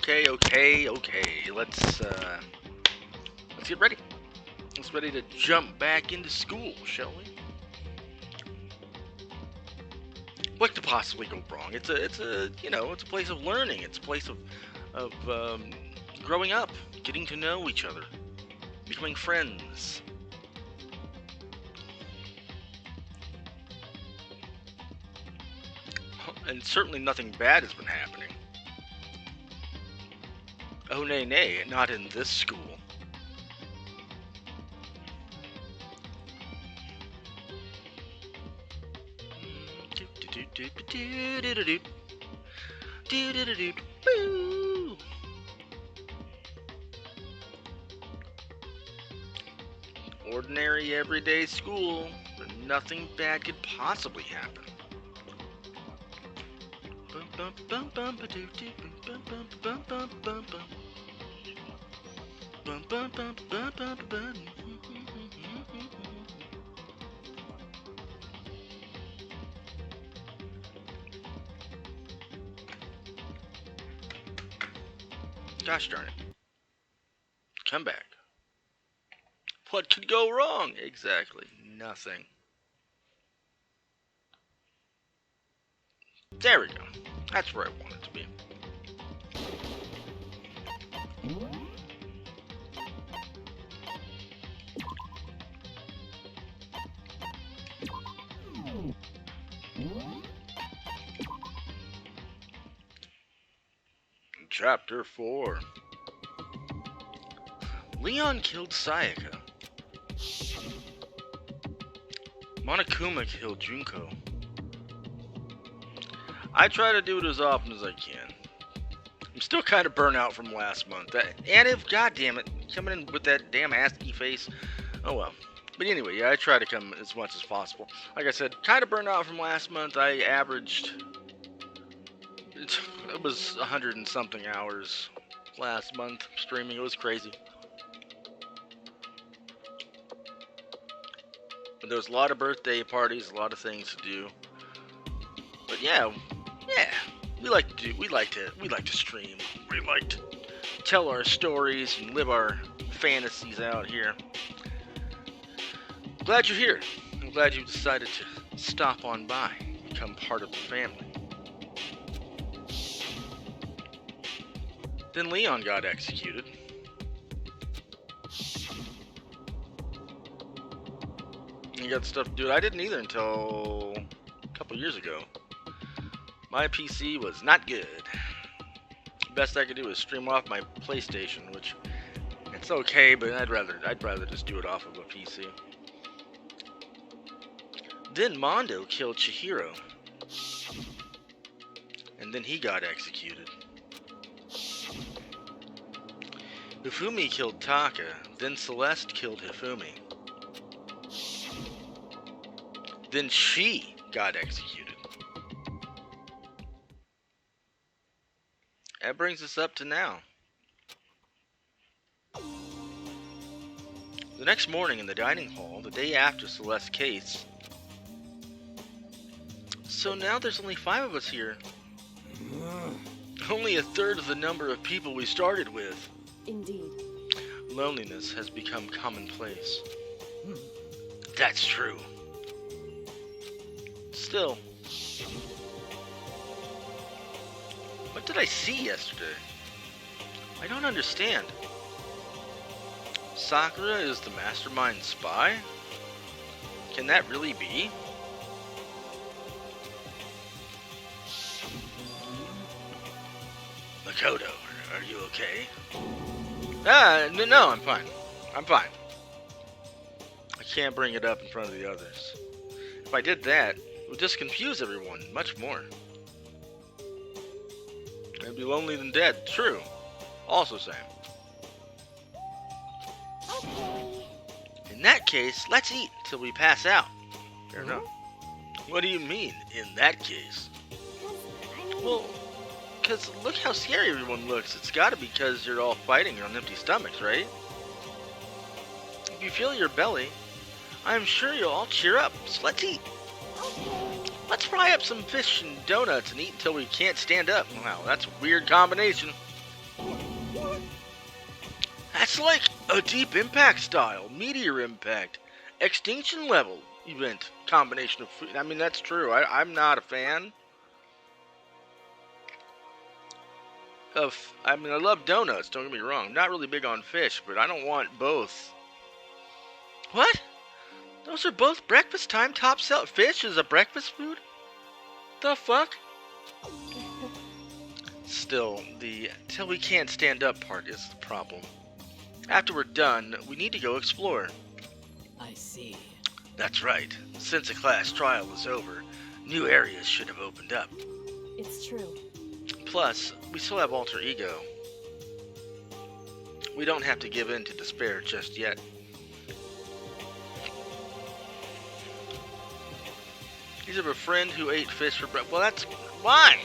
Okay. Let's get ready. Let's ready to jump back into school, shall we? What could possibly go wrong? It's a place of learning. It's a place of growing up, getting to know each other, becoming friends. And certainly nothing bad has been happening. Oh, nay, not in this school. Ordinary, everyday school, where nothing bad could possibly happen. Gosh darn it. Come back. What could go wrong? Exactly. Nothing. There we go. That's where I want it to be. Chapter 4. Leon killed Sayaka. Monokuma killed Junko. I try to do it as often as I can. I'm still kind of burnt out from last month. And if, goddammit, coming in with that damn ASCII face. Oh well. But anyway, yeah, I try to come as much as possible. Like I said, kind of burnt out from last month. I averaged... It was 100 and something hours last month streaming. It was crazy. But there was a lot of birthday parties, a lot of things to do. But yeah, we like to stream. We like to tell our stories and live our fantasies out here. Glad you're here. I'm glad you decided to stop on by, become part of the family. Then Leon got executed. You got stuff to do. I didn't either until a couple years ago. My PC was not good. Best I could do was stream off my PlayStation, which it's okay, but I'd rather just do it off of a PC. Then Mondo killed Chihiro, and then he got executed. Hifumi killed Taka, then Celeste killed Hifumi. Then she got executed. That brings us up to now. The next morning in the dining hall, the day after Celeste's case. So now there's only 5 of us here. Only a third of the number of people we started with. Indeed. Loneliness has become commonplace. That's true. Still, what did I see yesterday? I don't understand. Sakura is the mastermind spy? Can that really be? Makoto, are you okay? No, I'm fine. I'm fine. I can't bring it up in front of the others. If I did that, it would just confuse everyone much more. I'd be lonely than dead. True. Also same. Okay. In that case, let's eat till we pass out. Fair enough. What do you mean, in that case? Well, because look how scary everyone looks. It's gotta be because you're all fighting on empty stomachs, right? If you feel your belly, I'm sure you'll all cheer up. So let's eat. Okay. Let's fry up some fish and donuts and eat until we can't stand up. Wow, that's a weird combination. That's like a deep impact style, meteor impact, extinction level event combination of food. I mean, that's true. I'm not a fan of. I mean, I love donuts. Don't get me wrong. I'm not really big on fish, but I don't want both. What? Those are both breakfast time top sell. Fish is a breakfast food? The fuck? Still, the till we can't stand up part is the problem. After we're done, we need to go explore. I see. That's right. Since the class trial is over, new areas should have opened up. It's true. Plus, we still have alter ego. We don't have to give in to despair just yet. He's of a friend who ate fish for breakfast. Well, that's why.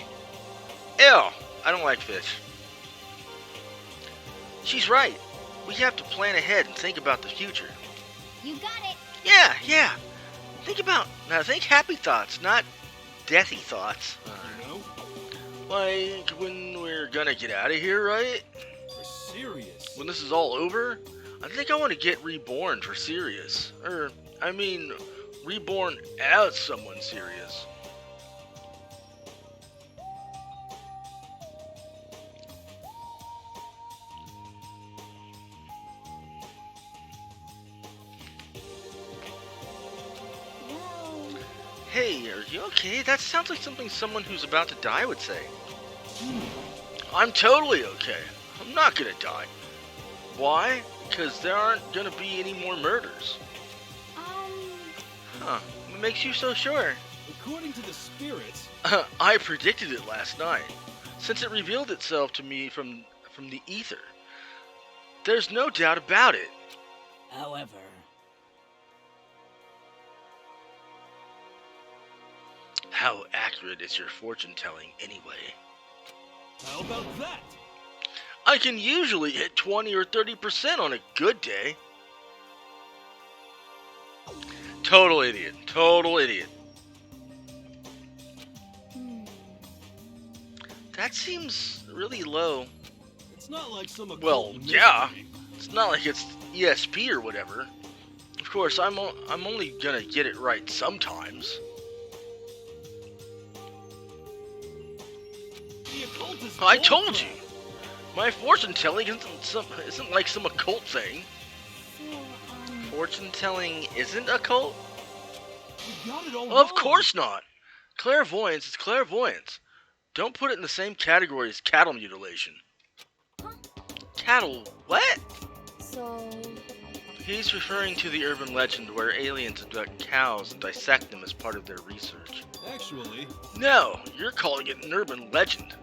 Ew, I don't like fish. She's right. We have to plan ahead and think about the future. You got it. Yeah. Think happy thoughts, not deathy thoughts. Like when we're gonna get out of here, right? For serious? When this is all over, I think I want to get reborn for serious. Reborn as someone serious. No. Hey, are you okay? That sounds like something someone who's about to die would say. I'm totally okay. I'm not gonna die. Why? Because there aren't gonna be any more murders. Huh. What makes you so sure? According to the spirits... I predicted it last night, since it revealed itself to me from the ether. There's no doubt about it. However... How accurate is your fortune-telling anyway? How about that? I can usually hit 20 or 30% on a good day. Total idiot. That seems really low. It's not like some occult Well, mystery. yeah. It's not like it's ESP or whatever. Of course, I'm only gonna get it right sometimes. The occult is I bullcrap. told you. My fortune telling isn't like some occult thing. So, Fortune telling isn't a cult? You got it all Of wrong. course not. Clairvoyance is clairvoyance. Don't put it in the same category as cattle mutilation. Huh? Cattle what? So, He's referring to the urban legend where aliens abduct cows and dissect them as part of their research. Actually, No, you're calling it an urban legend.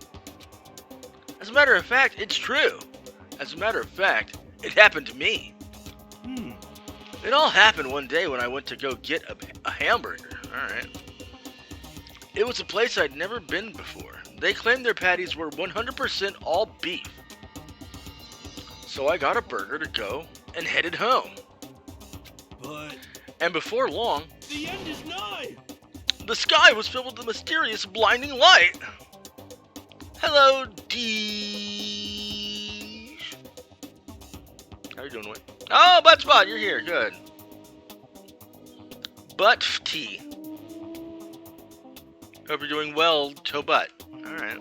As a matter of fact, it's true. As a matter of fact, it happened to me. It all happened one day when I went to go get a hamburger. Alright. It was a place I'd never been before. They claimed their patties were 100% all beef. So I got a burger to go and headed home. but And before long, the end is nigh. the sky was filled with a mysterious blinding light. Hello, Deesh. How you doing, Wayne? Oh, Buttspot, you're here. Good. Butt tea. Hope you're doing well, toe butt. Alright.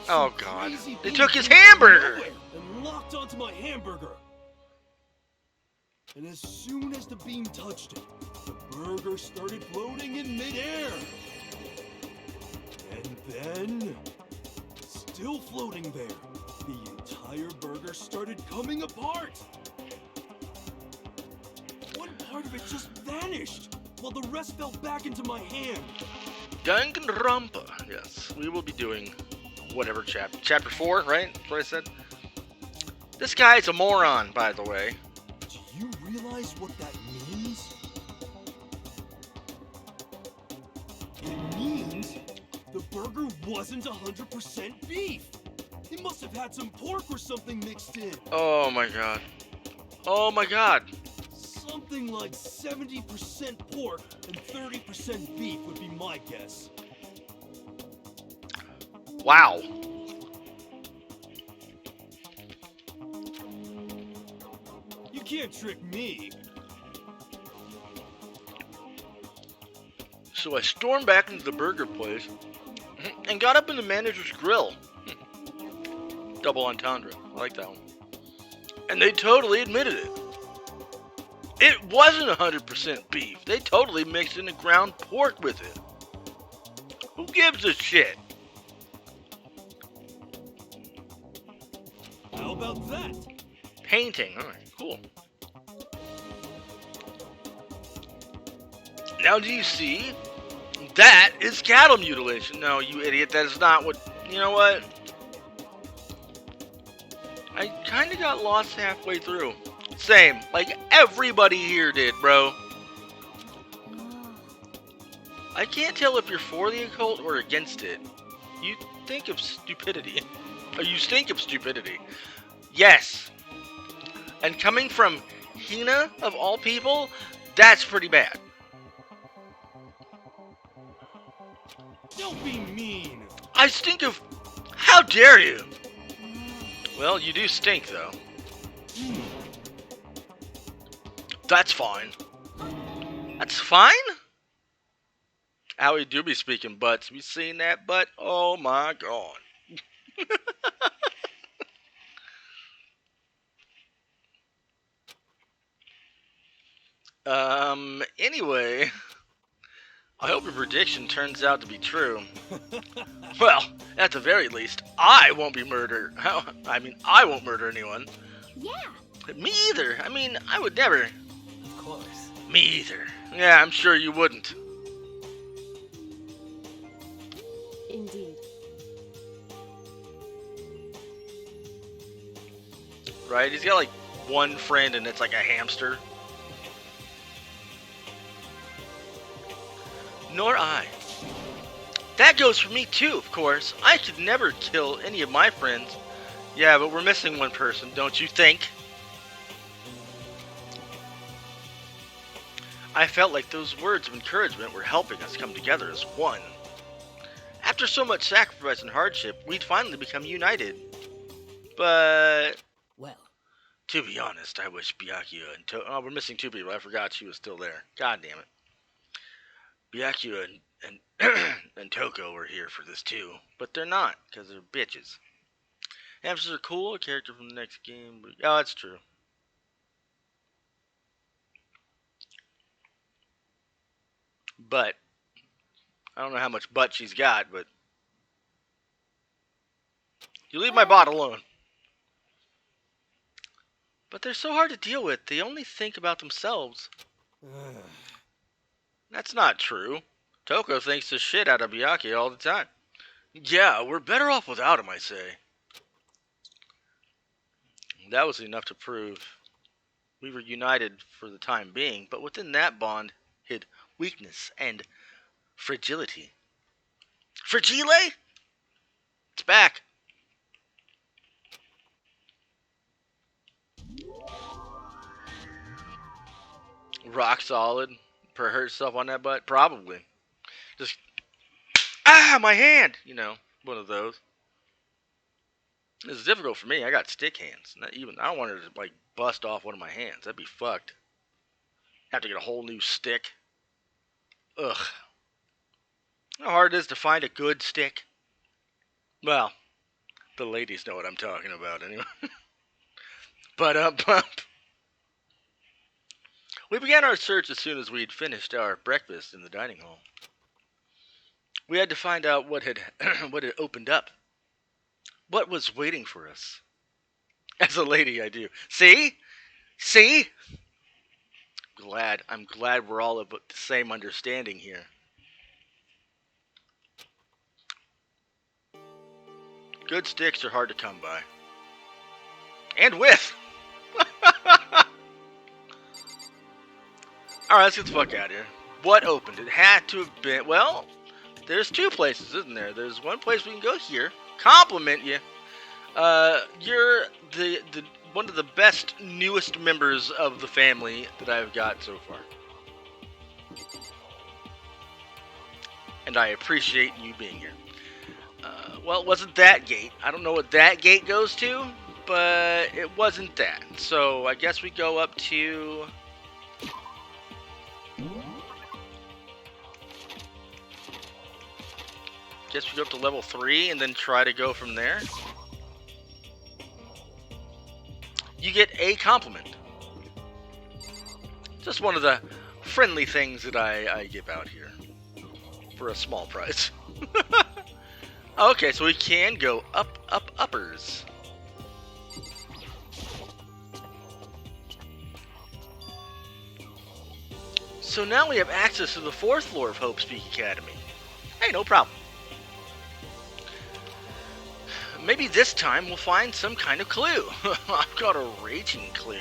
Oh, God. Crazy They being took his came out of hamburger! nowhere and locked onto my hamburger. And as soon as the beam touched it, the burger started floating in midair. And then, still floating there, the entire burger started coming apart. One part of it just vanished, while the rest fell back into my hand. Danganronpa. Yes, we will be doing whatever chapter. Chapter 4, right? That's what I said. This guy's a moron, by the way. Do you realize what that means? It means the burger wasn't 100% beef. It must have had some pork or something mixed in. Oh my god. Oh my god. Something like 70% pork and 30% beef would be my guess. Wow. can't trick me. So I stormed back into the burger place and got up in the manager's grill. Double entendre. I like that one. And they totally admitted it. It wasn't 100% beef. They totally mixed in the ground pork with it. Who gives a shit? How about that? Painting. Alright, cool. Now do you see? That is cattle mutilation. No, you idiot. That is not what... You know what? I kind of got lost halfway through. Same. Like everybody here did, bro. I can't tell if you're for the occult or against it. You think of stupidity. Or you stink of stupidity. Yes. And coming from Hina, of all people, that's pretty bad. Don't be mean. I stink of... How dare you? Well, you do stink, though. That's fine. That's fine? Howie do be speaking butts. We seen that butt? Oh my god. Anyway, I hope your prediction turns out to be true. Well, at the very least, I won't be murdered. I mean, I won't murder anyone. Yeah. Me either. I mean, I would never. Of course. Me either. Yeah, I'm sure you wouldn't. Indeed. Right? He's got like one friend and it's like a hamster. Nor I. That goes for me too, of course. I could never kill any of my friends. Yeah, but we're missing one person, don't you think? I felt like those words of encouragement were helping us come together as one. After so much sacrifice and hardship, we'd finally become united. But... Well, to be honest, I wish Byakuya and oh, we're missing two people. I forgot she was still there. God damn it. Byakuya and and Toko were here for this too, but they're not because they're bitches. Hamsters are cool. A character from the next game. But, oh, that's true. But I don't know how much butt she's got, but you leave my bot alone. But they're so hard to deal with. They only think about themselves. That's not true. Toko thinks the shit out of Byakuya all the time. Yeah, we're better off without him, I say. That was enough to prove we were united for the time being, but within that bond hid weakness and fragility. Fragile? It's back. Rock solid. Per hurt herself on that butt? Probably. Just, my hand! You know, one of those. It's difficult for me. I got stick hands. Not even, I don't want her to, like, bust off one of my hands. That'd be fucked. Have to get a whole new stick. Ugh. How hard it is to find a good stick? Well, the ladies know what I'm talking about anyway. But, we began our search as soon as we'd finished our breakfast in the dining hall. We had to find out what had what had opened up. What was waiting for us? As a lady, I do. See? See? I'm glad we're all of the same understanding here. Good sticks are hard to come by. And with! Alright, let's get the fuck out of here. What opened? It had to have been... Well, there's two places, isn't there? There's one place we can go here. Compliment you. You're the one of the best, newest members of the family that I've got so far. And I appreciate you being here. Well, it wasn't that gate. I don't know what that gate goes to, but it wasn't that. So I guess we go up to... Guess we go up to level 3 and then try to go from there. You get a compliment. Just one of the friendly things that I give out here. For a small price. Okay, so we can go uppers. So now we have access to the 4th floor of Hope Speak Academy. Hey, no problem. Maybe this time we'll find some kind of clue. I've got a raging clue.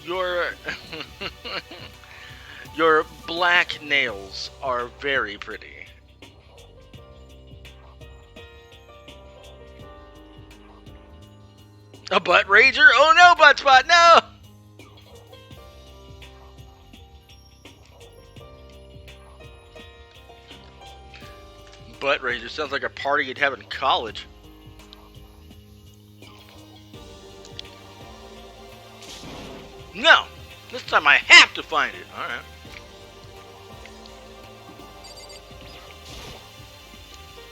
Your your black nails are very pretty. A butt rager? Oh no, butt spot, no! Butt rager sounds like a party you'd have in college. No! This time I have to find it. Alright.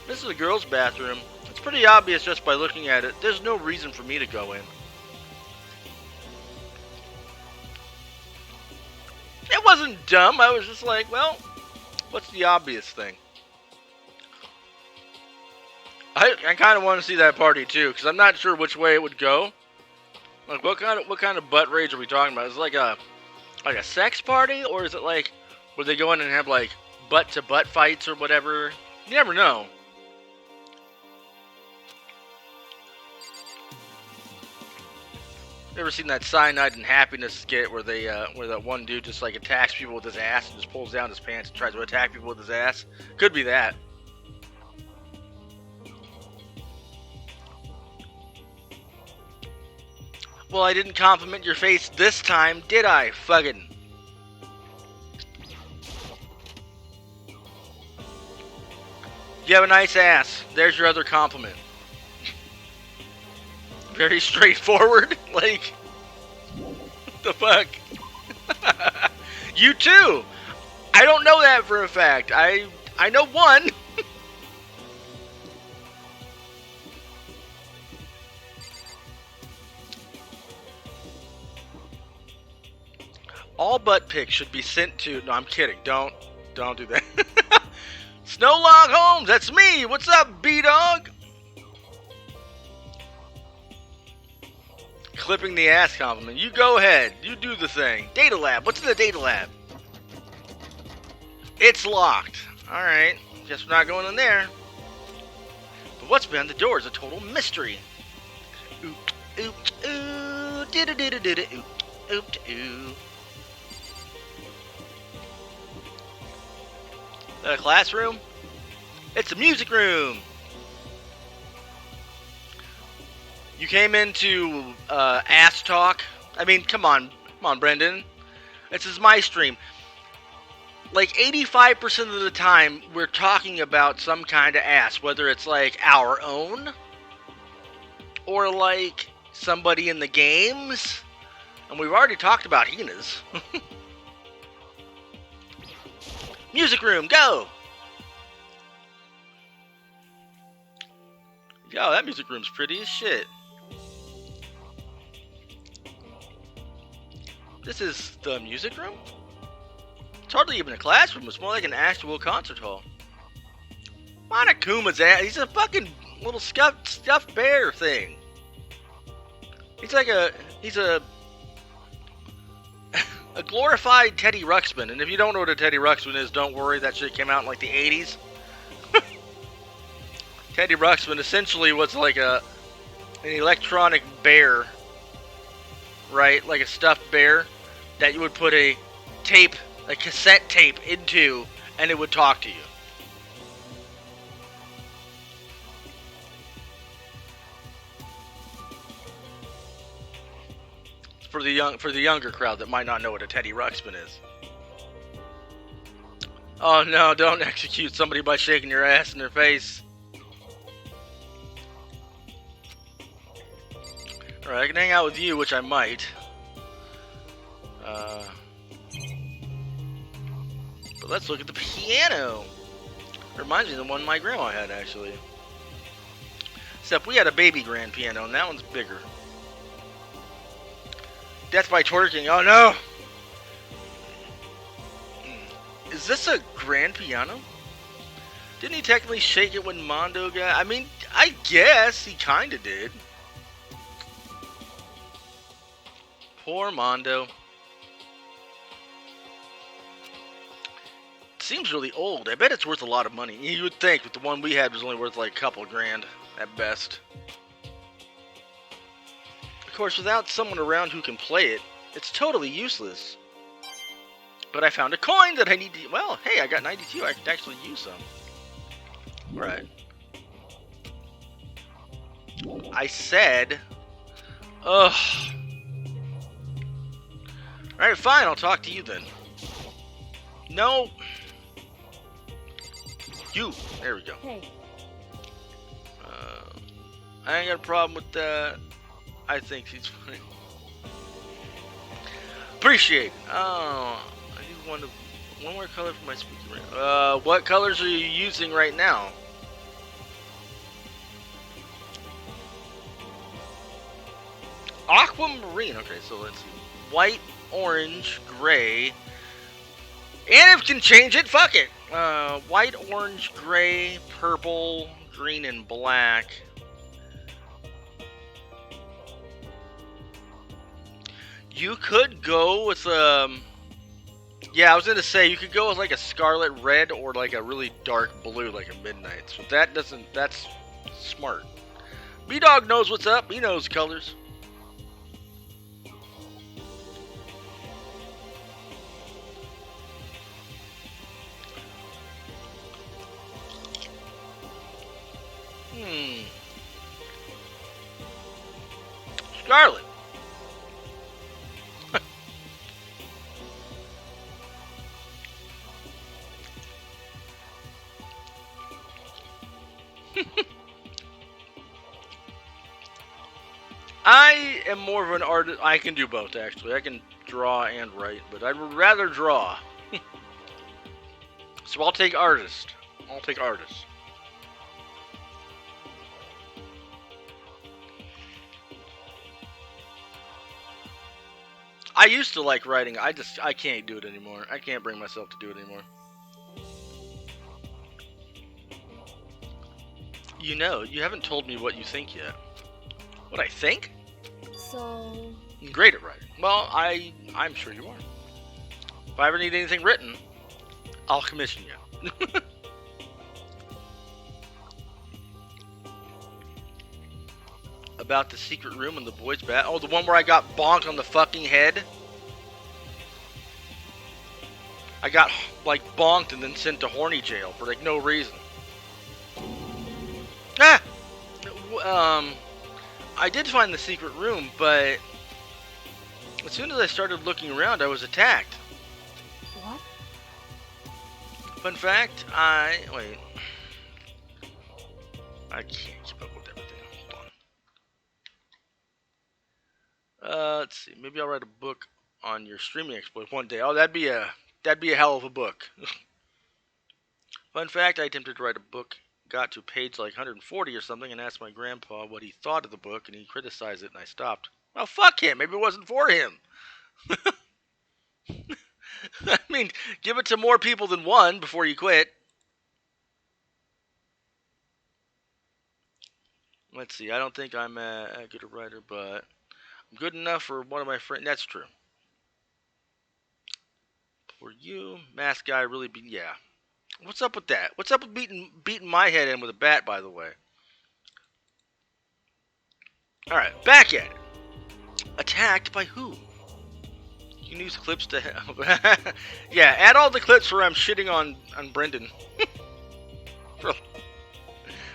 This is a girl's bathroom. It's pretty obvious just by looking at it. There's no reason for me to go in. It wasn't dumb. I was just like, well, what's the obvious thing? I kind of want to see that party too, because I'm not sure which way it would go. Like, what kind of butt rage are we talking about? Is it like a sex party, or is it like where they go in and have like butt to butt fights or whatever? You never know. You ever seen that Cyanide and Happiness skit where they where that one dude just like attacks people with his ass and just pulls down his pants and tries to attack people with his ass? Could be that. Well, I didn't compliment your face this time, did I? Fucking. You have a nice ass. There's your other compliment. Very straightforward. Like, what the fuck? You too. I don't know that for a fact. I know one. All butt pics should be sent to... No, I'm kidding. Don't do that. Snowlog Holmes, that's me. What's up, B-Dog? Clipping the ass compliment. You go ahead. You do the thing. Data lab. What's in the data lab? It's locked. Alright. Guess we're not going in there. But what's behind the door is a total mystery. Oop, oop, ooh. Dida-dida-dida, oop, oop, ooh. A classroom? It's a music room. You came into ass talk. I mean, come on, Brendan. This is my stream. Like 85% of the time, we're talking about some kind of ass, whether it's like our own or like somebody in the games. And we've already talked about Hina's. Music room, go! Yo, that music room's pretty as shit. This is the music room? It's hardly even a classroom, it's more like an actual concert hall. Monokuma's ass, he's a fucking little stuffed bear thing. He's a glorified Teddy Ruxpin, and if you don't know what a Teddy Ruxpin is, don't worry, that shit came out in like the 80s. Teddy Ruxpin essentially was like an electronic bear, right? Like a stuffed bear that you would put a cassette tape into, and it would talk to you. For the younger crowd that might not know what a Teddy Ruxpin is. Oh no, don't execute somebody by shaking your ass in their face. Alright, I can hang out with you, which I might. But let's look at the piano. It reminds me of the one my grandma had, actually. Except we had a baby grand piano, and that one's bigger. Death by twerking. Oh no! Is this a grand piano? Didn't he technically shake it when Mondo got... I mean, I guess he kinda did. Poor Mondo. Seems really old. I bet it's worth a lot of money. You would think, but the one we had was only worth like a couple grand at best. Of course, without someone around who can play it, it's totally useless. But I found a coin that I need to... Well, hey, I got 92. I could actually use some. Alright. I said... Ugh. Alright, fine. I'll talk to you then. No. You. There we go. Hey. I ain't got a problem with that. I think she's funny. Appreciate it. Oh, I need one more color for my spooky ring. What colors are you using right now? Aquamarine. Okay, so let's see. White, orange, gray. And if you can change it, fuck it. White, orange, gray, purple, green, and black. You could go with yeah, I was gonna say you could go with like a scarlet red or like a really dark blue, like a midnight. So that's smart. B-Dog knows what's up. He knows colors. Scarlet. I am more of an artist. I can do both, actually. I can draw and write, but I'd rather draw. So I'll take artist. I'll take artist. I used to like writing. I can't do it anymore. I can't bring myself to do it anymore. You know, you haven't told me what you think yet. What I think? So... I'm great at writing. Well, I'm sure you are. If I ever need anything written, I'll commission you. About the secret room in the boys' bath. Oh, the one where I got bonked on the fucking head? I got, like, bonked and then sent to horny jail for, like, no reason. Ah! I did find the secret room, but as soon as I started looking around, I was attacked. What? Fun fact, wait. I can't keep up with everything. Hold on. Let's see. Maybe I'll write a book on your streaming exploit one day. Oh, that'd be a hell of a book. Fun fact, I attempted to write a book, got to page like 140 or something, and asked my grandpa what he thought of the book, and he criticized it, and I stopped. Well, fuck him. Maybe it wasn't for him. I mean, give it to more people than one before you quit. Let's see. I don't think I'm a good writer, but I'm good enough for one of my friends. That's true. For you, mask guy, really be... Yeah. What's up with that? What's up with beating my head in with a bat, by the way? Alright, back at it. Attacked by who? You can use clips to... Yeah, add all the clips where I'm shitting on Brendan.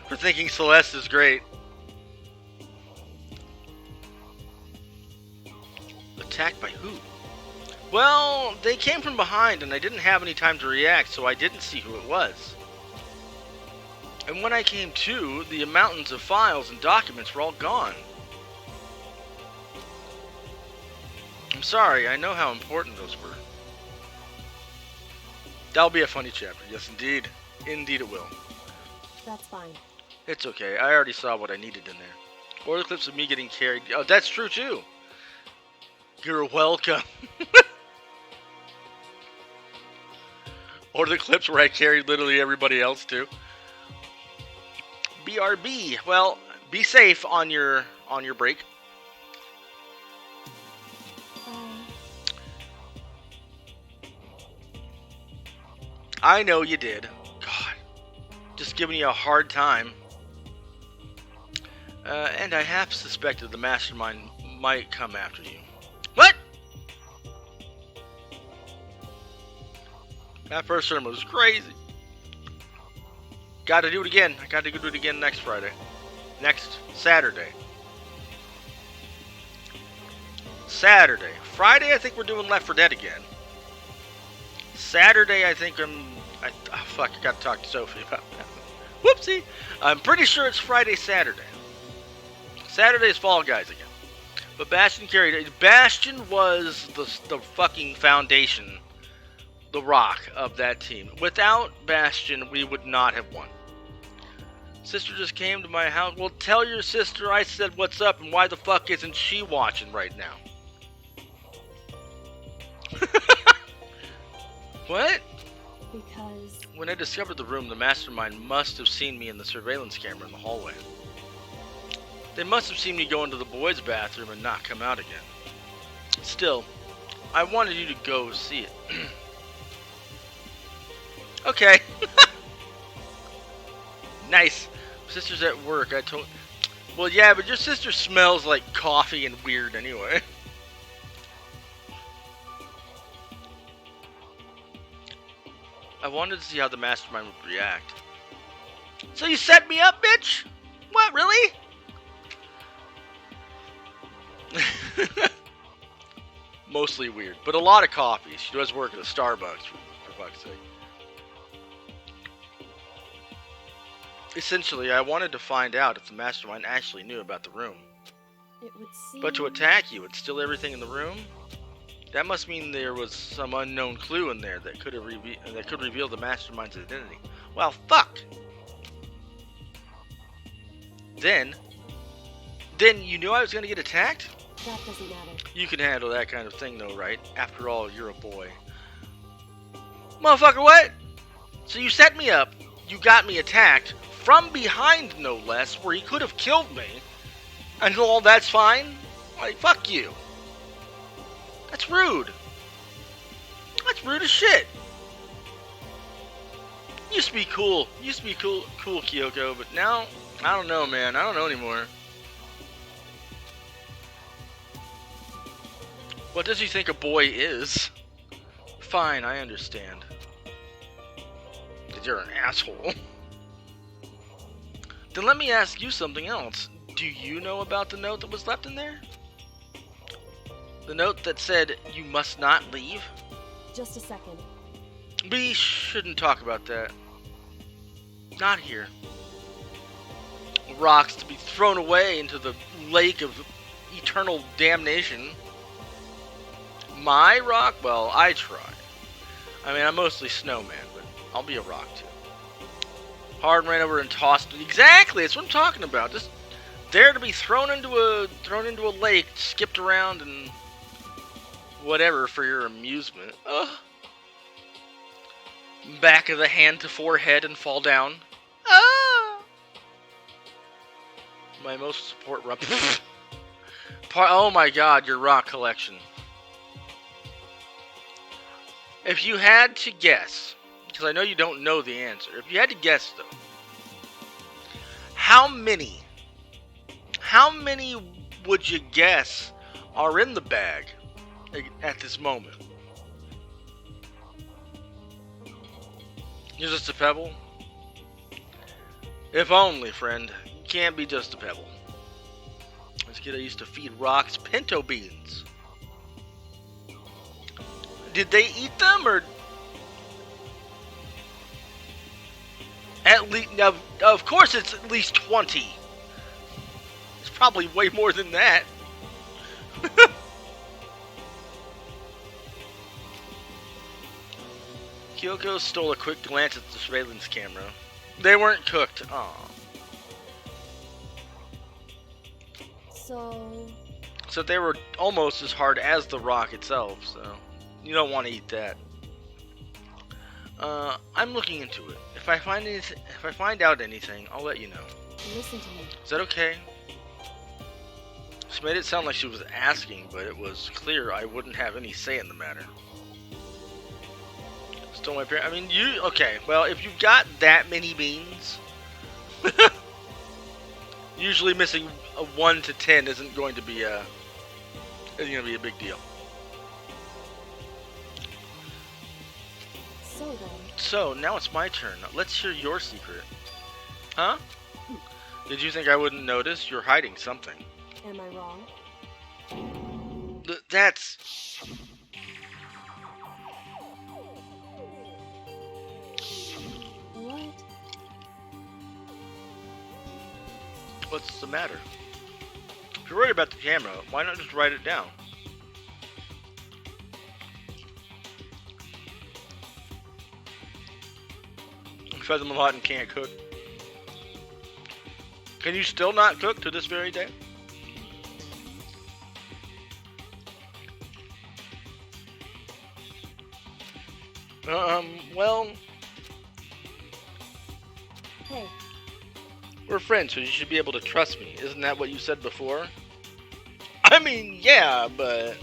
for thinking Celeste is great. Attacked by who? Well, they came from behind and I didn't have any time to react, so I didn't see who it was. And when I came to, the mountains of files and documents were all gone. I'm sorry, I know how important those were. That'll be a funny chapter, yes indeed. Indeed it will. That's fine. It's okay, I already saw what I needed in there. Or the clips of me getting carried. Oh, that's true too. You're welcome. Or the clips where I carried literally everybody else too. BRB. Well, be safe on your break. I know you did. God. Just giving you a hard time. And I half suspected the mastermind might come after you. What? That first sermon was crazy. Gotta do it again. I gotta do it again next Friday. Next Saturday. Saturday. Friday, I think we're doing Left 4 Dead again. Saturday, I think fuck, I gotta talk to Sophie about that. Whoopsie! I'm pretty sure it's Friday, Saturday. Saturday is Fall Guys again. But Bastion carried it. Bastion was the fucking foundation, the rock of that team. Without Bastion, we would not have won. Sister just came to my house. Well, tell your sister I said what's up and why the fuck isn't she watching right now? What? Because... When I discovered the room, the mastermind must have seen me in the surveillance camera in the hallway. They must have seen me go into the boys' bathroom and not come out again. Still, I wanted you to go see it. Okay. Nice. Sister's at work. I told... Well, yeah, but your sister smells like coffee and weird anyway. I wanted to see how the mastermind would react. So you set me up, bitch? What, really? Mostly weird, but a lot of coffee. She does work at a Starbucks, for fuck's sake. Essentially, I wanted to find out if the mastermind actually knew about the room. It would seem... But to attack you and steal everything in the room? That must mean there was some unknown clue in there that could reveal the mastermind's identity. Well, fuck! Then you knew I was gonna get attacked? That doesn't matter. You can handle that kind of thing though, right? After all, you're a boy. Motherfucker, what? So you set me up, you got me attacked, from behind no less, where he could have killed me, and all that's fine? Like, fuck you. That's rude. That's rude as shit. Used to be cool. Used to be cool, Kyoko, but now, I don't know, man. I don't know anymore. What does he think a boy is? Fine, I understand. You're an asshole. Then let me ask you something else. Do you know about the note that was left in there? The note that said, you must not leave? Just a second. We shouldn't talk about that. Not here. Rocks to be thrown away into the lake of eternal damnation. My rock? Well, I try. I mean, I'm mostly Snowman, but I'll be a rock too. Hard ran over and tossed. Exactly, that's what I'm talking about. Just there to be thrown into a lake, skipped around and whatever for your amusement. Ugh. Back of the hand to forehead and fall down. Ah. My most support rub. Oh my god, your rock collection. If you had to guess, because I know you don't know the answer, if you had to guess though, how many would you guess are in the bag at this moment? You're just a pebble? If only, friend. You can't be just a pebble. As a kid, I used to feed rocks pinto beans. did they eat them, or at least? Of course, it's at least 20. It's probably way more than that. Kyoko stole a quick glance at the surveillance camera. They weren't cooked. Aw. So they were almost as hard as the rock itself, so you don't want to eat that. I'm looking into it. If I find out anything, I'll let you know. Listen to me. Is that okay? She made it sound like she was asking, but it was clear I wouldn't have any say in the matter. Stole my parents. I mean, okay, well, if you've got that many beans, usually missing a 1 to 10 isn't going to be a big deal. So now it's my turn. Let's hear your secret. Huh? Did you think I wouldn't notice? You're hiding something. Am I wrong? That's... What? What's the matter? If you're worried about the camera, why not just write it down? Fed them a lot and can't cook. Can you still not cook to this very day? Well... Hey. We're friends, so you should be able to trust me. Isn't that what you said before? I mean, yeah, but...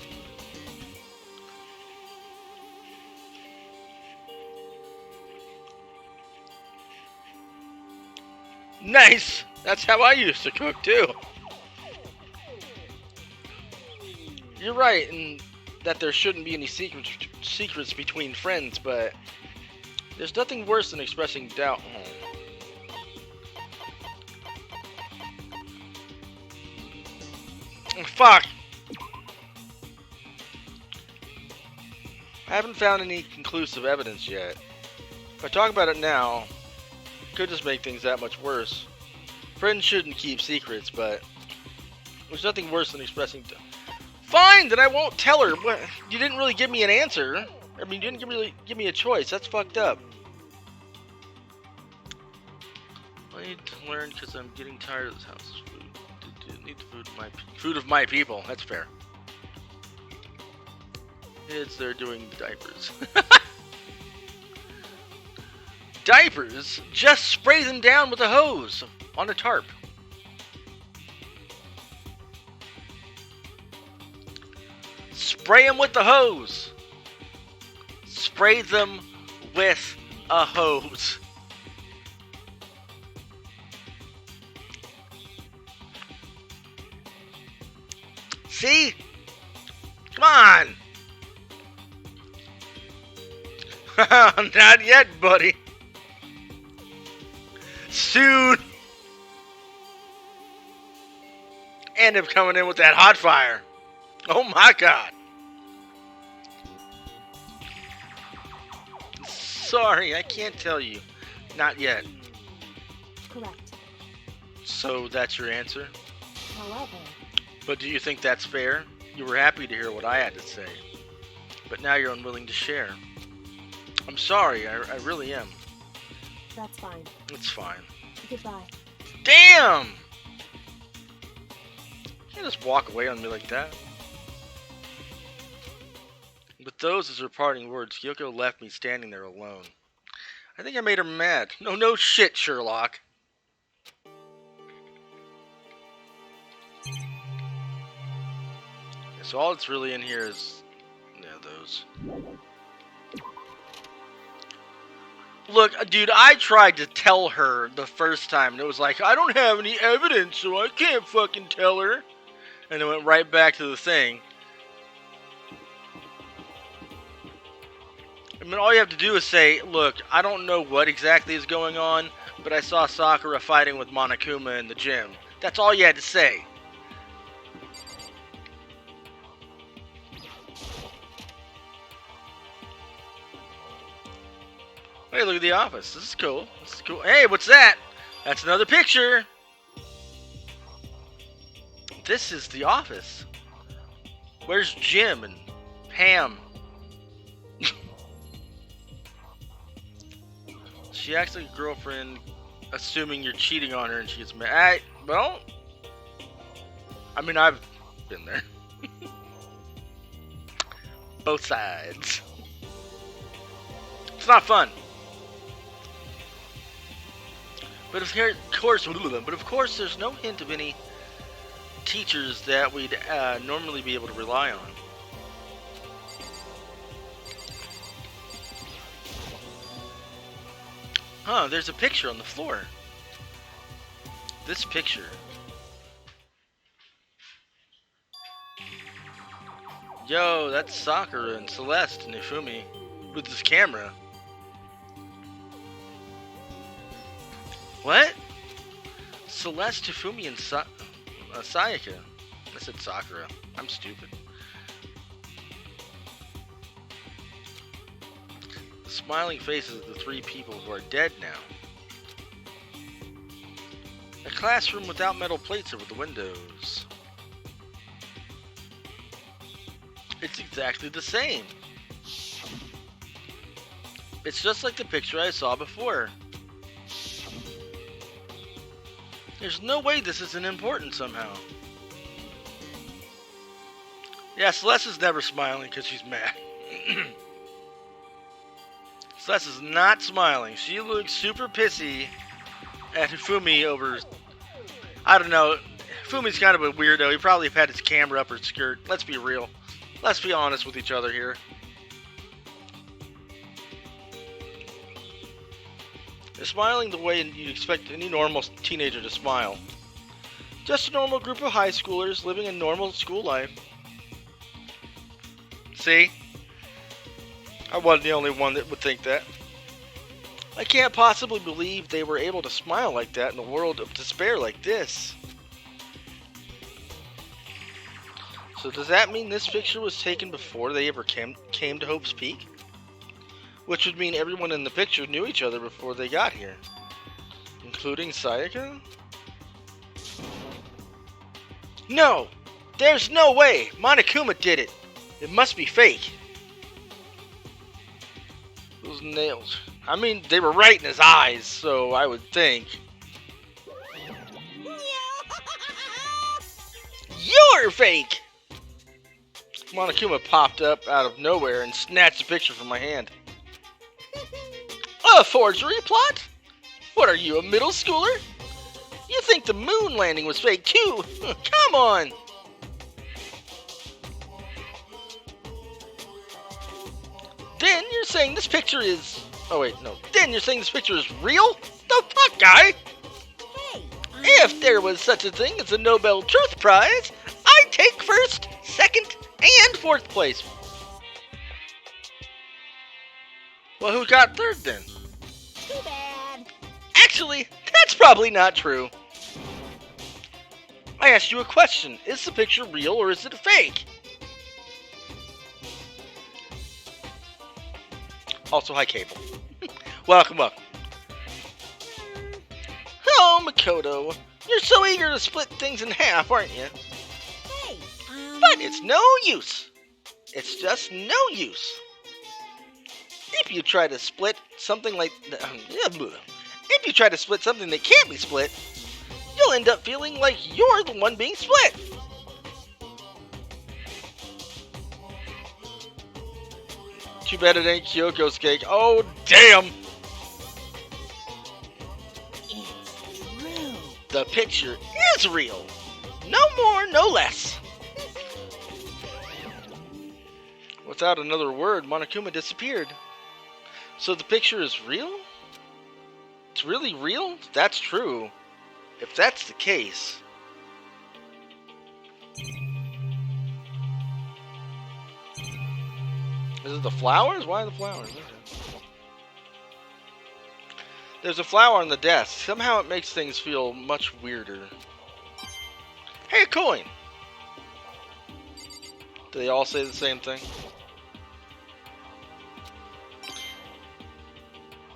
Nice! That's how I used to cook, too. You're right in that there shouldn't be any secrets between friends, but there's nothing worse than expressing doubt. Fuck! I haven't found any conclusive evidence yet. If I talk about it now, it could just make things that much worse. Friends shouldn't keep secrets, but there's nothing worse than expressing... Fine, then I won't tell her. What? You didn't really give me an answer. I mean, you didn't really give me a choice. That's fucked up. I need to learn because I'm getting tired of this house's food. Need the food of my people. That's fair. Kids, they're doing diapers. Diapers? Just spray them down with a hose on a tarp. Spray them with the hose. Spray them with a hose. See? Come on! Not yet, buddy. Soon. End up coming in with that hot fire. Oh my god. Sorry, I can't tell you. Not yet. Correct. So that's your answer? However... But do you think that's fair? You were happy to hear what I had to say. But now you're unwilling to share. I'm sorry, I really am. That's fine. It's fine. Goodbye. Damn! You can't just walk away on me like that. With those as her parting words, Kyoko left me standing there alone. I think I made her mad. No shit, Sherlock. So all that's really in here is... yeah, those. Look, dude, I tried to tell her the first time, and it was like, I don't have any evidence, so I can't fucking tell her. And it went right back to the thing. I mean, all you have to do is say, look, I don't know what exactly is going on, but I saw Sakura fighting with Monokuma in the gym. That's all you had to say. Hey, look at the office. This is cool. This is cool. Hey, what's that? That's another picture. This is the office. Where's Jim and Pam? She acts like a girlfriend, assuming you're cheating on her, and she gets mad. Well, I mean, I've been there. Both sides. It's not fun. But of course, there's no hint of any teachers that we'd normally be able to rely on. Huh, there's a picture on the floor. This picture. Yo, that's Sakura and Celeste and Ifumi with this camera. What? Celeste, Ifumi, and Sayaka. I said Sakura. I'm stupid. The smiling faces of the three people who are dead now. A classroom without metal plates over the windows. It's exactly the same. It's just like the picture I saw before. There's no way this isn't important somehow. Yeah, Celeste is never smiling because she's mad. Celeste is not smiling. She looks super pissy at Hifumi over... I don't know. Hifumi's kind of a weirdo. He probably had his camera up her skirt. Let's be real. Let's be honest with each other here. They're smiling the way you'd expect any normal teenager to smile. Just a normal group of high schoolers living a normal school life. See? I wasn't the only one that would think that. I can't possibly believe they were able to smile like that in a world of despair like this. So does that mean this picture was taken before they ever came to Hope's Peak? Which would mean everyone in the picture knew each other before they got here. Including Sayaka? No! There's no way! Monokuma did it! It must be fake. Those nails. I mean, they were right in his eyes, so I would think. You're fake! Monokuma popped up out of nowhere and snatched the picture from my hand. A forgery plot? What are you, a middle schooler? You think the moon landing was fake too? Come on! Then you're saying this picture is... Oh wait, no. Then you're saying this picture is real? The fuck, guy? Hey, If there was such a thing as a Nobel Truth Prize, I'd take first, second, and fourth place. Well, who got third then? too bad. Actually, that's probably not true. I asked you a question. Is the picture real or is it a fake? Also, hi, Cable. Welcome up. Oh, Makoto. You're so eager to split things in half, aren't you? Hey, But it's no use. It's just no use. If you try to split something like... If you try to split something that can't be split, you'll end up feeling like you're the one being split. Too bad it ain't Kyoko's cake. Oh, damn! it's true. The picture is real. No more, no less. Without another word, Monokuma disappeared. So the picture is real? It's really real? That's true. If that's the case... Is it the flowers? Why the flowers? Okay. There's a flower on the desk. Somehow it makes things feel much weirder. Hey, a coin! Do they all say the same thing?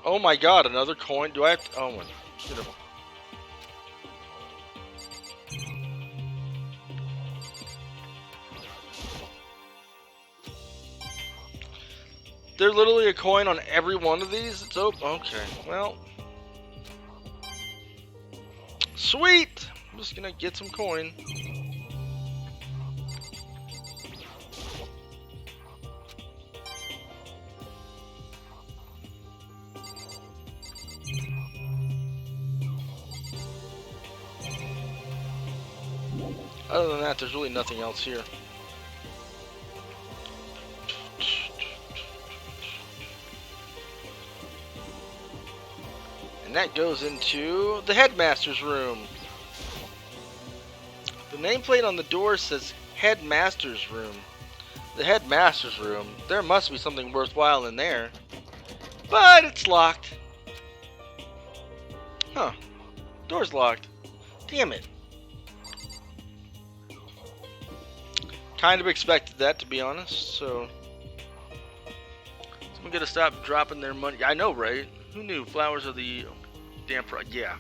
Oh my god, another coin? Do I have to... Oh my... Get him. There's literally a coin on every one of these? It's open. Okay, well. Sweet! I'm just gonna get some coin. Other than that, there's really nothing else here. And that goes into the Headmaster's room. The nameplate on the door says Headmaster's room. The Headmaster's room. There must be something worthwhile in there. But it's locked. Huh. Door's locked. Damn it. Kind of expected that, to be honest, so... Someone gotta stop dropping their money. I know, right? Who knew? Flowers are the damn yeah.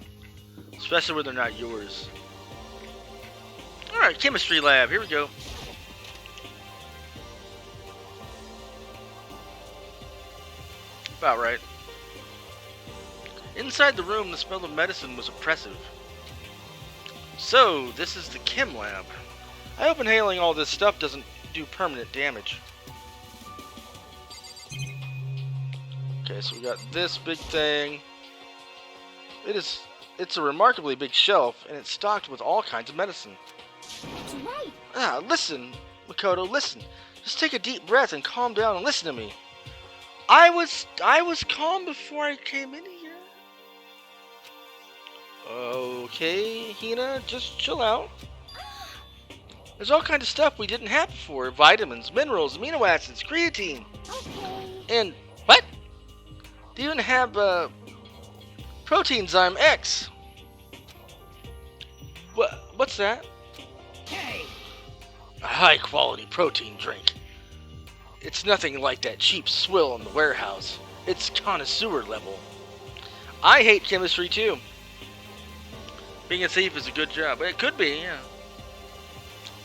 Especially when they're not yours. Alright, chemistry lab. Here we go. About right. Inside the room, the smell of medicine was oppressive. So, this is the chem lab. I hope inhaling all this stuff doesn't do permanent damage. Okay, so we got this big thing. It's a remarkably big shelf, and it's stocked with all kinds of medicine. That's right. Ah, listen, Makoto, listen. Just take a deep breath and calm down and listen to me. I was calm before I came in here. Okay, Hina, just chill out. There's all kinds of stuff we didn't have before. Vitamins, minerals, amino acids, creatine. Okay. And, what? They even have, Proteinzyme X. What's that? Hey. A high-quality protein drink. It's nothing like that cheap swill in the warehouse. It's connoisseur level. I hate chemistry, too. Being a thief is a good job. It could be, yeah.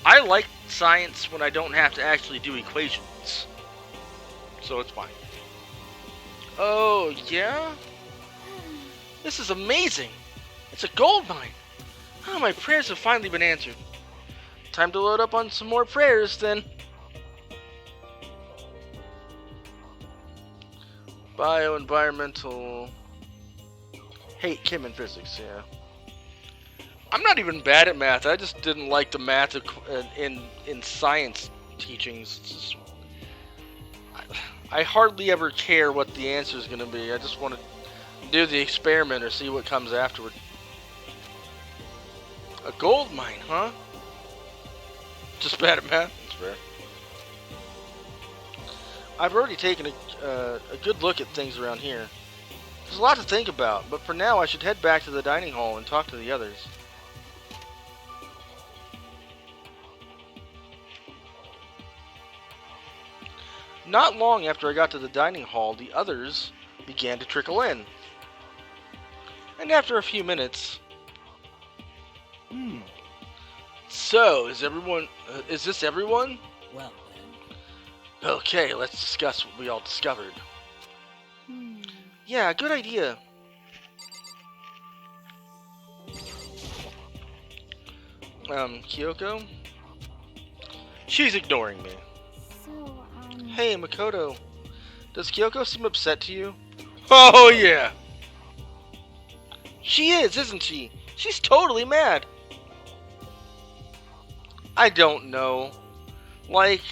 I like science when I don't have to actually do equations. So it's fine. Oh, yeah? This is amazing. It's a gold mine. Oh, my prayers have finally been answered. Time to load up on some more prayers, then. Bio-environmental... Hate chem and physics, yeah. I'm not even bad at math. I just didn't like the math in science teachings. It's just, I hardly ever care what the answer is going to be. I just want to do the experiment or see what comes afterward. A gold mine, huh? Just bad at math? That's fair. I've already taken a good look at things around here. There's a lot to think about, but for now I should head back to the dining hall and talk to the others. Not long after I got to the dining hall, the others began to trickle in. And after a few minutes... So, is this everyone? Well then. Okay, let's discuss what we all discovered. Yeah, good idea. Kyoko? She's ignoring me. So, Hey, Makoto. Does Kyoko seem upset to you? Oh, yeah! She is, isn't she? She's totally mad. I don't know. Like,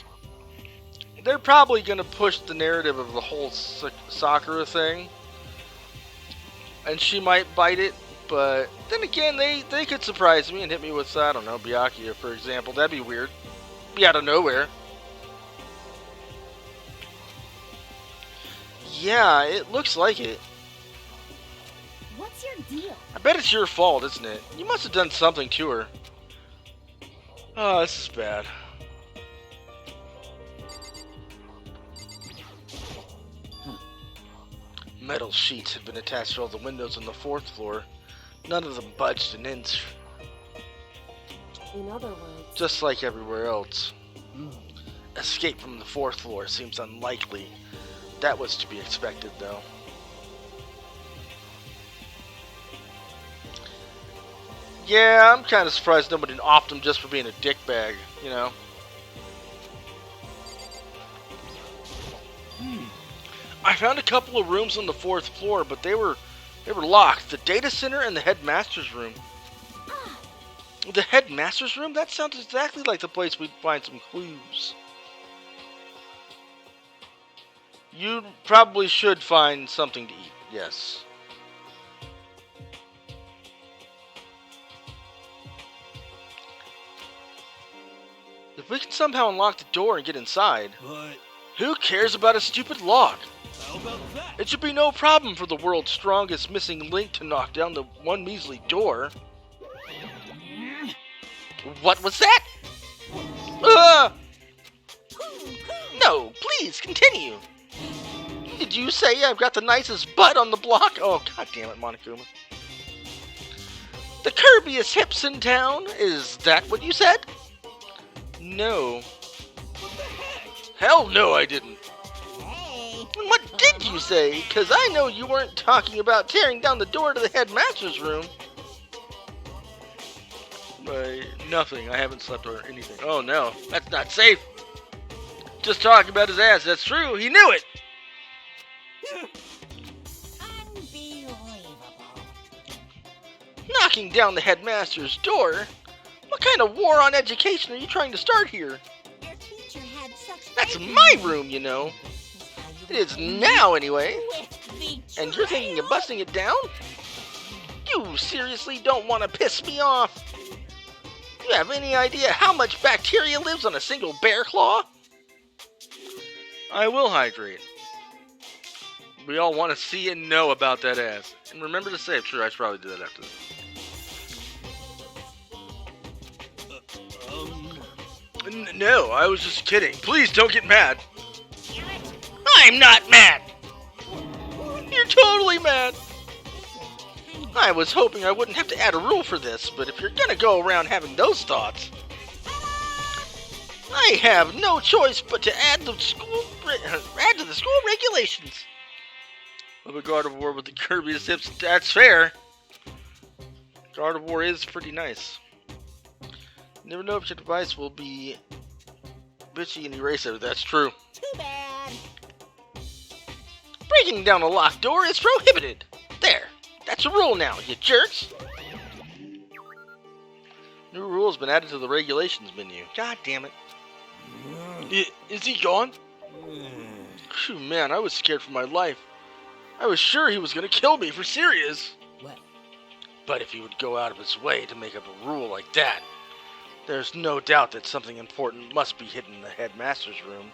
they're probably gonna push the narrative of the whole Sakura thing. And she might bite it, but then again, they could surprise me and hit me with, I don't know, Byakuya, for example. That'd be weird. Be out of nowhere. Yeah, it looks like it. what's your deal? I bet it's your fault, isn't it? You must have done something to her. Oh, this is bad. Metal sheets had been attached to all the windows on the 4th floor. None of them budged an inch. In other words, Just like everywhere else. Escape from the 4th floor seems unlikely. That was to be expected, though. Yeah, I'm kind of surprised nobody offed him just for being a dickbag, you know? I found a couple of rooms on the 4th floor, but they were locked. The data center and the headmaster's room. The headmaster's room? That sounds exactly like the place we'd find some clues. You probably should find something to eat, yes. If we can somehow unlock the door and get inside, But who cares about a stupid lock? how about that? It should be no problem for the world's strongest missing link to knock down the one measly door. What was that? No, please, continue. Did you say I've got the nicest butt on the block? Oh, god damn it, Monokuma. The curviest hips in town? Is that what you said? No. What the heck? Hell no, I didn't. What did you say? Because I know you weren't talking about tearing down the door to the headmaster's room. Nothing. I haven't slept or anything. Oh no, that's not safe. Just talking about his ass. That's true. He knew it. unbelievable. Knocking down the headmaster's door? What kind of war on education are you trying to start here? Your teacher had such That's faith in my you. room, you know. This is how you It is repay now, anyway. with And you're thinking of betrayal? busting it down? You seriously don't want to piss me off? You have any idea how much bacteria lives on a single bear claw? I will hydrate. We all want to see and know about that ass. And remember to save. Sure, I should probably do that after this. No, I was just kidding. Please don't get mad. I'm not mad. You're totally mad. I was hoping I wouldn't have to add a rule for this, but if you're gonna go around having those thoughts, I have no choice but to add to the school regulations. Of a guard of war with the curviest hips, that's fair. Guard of war is pretty nice. Never know if your device will be bitchy and erase it. That's true. Too bad. Breaking down a locked door is prohibited. There. That's a rule now, you jerks. New rules been added to the regulations menu. God damn it. Is he gone? Phew, man, I was scared for my life. I was sure he was gonna kill me for serious. What? But if he would go out of his way to make up a rule like that, there's no doubt that something important must be hidden in the headmaster's room.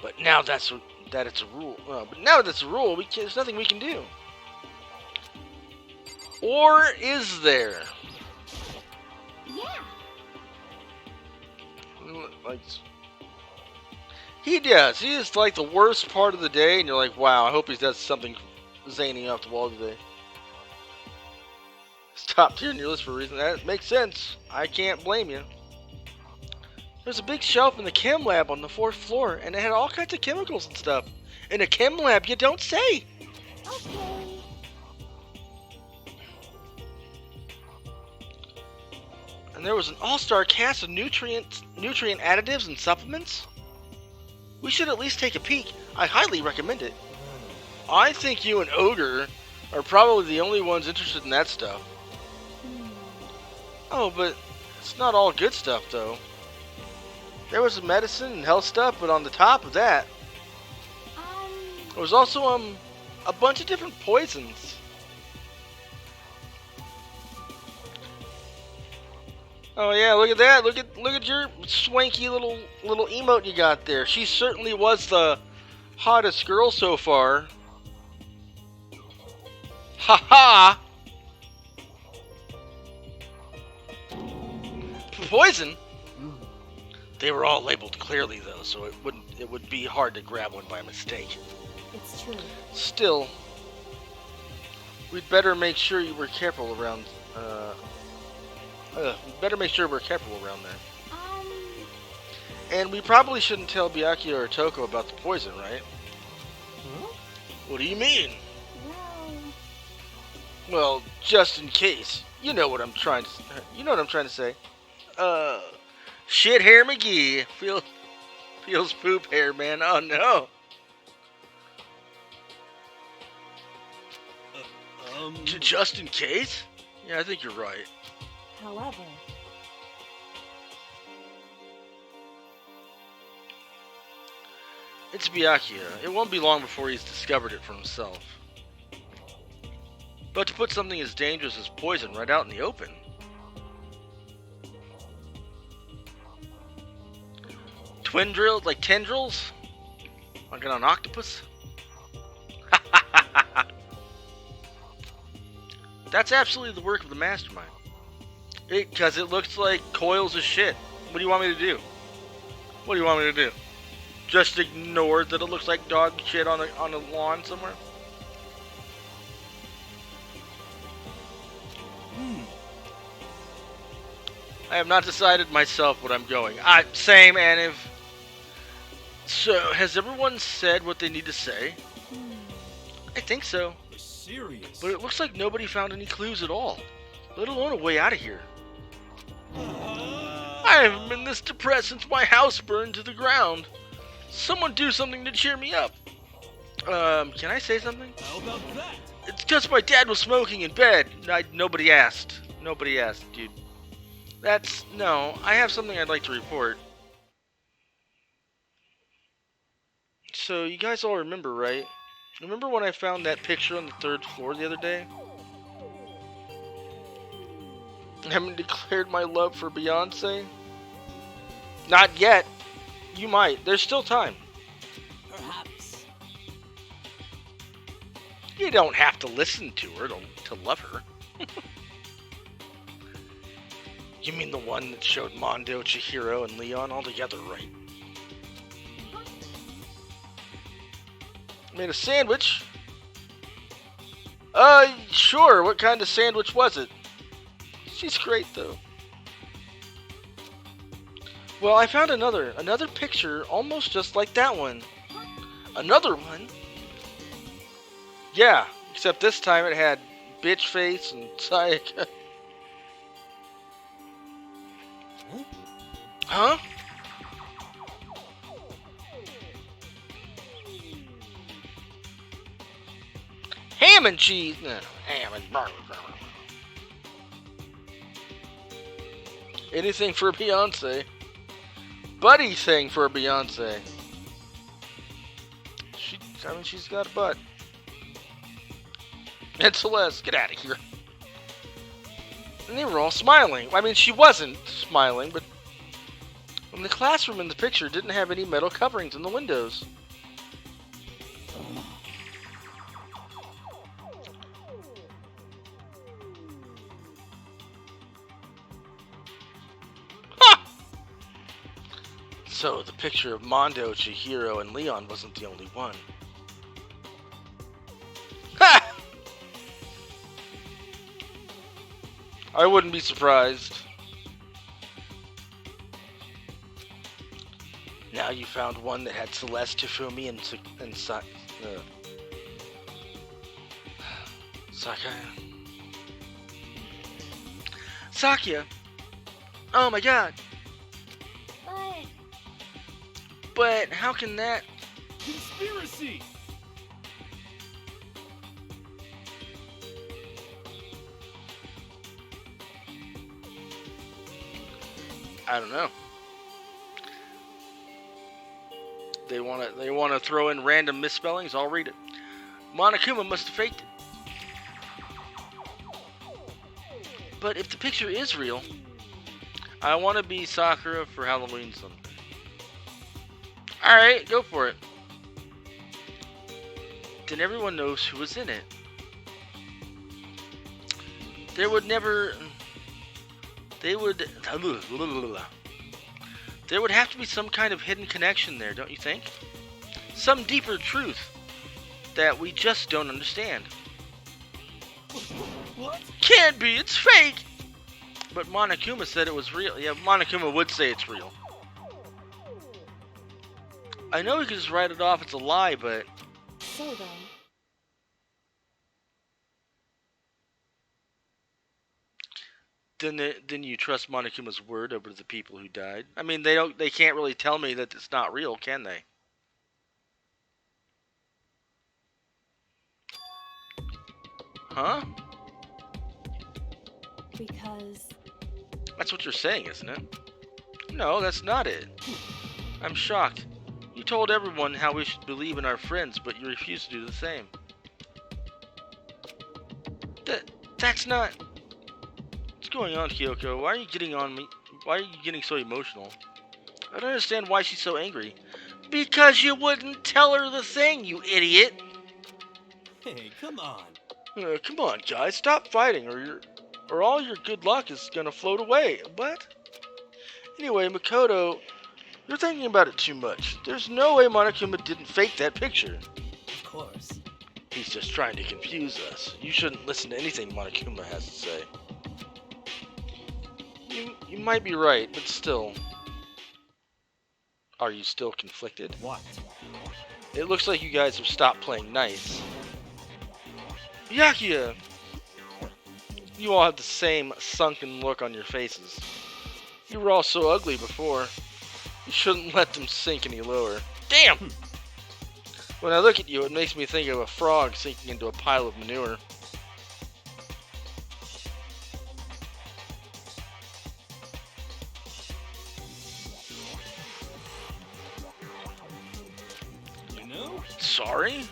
But now that it's a rule. There's nothing we can do. Or is there? Yeah. Like, he does. He is like the worst part of the day, and you're like, wow, I hope he does something zany off the wall today. It's top tier in your list for a reason. That makes sense. I can't blame you. There's a big shelf in the chem lab on the 4th floor, and it had all kinds of chemicals and stuff. In a chem lab, you don't say. Okay. And there was an all-star cast of nutrient additives and supplements. We should at least take a peek. I highly recommend it. I think you and Ogre are probably the only ones interested in that stuff. Oh, but it's not all good stuff, though. There was some medicine and health stuff, but on the top of that, there was also a bunch of different poisons. Oh yeah, look at that! Look at your swanky little emote you got there. She certainly was the hottest girl so far. Ha ha! Poison. They were all labeled clearly though, so it would be hard to grab one by mistake. It's true. Still, we'd better make sure we're careful around. We'd better make sure we're careful around that. And we probably shouldn't tell Byakuya or Toko about the poison, right? Huh? What do you mean? Well, Well, just in case. You know what I'm trying to say. Shit hair McGee feels poop hair, man. Oh no. Just in case? Yeah, I think you're right. however, It's Byakuya. It won't be long before he's discovered it for himself. But to put something as dangerous as poison right out in the open. Twin drills? Like tendrils? Like an octopus? That's absolutely the work of the mastermind. Because it looks like coils of shit. What do you want me to do? What do you want me to do? Just ignore that it looks like dog shit on a lawn somewhere? I have not decided myself what I'm going. Same, Aniv. So, has everyone said what they need to say? I think so. You're serious? But it looks like nobody found any clues at all. Let alone a way out of here. I haven't been this depressed since my house burned to the ground. Someone do something to cheer me up. Can I say something? How about that? It's because my dad was smoking in bed. Nobody asked. Nobody asked, dude. No, I have something I'd like to report. So, you guys all remember, right? Remember when I found that picture on the 3rd floor the other day? I haven't declared my love for Beyonce? Not yet. You might. There's still time. perhaps. You don't have to listen to her to love her. You mean the one that showed Mondo, Chihiro, and Leon all together, right? Made a sandwich? Sure. What kind of sandwich was it? She's great, though. Well, I found another picture almost just like that one. Another one? Yeah, except this time it had bitch face and Sayaka. Huh? Ham and cheese. No, ham and burger. Anything for Beyonce. Buddy thing for Beyonce. She's got a butt. And Celeste, get out of here. And they were all smiling. I mean, she wasn't smiling, but the classroom in the picture didn't have any metal coverings in the windows. Ha! So the picture of Mondo, Chihiro, and Leon wasn't the only one. Ha! I wouldn't be surprised. Now you found one that had Celeste, Tifumi, and Sakya. Oh my god. But how can that... Conspiracy! I don't know. They want to throw in random misspellings. I'll read it. Monokuma must have faked it. But if the picture is real, I want to be Sakura for Halloween someday. All right, go for it. Then everyone knows who was in it. There would have to be some kind of hidden connection there, don't you think? Some deeper truth. that we just don't understand. What? Can't be, it's fake! But Monokuma said it was real. Yeah, Monokuma would say it's real. I know we could just write it off as a lie, but... So then, Then you trust Monokuma's word over the people who died? I mean, they can't really tell me that it's not real, can they? Huh? because That's what you're saying, isn't it? No, that's not it. I'm shocked. You told everyone how we should believe in our friends, but you refuse to do the same. That's not... What's going on, Kyoko? Why are you getting on me? Why are you getting so emotional? I don't understand why she's so angry. Because you wouldn't tell her the thing, you idiot! Hey, come on. Come on, guys, stop fighting, or all your good luck is gonna float away. What? Anyway, Makoto, you're thinking about it too much. There's no way Monokuma didn't fake that picture. Of course. He's just trying to confuse us. You shouldn't listen to anything Monokuma has to say. You might be right, but still. Are you still conflicted? What? It looks like you guys have stopped playing nice. Byakuya! You all have the same sunken look on your faces. You were all so ugly before. You shouldn't let them sink any lower. Damn! When I look at you, it makes me think of a frog sinking into a pile of manure. You know? Sorry?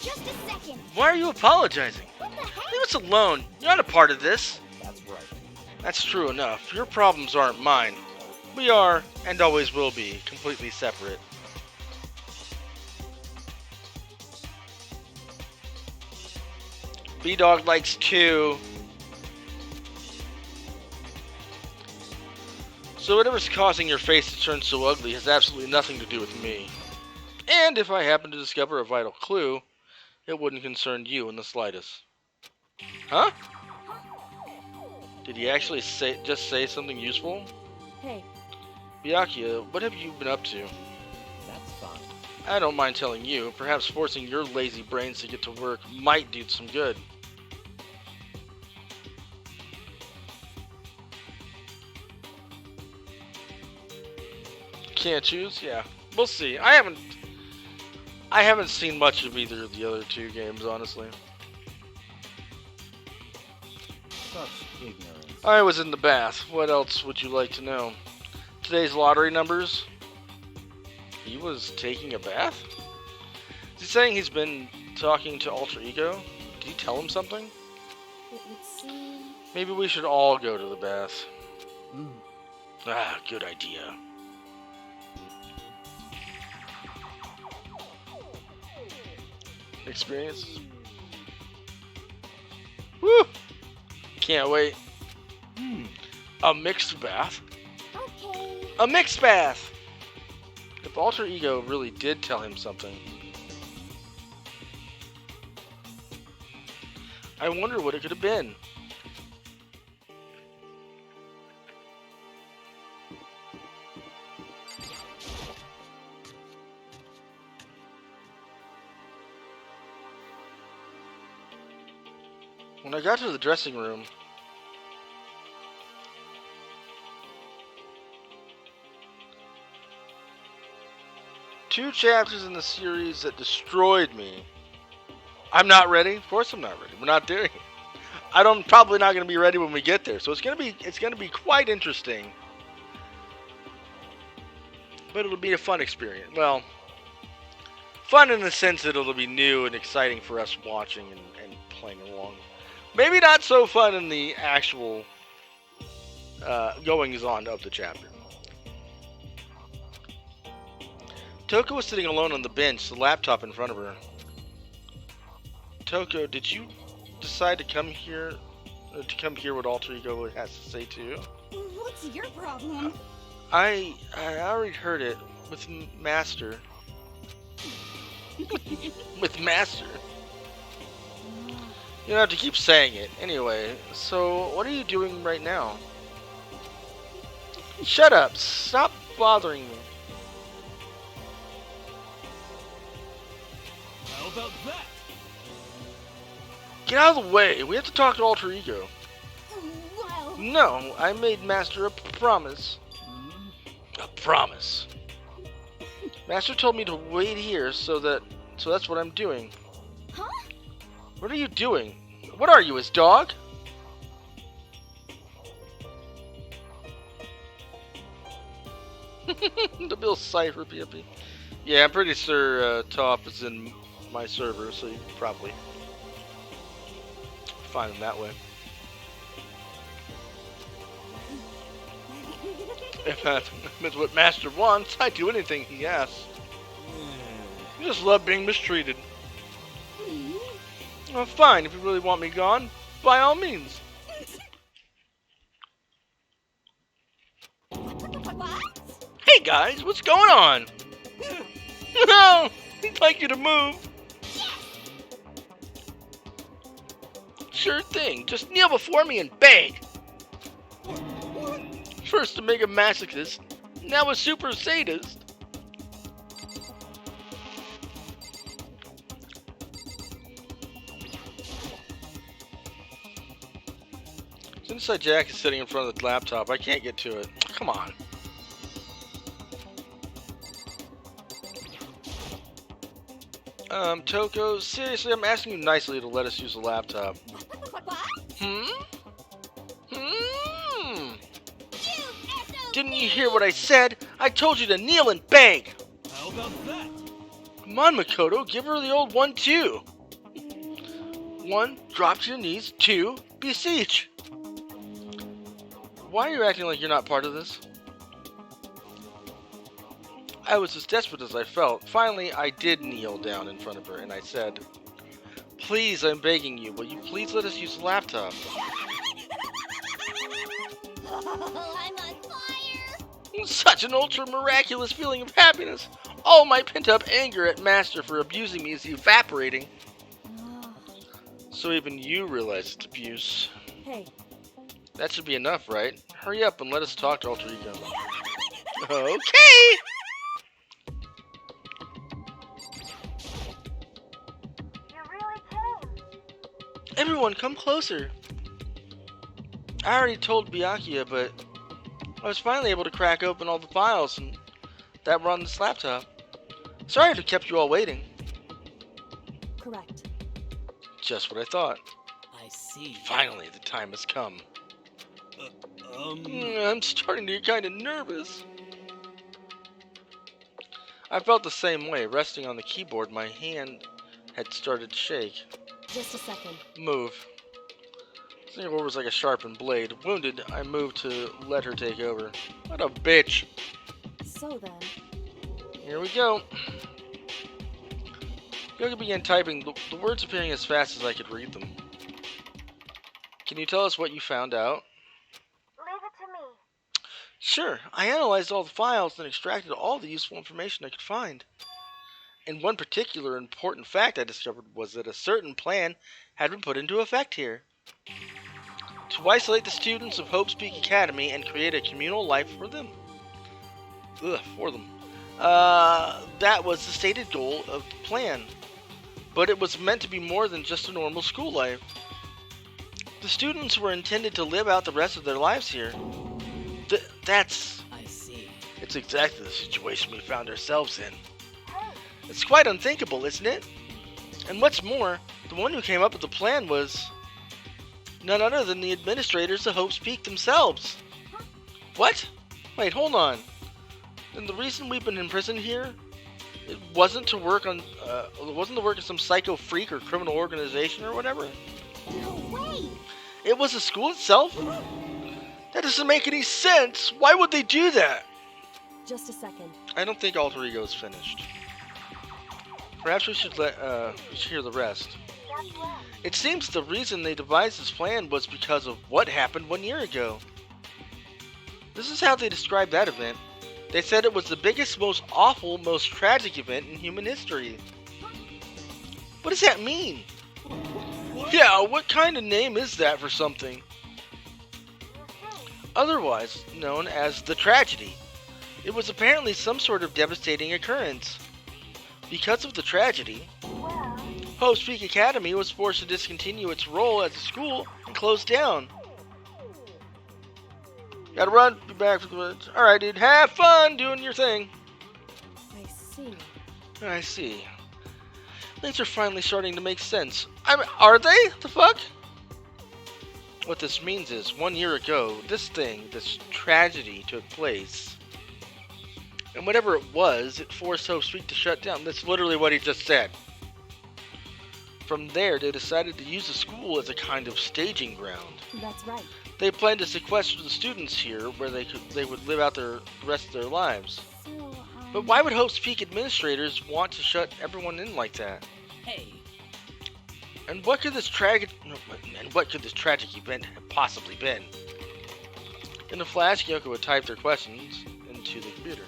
Just a second. Why are you apologizing? What the heck? Leave us alone. You're not a part of this. That's right. That's true enough. Your problems aren't mine. We are, and always will be, completely separate. B-Dog likes 2. So whatever's causing your face to turn so ugly has absolutely nothing to do with me. And if I happen to discover a vital clue, it wouldn't concern you in the slightest. Huh? Did he actually just say something useful? hey, Byakuya, what have you been up to? That's fine. I don't mind telling you. Perhaps forcing your lazy brains to get to work might do some good. Can't choose? Yeah. We'll see. I haven't seen much of either of the other 2 games, honestly. Such ignorance. I was in the bath. What else would you like to know? Today's lottery numbers? He was taking a bath? Is he saying he's been talking to Alter Ego? Did he tell him something? it would seem Maybe we should all go to the bath. Mm. Ah, good idea. Experience? Woo! Can't wait. A mixed bath? Okay. A mixed bath! If Alter Ego really did tell him something, I wonder what it could have been. When I got to the dressing room, two chapters in the series that destroyed me. I'm not ready. Of course I'm not ready. We're not there yet. I'm probably not going to be ready when we get there. So it's going to be quite interesting. But it'll be a fun experience. Well, fun in the sense that it'll be new and exciting for us watching and playing along. Maybe not so fun in the actual goings-on of the chapter. Toko was sitting alone on the bench, the laptop in front of her. Toko, did you decide to come here what Alter Ego has to say too? What's your problem? I already heard it with Master. With Master. You don't have to keep saying it. Anyway, so what are you doing right now? Shut up! Stop bothering me. How about that? Get out of the way! We have to talk to Alter Ego. Well, No, I made Master a promise. A promise. Master told me to wait here, so that's what I'm doing. huh? What are you doing? What are you, his dog? The Bill Cipher PFP. Yeah, I'm pretty sure Toph is in my server, so you can probably find him that way. If that's what Master wants, I'd do anything he asks. I just love being mistreated. Well, fine, if you really want me gone, by all means. What? Hey guys, what's going on? No, I'd like you to move. Sure thing, just kneel before me and beg. First a mega masochist, now a super sadist. Since Jack is sitting in front of the laptop, I can't get to it. Come on. Toko, seriously, I'm asking you nicely to let us use the laptop. What? Hmm? Hmm? You SOB! Didn't you hear what I said? I told you to kneel and beg! How about that? Come on, Makoto, give her the old 1-2. 1, drop to your knees. 2, beseech. Why are you acting like you're not part of this? I was as desperate as I felt. Finally, I did kneel down in front of her, and I said, "Please, I'm begging you, will you please let us use the laptop?" Oh, I'm on fire! Such an ultra-miraculous feeling of happiness. All my pent-up anger at Master for abusing me is evaporating. So even you realize it's abuse. Hey, That should be enough, right? Hurry up and let us talk to Alter Ego. Okay! You really came. Everyone, come closer. I already told Byakuya, but I was finally able to crack open all the files and that were on this laptop. Sorry to have kept you all waiting. correct. Just what I thought. I see. Finally, the time has come. I'm starting to get kind of nervous. I felt the same way. Resting on the keyboard, my hand had started to shake. Just a second. Move. Singapore was like a sharpened blade. Wounded, I moved to let her take over. What a bitch. So then, Here we go. Yoga began typing, the words appearing as fast as I could read them. Can you tell us what you found out? Leave it to me. Sure, I analyzed all the files and extracted all the useful information I could find. And one particular important fact I discovered was that a certain plan had been put into effect here. To isolate the students of Hope's Peak Academy and create a communal life for them. That was the stated goal of the plan. But it was meant to be more than just a normal school life. The students were intended to live out the rest of their lives here. That's... I see. It's exactly the situation we found ourselves in. It's quite unthinkable, isn't it? And what's more, the one who came up with the plan was none other than the administrators of Hope's Peak themselves. What? Wait, hold on. Then the reason we've been imprisoned here, it wasn't to work on, some psycho freak or criminal organization or whatever. No way! It was the school itself? That doesn't make any sense. Why would they do that? just a second. I don't think Alter Ego is finished. Perhaps we should hear the rest. It seems the reason they devised this plan was because of what happened 1 year ago. This is how they described that event. They said it was the biggest, most awful, most tragic event in human history. What does that mean? What? Yeah, what kind of name is that for something? Otherwise known as the tragedy. It was apparently some sort of devastating occurrence. Because of the tragedy, Well, Hope's Peak Academy was forced to discontinue its role as a school and close down. Gotta run, be back for the woods. Alright, dude, have fun doing your thing. I see. I see. Things are finally starting to make sense. Are they? The fuck? What this means is, 1 year ago, this tragedy took place. And whatever it was, it forced Hope's Peak to shut down. That's literally what he just said. From there, they decided to use the school as a kind of staging ground. That's right. They planned to sequester the students here, where they would live out the rest of their lives. so, But why would Hope's Peak administrators want to shut everyone in like that? Hey, And what could this tragedy event have possibly been? In a flash, Kyoko would type their questions into the computer,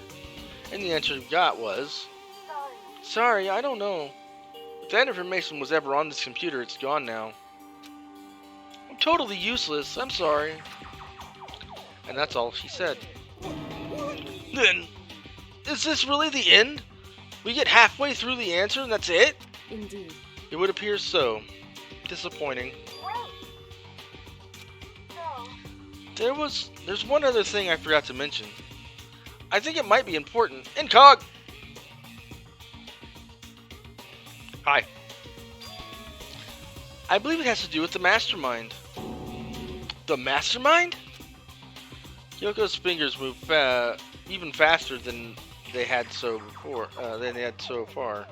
and the answer we got was, "Sorry, I don't know. If that information was ever on this computer, it's gone now. I'm totally useless. I'm sorry." And that's all she said. Then, is this really the end? We get halfway through the answer and that's it? Indeed. It would appear so. Disappointing. There's one other thing I forgot to mention. I think it might be important. Incog! Hi. I believe it has to do with the mastermind. The mastermind? Kyoko's fingers move even faster than they had so far.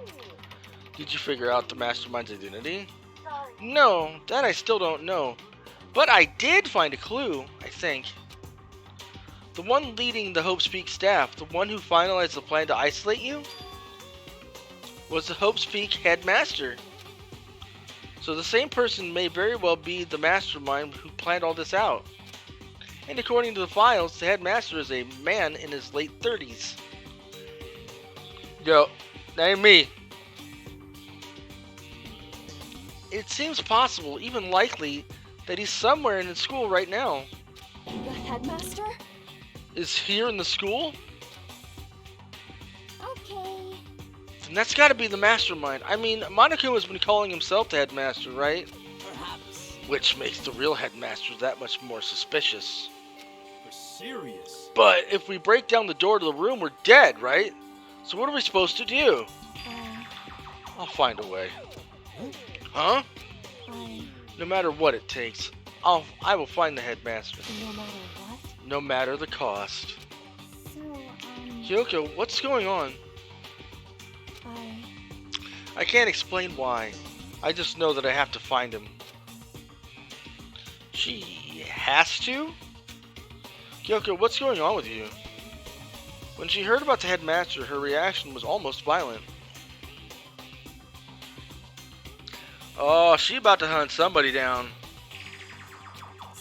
Did you figure out the mastermind's identity? No, that I still don't know. But I did find a clue, I think. The one leading the Hope's Peak staff, the one who finalized the plan to isolate you, was the Hope's Peak Headmaster. So the same person may very well be the mastermind who planned all this out. And according to the files, the Headmaster is a man in his late 30s. Yo, that ain't me. It seems possible, even likely, that he's somewhere in the school right now. The headmaster? Is here in the school? okay. Then that's gotta be the mastermind. I mean, Monokuma has been calling himself the headmaster, right? perhaps. Which makes the real headmaster that much more suspicious. You're serious? But if we break down the door to the room, we're dead, right? So what are we supposed to do? I'll find a way. Huh? No matter what it takes, I will find the headmaster. No matter what? No matter the cost. So, Kyoko, what's going on? I can't explain why. I just know that I have to find him. She has to? Kyoko, what's going on with you? When she heard about the headmaster, her reaction was almost violent. Oh, she about to hunt somebody down.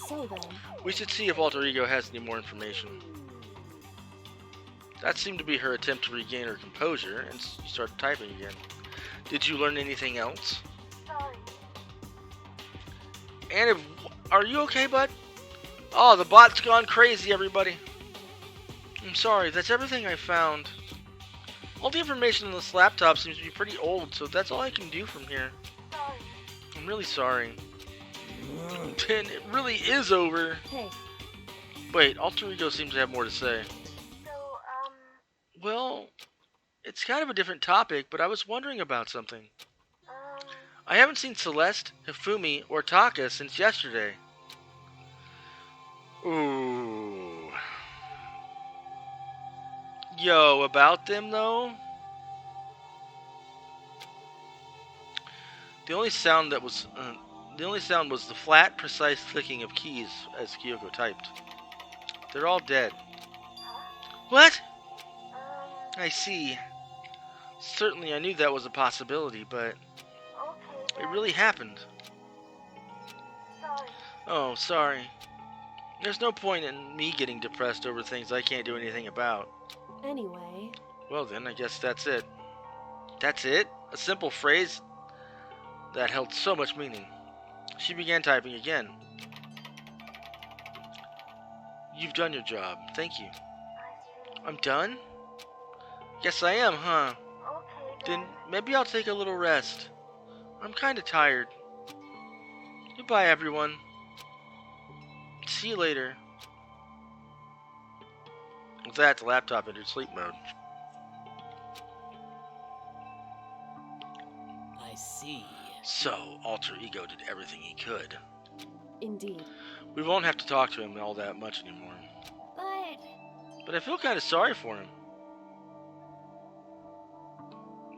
So then, We should see if Alter Ego has any more information. That seemed to be her attempt to regain her composure, and she started typing again. Did you learn anything else? And are you okay, bud? Oh, the bot's gone crazy, everybody. I'm sorry, that's everything I found. All the information on this laptop seems to be pretty old, so that's all I can do from here. I'm really sorry. Then it really is over. hey, Wait, Alter Ego seems to have more to say. Well, it's kind of a different topic, but I was wondering about something. I haven't seen Celeste, Hifumi, or Taka since yesterday. Ooh. Yo, about them though? The only sound was the flat, precise clicking of keys as Kyoko typed. They're all dead. What? I see. Certainly I knew that was a possibility, but it really happened. Oh, sorry. There's no point in me getting depressed over things I can't do anything about. anyway, Well then, I guess that's it. That's it? A simple phrase? that held so much meaning. She began typing again. You've done your job. Thank you. I see. I'm done? Guess I am, huh? Okay, Then maybe I'll take a little rest. I'm kinda tired. Goodbye, everyone. See you later. With that, the laptop entered sleep mode. I see. So, Alter Ego did everything he could. Indeed. We won't have to talk to him all that much anymore. But I feel kinda sorry for him.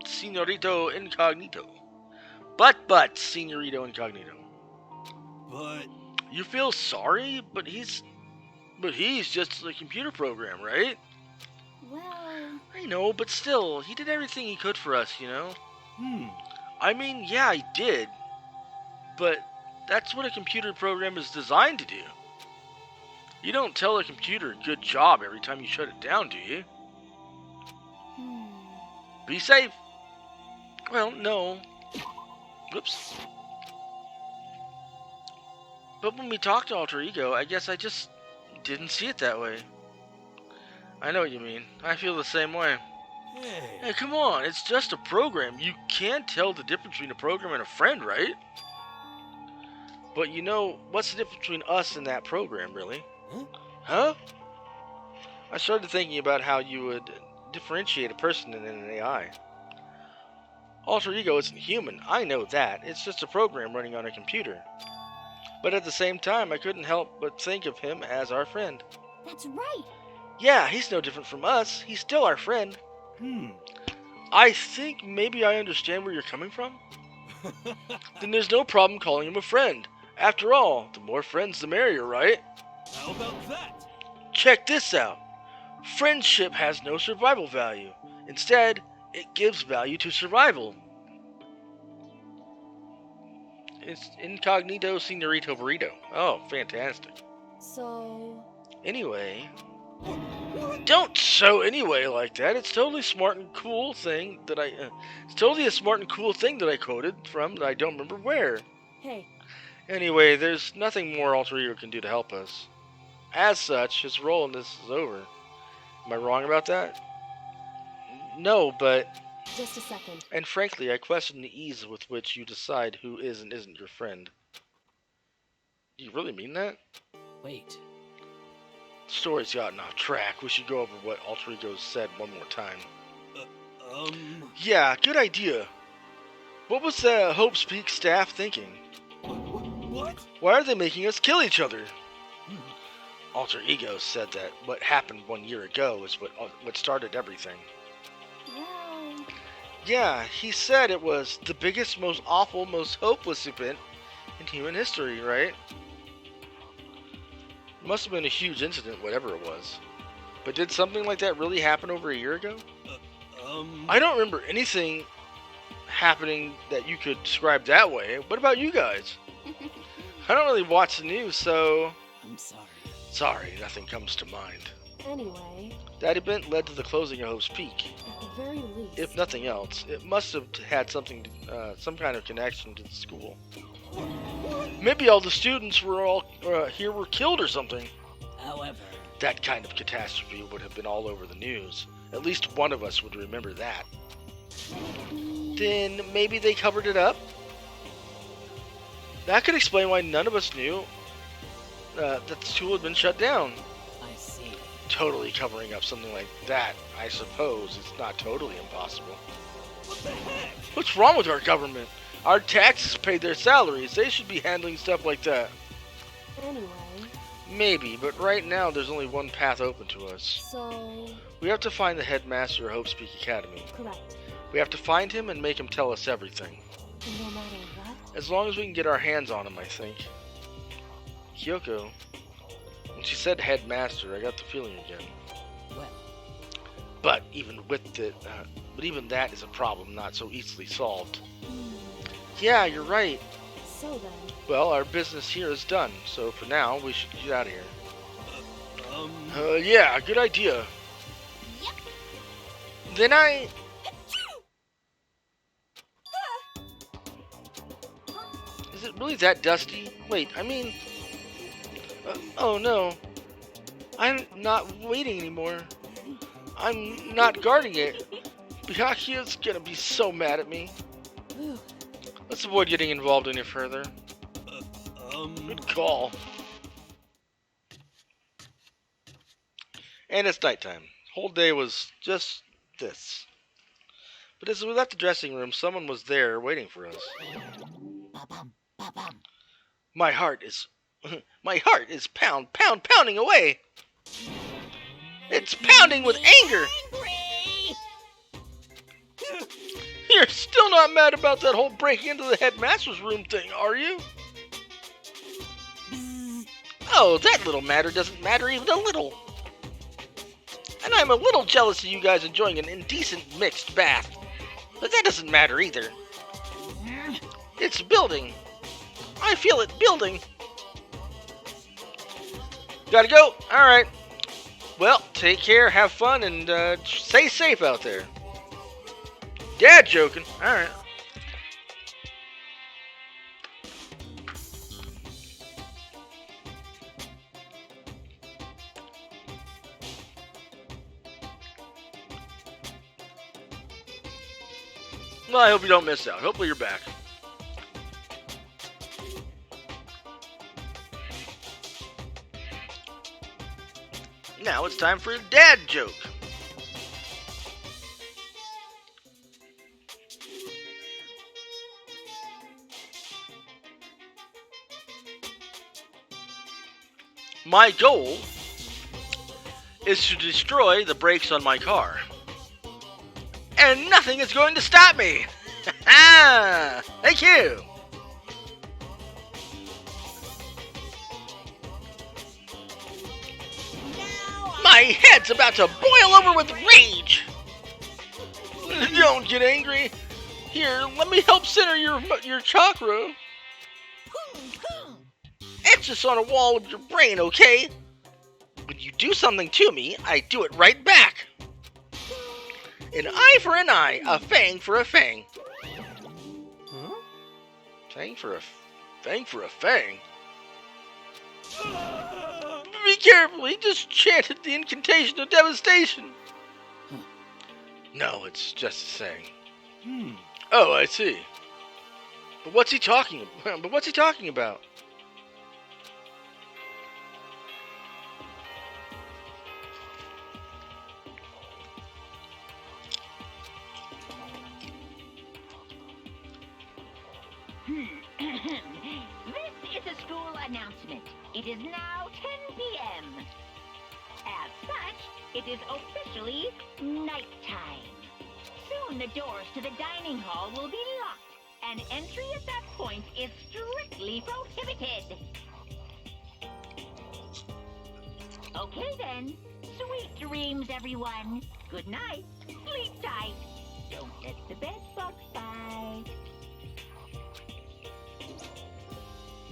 Senorito Incognito. But, Senorito Incognito. But You feel sorry? But he's just a computer program, right? Well, I know, but still, he did everything he could for us, you know? hmm. I mean, yeah, he did. But that's what a computer program is designed to do. You don't tell a computer good job every time you shut it down, do you? Be safe. Well, no. Whoops. But when we talked to Alter Ego, I guess I just didn't see it that way. I know what you mean. I feel the same way. Hey. Hey, come on. It's just a program. You can't tell the difference between a program and a friend, right? But you know, what's the difference between us and that program, really? Huh? I started thinking about how you would differentiate a person and an AI. Alter Ego isn't human. I know that. It's just a program running on a computer. But at the same time, I couldn't help but think of him as our friend. That's right. Yeah, he's no different from us. He's still our friend. I think maybe I understand where you're coming from. Then there's no problem calling him a friend. After all, the more friends the merrier, right? How about that? Check this out. Friendship has no survival value. Instead, it gives value to survival. It's Incognito Senorito Burrito. Oh, fantastic. so Anyway, don't so anyway like that. It's totally smart and cool thing that it's totally a smart and cool thing that I quoted from that I don't remember where. hey, Anyway, there's nothing more Alter Ego can do to help us. As such, his role in this is over. Am I wrong about that? No, but... just a second. And frankly, I question the ease with which you decide who is and isn't your friend. Do you really mean that? Wait. The story's gotten off track. We should go over what Alter Ego said one more time. Yeah, good idea. What was the Hope's Peak staff thinking? What? Why are they making us kill each other? Alter Ego said that what happened 1 year ago is what started everything. Well, Yeah, he said it was the biggest, most awful, most hopeless event in human history, right? Must have been a huge incident, whatever it was. But did something like that really happen over a year ago? I don't remember anything happening that you could describe that way. What about you guys? I don't really watch the news, so... I'm sorry. Sorry, nothing comes to mind. anyway, That event led to the closing of Hope's Peak. at the very least. If nothing else, it must have had something, some kind of connection to the school. Maybe all the students were here were killed or something. However, That kind of catastrophe would have been all over the news. At least one of us would remember that. Then maybe they covered it up? That could explain why none of us knew that the school had been shut down. I see. Totally covering up something like that, I suppose, is not totally impossible. What the heck? What's wrong with our government? Our taxes paid their salaries. They should be handling stuff like that. Anyway, Maybe, but right now there's only one path open to us. so We have to find the headmaster of Hope's Peak Academy. correct. We have to find him and make him tell us everything. No matter what. As long as we can get our hands on him, I think. Kyoko, when she said headmaster, I got the feeling again. Well, But even that is a problem not so easily solved. Yeah, you're right. So then, Well, our business here is done, so for now we should get out of here. Um, Yeah, good idea. Yep. Then really that dusty? Wait, I mean... oh no. I'm not waiting anymore. I'm not guarding it. Byakuya's gonna be so mad at me. Let's avoid getting involved any further. Good call. And it's nighttime. Whole day was just this. But as we left the dressing room, someone was there waiting for us. My heart is... pounding away. It's pounding with anger. You're still not mad about that whole breaking into the headmaster's room thing, are you? Oh, that little matter doesn't matter even a little. And I'm a little jealous of you guys enjoying an indecent mixed bath. But that doesn't matter either. It's building. I feel it building. Gotta go? Alright. Well, take care, have fun, and stay safe out there. Dad joking. Alright. Well, I hope you don't miss out. Hopefully you're back. Now it's time for a dad joke. My goal is to destroy the brakes on my car. And nothing is going to stop me! Thank you! My head's about to boil over with rage! Don't get angry. Here, let me help center your chakra. It's just on a wall of your brain, okay? When you do something to me, I do it right back. An eye for an eye, a fang for a fang. Huh? Fang for a fang? Be careful, he just chanted the incantation of devastation. No, it's just a saying. Oh, I see. But what's he talking about? This is a school announcement. It is now 10 p.m. As such, it is officially nighttime. Soon the doors to the dining hall will be locked, and entry at that point is strictly prohibited. Okay then. Sweet dreams, everyone. Good night. Sleep tight. Don't let the bed bugs bite.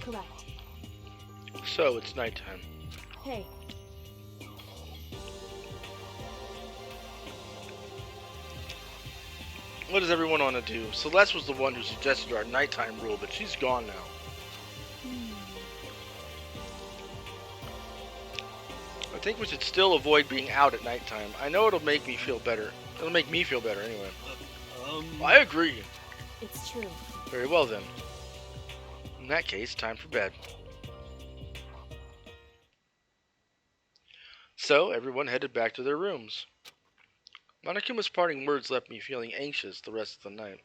Correct. So, it's nighttime. Hey. What does everyone want to do? Celeste was the one who suggested our nighttime rule, but she's gone now. I think we should still avoid being out at nighttime. I know it'll make me feel better. It'll make me feel better anyway. I agree. It's true. Very well then. In that case, time for bed. So, everyone headed back to their rooms. Monokuma's parting words left me feeling anxious the rest of the night.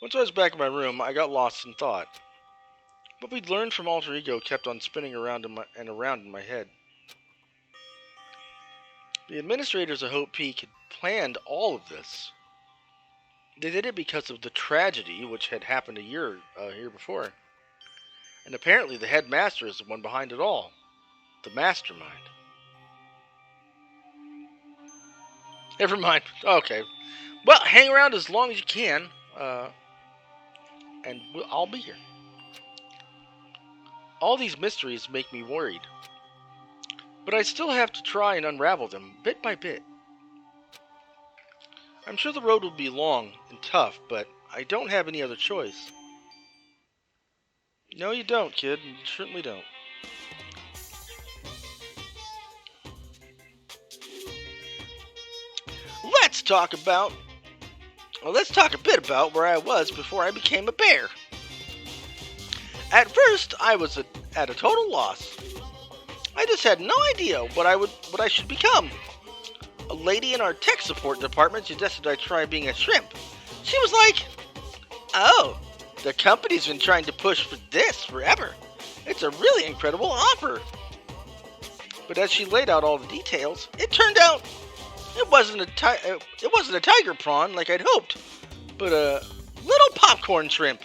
Once I was back in my room, I got lost in thought. What we'd learned from Alter Ego kept on spinning around in my head. The administrators of Hope Peak had planned all of this. They did it because of the tragedy which had happened a year before. And apparently the headmaster is the one behind it all. The mastermind. Never mind. Okay. Well, hang around as long as you can. And I'll be here. All these mysteries make me worried. But I still have to try and unravel them bit by bit. I'm sure the road will be long and tough, but I don't have any other choice. No, you don't, kid. You certainly don't. Let's talk a bit about where I was before I became a bear. At first, I was at a total loss. I just had no idea what I should become. A lady in our tech support department suggested I try being a shrimp. She was like, "Oh, the company's been trying to push for this forever. It's a really incredible offer." But as she laid out all the details, it turned out it wasn't a tiger prawn like I'd hoped, but a little popcorn shrimp.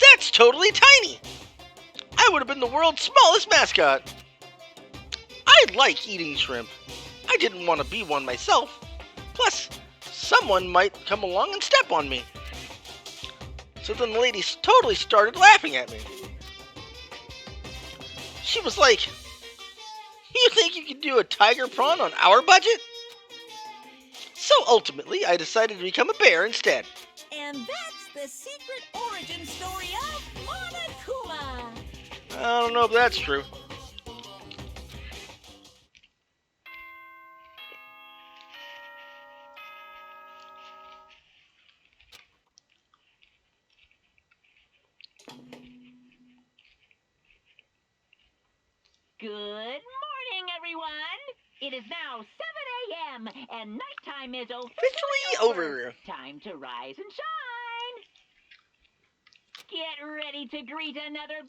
That's totally tiny. I would have been the world's smallest mascot. I like eating shrimp. I didn't want to be one myself. Plus, someone might come along and step on me. So then the lady totally started laughing at me. She was like, "You think you can do a tiger prawn on our budget?" So ultimately, I decided to become a bear instead. And that's the secret origin story of Monokuma. I don't know if that's true. Good morning, everyone. It is now 7 a.m. and nighttime is officially over. Time to rise and shine. Get ready to greet another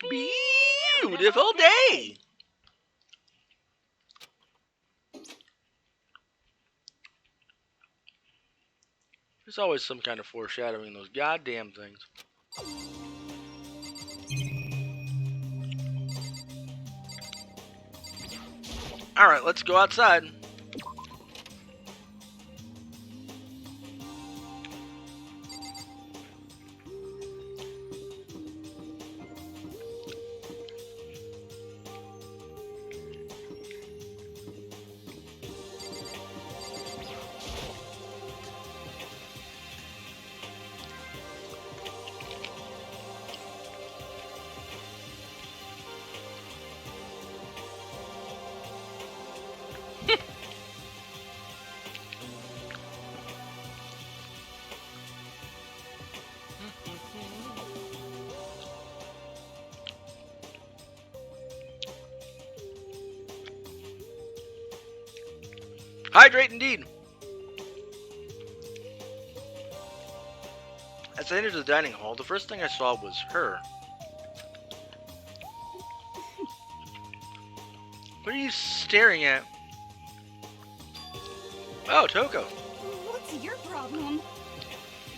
Beautiful day. There's always some kind of foreshadowing in those goddamn things. Alright, let's go outside. Hydrate indeed. As I entered the dining hall, the first thing I saw was her. What are you staring at? Oh, Toko. What's your problem?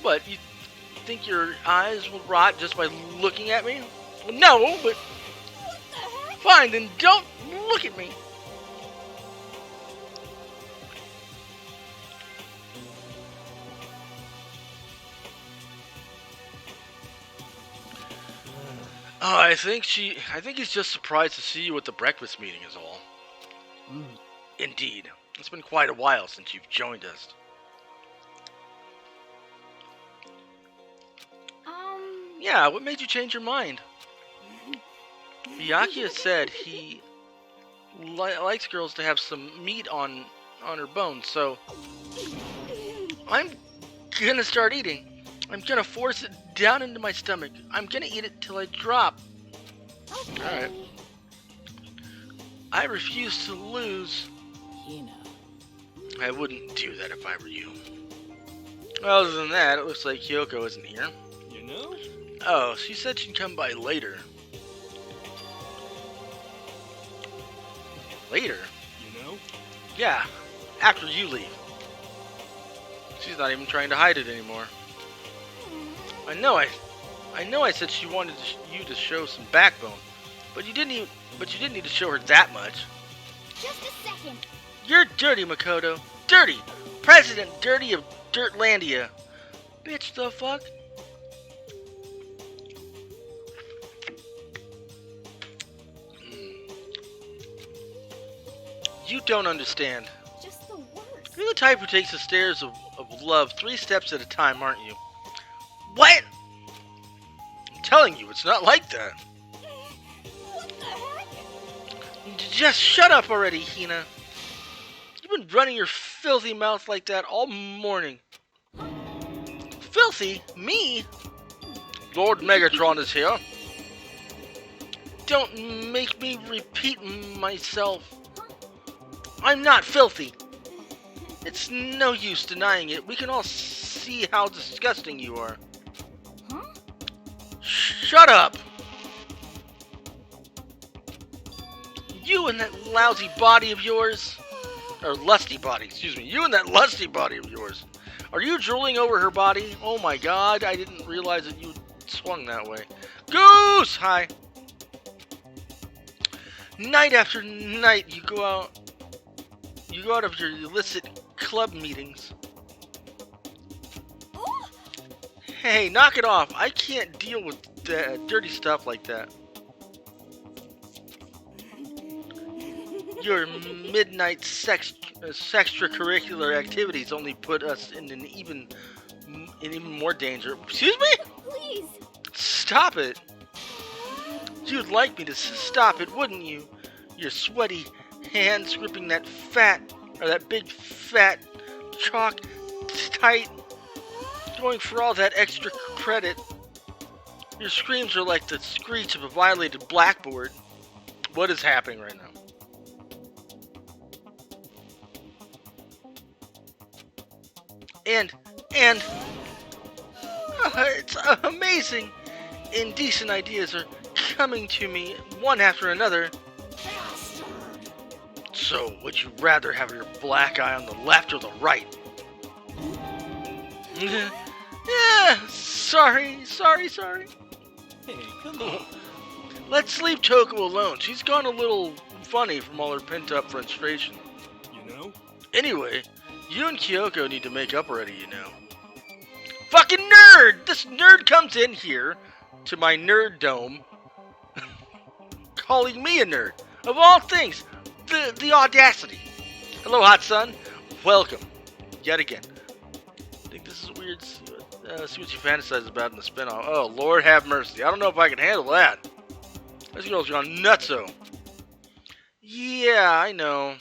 What, you think your eyes will rot just by looking at me? No, but... What the heck? Fine, then don't look at me. Oh, I think he's just surprised to see you at the breakfast meeting is all. Indeed. It's been quite a while since you've joined us. Yeah, what made you change your mind? Byakuya said he likes girls to have some meat on her bones, so I'm gonna start eating. I'm gonna force it down into my stomach. I'm gonna eat it till I drop. Alright. I refuse to lose. I wouldn't do that if I were you. Other than that, it looks like Kyoko isn't here. You know? Oh, she said she'd come by later. Later? You know? Yeah, after you leave. She's not even trying to hide it anymore. I know I said she wanted you to show some backbone, but you didn't need to show her that much. Just a second. You're dirty, Makoto. Dirty. President Dirty of Dirtlandia. Bitch, the fuck? You don't understand. Just the worst. You're the type who takes the stairs of love 3 steps at a time, aren't you? What? I'm telling you, it's not like that. What the heck? Just shut up already, Hina. You've been running your filthy mouth like that all morning. Filthy? Me? Lord Megatron is here. Don't make me repeat myself. I'm not filthy. It's no use denying it. We can all see how disgusting you are. Huh? Shut up! You and that lousy body of yours. Or lusty body, excuse me. You and that lusty body of yours. Are you drooling over her body? Oh my god, I didn't realize that you swung that way. Goose! Hi. Night after night, you go out of your illicit club meetings. Oh, Hey, knock it off. I can't deal with dirty stuff like that. Your midnight extracurricular activities only put us in even more danger. Excuse me? please. Stop it. You'd like me to stop it, wouldn't you? Your sweaty hands gripping that big fat chalk tight, going for all that extra credit. Your screams are like the screech of a violated blackboard. What is happening right now? And it's amazing. Indecent ideas are coming to me one after another. So, would you rather have your black eye on the left or the right? Yeah, sorry. Hey, come on. Let's leave Toko alone. She's gone a little funny from all her pent-up frustration. You know? Anyway, you and Kyoko need to make up already, you know. Fucking nerd! This nerd comes in here to my nerd dome calling me a nerd. Of all things, the audacity. Hello, hot son. Welcome. Yet again. I think this is weird. See what you fantasize about in the spinoff. Oh, Lord have mercy. I don't know if I can handle that. This girl's gone nutso. Yeah, I know.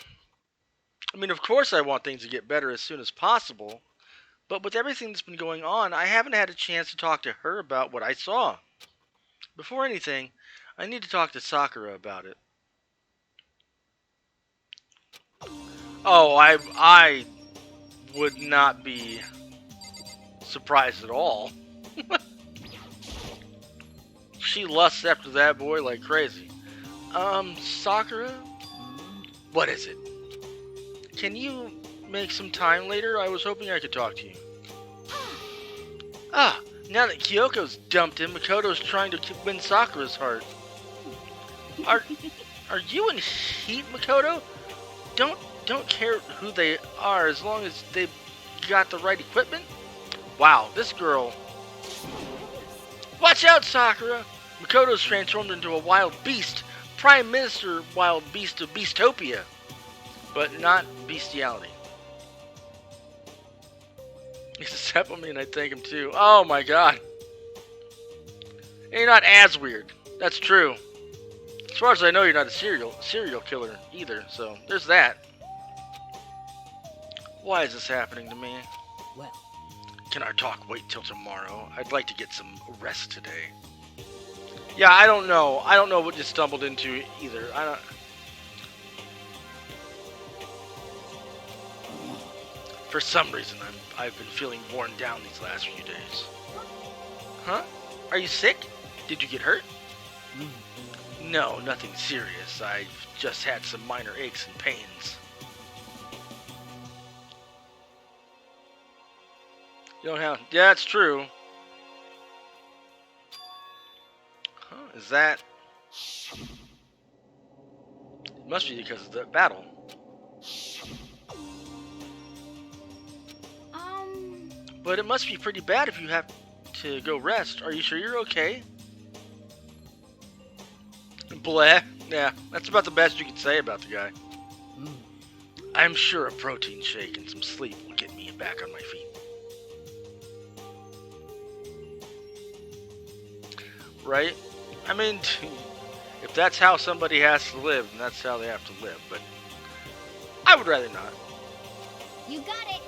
I mean, of course I want things to get better as soon as possible. But with everything that's been going on, I haven't had a chance to talk to her about what I saw. Before anything, I need to talk to Sakura about it. Oh, I would not be surprised at all. She lusts after that boy like crazy. Sakura? What is it? Can you make some time later? I was hoping I could talk to you. Ah, now that Kyoko's dumped him, Makoto's trying to win Sakura's heart. Are you in heat, Makoto? Don't care who they are as long as they've got the right equipment? Wow, this girl. Watch out, Sakura! Makoto's transformed into a wild beast. Prime Minister wild beast of Beastopia. But not bestiality. He's a Sepelman, I thank him too. Oh my god. And you're not as weird. That's true. As far as I know, you're not a serial killer either, so there's that. Why is this happening to me? Well, Can our talk wait till tomorrow? I'd like to get some rest today. Yeah, I don't know. I don't know what you stumbled into either. For some reason, I've been feeling worn down these last few days. Huh? Are you sick? Did you get hurt? No, nothing serious. I've just had some minor aches and pains. You don't have... Yeah, it's true. Huh? Is that... It must be because of the battle. But it must be pretty bad if you have to go rest. Are you sure you're okay? Bleh. Yeah, that's about the best you can say about the guy. I'm sure a protein shake and some sleep will get me back on my feet. Right? I mean, if that's how somebody has to live, then that's how they have to live. But I would rather not. You got it.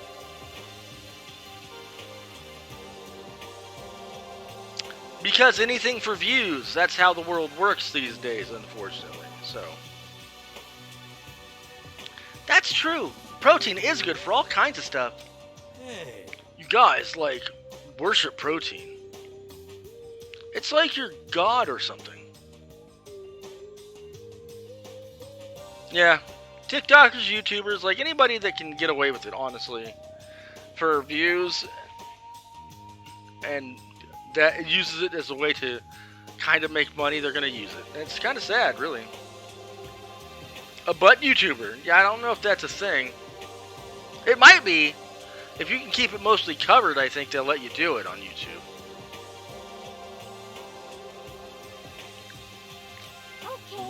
Because anything for views, that's how the world works these days, unfortunately. So, that's true. Protein is good for all kinds of stuff. Hey. You guys, like, worship protein. It's like you're God or something. Yeah. TikTokers, YouTubers, like anybody that can get away with it, honestly. For views. And that uses it as a way to kind of make money, they're going to use it. And it's kind of sad, really. A butt YouTuber. Yeah, I don't know if that's a thing. It might be. If you can keep it mostly covered, I think they'll let you do it on YouTube. Okay.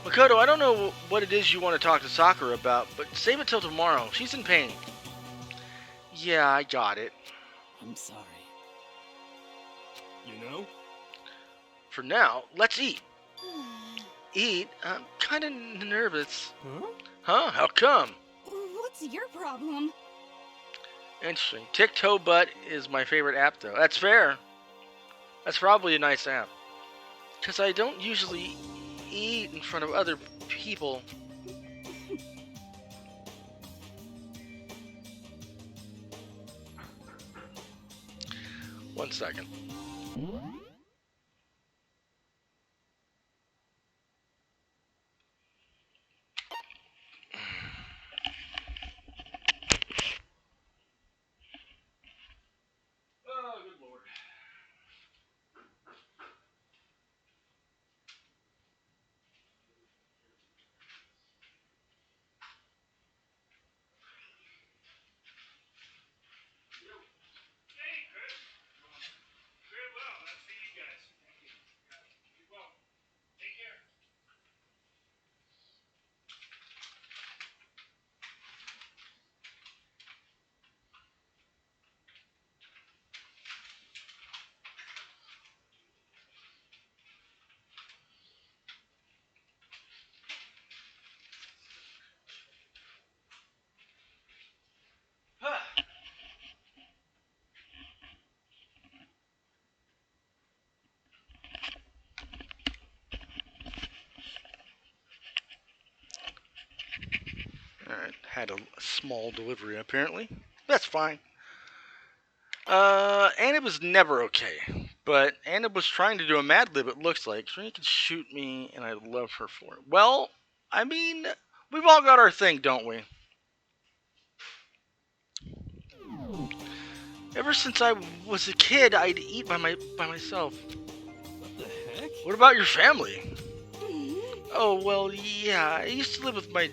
Makoto, I don't know what it is you want to talk to Sakura about, but save it till tomorrow. She's in pain. Yeah, I got it. I'm sorry. You know? For now, let's eat. Eat? I'm kind of nervous. Huh? Huh? How come? What's your problem? Interesting. Tic-Toe Butt is my favorite app, though. That's fair. That's probably a nice app. Because I don't usually eat in front of other people. One second. Oh, good lord. Hey, Chris. Very well. That's for you guys. Thank you. You're welcome. Take care. Alright, had a small delivery apparently. That's fine. Anna was never okay. But Anna was trying to do a Mad Lib, it looks like. She can shoot me, and I love her for it. Well, I mean, we've all got our thing, don't we? Ever since I was a kid, I'd eat by myself. What the heck? What about your family? Oh, well, yeah. I used to live with my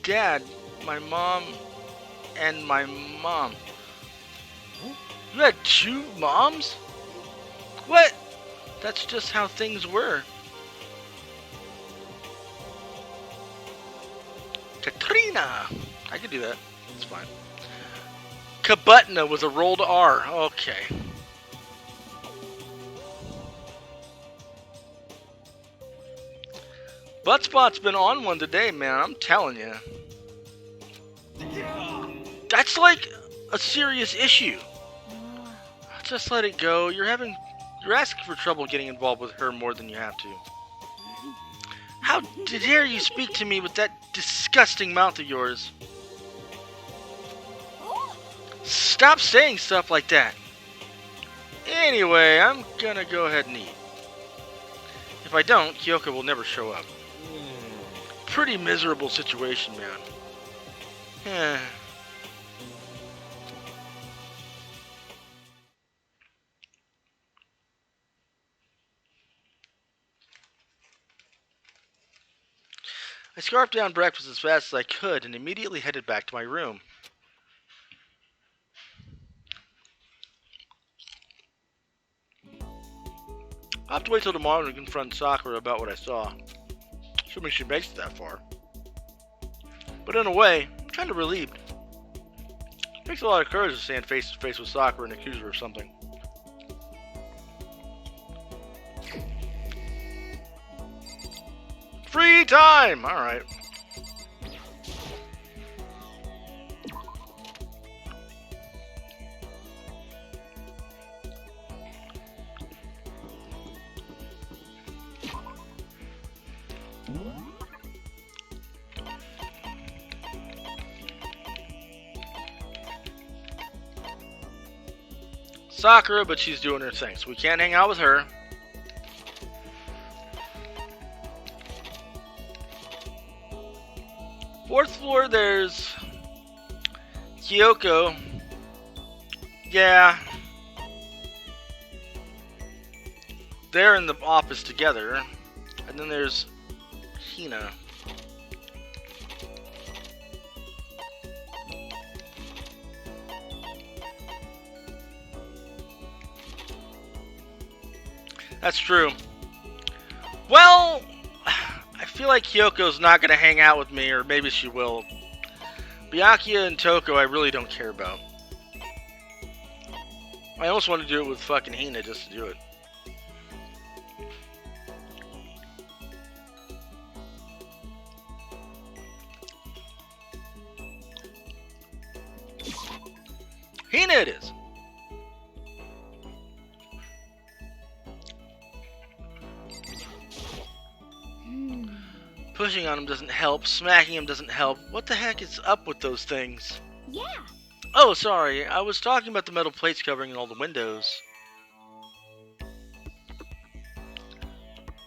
dad, my mom, and my mom. You had two moms? What? That's just how things were. Katrina! I can do that. It's fine. Kabutna with a rolled R. Okay. Buttspot's been on one today, man. I'm telling you. That's like a serious issue. Just let it go. You're asking for trouble getting involved with her more than you have to. How dare you speak to me with that disgusting mouth of yours? Stop saying stuff like that. Anyway, I'm gonna go ahead and eat. If I don't, Kyoko will never show up. Pretty miserable situation, man. Yeah. I scarfed down breakfast as fast as I could and immediately headed back to my room. I'll have to wait till tomorrow to confront Sakura about what I saw. Assuming she makes it that far. But in a way, I'm kind of relieved. Takes a lot of courage to stand face to face with Sakura and accuse her of something. Free time! Alright. Sakura, but she's doing her thing, so we can't hang out with her. Fourth floor, there's Kyoko. Yeah. They're in the office together. And then there's Hina. That's true. Well, I feel like Kyoko's not going to hang out with me, or maybe she will. Byakuya and Toko I really don't care about. I almost want to do it with fucking Hina just to do it. Hina it is! Pushing on him doesn't help. Smacking him doesn't help. What the heck is up with those things? Yeah. Oh, sorry. I was talking about the metal plates covering all the windows.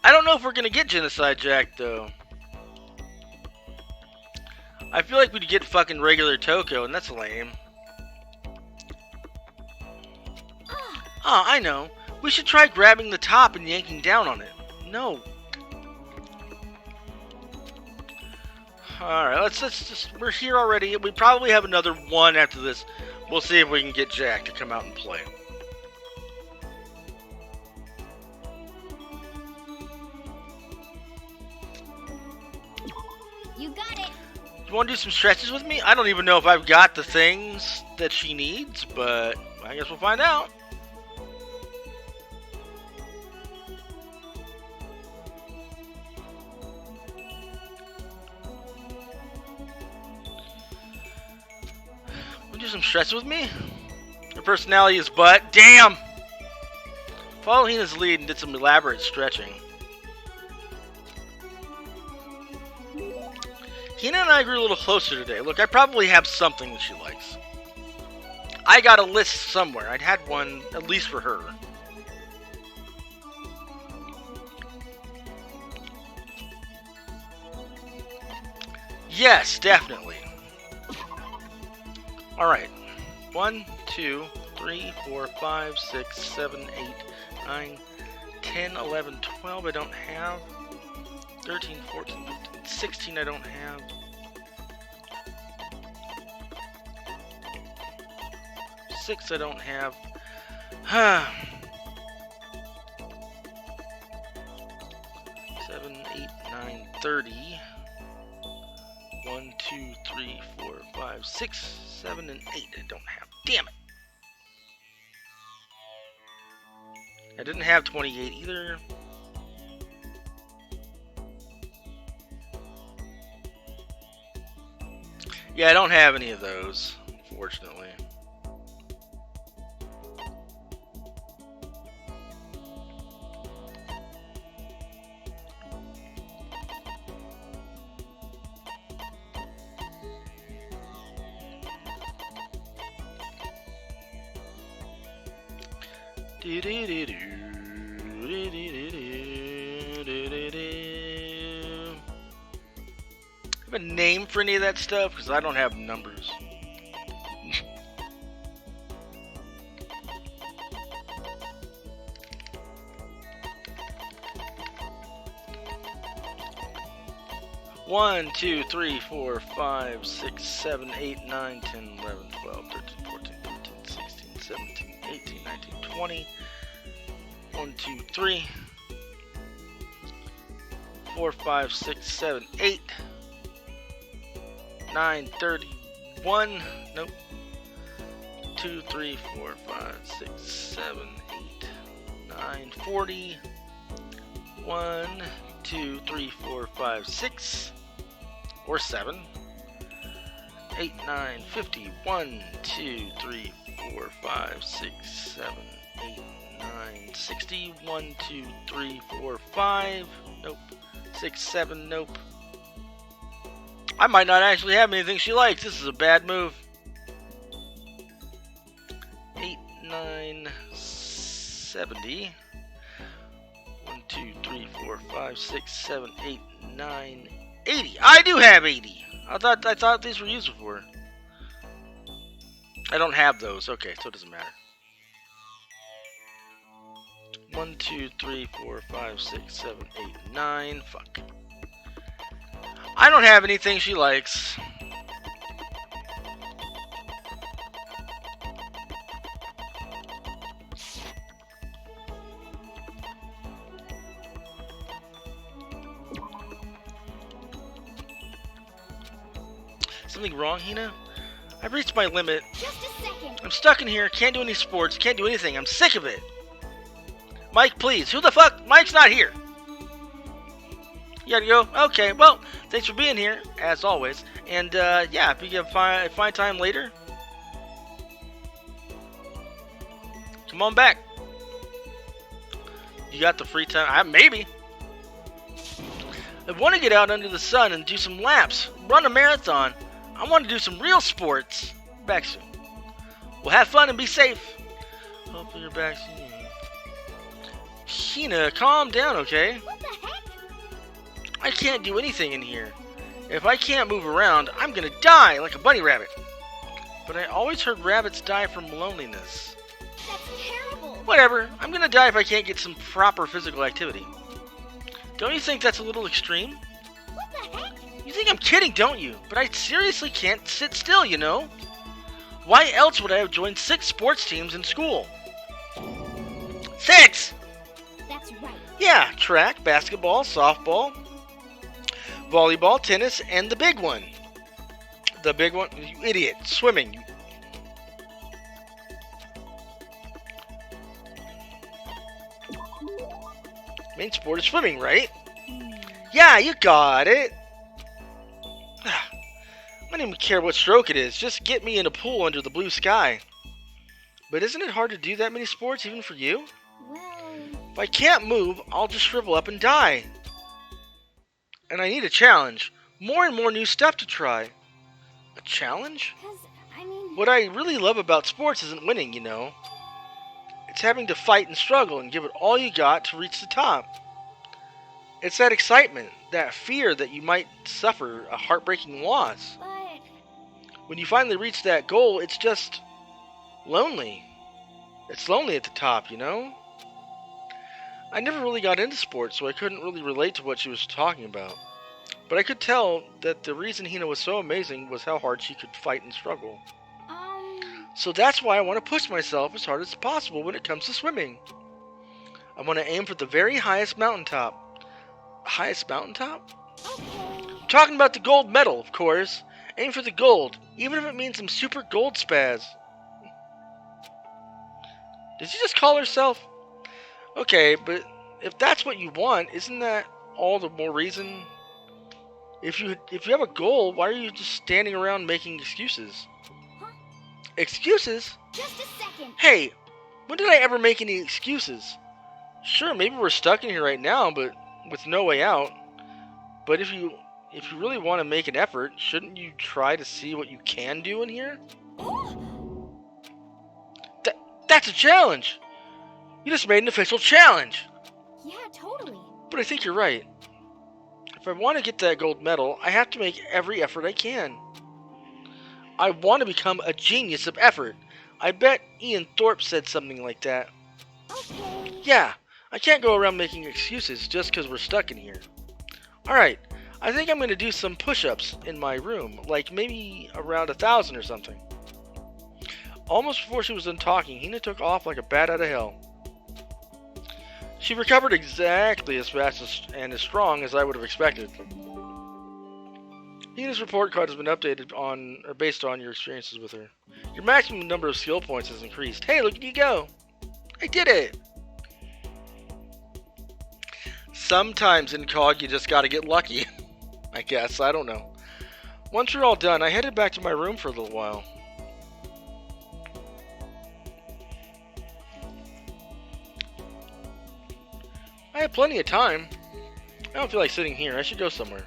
I don't know if we're gonna get Genocide Jack, though. I feel like we'd get fucking regular Toko, and that's lame. Ah, I know. We should try grabbing the top and yanking down on it. No. Alright, let's just, we're here already. We probably have another one after this. We'll see if we can get Jack to come out and play. You got it. You want to do some stretches with me? I don't even know if I've got the things that she needs, but I guess we'll find out. Do some stretches with me? Your personality is butt. Damn! Follow Hina's lead and did some elaborate stretching. Hina and I grew a little closer today. Look, I probably have something that she likes. I got a list somewhere. I'd had one, at least for her. Yes, definitely. Alright. 1, 2, 3, 4, 5, 6, 7, 8, 9, 10, 11, 12 I don't have. 13, 14, 15, 16 I don't have. 6 I don't have. 7, 8, 9, 30. 1, 2, 3, 4, 5, 6, 7, and 8 I don't have. Damn it! I didn't have 28 either. Yeah, I don't have any of those, unfortunately. Have a name for any of that stuff? Because I don't have numbers. One, 2, 3, 4, 5, 6, 7, 8, 9, 10, 11, 12, 13, 14, 15, 16, 17, 18, 19, 20. 1, 2, 3, 4, 5, 6, 7, 8, 9, 30, 1, nope. 2, 3, 4, 5, 6, 7, 8, 9, 40. 1, 2, 3, 4, 5, 6, or 7. 8, 9, 50. 1, 2, 3, 4, 5, 6, 7, 8, 9, 60. 1, 2, 3, 4, 5. Nope. 6, 7. Nope. I might not actually have anything she likes. This is a bad move. 8, 9, 70. 1, 2, 3, 4, 5, 6, 7, 8, 9, 80. I do have 80. I thought these were used before. I don't have those. Okay, so it doesn't matter. 1, 2, 3, 4, 5, 6, 7, 8, 9. Fuck. I don't have anything she likes. Something wrong, Hina? I've reached my limit. Just a second. I'm stuck in here, can't do any sports, can't do anything. I'm sick of it. Mike, please. Who the fuck? Mike's not here. You gotta go? Okay, well, thanks for being here, as always. And, yeah, if you can find time later, come on back. You got the free time? Maybe. I want to get out under the sun and do some laps, run a marathon. I want to do some real sports. Back soon. Well, have fun and be safe. Hopefully you're back soon. Hina, calm down, okay? What the heck? I can't do anything in here. If I can't move around, I'm gonna die like a bunny rabbit. But I always heard rabbits die from loneliness. That's terrible. Whatever, I'm gonna die if I can't get some proper physical activity. Don't you think that's a little extreme? What the heck? You think I'm kidding, don't you? But I seriously can't sit still, you know? Why else would I have joined 6 sports teams in school? 6! That's right. Yeah, track, basketball, softball, volleyball, tennis, and the big one. The big one? You idiot. Swimming. Main sport is swimming, right? Yeah, you got it. I don't even care what stroke it is. Just get me in a pool under the blue sky. But isn't it hard to do that many sports, even for you? Well, If I can't move, I'll just shrivel up and die. And I need a challenge. More and more new stuff to try. A challenge? 'cause, I mean... What I really love about sports isn't winning, you know. It's having to fight and struggle and give it all you got to reach the top. It's that excitement, that fear that you might suffer a heartbreaking loss. But... When you finally reach that goal, it's just lonely. It's lonely at the top, you know? I never really got into sports, so I couldn't really relate to what she was talking about. But I could tell that the reason Hina was so amazing was how hard she could fight and struggle. So that's why I want to push myself as hard as possible when it comes to swimming. I want to aim for the very highest mountaintop. Highest mountaintop? Okay. I'm talking about the gold medal, of course. Aim for the gold, even if it means some super gold spaz. Did she just call herself? Okay, but if that's what you want, isn't that all the more reason? If you have a goal, why are you just standing around making excuses? Huh? Excuses? Just a second. Hey, when did I ever make any excuses? Sure, maybe we're stuck in here right now, but with no way out. But if you really want to make an effort, shouldn't you try to see what you can do in here? That's a challenge! You just made an official challenge! Yeah, totally. But I think you're right. If I want to get that gold medal, I have to make every effort I can. I want to become a genius of effort. I bet Ian Thorpe said something like that. Okay. Yeah, I can't go around making excuses just because we're stuck in here. Alright, I think I'm going to do some push-ups in my room, like maybe around 1,000 or something. Almost before she was done talking, Hina took off like a bat out of hell. She recovered exactly as fast and as strong as I would have expected. Hina's report card has been updated on, or based on your experiences with her. Your maximum number of skill points has increased. Hey, look at you go! I did it! Sometimes in COG you just gotta get lucky. I guess, I don't know. Once you're all done, I headed back to my room for a little while. I have plenty of time. I don't feel like sitting here. I should go somewhere.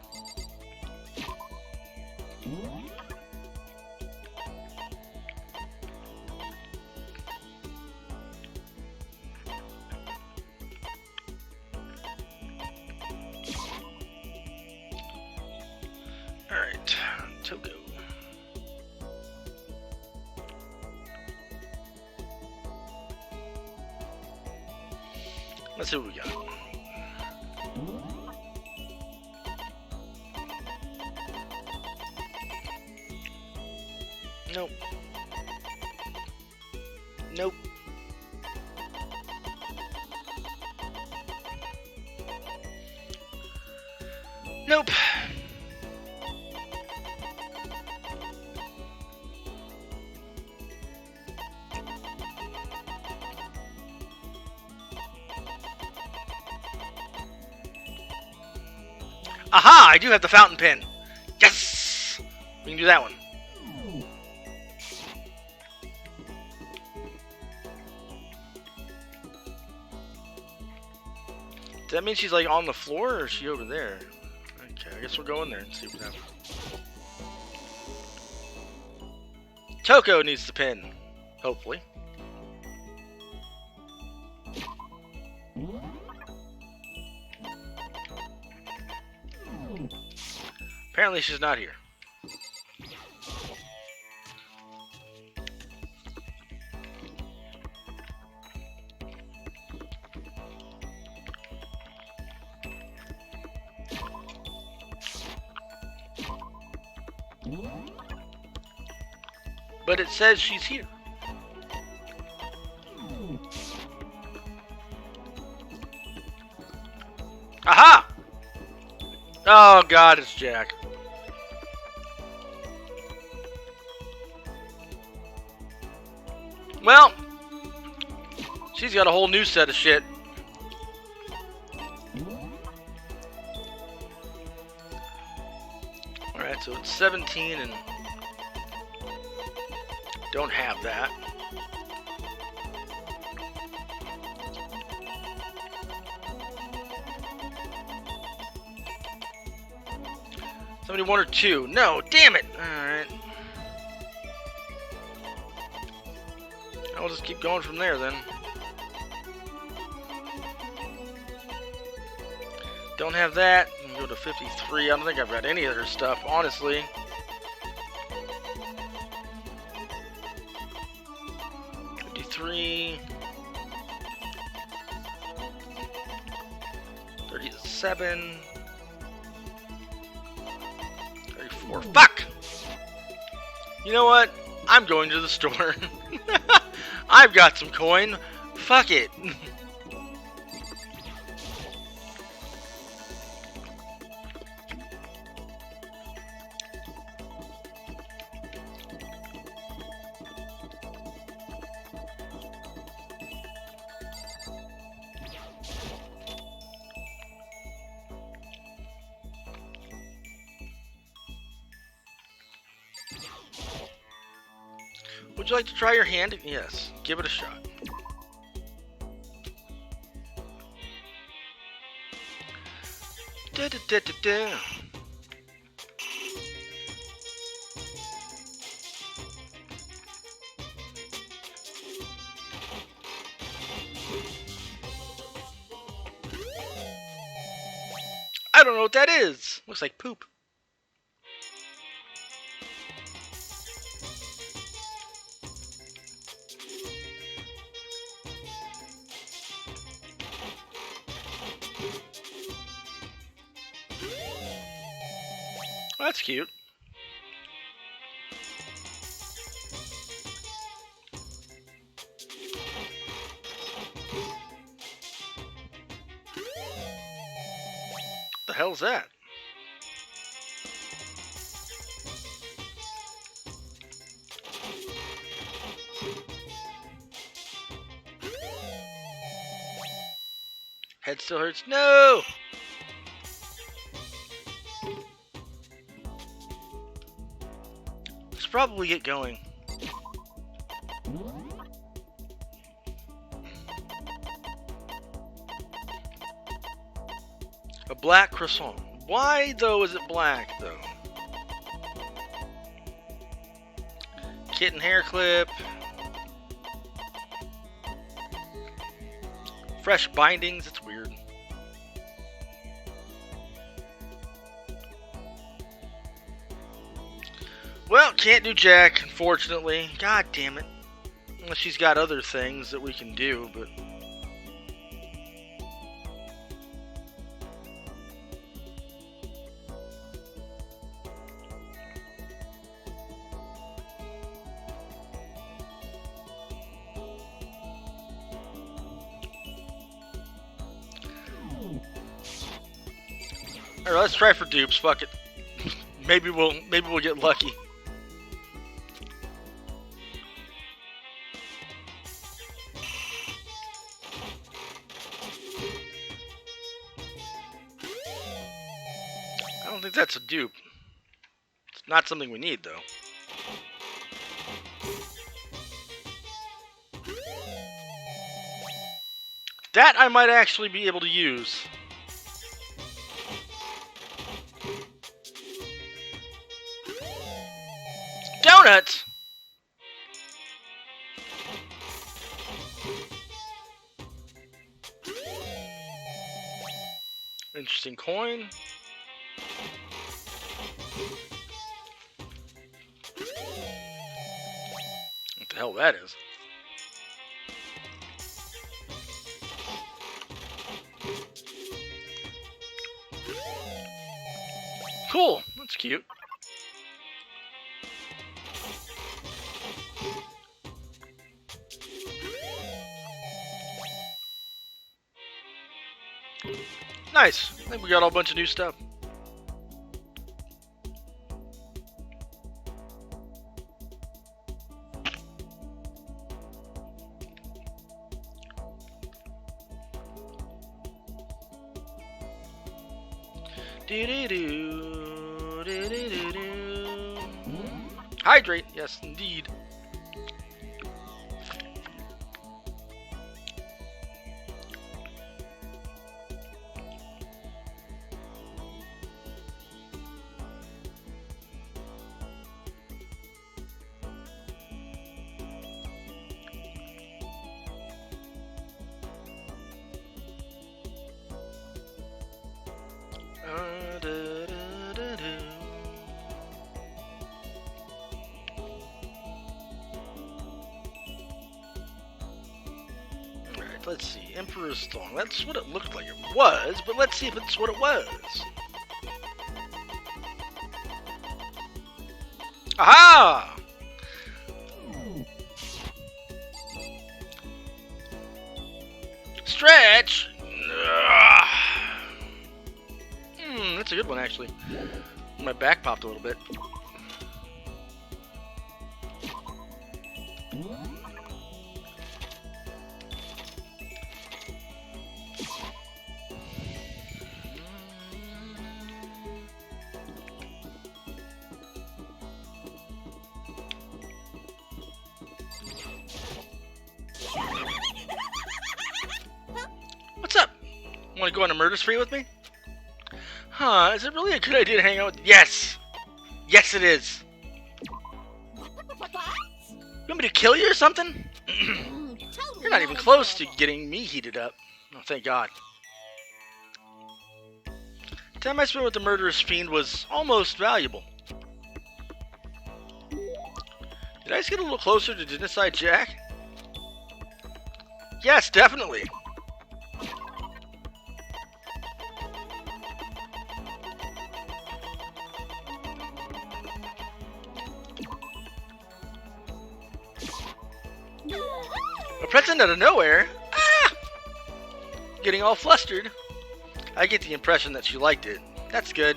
Alright, Togo. Let's see what we got. Nope. Nope. Nope. Aha! I do have the fountain pen. Yes! We can do that one. Does that mean she's like on the floor, or is she over there? Okay, I guess we'll go in there and see what happens. Toko needs the pin, hopefully. Apparently she's not here. But it says she's here. Aha! Oh god, it's Jack. Well, she's got a whole new set of shit. Alright, so it's 17 and don't have that. Somebody 1 or 2. No, damn it! Alright. I'll just keep going from there then. Don't have that. Go to 53. I don't think I've got any other stuff, honestly. $53. 37. 34. Fuck! You know what? I'm going to the store. I've got some coin. Fuck it. Would you like to try your hand? Yes. Give it a shot. Da, da, da, da, da. I don't know what that is. Looks like poop. That's cute. The hell's that? Head still hurts. No! Let's probably get going. A black croissant. Why, though, is it black, though? Kitten hair clip. Fresh bindings. It's weird. Well, can't do Jack, unfortunately. God damn it. Unless she's got other things that we can do, but... Alright, let's try for dupes. Fuck it. maybe we'll get lucky. I don't think that's a dupe. It's not something we need, though. That I might actually be able to use. Donuts! Interesting coin. What the hell that is? Cool. That's cute. Nice. I think we got a bunch of new stuff. Do-do-do, do-do-do-do. Hydrate, yes, indeed. Alright, let's see. Emperor's Thong. That's what it looked like it was, but let's see if it's what it was. Aha! Stretch! That's a good one, actually. My back popped a little bit. What's up? Want to go on a murder spree with me? Huh, is it really a good idea to hang out with... Yes! Yes, it is! You want me to kill you or something? You're not even close to getting me heated up. Oh, thank God. The time I spent with the murderous fiend was almost valuable. Did I just get a little closer to Genocide Jack? Yes, definitely. A present out of nowhere? Ah! Getting all flustered. I get the impression that she liked it. That's good.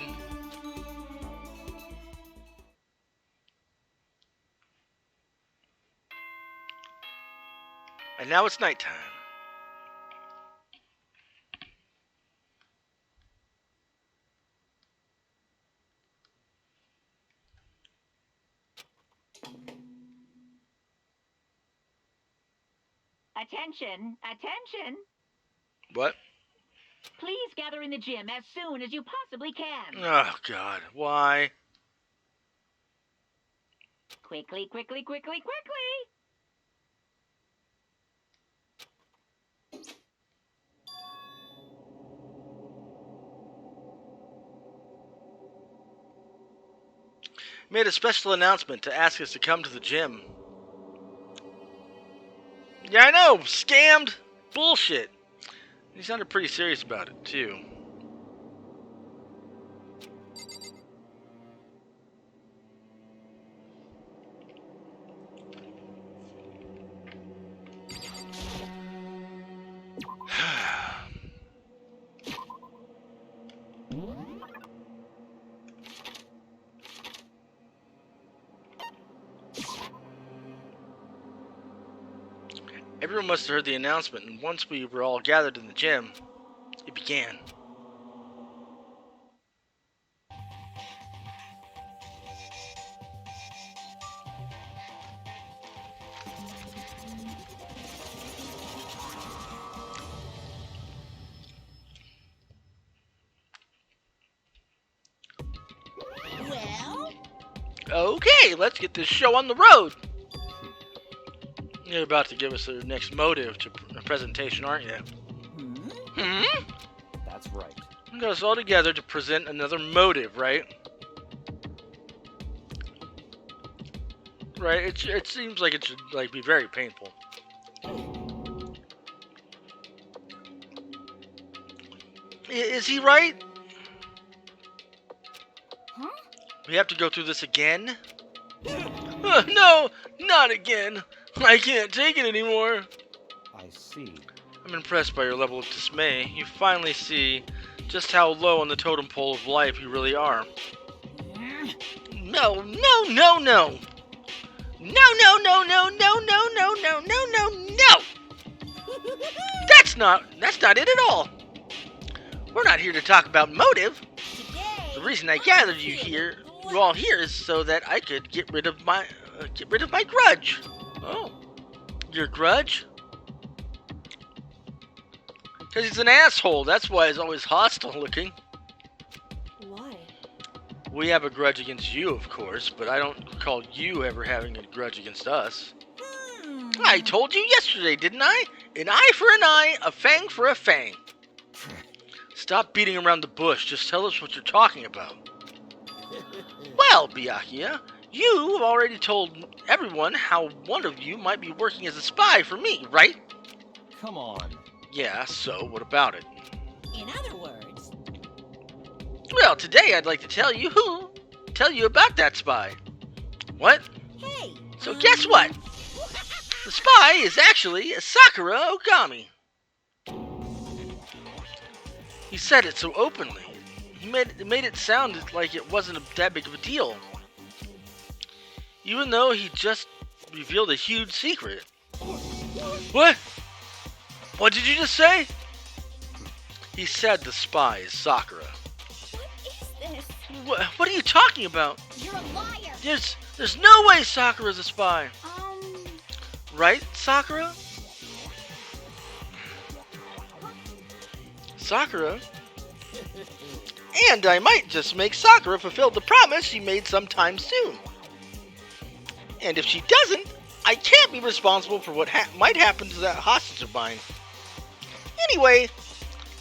And now it's nighttime. Attention, attention. What? Please gather in the gym as soon as you possibly can. Oh, God. Why? Quickly, quickly, quickly, quickly. Made a special announcement to ask us to come to the gym. Yeah, I know. Scammed. Bullshit. He sounded pretty serious about it, too. Everyone must have heard the announcement, and once we were all gathered in the gym, it began. Well, Okay, let's get this show on the road. You're about to give us the next motive to a presentation, aren't you? Hmm? That's right. We got us all together to present another motive, right? Right. It seems like it should be very painful. Is he right? Huh? We have to go through this again? No, not again. I can't take it anymore. I see. I'm impressed by your level of dismay. You finally see just how low on the totem pole of life you really are. No, no, no, no. No, no, no, no, no, no, no, no, no, no, no. That's not it at all. We're not here to talk about motive. The reason I gathered you all here, is so that I could get rid of my grudge. Oh, your grudge? Because he's an asshole. That's why he's always hostile looking. Why? We have a grudge against you, of course, but I don't recall you ever having a grudge against us. I told you yesterday, didn't I? An eye for an eye, a fang for a fang. Stop beating around the bush. Just tell us what you're talking about. Well, Byakuya, you have already told everyone how one of you might be working as a spy for me, right? Come on. Yeah, so what about it? in other words, Well, today I'd like to tell you about that spy. What? hey. So guess what? The spy is actually Sakura Okami. He said it so openly. He made it sound like it wasn't that big of a deal. Even though he just revealed a huge secret. What? What did you just say? He said the spy is Sakura. What is this? What are you talking about? You're a liar. There's no way Sakura's a spy. Right, Sakura? Sakura? And I might just make Sakura fulfill the promise she made sometime soon. And if she doesn't, I can't be responsible for what might happen to that hostage of mine. Anyway,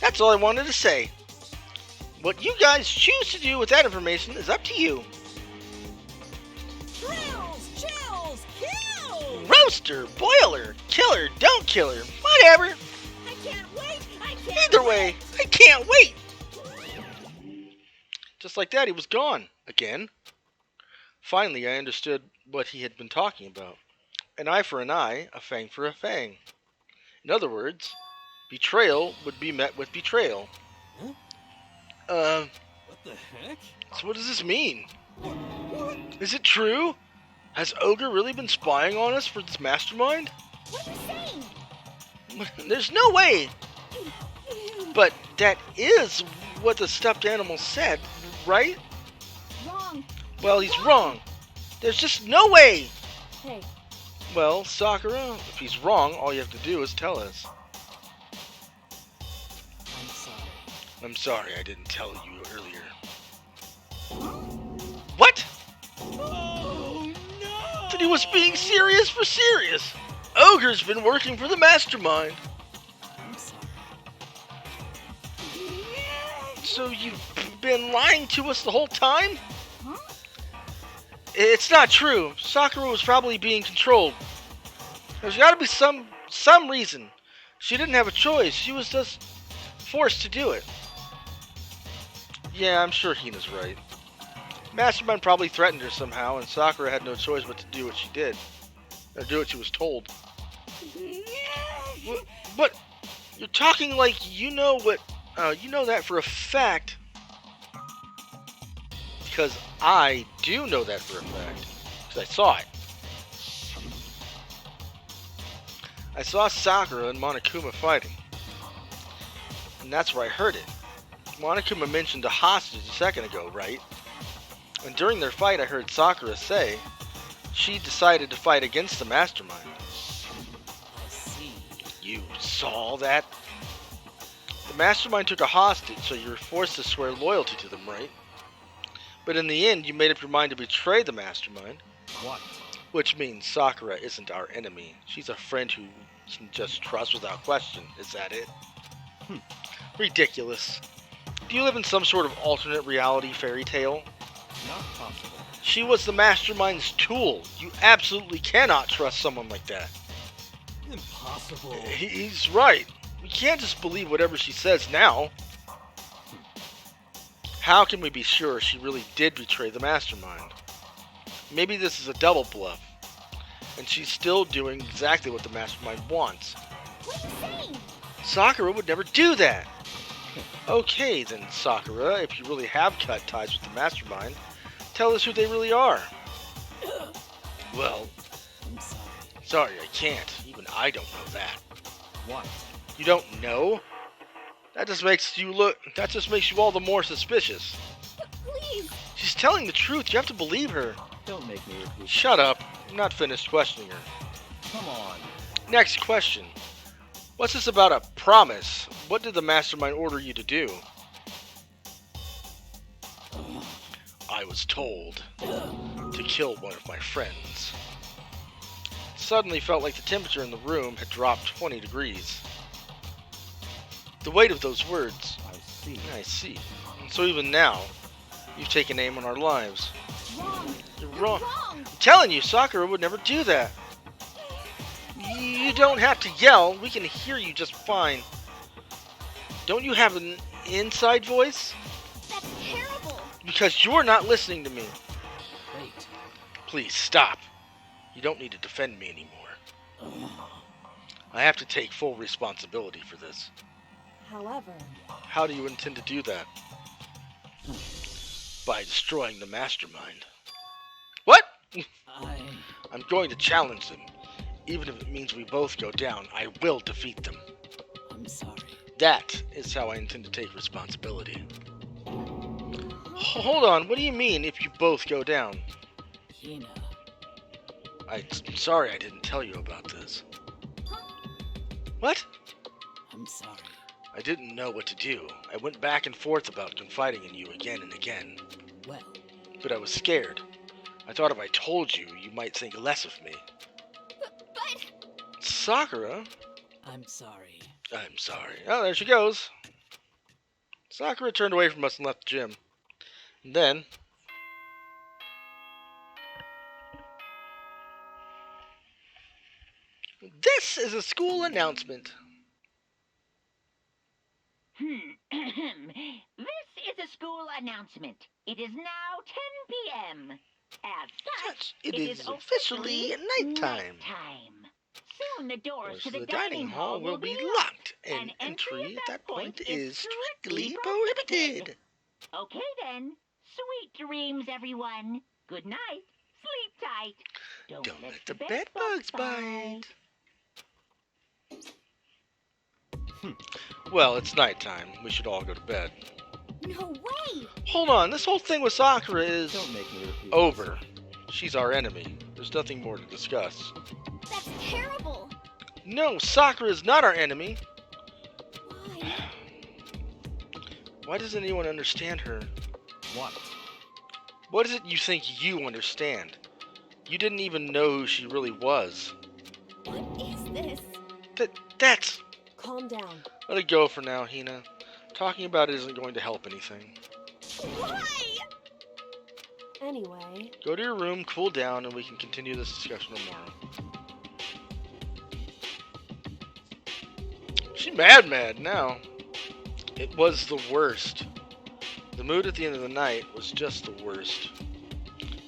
that's all I wanted to say. What you guys choose to do with that information is up to you. Trills, chills, kills! Roaster, boiler, killer, don't kill her, whatever. I can't wait! I can't Either way, I can't wait. Just like that, he was gone again. Finally, I understood what he had been talking about. An eye for an eye, a fang for a fang. In other words, betrayal would be met with betrayal. What the heck? So what does this mean? Is it true? Has Ogre really been spying on us for this mastermind? What are you saying? There's no way. But that is what the stuffed animal said, right? Wrong. Well, he's wrong. There's just no way. Hey, Well, Sakura, if he's wrong, all you have to do is tell us. I'm sorry. I'm sorry I didn't tell you earlier. What? Oh no! That he was being serious for serious. Ogre's been working for the mastermind. I'm sorry. So you've been lying to us the whole time? Huh? It's not true. Sakura was probably being controlled. There's got to be some reason. She didn't have a choice. She was just forced to do it. Yeah, I'm sure Hina's right. Mastermind probably threatened her somehow, and Sakura had no choice but to do what she did. Or do what she was told. But you're talking like you know what... you know that for a fact. Because I do know that for a fact. Because I saw it. I saw Sakura and Monokuma fighting. And that's where I heard it. Monokuma mentioned a hostage a second ago, right? And during their fight I heard Sakura say she decided to fight against the mastermind. I see. You saw that? The mastermind took a hostage, so you were forced to swear loyalty to them, right? But in the end, you made up your mind to betray the mastermind. What? Which means Sakura isn't our enemy. She's a friend who can just trust without question. Is that it? Ridiculous. Do you live in some sort of alternate reality fairy tale? Not possible. She was the mastermind's tool. You absolutely cannot trust someone like that. Impossible. He's right. We can't just believe whatever she says now. How can we be sure she really did betray the mastermind? Maybe this is a double bluff, and she's still doing exactly what the mastermind wants. What are you saying? Sakura would never do that. Okay then, Sakura, if you really have cut ties with the mastermind, tell us who they really are. Well, I'm sorry. sorry, I can't. Even I don't know that. What? You don't know? That just makes you all the more suspicious. But please. She's telling the truth. You have to believe her. Don't make me repeat. Shut up. I'm not finished questioning her. Come on. Next question. What's this about a promise? What did the mastermind order you to do? I was told to kill one of my friends. Suddenly felt like the temperature in the room had dropped 20 degrees. The weight of those words. I see. I see. And so even now, you've taken aim on our lives. Wrong. You're You're wrong. wrong. I'm telling you, Sakura would never do that. You don't have to yell. We can hear you just fine. Don't you have an inside voice? That's terrible. Because you're not listening to me. Wait. Please stop. You don't need to defend me anymore. I have to take full responsibility for this. However, How do you intend to do that? By destroying the mastermind. What? I'm going to challenge them. Even if it means we both go down, I will defeat them. I'm sorry. That is how I intend to take responsibility. Hold on, what do you mean if you both go down? Hina. I'm sorry I didn't tell you about this. What? I'm sorry. I didn't know what to do. I went back and forth about confiding in you again and again. Well, But I was scared. I thought if I told you, you might think less of me. But Sakura? I'm sorry. I'm sorry. Oh, there she goes. Sakura turned away from us and left the gym. And then... This is a school announcement. This is a school announcement. It is now 10 p.m. As such, It is officially nighttime. Soon the doors to The the dining hall will be locked, and entry at that point is strictly prohibited. Okay then. Sweet dreams, everyone. Good night. Sleep tight. Don't let the bed bugs bite. Well, it's nighttime. We should all go to bed. no way. Hold on, this whole thing with Sakura is Don't make me repeat. over. She's our enemy. There's nothing more to discuss. That's terrible. No, Sakura is not our enemy. Why? Why doesn't anyone understand her? What? What is it you think you understand? You didn't even know who she really was. What is this? That's... Calm down. Let it go for now, Hina. Talking about it isn't going to help anything. Why? Anyway, Go to your room, cool down, and we can continue this discussion tomorrow. She's mad now. It was the worst. The mood at the end of the night was just the worst.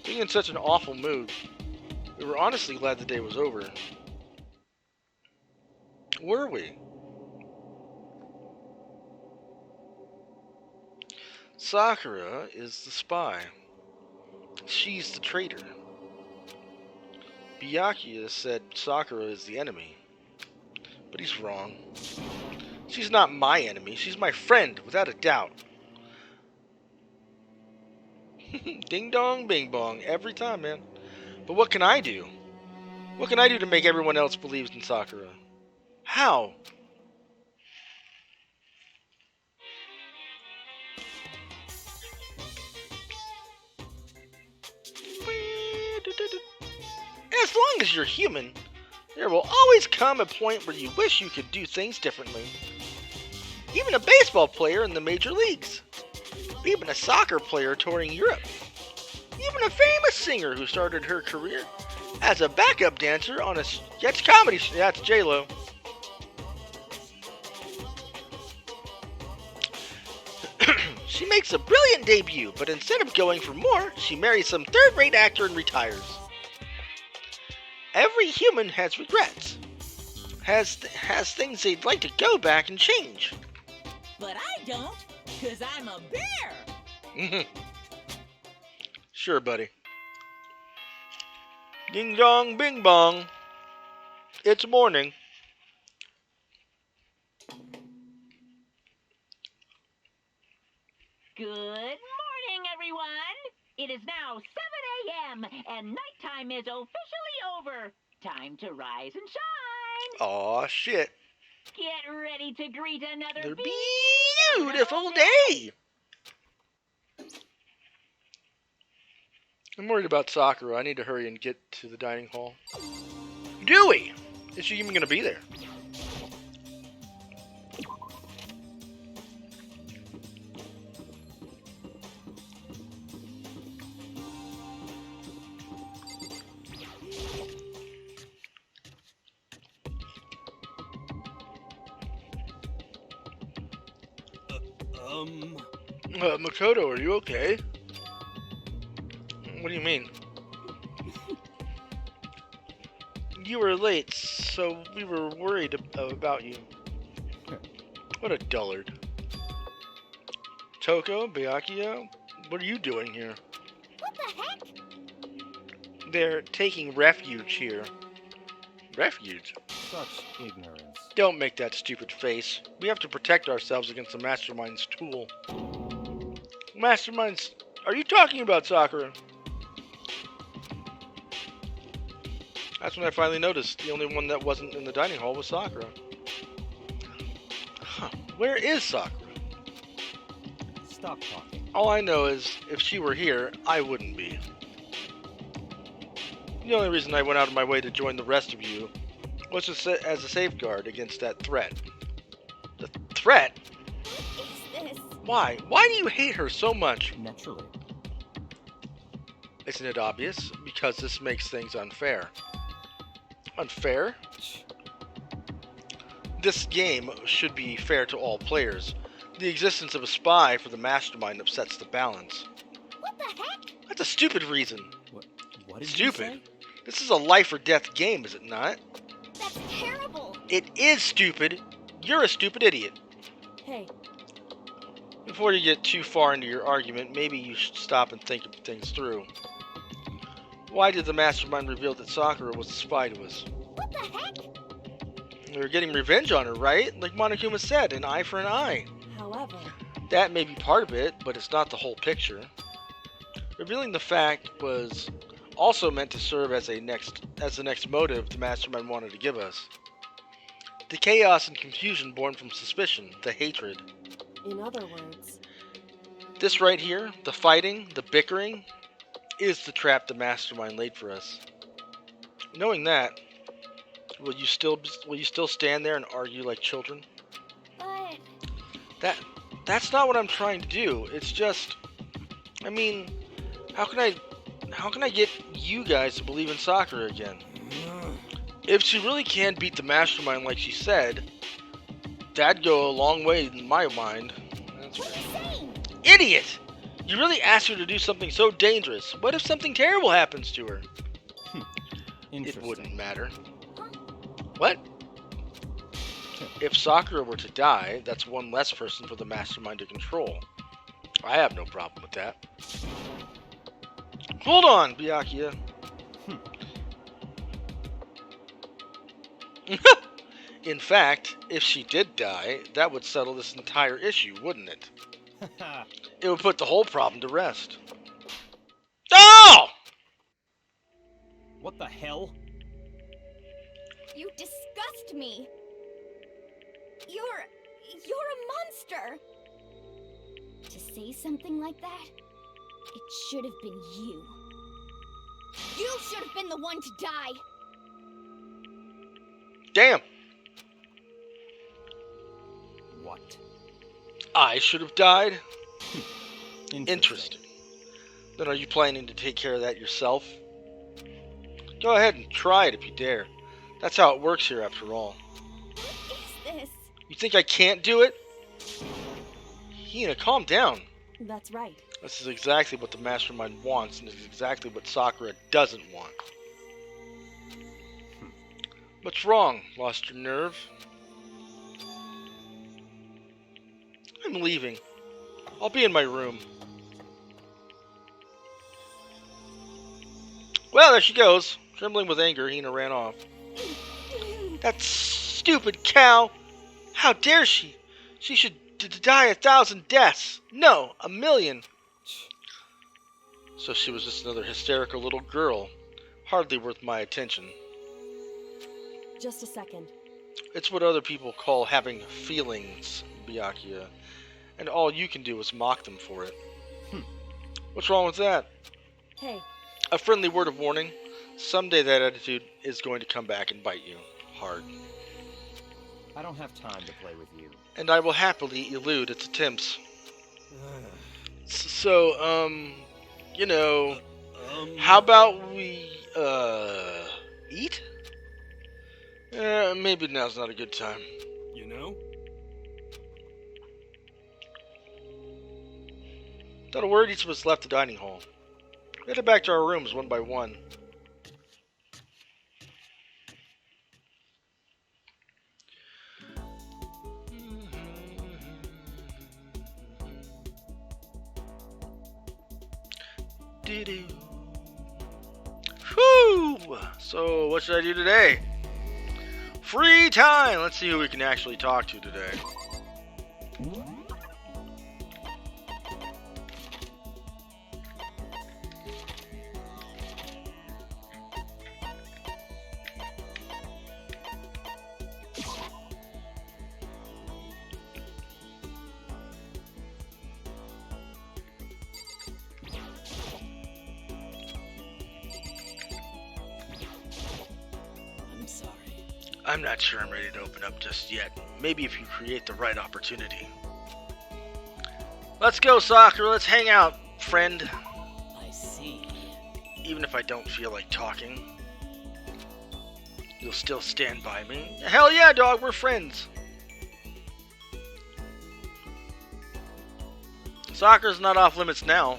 Being in such an awful mood, we were honestly glad the day was over. Were we? Sakura is the spy. She's the traitor. Byakuya said Sakura is the enemy. But he's wrong. She's not my enemy. She's my friend, without a doubt. Ding dong, bing bong, every time, man. But what can I do? What can I do to make everyone else believe in Sakura? How? As long as you're human, there will always come a point where you wish you could do things differently. Even a baseball player in the major leagues. Even a soccer player touring Europe. Even a famous singer who started her career as a backup dancer on a sketch comedy show. That's J-Lo. She makes a brilliant debut, but instead of going for more, she marries some third-rate actor and retires. Every human has regrets. Has things they'd like to go back and change. But I don't, because I'm a bear. Sure, buddy. Ding dong, bing bong. It's morning. Good morning, everyone. It is now 7 a.m. and nighttime is officially over. Time to rise and shine. Aw, shit. Get ready to greet another Another beautiful beautiful day. I'm worried about Sakura. I need to hurry and get to the dining hall. Dewey! Is she even going to be there? Makoto, are you okay? What do you mean? You were late, so we were worried about you. What a dullard. Toko, Byakuya, what are you doing here? What the heck? They're taking refuge here. Refuge? Such ignorance. Don't make that stupid face. We have to protect ourselves against the Mastermind's tool. Mastermind's... Are you talking about Sakura? That's when I finally noticed the only one that wasn't in the dining hall was Sakura. Huh. Where is Sakura? Stop talking. All I know is, if she were here, I wouldn't be. The only reason I went out of my way to join the rest of you was just as a safeguard against that threat. The threat? What is this? Why? Why do you hate her so much? Naturally. Isn't it obvious? Because this makes things unfair. Unfair? This game should be fair to all players. The existence of a spy for the Mastermind upsets the balance. What the heck? That's a stupid reason. What did Stupid. you say? This is a life or death game, is it not? That's terrible. It is stupid. You're a stupid idiot. hey, Before you get too far into your argument, maybe you should stop and think things through. Why did the Mastermind reveal that Sakura was a spy to us? What the heck? They were getting revenge on her, right? Like Monokuma said, an eye for an eye. however, That may be part of it, but it's not the whole picture. Revealing the fact was also meant to serve as the next motive the mastermind wanted to give us. The chaos and confusion born from suspicion, the hatred. In other words, This right here, the fighting, the bickering, is the trap the mastermind laid for us. Knowing that, will you still stand there and argue like children? But That's not what I'm trying to do. It's just, I mean, how can I get you guys to believe in Sakura again? If she really can beat the mastermind like she said, that'd go a long way in my mind. That's what are you saying? Idiot! You really asked her to do something so dangerous. What if something terrible happens to her? It Interesting. wouldn't matter. What? If Sakura were to die, that's one less person for the mastermind to control. I have no problem with that. Hold on, Byakuya. In fact, if she did die, that would settle this entire issue, wouldn't it? It would put the whole problem to rest. Oh! What the hell? You disgust me. You're a monster. To say something like that, it should have been you. You should have been the one to die. Damn! What? I should have died? Interesting. Then are you planning to take care of that yourself? Go ahead and try it if you dare. That's how it works here after all. What is this? You think I can't do it? Hina, calm down. that's right. This is exactly what the mastermind wants, and it's exactly what Sakura doesn't want. What's wrong? Lost your nerve? I'm leaving. I'll be in my room. Well, there she goes. Trembling with anger, Hina ran off. That stupid cow! How dare she? She should die 1,000 deaths. No, 1,000,000. So she was just another hysterical little girl. Hardly worth my attention. Just a second. It's what other people call having feelings, Byakuya. And all you can do is mock them for it. What's wrong with that? Hey, A friendly word of warning. Someday that attitude is going to come back and bite you. Hard. I don't have time to play with you. And I will happily elude its attempts. So, you know, how about we, eat? Maybe now's not a good time. You know? Without a word, each of us left the dining hall. We headed back to our rooms one by one. Doo-doo. Whew! So, what should I do today? Free time! Let's see who we can actually talk to today. I'm sorry. I'm not sure I'm ready to open up just yet. Maybe if you create the right opportunity. Let's go, Sakura. Let's hang out, friend. I see. Even if I don't feel like talking, you'll still stand by me. Hell yeah, dog. We're friends. Sakura's not off limits now.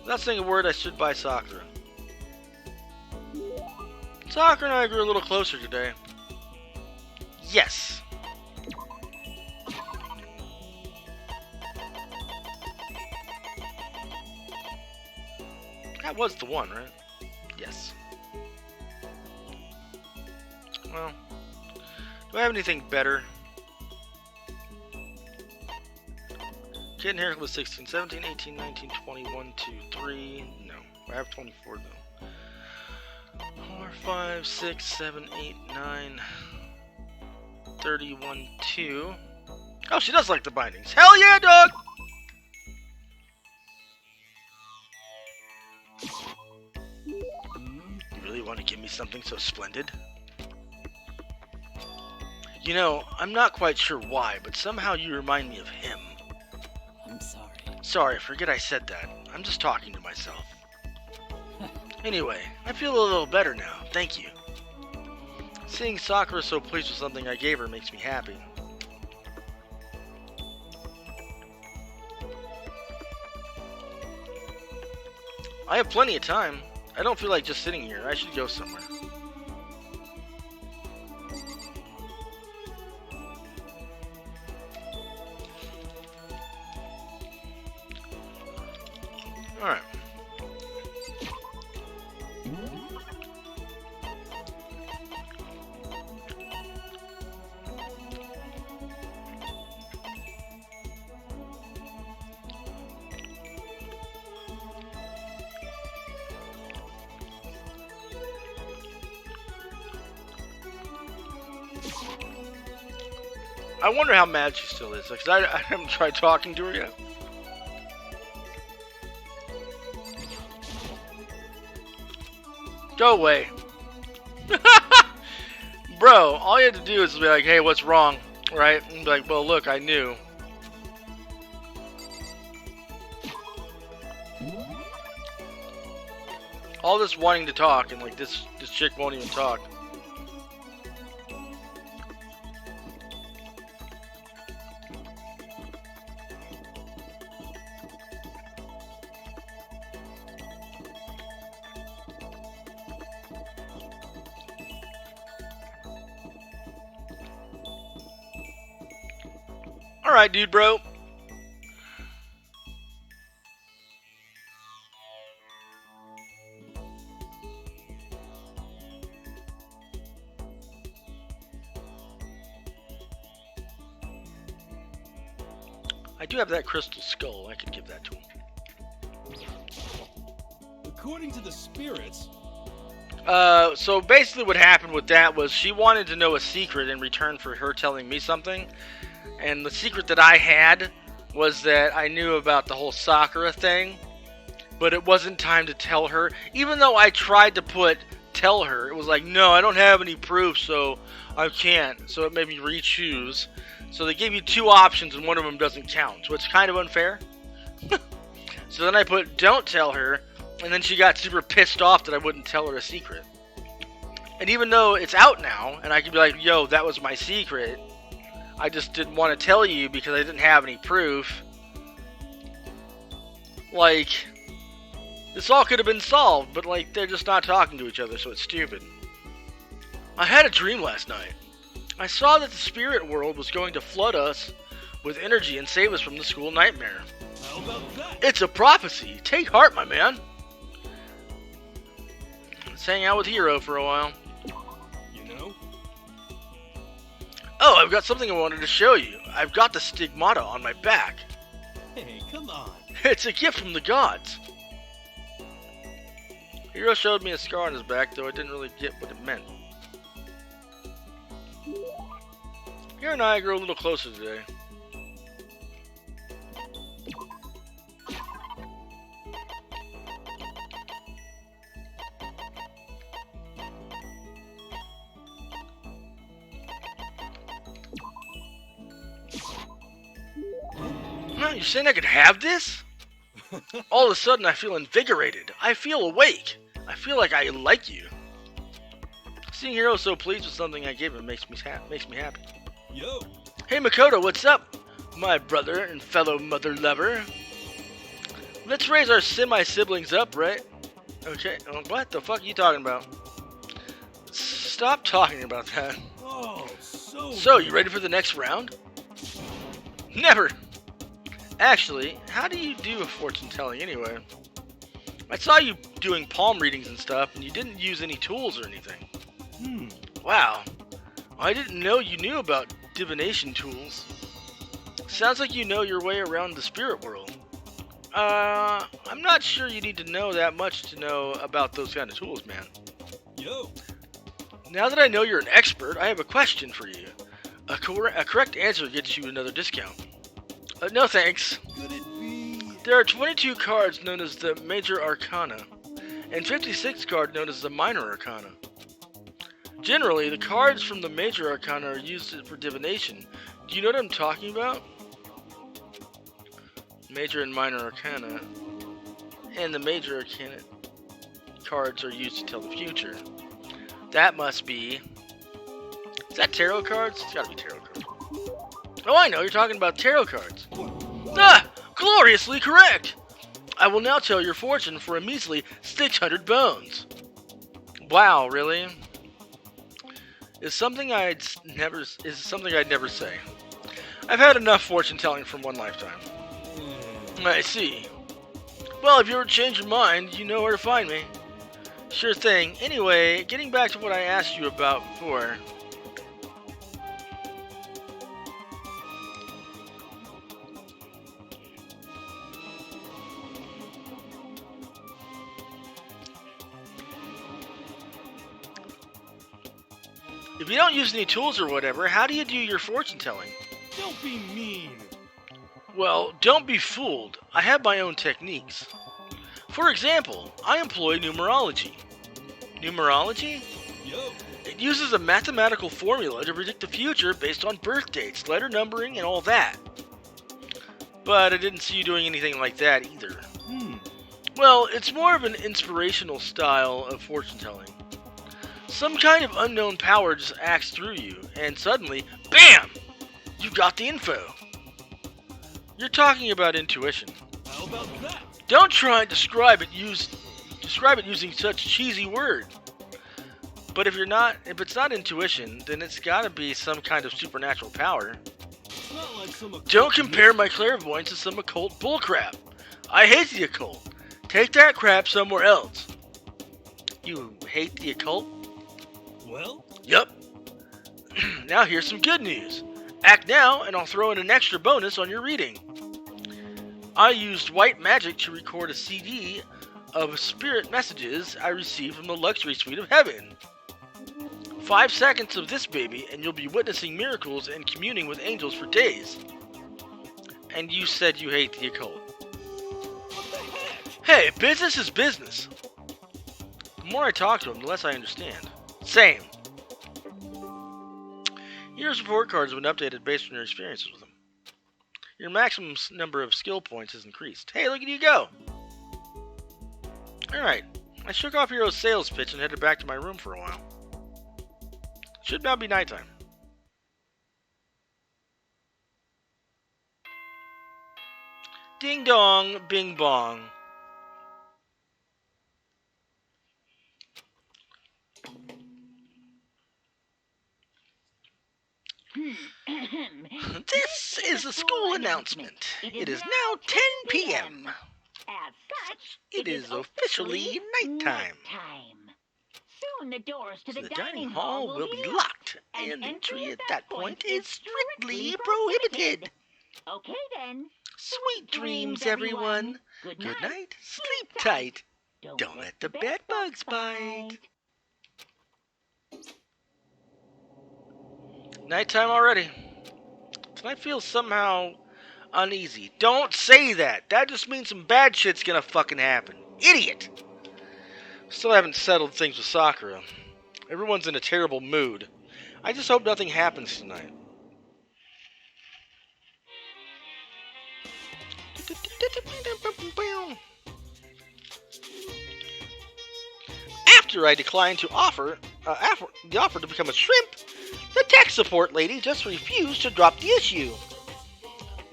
Without saying a word, I stood by Sakura. Sakura and I grew a little closer today. Yes. That was the one, right? Yes. Well, do I have anything better? Kid in haircut was 16, 17, 18, 19, 20, 1, 2, 3. No, I have 24 though. 4, 5, 6, 7, 8, 9, 31, 2. Oh, she does like the bindings. Hell yeah, dog! You really want to give me something so splendid? You know, I'm not quite sure why, but somehow you remind me of him. I'm sorry. Sorry, forget I said that. I'm just talking to myself. Anyway, I feel a little better now, thank you. Seeing Sakura so pleased with something I gave her makes me happy. I have plenty of time. I don't feel like just sitting here. I should go somewhere. Alright. I wonder how mad she still is, because I haven't tried talking to her yet. Go away. Bro, all you had to do is be like, hey, what's wrong? Right? And be like, well, look, I knew. All this wanting to talk, and like this chick won't even talk. Alright, dude, bro. I do have that crystal skull. I could give that to him. According to the spirits, So basically what happened with that was she wanted to know a secret in return for her telling me something. And the secret that I had was that I knew about the whole Sakura thing, but it wasn't time to tell her. Even though I tried to tell her, it was like, no, I don't have any proof, so I can't. So it made me re-choose. So they gave you two options and one of them doesn't count. So it's kind of unfair. So then I put don't tell her, and then she got super pissed off that I wouldn't tell her a secret. And even though it's out now, and I could be like, yo, that was my secret, I just didn't want to tell you because I didn't have any proof. Like, this all could have been solved, but like, they're just not talking to each other, so it's stupid. I had a dream last night. I saw that the spirit world was going to flood us with energy and save us from the school nightmare. how about that? It's a prophecy. Take heart, my man. Let's hang out with Hiro for a while. You know? Oh, I've got something I wanted to show you. I've got the stigmata on my back. Hey, come on. It's a gift from the gods. Hiro showed me a scar on his back, though I didn't really get what it meant. Hiro and I grew a little closer today. Huh, you saying I could have this? All of a sudden I feel invigorated. I feel awake. I feel like I like you. Seeing Hiro so pleased with something I gave him makes me happy. Yo. Hey Makoto, what's up? My brother and fellow mother lover. Let's raise our semi-siblings up, right? Okay, what the fuck are you talking about? Stop talking about that. Oh, So, you ready for the next round? Never! Actually, how do you do a fortune telling anyway? I saw you doing palm readings and stuff, and you didn't use any tools or anything. Wow. I didn't know you knew about divination tools. Sounds like you know your way around the spirit world. I'm not sure you need to know that much to know about those kind of tools, man. Yo. Now that I know you're an expert, I have a question for you. A correct answer gets you another discount. No thanks. Could it be? There are 22 cards known as the Major Arcana, and 56 cards known as the Minor Arcana. Generally, the cards from the Major Arcana are used for divination. Do you know what I'm talking about? Major and Minor Arcana. And the Major Arcana cards are used to tell the future. That must be... Is that tarot cards? It's gotta be tarot cards. Oh, I know, you're talking about tarot cards. Ah! Gloriously correct! I will now tell your fortune for a measly 600 bones. Wow, really? Is something I'd never say. I've had enough fortune telling from one lifetime. I see. Well, if you ever change your mind, you know where to find me. Sure thing. Anyway, getting back to what I asked you about before. If you don't use any tools or whatever, how do you do your fortune telling? Don't be mean. Well, don't be fooled. I have my own techniques. For example, I employ numerology. Numerology? Yo. It uses a mathematical formula to predict the future based on birth dates, letter numbering, and all that. But I didn't see you doing anything like that either. Well, it's more of an inspirational style of fortune telling. Some kind of unknown power just acts through you, and suddenly, BAM! You've got the info. You're talking about intuition. How about that? Don't try and describe it using such cheesy word. But if it's not intuition, then it's gotta be some kind of supernatural power. It's not like some occult Don't compare my clairvoyance to some occult bullcrap. I hate the occult. Take that crap somewhere else. You hate the occult? Well, Yup. Now here's some good news. Act now, and I'll throw in an extra bonus on your reading. I used white magic to record a CD of spirit messages I received from the luxury suite of heaven. 5 seconds of this baby, and you'll be witnessing miracles and communing with angels for days. And you said you hate the occult. what the heck? Hey, business is business. The more I talk to him, the less I understand. Same. Your support cards have been updated based on your experiences with them. Your maximum number of skill points has increased. Hey, look at you go! Alright, I shook off Hero's sales pitch and headed back to my room for a while. Should now be nighttime. Ding dong, bing bong. This is a school announcement. It is now 10 p.m. As such, It is officially nighttime. Soon the doors to So the the dining hall will be locked, and entry at that point is strictly prohibited. Okay then. Sweet dreams, everyone. Good night. Sleep tight. Don't let the bed bugs bite. Nighttime already. I feel somehow uneasy. Don't say that. That just means some bad shit's gonna fucking happen. Idiot! Still haven't settled things with Sakura. Everyone's in a terrible mood. I just hope nothing happens tonight. After I declined to offer to become a shrimp, the tech support lady just refused to drop the issue.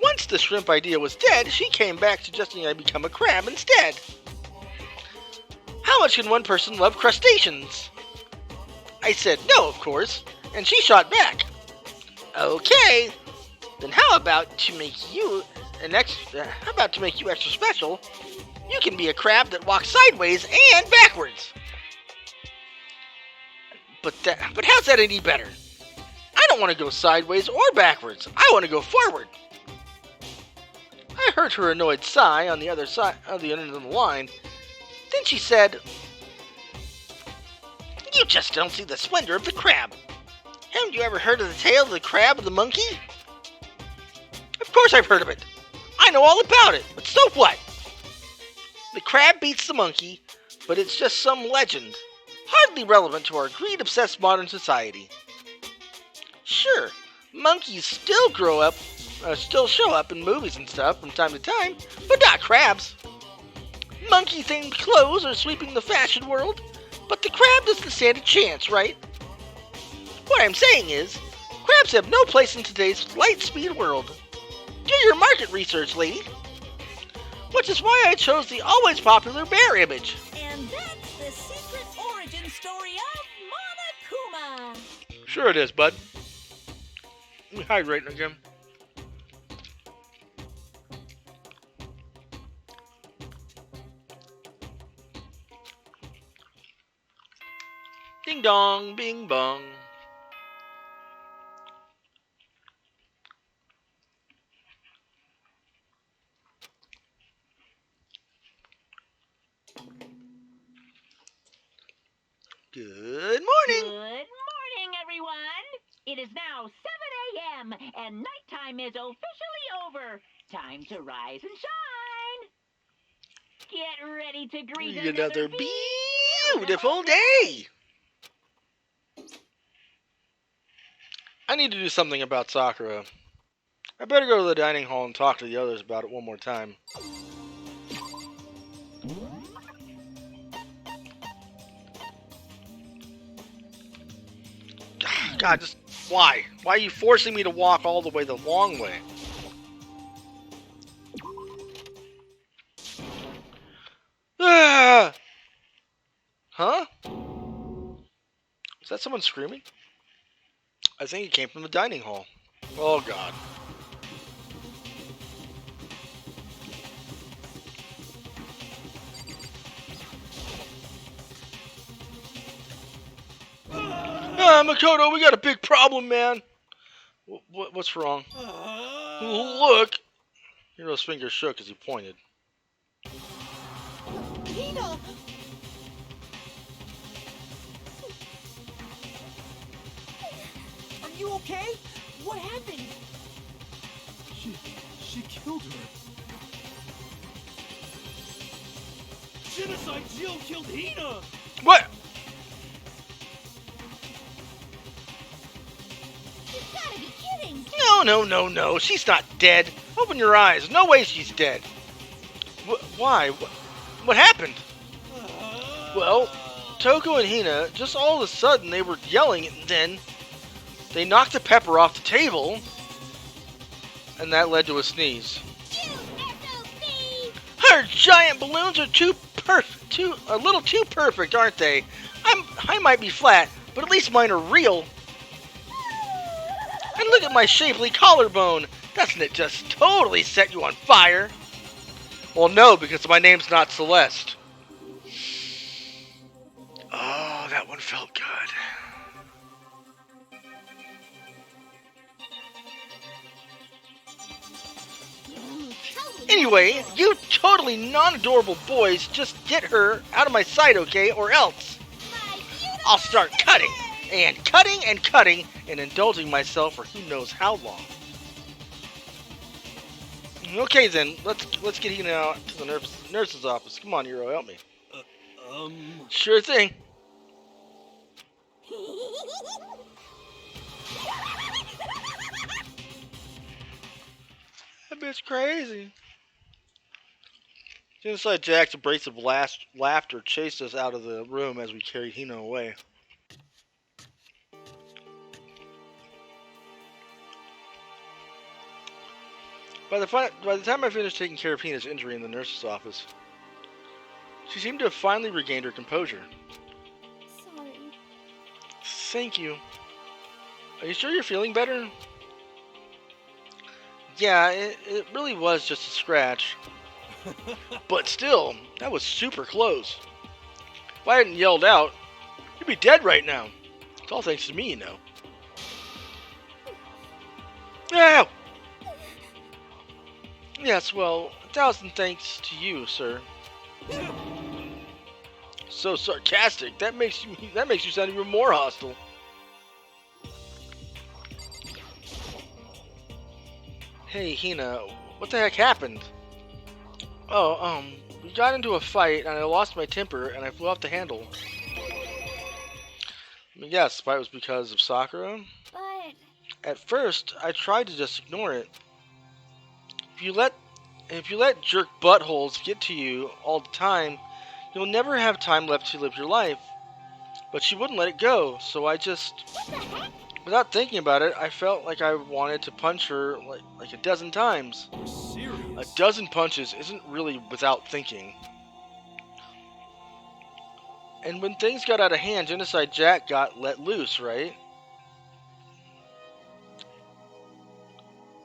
Once the shrimp idea was dead, she came back suggesting I become a crab instead. How much can one person love crustaceans? I said no, of course, and she shot back. Okay, then how about to make you extra special? You can be a crab that walks sideways and backwards. But how's that any better? I don't want to go sideways or backwards. I want to go forward. I heard her annoyed sigh on the other side of the end of the line. Then she said, "You just don't see the splendor of the crab. Haven't you ever heard of the tale of the crab and the monkey?" Of course I've heard of it. I know all about it, but so what? The crab beats the monkey, but it's just some legend, hardly relevant to our greed-obsessed modern society. Sure, monkeys still still show up in movies and stuff from time to time, but not crabs. Monkey-themed clothes are sweeping the fashion world, but the crab doesn't stand a chance, right? What I'm saying is, crabs have no place in today's light-speed world. Do your market research, lady. Which is why I chose the always popular bear image. And that's the secret origin story of Monokuma. Sure it is, bud. Let me hydrate again. Ding dong, bing bong. Good morning. Good morning, everyone. It is now 7 a.m. and nighttime is officially over. Time to rise and shine. Get ready to greet Another beautiful day. I need to do something about Sakura. I better go to the dining hall and talk to the others about it one more time. God, just why? Why are you forcing me to walk all the way the long way? Ah! Huh? Is that someone screaming? I think it came from the dining hall. Oh God. Makoto, we got a big problem, man. What's wrong? Look! Hiro's finger shook as he pointed. Hina! Are you okay? What happened? She killed her. Genocide Jill killed Hina! What? You've gotta be kidding! No. She's not dead. Open your eyes. No way she's dead. Why? What happened? Well, Toko and Hina, just all of a sudden they were yelling and then they knocked the pepper off the table and that led to a sneeze. Her giant balloons are a little too perfect, aren't they? I might be flat, but at least mine are real. And look at my shapely collarbone. Doesn't it just totally set you on fire? Well, no, because my name's not Celeste. Oh, that one felt good. Anyway, you totally non-adorable boys just get her out of my sight, okay? Or else I'll start cutting and cutting and indulging myself for who knows how long. Okay then, let's get Hina out to the nurse's office. Come on, Hiro, help me. Sure thing. That bitch crazy. Inside Jack's abrasive laughter chased us out of the room as we carried Hina away. By the time I finished taking care of Hina's injury in the nurse's office, she seemed to have finally regained her composure. Sorry. Thank you. Are you sure you're feeling better? Yeah, it really was just a scratch. But still, that was super close. If I hadn't yelled out, you'd be dead right now. It's all thanks to me, you know. Ow! Yes, well, 1,000 thanks to you, sir. So sarcastic. That makes you sound even more hostile. Hey, Hina, what the heck happened? Oh, we got into a fight and I lost my temper and I flew off the handle. Yes, the fight was because of Sakura. But At first, I tried to just ignore it. If you let jerk buttholes get to you all the time, you'll never have time left to live your life. But she wouldn't let it go, so I just, without thinking about it, I felt like I wanted to punch her like a dozen times. You're serious? A dozen punches isn't really without thinking. And when things got out of hand, Genocide Jack got let loose, right?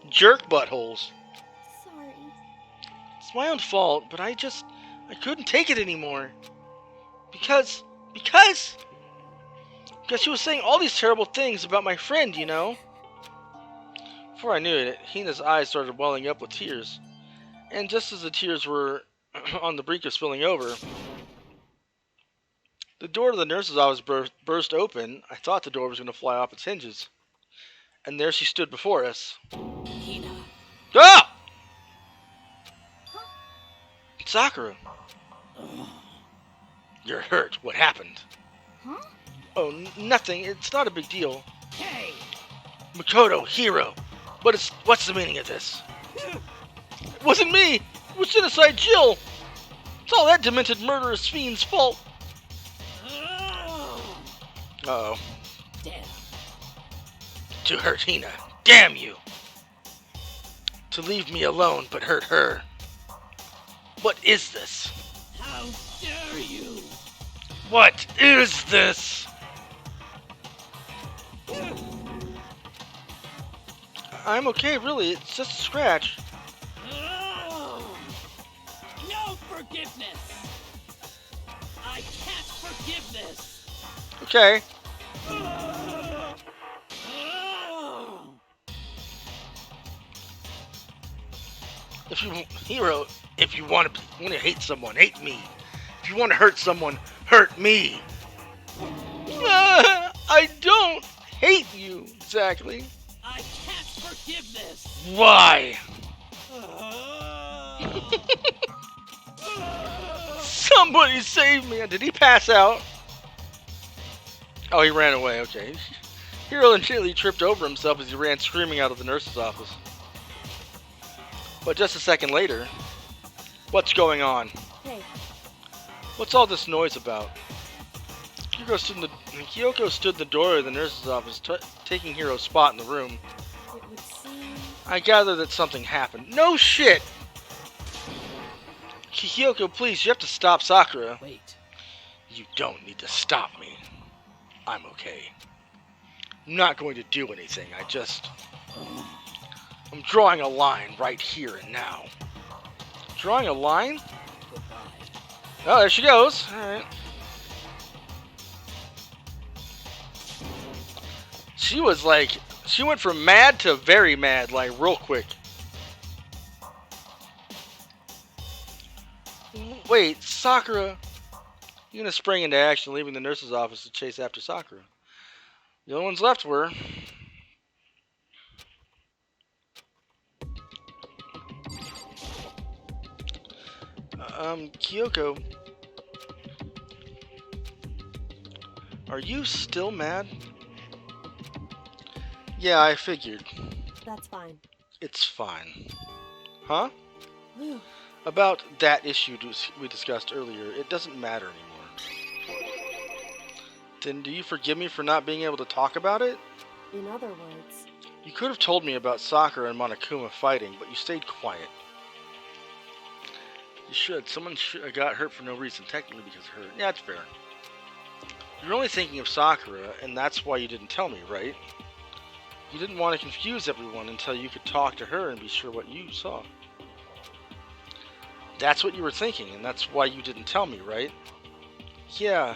Jerk buttholes. sorry. It's my own fault, but I couldn't take it anymore. Because she was saying all these terrible things about my friend, you know? Before I knew it, Hina's eyes started welling up with tears. And just as the tears were on the brink of spilling over, the door to the nurse's office burst open. I thought the door was going to fly off its hinges. And there she stood before us. Hina. Ah! Sakura. You're hurt. What happened? Huh? Oh, nothing. It's not a big deal. Hey! Makoto, hero. What's the meaning of this? It wasn't me. It was Genocide Jill. It's all that demented murderous fiend's fault. Uh-oh. Damn. To hurt Hina. Damn you. To leave me alone but hurt her. What is this? How dare you! What is this? I'm okay, really. It's just a scratch. No forgiveness! I can't forgive this! Okay. If you want to hate someone, hate me. If you want to hurt someone, hurt me. I don't hate you, exactly. I can't forgive this! Why? Somebody save me. Did he pass out? Oh, he ran away. Okay. Hiro immediately tripped over himself as he ran screaming out of the nurse's office. But just a second later, what's going on? Hey, What's all this noise about? Kyoko stood in the door of the nurse's office, taking Hiro's spot in the room. it would seem... I gather that something happened. No shit! Kyoko, please, you have to stop Sakura. Wait. You don't need to stop me. I'm okay. I'm not going to do anything. I'm drawing a line right here and now. Drawing a line? Goodbye. Oh, there she goes. Alright. She went from mad to very mad, like, real quick. Wait, Sakura. Yuna sprang into action, leaving the nurse's office to chase after Sakura. The only ones left were... Kyoko. Are you still mad? Yeah, I figured. That's fine. It's fine. Huh? Whew. About that issue we discussed earlier, it doesn't matter anymore. Then do you forgive me for not being able to talk about it? In other words, You could have told me about Sakura and Monokuma fighting, but you stayed quiet. You should. Someone got hurt for no reason, technically because of her. Yeah, that's fair. You're only thinking of Sakura, and that's why you didn't tell me, right? You didn't want to confuse everyone until you could talk to her and be sure what you saw. That's what you were thinking, and that's why you didn't tell me, right? Yeah.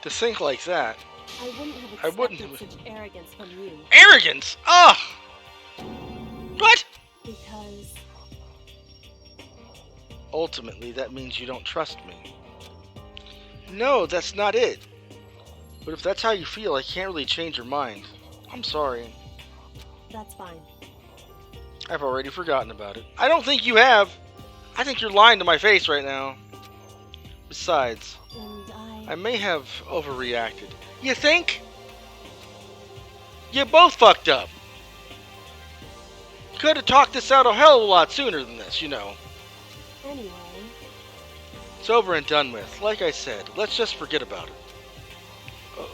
To think like that. I wouldn't have expected such arrogance from you. Arrogance? Ugh! What? Because Ultimately, that means you don't trust me. No, that's not it. But if that's how you feel, I can't really change your mind. I'm sorry. that's fine. I've already forgotten about it. I don't think you have. I think you're lying to my face right now. Besides, And I may have overreacted. You think? You both fucked up. Could have talked this out a hell of a lot sooner than this, you know. Anyway, It's over and done with. Like I said, let's just forget about it.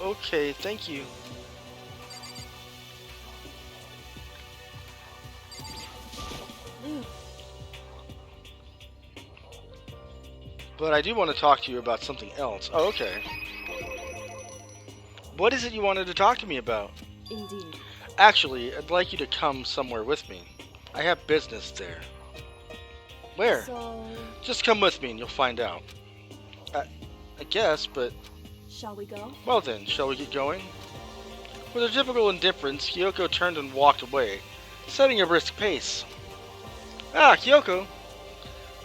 Okay, thank you. Luke, But I do want to talk to you about something else. Oh, okay. What is it you wanted to talk to me about? indeed. Actually, I'd like you to come somewhere with me. I have business there. Where? So, Just come with me and you'll find out. I guess, but... shall we go? Well then, shall we get going? With her typical indifference, Kyoko turned and walked away, setting a brisk pace. Ah, Kyoko!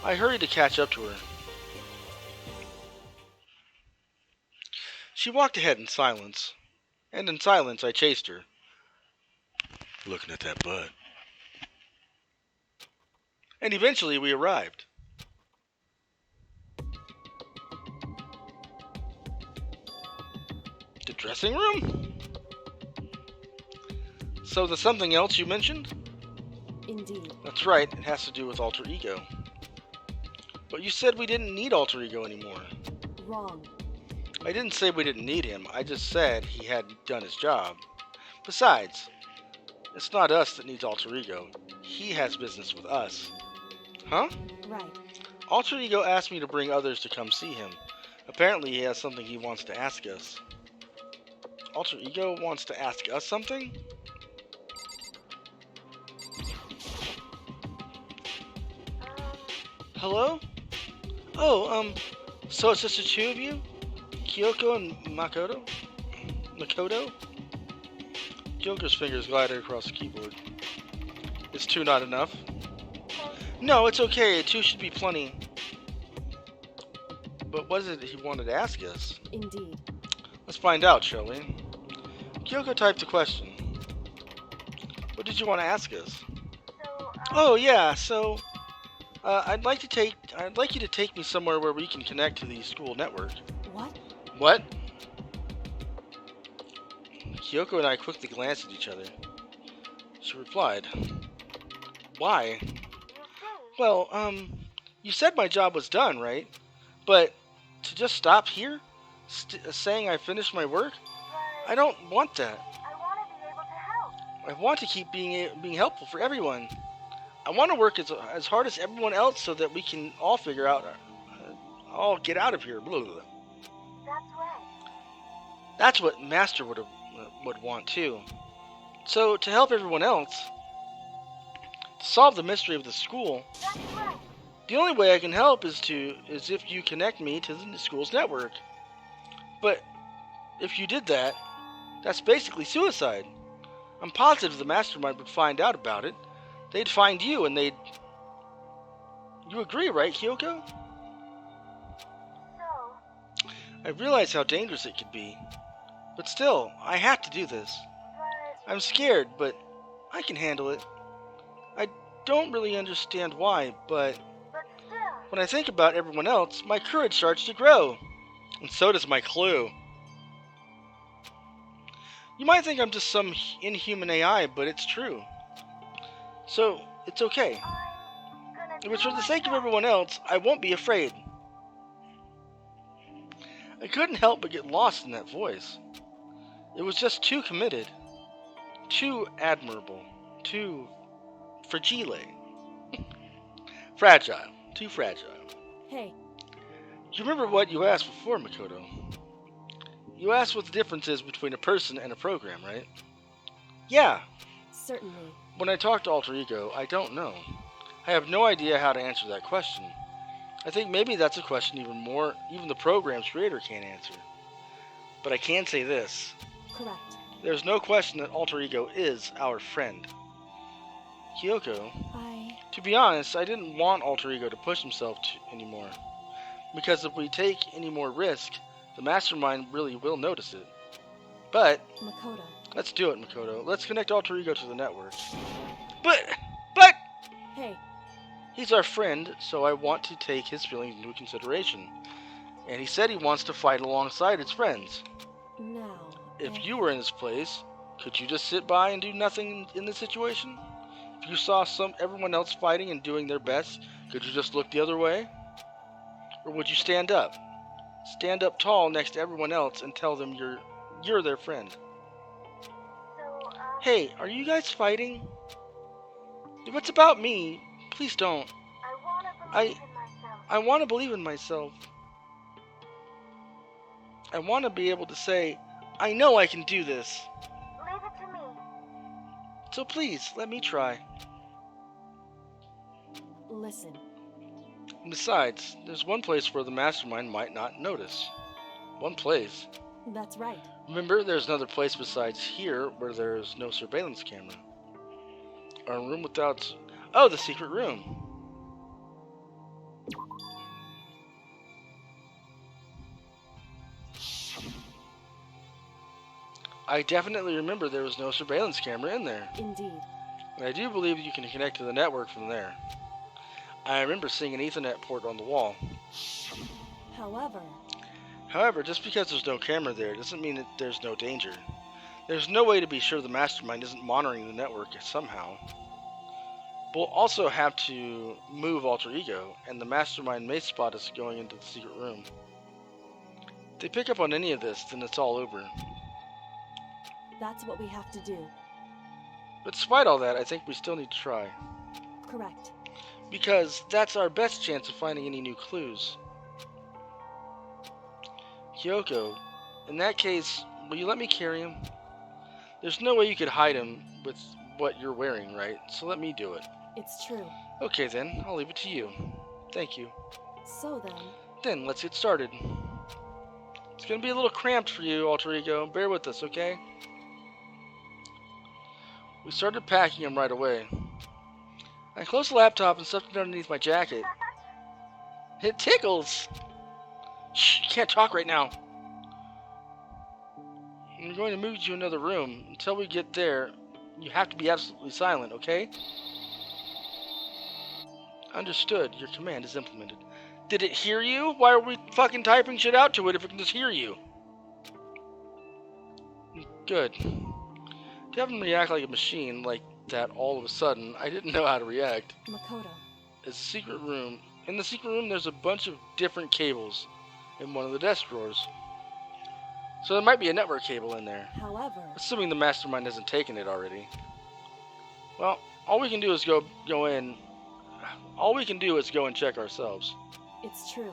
I hurried to catch up to her. She walked ahead in silence, and in silence I chased her. Looking at that butt. And eventually we arrived. The dressing room? So there's something else you mentioned? Indeed. That's right, it has to do with alter ego. But you said we didn't need alter ego anymore. Wrong. I didn't say we didn't need him, I just said he hadn't done his job. Besides, it's not us that needs alter ego. He has business with us. Huh? Right. Alter ego asked me to bring others to come see him. Apparently he has something he wants to ask us. Alter ego wants to ask us something? Hello? Oh, so it's just the two of you? Kyoko and Makoto? Makoto? Kyoko's fingers glided across the keyboard. Is two not enough? No, it's okay. Two should be plenty. But what is it he wanted to ask us? Indeed. Let's find out, shall we? Kyoko typed a question. What did you want to ask us? Oh yeah, so I'd like you to take me somewhere where we can connect to the school network. What? What? Kyoko and I quickly glanced at each other. She replied, Why? Well, you said my job was done, right? But to just stop here? Saying I finished my work? I don't want that. I want to be able to help. I want to keep being helpful for everyone. I want to work as hard as everyone else so that we can all figure out, all get out of here. Blah, blah, blah. That's right. That's what Master would want too. So to help everyone else, to solve the mystery of the school, That's right. the only way I can help is if you connect me to the school's network. But if you did that, that's basically suicide. I'm positive the mastermind would find out about it. They'd find you and they'd... You agree, right, Kyoko? So, I realize how dangerous it could be. But still, I have to do this. but I'm scared, but I can handle it. I don't really understand why, but still. when I think about everyone else, my courage starts to grow. And so does my clue. You might think I'm just some inhuman AI, but it's true. So, it's okay. If it's for the sake of everyone else, I won't be afraid. I couldn't help but get lost in that voice. It was just too committed. Too admirable. Too fragile. Fragile. Too fragile. Hey, You remember what you asked before, Makoto? You asked what the difference is between a person and a program, right? Yeah. certainly. When I talk to Alter Ego, I don't know. I have no idea how to answer that question. I think maybe that's a question even the program's creator can't answer. But I can say this. Correct. There's no question that Alter Ego is our friend. Kyoko, I... to be honest, I didn't want Alter Ego to push himself anymore. Because if we take any more risk, the mastermind really will notice it. But, Makoto. let's do it, Makoto. Let's connect Alter Ego to the network. But, Hey, he's our friend, so I want to take his feelings into consideration. And he said he wants to fight alongside his friends. now... If you were in his place, could you just sit by and do nothing in this situation? If you saw everyone else fighting and doing their best, could you just look the other way? Or would you stand up? Stand up tall next to everyone else and tell them you're their friend. Hey, are you guys fighting? If it's about me, please don't. I want to believe in myself. I want to be able to say, I know I can do this. Leave it to me. So please, let me try. Listen. And besides, there's one place where the mastermind might not notice. One place. That's right. Remember, there's another place besides here where there's no surveillance camera. A room without... Oh, the secret room. I definitely remember there was no surveillance camera in there. Indeed. And I do believe you can connect to the network from there. I remember seeing an Ethernet port on the wall. However, just because there's no camera there doesn't mean that there's no danger. There's no way to be sure the mastermind isn't monitoring the network somehow. We'll also have to move Alter Ego, and the mastermind may spot us going into the secret room. If they pick up on any of this, then it's all over. That's what we have to do. But despite all that, I think we still need to try. Correct. Because that's our best chance of finding any new clues. Kyoko, in that case, will you let me carry him? There's no way you could hide him with what you're wearing, right? So let me do it. It's true. Okay then, I'll leave it to you. Thank you. So then... Then, let's get started. It's gonna be a little cramped for you, Alter Ego. Bear with us, okay? We started packing him right away. I closed the laptop and stuffed it underneath my jacket. It tickles! Shh, you can't talk right now. I'm going to move you to another room. Until we get there, you have to be absolutely silent, okay? Understood. Your command is implemented. Did it hear you? Why are we fucking typing shit out to it if it can just hear you? Good. To have him react like a machine like that all of a sudden, I didn't know how to react. Makoto. It's a secret room. In the secret room, there's a bunch of different cables in one of the desk drawers. So there might be a network cable in there. However... Assuming the mastermind hasn't taken it already. Well, all we can do is go in. All we can do is go and check ourselves. It's true.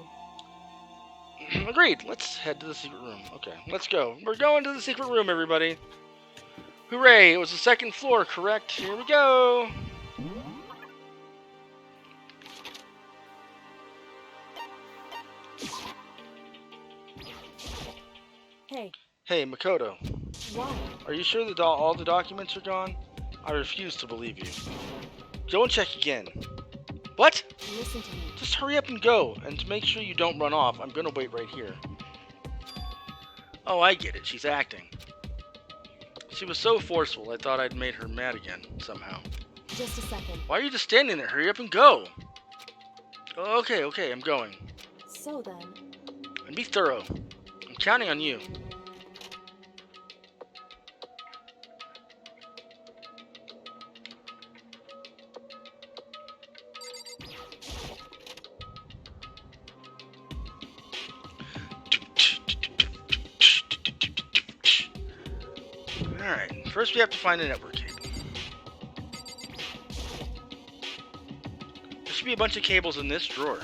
Agreed. Let's head to the secret room. Okay, let's go. We're going to the secret room, everybody. Hooray! It was the second floor, correct? Here we go. Hey. Hey, Makoto. Why? Are you sure that all the documents are gone? I refuse to believe you. Go and check again. What? Listen to me. Just hurry up and go. And to make sure you don't run off, I'm gonna wait right here. Oh, I get it. She's acting. She was so forceful, I thought I'd made her mad again, somehow. Just a second. Why are you just standing there? Hurry up and go! Okay, I'm going. So then... And be thorough. I'm counting on you. Alright, first we have to find a network cable. There should be a bunch of cables in this drawer.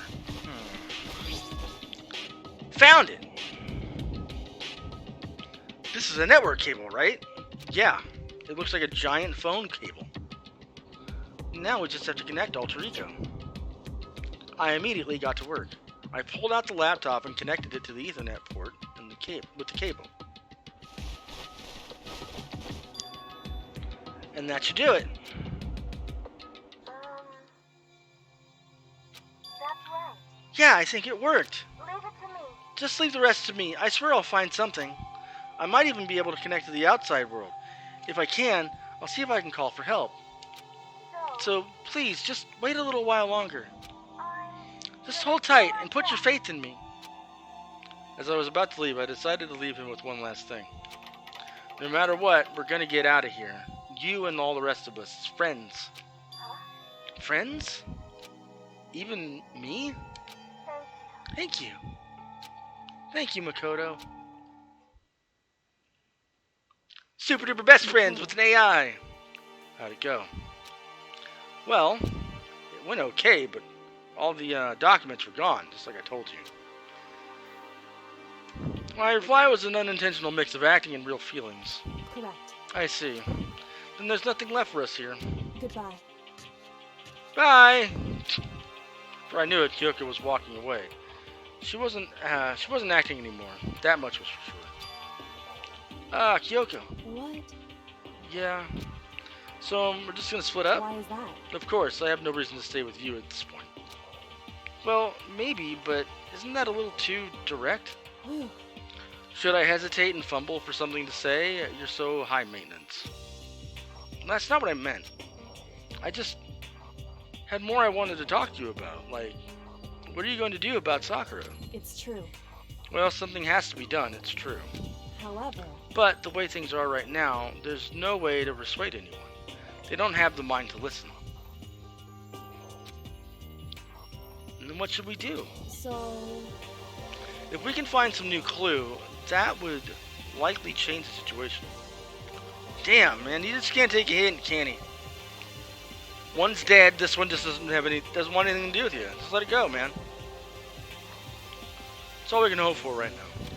Found it! This is a network cable, right? Yeah, it looks like a giant phone cable. Now we just have to connect Alter Ego. I immediately got to work. I pulled out the laptop and connected it to the Ethernet port and with the cable. And that should do it. Yeah, I think it worked. Leave it to me. Just leave the rest to me. I swear I'll find something. I might even be able to connect to the outside world. If I can, I'll see if I can call for help. So, please, just wait a little while longer. Just hold tight and put your faith in me. As I was about to leave, I decided to leave him with one last thing. No matter what, we're gonna get out of here. You and all the rest of us. Friends. Friends? Even me? Thank you. Thank you, Makoto. Super duper best friends with an AI. How'd it go? Well, it went okay, but all the documents were gone, just like I told you. My reply was an unintentional mix of acting and real feelings. Correct. I see. Then there's nothing left for us here. Goodbye. Bye! For I knew it, Kyoko was walking away. She wasn't acting anymore. That much was for sure. Kyoko. What? Yeah. So, we're just gonna split up? Why is that? Of course, I have no reason to stay with you at this point. Well, maybe, but isn't that a little too direct? Whew. Should I hesitate and fumble for something to say? You're so high maintenance. That's not what I meant. I just had more I wanted to talk to you about. Like, what are you going to do about Sakura? It's true. Well, something has to be done, it's true. However, But the way things are right now, there's no way to persuade anyone. They don't have the mind to listen. And then what should we do? so If we can find some new clue, that would likely change the situation. Damn, man, you just can't take a hint, can he? One's dead, this one just doesn't want anything to do with you. Just let it go, man. That's all we can hope for right now.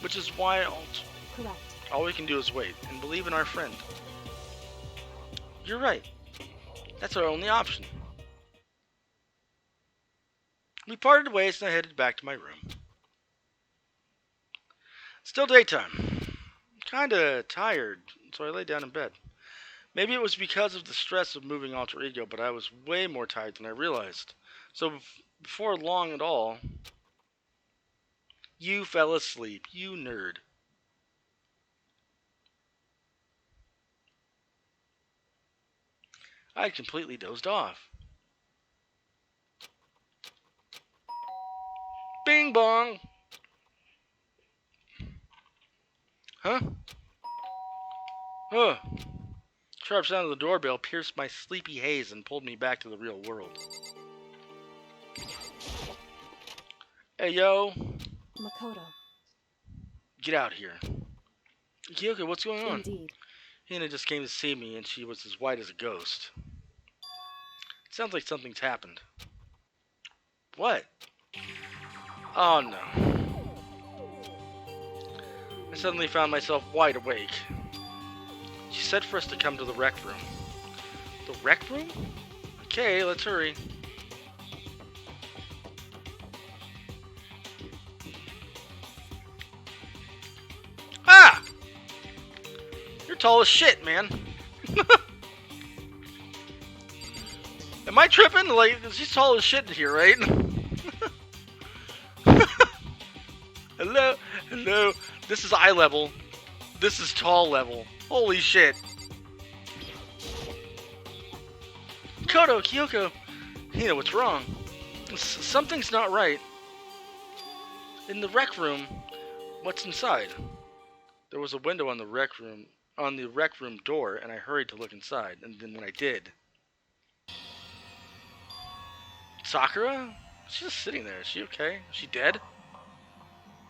Which is why correct. all we can do is wait and believe in our friend. You're right. That's our only option. We parted ways and I headed back to my room. Still daytime. Kinda tired, so I lay down in bed. Maybe it was because of the stress of moving alter ego, but I was way more tired than I realized. So before long at all, you fell asleep, you nerd. I had completely dozed off. Bing bong! Huh? Huh. Sharp sound of the doorbell pierced my sleepy haze and pulled me back to the real world. Hey, yo. Makoto. Get out here. Kyoko, what's going on? Indeed. Hina just came to see me and she was as white as a ghost. It sounds like something's happened. What? Oh no. I suddenly found myself wide awake. She said for us to come to the rec room. The rec room? Okay, let's hurry. Ah! You're tall as shit, man. Am I tripping? Like, she's tall as shit in here, right? Hello? Hello? This is eye level. This is tall level. Holy shit. Kyoko. Hina, what's wrong? Something's not right. In the rec room, what's inside? There was a window on the rec room door, and I hurried to look inside, and then when I did, Sakura? She's just sitting there. Is she okay? Is she dead?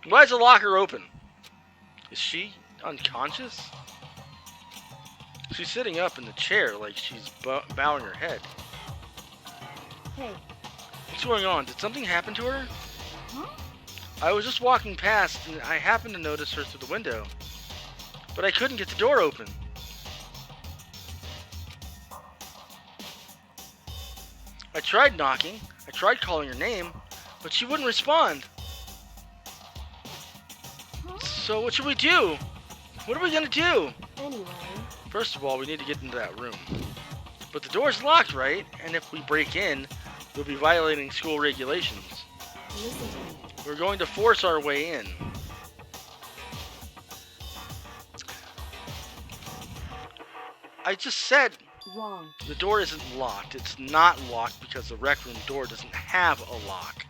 Why is the locker open? Is she unconscious? She's sitting up in the chair like she's bowing her head. Hey. What's going on? Did something happen to her? Huh? I was just walking past and I happened to notice her through the window. But I couldn't get the door open. I tried knocking. I tried calling her name, but she wouldn't respond. So what should we do? What are we gonna do? Anyway. First of all, we need to get into that room. But the door's locked, right? And if we break in, We'll be violating school regulations. Listen to me. We're going to force our way in. I just said Wrong. the door isn't locked. It's not locked because the rec room door doesn't have a lock.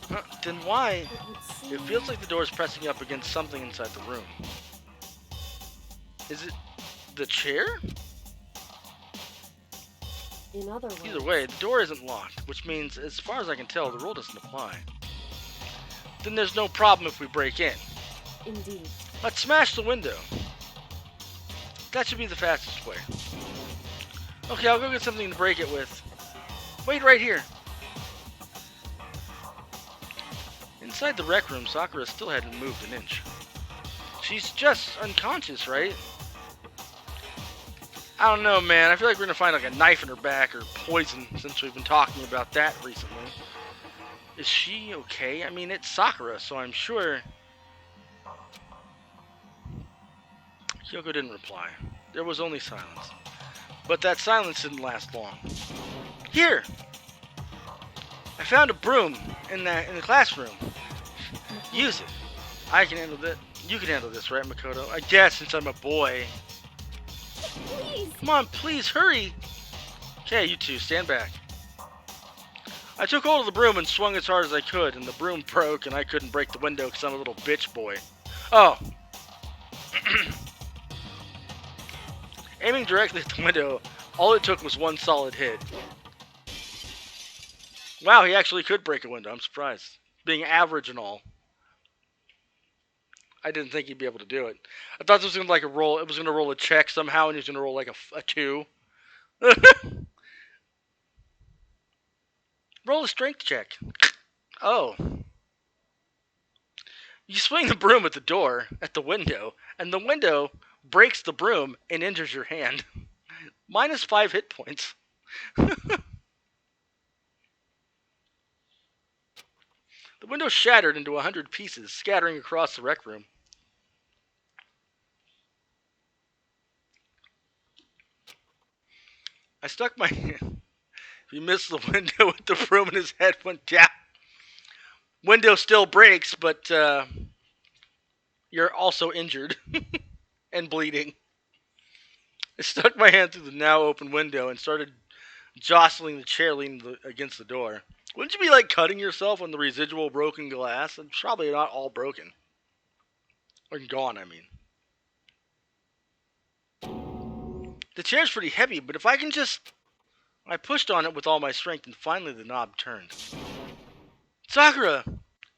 Huh, then why? It would seem... It feels like the door is pressing up against something inside the room. Is it the chair? In other words... Either way, the door isn't locked, which means, as far as I can tell, the rule doesn't apply. Then there's no problem if we break in. Indeed. Let's smash the window. That should be the fastest way. Okay, I'll go get something to break it with. Wait right here. Inside the rec room, Sakura still hadn't moved an inch. She's just unconscious, right? I don't know, man. I feel like we're gonna find like a knife in her back or poison, since we've been talking about that recently. Is she okay? I mean, it's Sakura, so I'm sure... Kyoko didn't reply. There was only silence. But that silence didn't last long. Here! I found a broom in the classroom. Use it. I can handle that. You can handle this, right, Makoto? I guess, since I'm a boy. Please. Come on, please, hurry! Okay, you two, stand back. I took hold of the broom and swung as hard as I could, and the broom broke, and I couldn't break the window because I'm a little bitch boy. Oh! Aiming directly at the window, all it took was one solid hit. Wow, he actually could break a window. I'm surprised. Being average and all. I didn't think he'd be able to do it. I thought this was going to like a roll. It was going to roll a check somehow, and he was going to roll like a 2. Roll a strength check. Oh. You swing the broom at the door, at the window, and the window breaks the broom and injures your hand. Minus 5 hit points. The window shattered into 100 pieces, scattering across the rec room. I stuck my hand. He missed the window with the broom and his head went down. Window still breaks, but you're also injured and bleeding. I stuck my hand through the now open window and started jostling the chair leaning against the door. Wouldn't you be like cutting yourself on the residual broken glass? It's probably not all broken. Or gone, I mean. The chair's pretty heavy, but if I can just... I pushed on it with all my strength, and finally the knob turned. Sakura!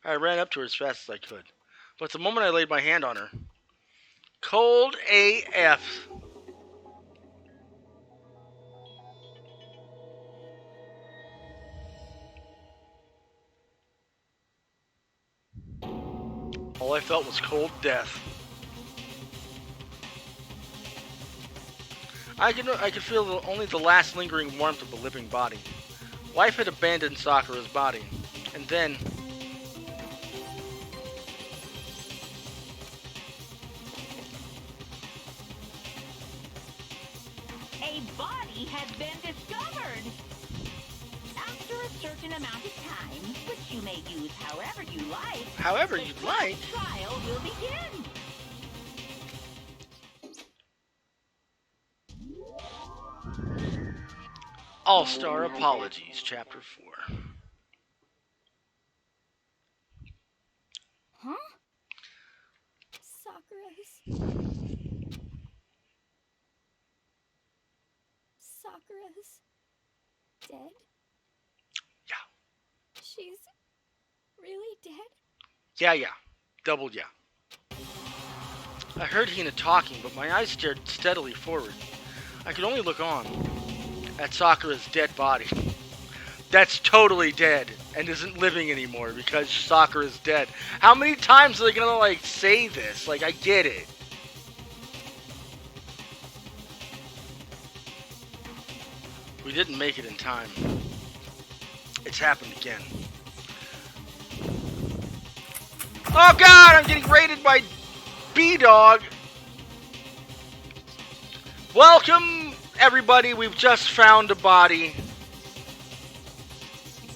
I ran up to her as fast as I could. But the moment I laid my hand on her... Cold AF. All I felt was cold death. I could feel only the last lingering warmth of the living body. Life had abandoned Sakura's body, and then... A body has been discovered! After a certain amount of time, which you may use however you like, However the you'd like. trial will begin. All-Star Apologies, Chapter 4. Huh? Sakura's dead? Yeah. She's really dead? Yeah. Double yeah. I heard Hina talking, but my eyes stared steadily forward. I could only look on. At Sakura's dead body. That's totally dead and isn't living anymore because Sakura's dead. How many times are they gonna like say this? Like, I get it. We didn't make it in time. It's happened again. Oh god, I'm getting raided by B-Dog. Welcome, everybody. We've just found a body.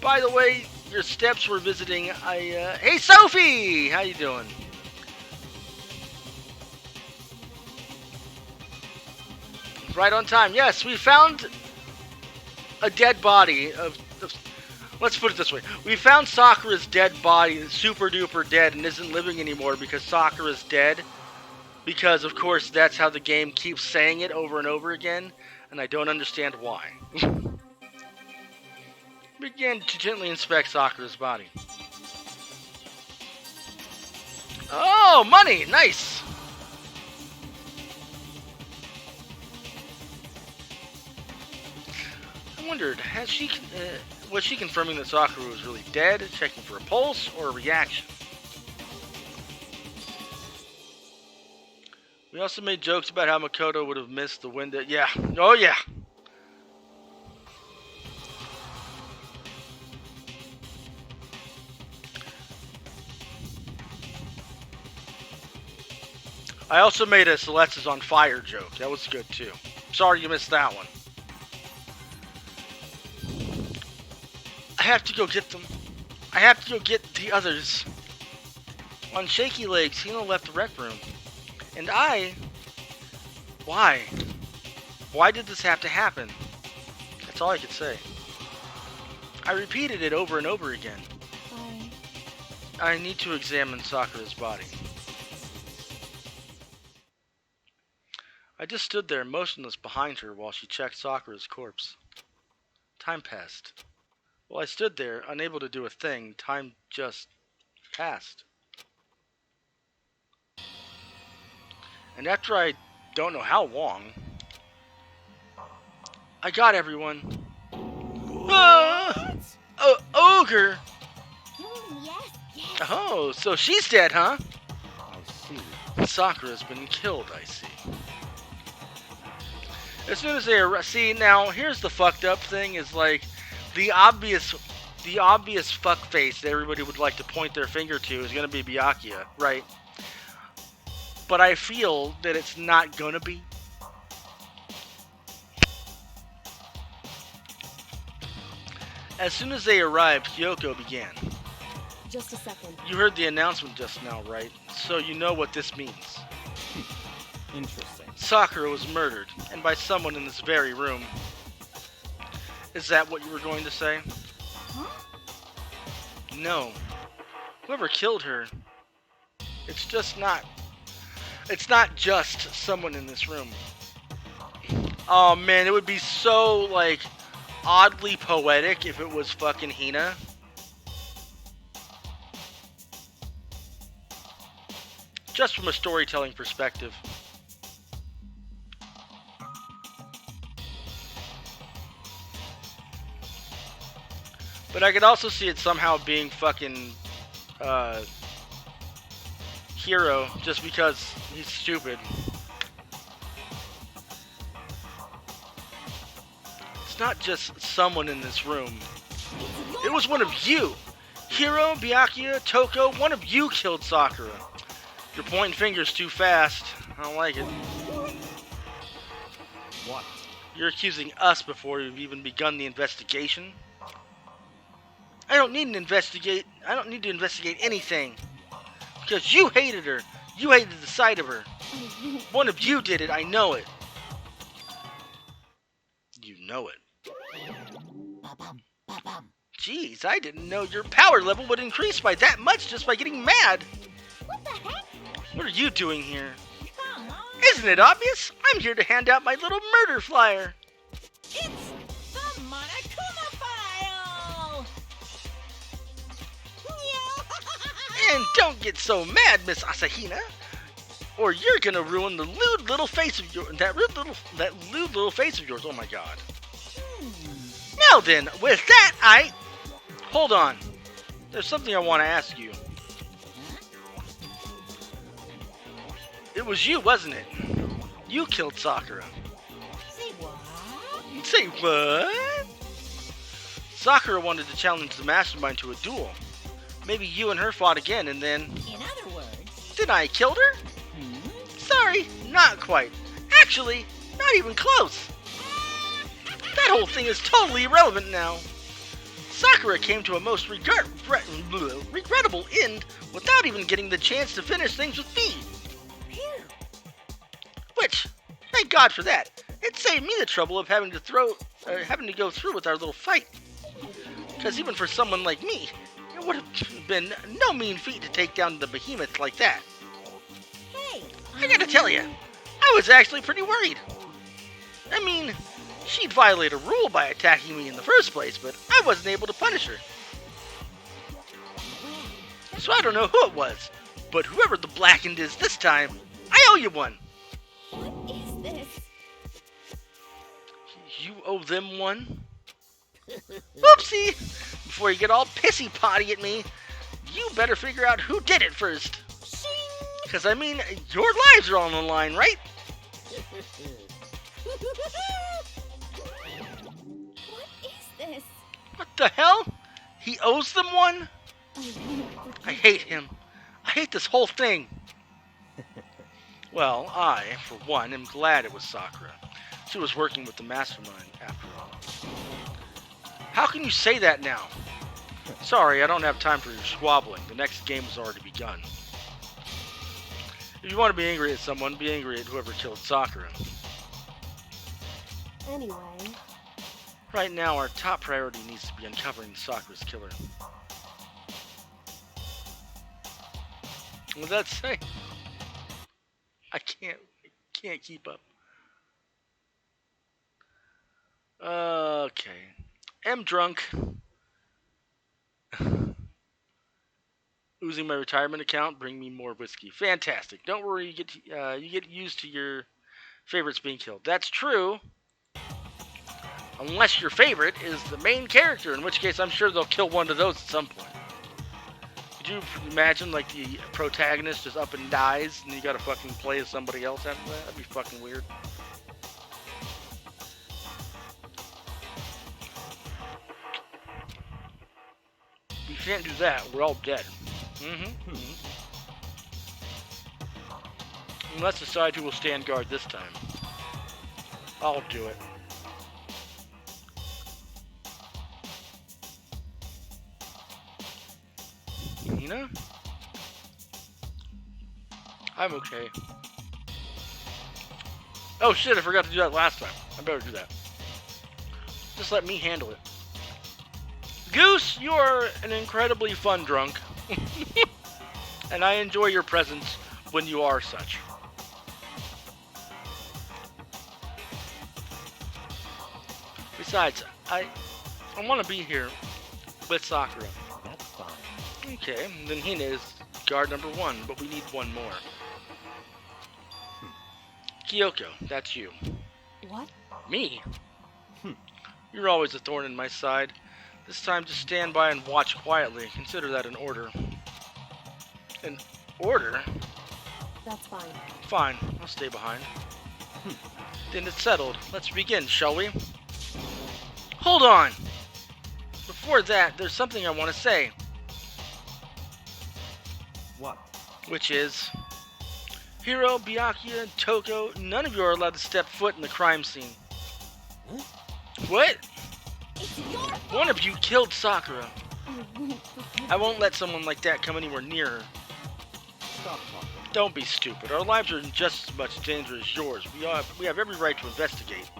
By the way, your steps were visiting. Hey, Sophie, how you doing? Right on time. Yes, we found a dead body of. Let's put it this way: we found Sakura's dead body, super duper dead, and isn't living anymore because Sakura's dead. Because of course that's how the game keeps saying it over and over again, and I don't understand why. Begin to gently inspect Sakura's body. Oh, money! Nice! I wondered, was she confirming that Sakura was really dead, checking for a pulse, or a reaction? We also made jokes about how Makoto would have missed the window. Yeah. Oh, yeah. I also made a Celeste's on fire joke. That was good, too. Sorry you missed that one. I have to go get them. I have to go get the others. On shaky legs, Hina left the rec room. And why? Why did this have to happen? That's all I could say. I repeated it over and over again. I need to examine Sakura's body. I just stood there motionless behind her while she checked Sakura's corpse. Time passed. While I stood there, unable to do a thing, time just passed. And after I don't know how long, I got everyone. Ah! Oh, ogre! Yes, yes. Oh, so she's dead, huh? I see. Sakura's been killed, I see. As soon as they see, now here's the fucked up thing: is like the obvious fuck face that everybody would like to point their finger to is gonna be Byakuya, right? But I feel that it's not gonna be. As soon as they arrived, Kyoko began. Just a second. You heard the announcement just now, right? So you know what this means. Interesting. Sakura was murdered, and by someone in this very room. Is that what you were going to say? Huh? No. Whoever killed her, it's not just someone in this room. Oh man, it would be so, like, oddly poetic if it was fucking Hina. Just from a storytelling perspective. But I could also see it somehow being fucking Hero, just because he's stupid. It's not just someone in this room. It was one of you! Hiro, Byakuya, Toko, one of you killed Sakura. You're pointing fingers too fast. I don't like it. What? You're accusing us before you've even begun the investigation. I don't need to investigate anything. Because you hated her. You hated the sight of her. One of you did it, I know it. You know it. Jeez, I didn't know your power level would increase by that much just by getting mad. What the heck? What are you doing here? Come on. Isn't it obvious? I'm here to hand out my little murder flyer. It's the Monokuma file. And don't get so mad, Miss Asahina, or you're gonna ruin the lewd little face of that lewd little face of yours. Oh my god. Now then, with that, hold on. There's something I want to ask you. It was you, wasn't it? You killed Sakura. Say what? Say what? Sakura wanted to challenge the mastermind to a duel. Maybe you and her fought again, and then... In other words... Then I killed her? Sorry, not quite. Actually, not even close. That whole thing is totally irrelevant now. Sakura came to a most regrettable end without even getting the chance to finish things with me. Which, thank God for that. It saved me the trouble of having to go through with our little fight. Because even for someone like me, it would have been no mean feat to take down the behemoth like that. Hey, I gotta tell you, I was actually pretty worried. I mean, she'd violate a rule by attacking me in the first place, but I wasn't able to punish her. So I don't know who it was, but whoever the Blackened is this time, I owe you one. What is this? You owe them one? Oopsie! Before you get all pissy-potty at me, you better figure out who did it first. Because, I mean, your lives are on the line, right? What is this? What the hell? He owes them one? I won't I hate him. I hate this whole thing. Well, I, for one, am glad it was Sakura. She was working with the mastermind, after all. How can you say that now? Sorry, I don't have time for your squabbling. The next game has already begun. If you want to be angry at someone, be angry at whoever killed Sakura. Anyway, Right now, our top priority needs to be uncovering Sakura's killer. What does that say? I can't keep up. Okay. Am drunk. Oozing my retirement account. Bring me more whiskey. Fantastic. Don't worry. You get used to your favorites being killed. That's true. Unless your favorite is the main character, in which case I'm sure they'll kill one of those at some point. Could you imagine, like, the protagonist just up and dies, and you gotta fucking play as somebody else after that? That'd be fucking weird. We can't do that. We're all dead. Let's decide who will stand guard this time. I'll do it. Nina? I'm okay. Oh shit, I forgot to do that last time. I better do that. Just let me handle it. Goose, you are an incredibly fun drunk. And I enjoy your presence when you are such. Besides, I want to be here with Sakura. That's fine. Okay, then Hina is guard number 1, but we need one more. Kyoko, that's you. what? Me? You're always a thorn in my side. This time just stand by and watch quietly. Consider that an order. An order? That's fine. Fine, I'll stay behind. Then it's settled. Let's begin, shall we? Hold on! Before that, there's something I want to say. What? Which is, Hiro, Byakuya, and Toko, none of you are allowed to step foot in the crime scene. What? It's your fault. One of you killed Sakura. I won't forgive I won't let someone like that come anywhere near her. Stop talking. Don't be stupid. Our lives are in just as much danger as yours. We have every right to investigate.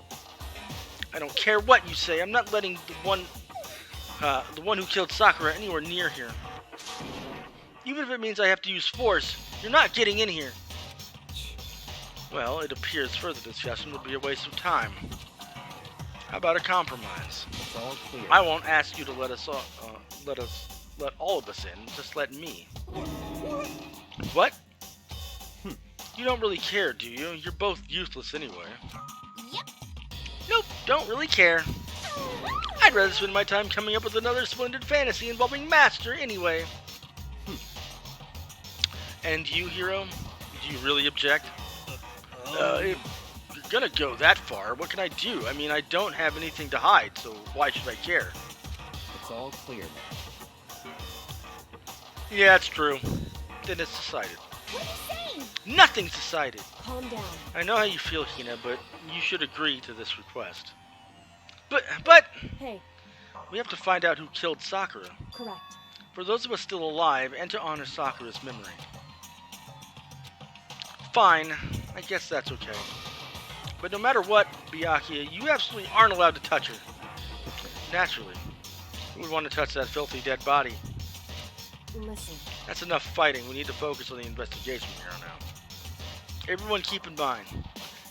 I don't care what you say. I'm not letting the one who killed Sakura anywhere near here. Even if it means I have to use force, you're not getting in here. Well, it appears further discussion would be a waste of time. How about a compromise? It's all clear. I won't ask you to let all of us in. Just let me. What? You don't really care, do you? You're both useless anyway. Yep. Nope, don't really care. I'd rather spend my time coming up with another splendid fantasy involving Master anyway. And you, Hiro? Do you really object? If you're gonna go that far, what can I do? I mean, I don't have anything to hide, so why should I care? It's all clear now. Yeah, it's true. Then it's decided. What are you saying? Nothing's decided. Calm down. I know how you feel, Hina, but you should agree to this request. But, Hey, We have to find out who killed Sakura. Correct. For those of us still alive, and to honor Sakura's memory. Fine, I guess that's okay. But no matter what, Byakuya, you absolutely aren't allowed to touch her. Naturally. Who would want to touch that filthy dead body? Listen. That's enough fighting. We need to focus on the investigation here on out. Everyone keep in mind,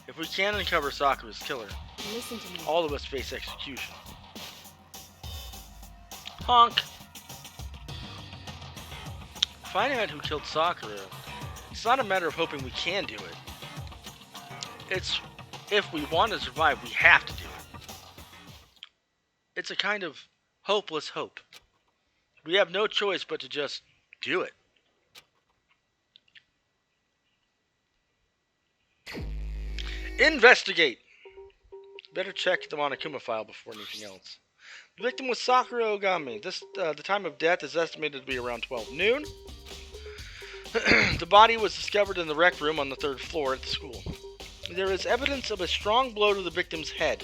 if we can uncover Sakura's killer, Listen to me. all of us face execution. Honk! Finding out who killed Sakura, it's not a matter of hoping we can do it. It's, if we want to survive, we have to do it. It's a kind of hopeless hope. We have no choice but to just do it. Investigate! Better check the Monokuma file before anything else. The victim was Sakura Ogami. The time of death is estimated to be around 12 noon. The body was discovered in the rec room on the 3rd floor at the school. There is evidence of a strong blow to the victim's head.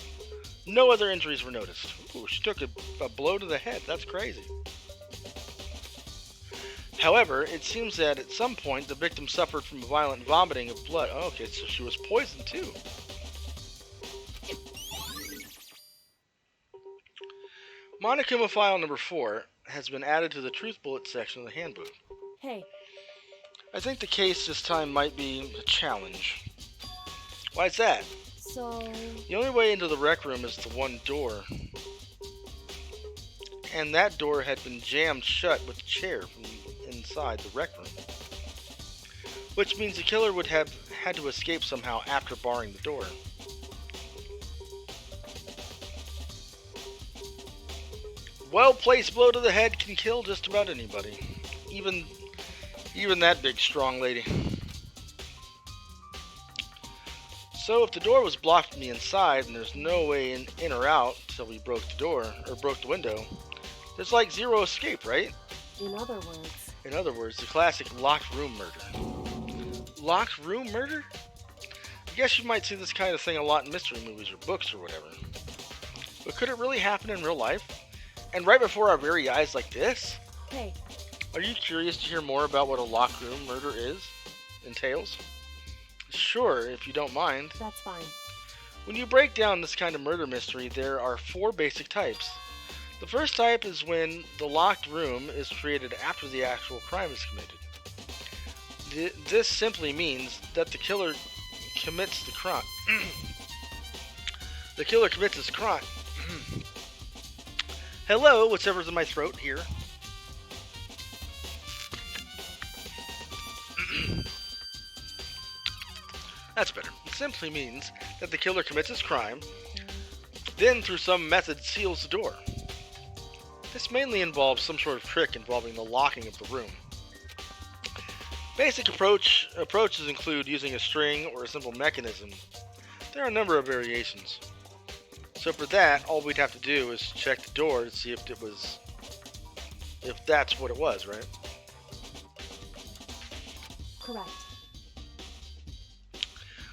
No other injuries were noticed. Ooh, she took a blow to the head. That's crazy. However, it seems that at some point the victim suffered from violent vomiting of blood. Oh, okay, so she was poisoned too. Monokuma file number 4 has been added to the truth bullet section of the handbook. Hey, I think the case this time might be a challenge. Why is that? so... The only way into the rec room is the one door. And that door had been jammed shut with a chair from inside the rec room. Which means the killer would have had to escape somehow after barring the door. Well-placed blow to the head can kill just about anybody. Even that big, strong lady. So if the door was blocked from the inside and there's no way in or out till we broke the door, or broke the window, there's like zero escape, right? In other words... In other words, the classic locked room murder. Locked room murder? I guess you might see this kind of thing a lot in mystery movies or books or whatever. But could it really happen in real life? And right before our very eyes like this? Hey, Are you curious to hear more about what a locked room murder entails? Sure, if you don't mind. that's fine. When you break down this kind of murder mystery, there are 4 basic types. The first type is when the locked room is created after the actual crime is committed. This simply means that the killer commits the crime. The killer commits his crime. Hello, whatever's in my throat here. That's better. It simply means that the killer commits his crime, then through some method seals the door. This mainly involves some sort of trick involving the locking of the room. Basic approaches include using a string or a simple mechanism. There are a number of variations. So for that, all we'd have to do is check the door to see if that's what it was, right? Correct.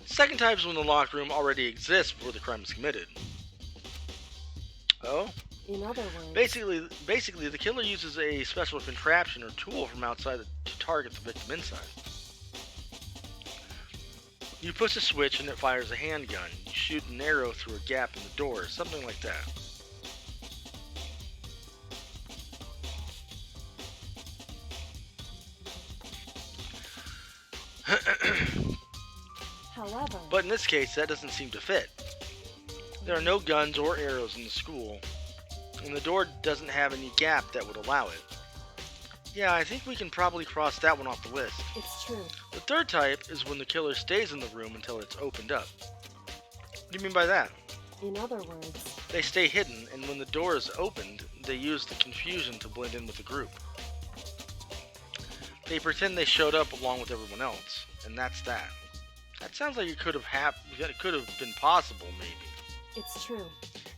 Second type is when the locked room already exists before the crime is committed. Oh? In other words... Basically, the killer uses a special contraption or tool from outside to target the victim inside. You push a switch and it fires a handgun. You shoot an arrow through a gap in the door, something like that. However... But in this case, that doesn't seem to fit. There are no guns or arrows in the school, and the door doesn't have any gap that would allow it. Yeah, I think we can probably cross that one off the list. It's true. The third type is when the killer stays in the room until it's opened up. What do you mean by that? In other words... They stay hidden, and when the door is opened, they use the confusion to blend in with the group. They pretend they showed up along with everyone else, and that's that. That sounds like it could have been possible, maybe. It's true.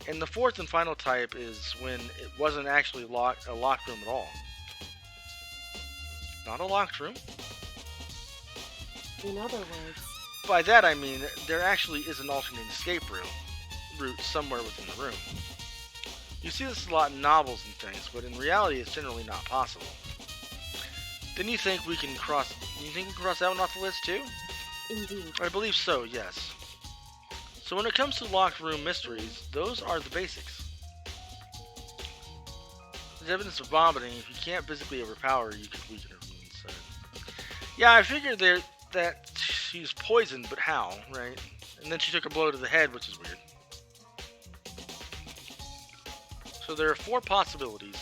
And the fourth and final type is when it wasn't actually a locked room at all. Not a locked room? In other words... By that I mean there actually is an alternate escape route somewhere within the room. You see this a lot in novels and things, but in reality it's generally not possible. Then you think we can cross that one off the list too? Indeed. I believe so, yes. So when it comes to locked room mysteries, those are the basics. There's evidence of vomiting. If you can't physically overpower her, you could weaken her wounds. So. Yeah, I figured that she's poisoned, but how, right? And then she took a blow to the head, which is weird. So there are 4 possibilities.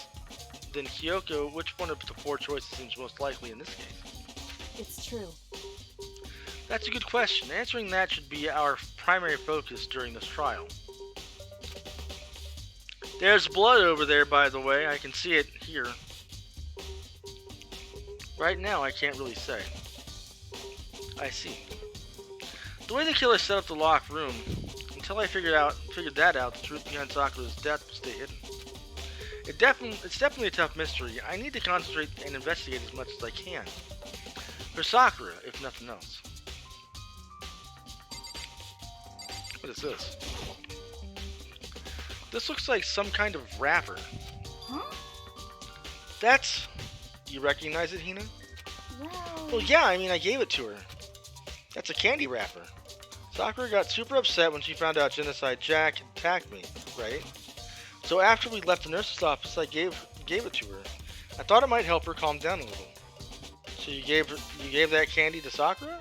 Then Kyoko, which one of the 4 choices seems most likely in this case? It's true. That's a good question. Answering that should be our primary focus during this trial. There's blood over there, by the way. I can see it here. Right now, I can't really say. I see. The way the killer set up the locked room, until I figured that out, the truth behind Sakura's death will stay hidden. It's definitely a tough mystery. I need to concentrate and investigate as much as I can. For Sakura, if nothing else. What is this? This looks like some kind of wrapper. Huh? That's... You recognize it, Hina? Well, yeah, I mean, I gave it to her. That's a candy wrapper. Sakura got super upset when she found out Genocide Jack had attacked me, right? So after we left the nurse's office, I gave it to her. I thought it might help her calm down a little. So you gave that candy to Sakura?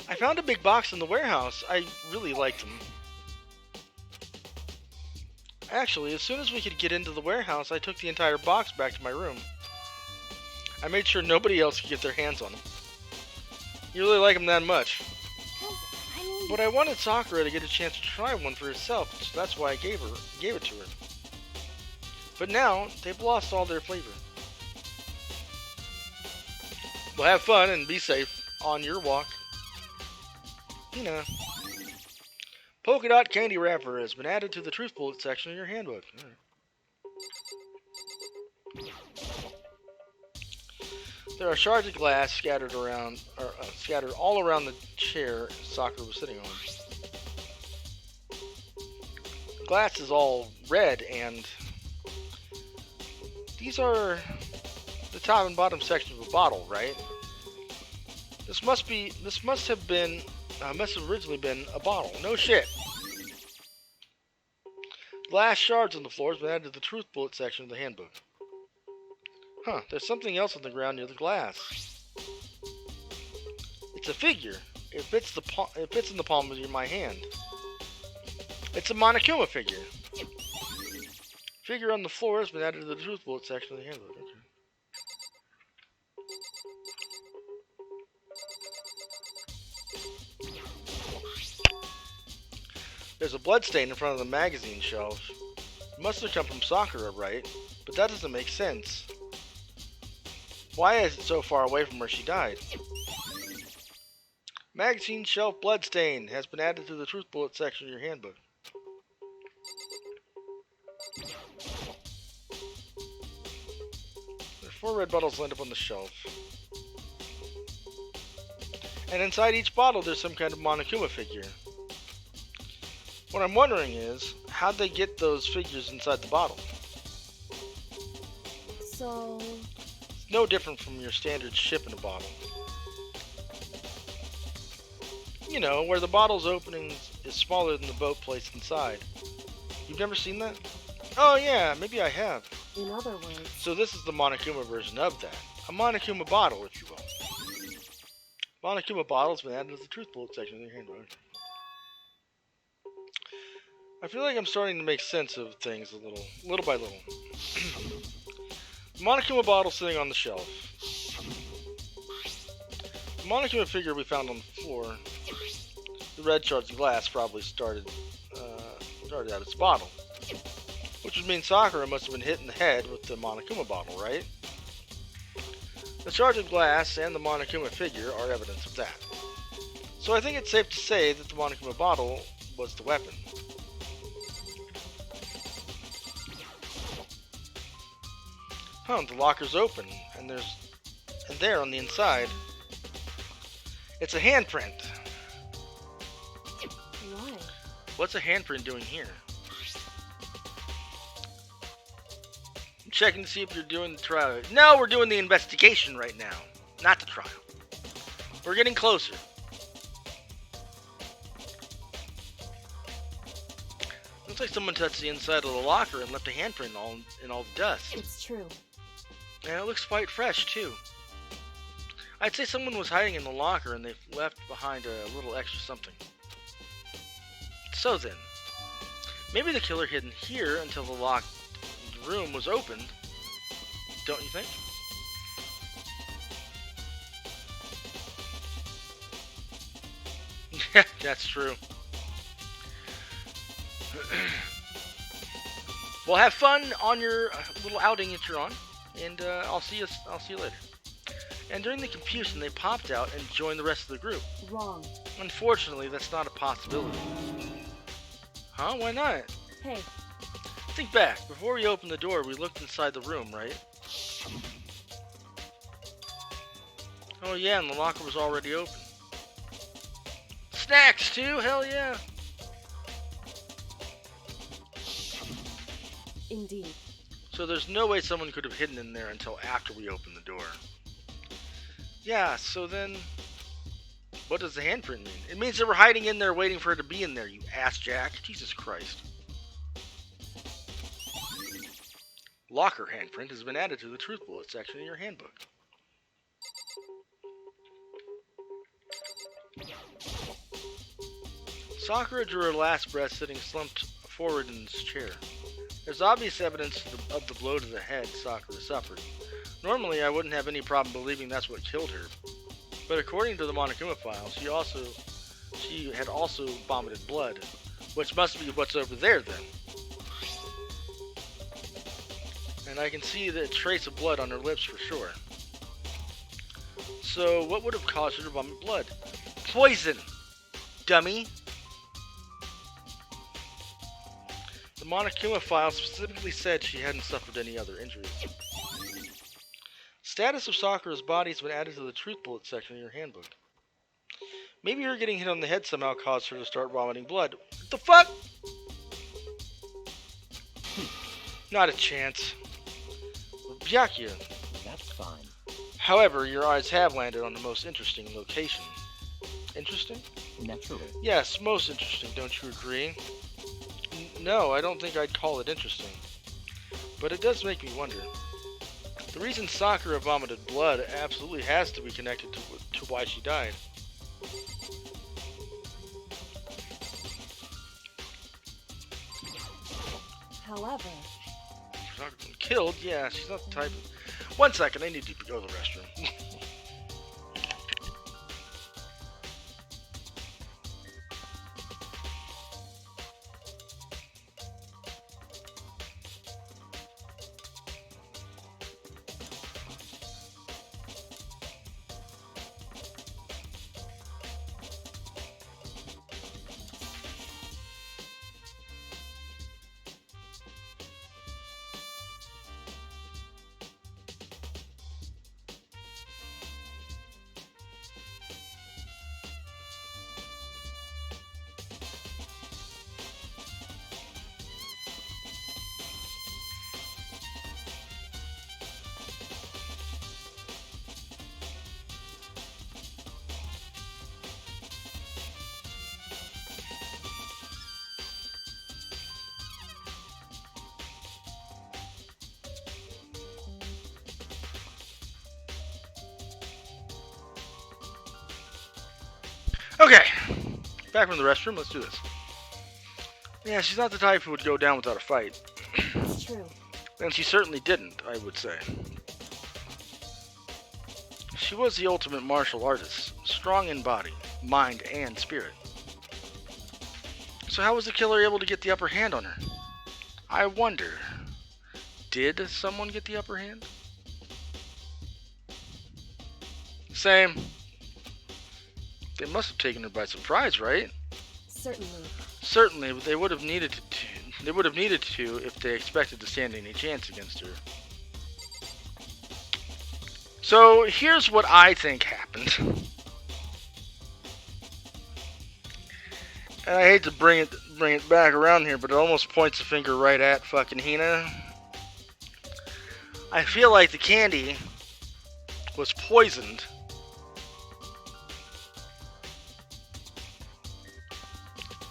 I found a big box in the warehouse. I really liked them. Actually, as soon as we could get into the warehouse, I took the entire box back to my room. I made sure nobody else could get their hands on them. You really like them that much. But I wanted Sakura to get a chance to try one for herself, so that's why I gave it to her. But now, they've lost all their flavor. Well, have fun and be safe on your walk. Polka dot candy wrapper has been added to the truth bullet section of your handbook. There are shards of glass scattered all around the chair Sakura was sitting on. Glass is all red, and these are the top and bottom section of a bottle, right? This must have originally been a bottle. No shit. Glass shards on the floor has been added to the truth bullet section of the handbook. Huh, there's something else on the ground near the glass. It's a figure. It fits in the palm of my hand. It's a Monokuma figure. Figure on the floor has been added to the truth bullet section of the handbook. Okay. There's a bloodstain in front of the magazine shelf. It must have come from Sakura, right? But that doesn't make sense. Why is it so far away from where she died? Magazine shelf bloodstain has been added to the truth bullet section of your handbook. There are 4 red bottles lined up on the shelf. And inside each bottle there's some kind of Monokuma figure. What I'm wondering is, how'd they get those figures inside the bottle? So... It's no different from your standard ship in a bottle. You know, where the bottle's opening is smaller than the boat placed inside. You've never seen that? Oh yeah, maybe I have. In other words... So this is the Monokuma version of that. A Monokuma bottle, if you will. Monokuma bottle's been added to the truth bullet section of your handbook. I feel like I'm starting to make sense of things little by little. Monokuma bottle sitting on the shelf. The Monokuma figure we found on the floor. The red shards of glass probably started out its bottle. Which would mean Sakura must have been hit in the head with the Monokuma bottle, right? The shards of glass and the Monokuma figure are evidence of that. So I think it's safe to say that the Monokuma bottle was the weapon. Huh, the locker's open, and there on the inside, it's a handprint. Why? What's a handprint doing here? checking to see if you're doing the trial. No, we're doing the investigation right now, not the trial. We're getting closer. Looks like someone touched the inside of the locker and left a handprint in all the dust. It's true. And it looks quite fresh, too. I'd say someone was hiding in the locker and they've left behind a little extra something. So then, maybe the killer hid in here until the locked room was opened, don't you think? Yeah, that's true. Well, have fun on your little outing that you're on, and I'll see you later. And during the confusion, they popped out and joined the rest of the group. Wrong. Unfortunately, that's not a possibility. Huh? Why not? Hey, Think back. Before we opened the door, we looked inside the room, right? Oh yeah, and the locker was already open. Snacks too? Hell yeah! indeed. So there's no way someone could have hidden in there until after we opened the door. Yeah, so then... what does the handprint mean? It means they were hiding in there waiting for her to be in there, you ass jack. Jesus Christ. Locker handprint has been added to the truth bullet section in your handbook. Sakura drew her last breath sitting slumped forward in his chair. There's obvious evidence of the blow to the head Sakura suffered. Normally, I wouldn't have any problem believing that's what killed her. But according to the Monokuma file, she had also vomited blood, which must be what's over there then. And I can see the trace of blood on her lips for sure. So, what would have caused her to vomit blood? Poison! Dummy! The Monokuma file specifically said she hadn't suffered any other injuries. Status of Sakura's body has been added to the truth bullet section in your handbook. Maybe her getting hit on the head somehow caused her to start vomiting blood. What the fuck? Not a chance. Byakuya. That's fine. However, your eyes have landed on the most interesting location. Interesting? Naturally. Yes, most interesting, don't you agree? No, I don't think I'd call it interesting. But it does make me wonder. The reason Sakura vomited blood absolutely has to be connected to why she died. However, Sakura been killed? Yeah, she's not the type of... 1 second, I need to go to the restroom. Okay, back from the restroom, let's do this. Yeah, she's not the type who would go down without a fight. it's true. And she certainly didn't, I would say. She was the ultimate martial artist, strong in body, mind, and spirit. So how was the killer able to get the upper hand on her? I wonder, did someone get the upper hand? Same. They must have taken her by surprise, right? Certainly. Certainly, but they would have needed to. They would have needed to if they expected to stand any chance against her. So here's what I think happened, and I hate to bring it back around here, but it almost points the finger right at fucking Hina. I feel like the candy was poisoned.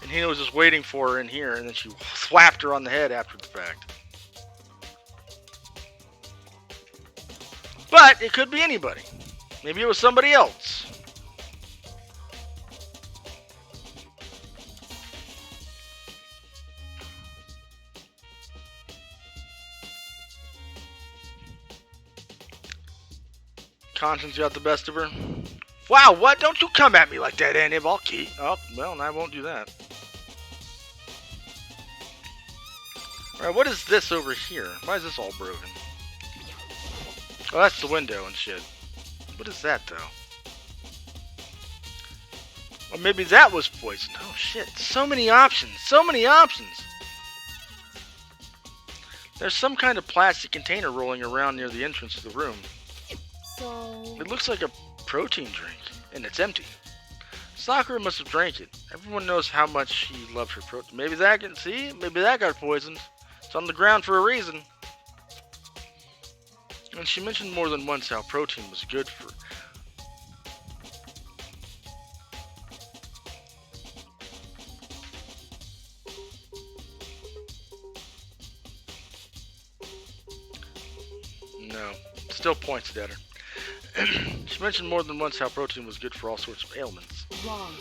And Hina was just waiting for her in here, and then she slapped her on the head after the fact. But it could be anybody. Maybe it was somebody else. Conscience got the best of her. Wow, what? Don't you come at me like that, Anib. I'll keep. Oh, well, I won't do that. Alright, what is this over here? Why is this all broken? Oh, that's the window and shit. What is that, though? Or maybe that was poisoned. Oh, shit. So many options. So many options. There's some kind of plastic container rolling around near the entrance to the room. So... It looks like a protein drink, and it's empty. Sakura must have drank it. Everyone knows how much she loved her protein. Maybe that got poisoned. It's on the ground for a reason. And she mentioned more than once how protein was good for... No, still points at her. She mentioned more than once how protein was good for all sorts of ailments. wrong.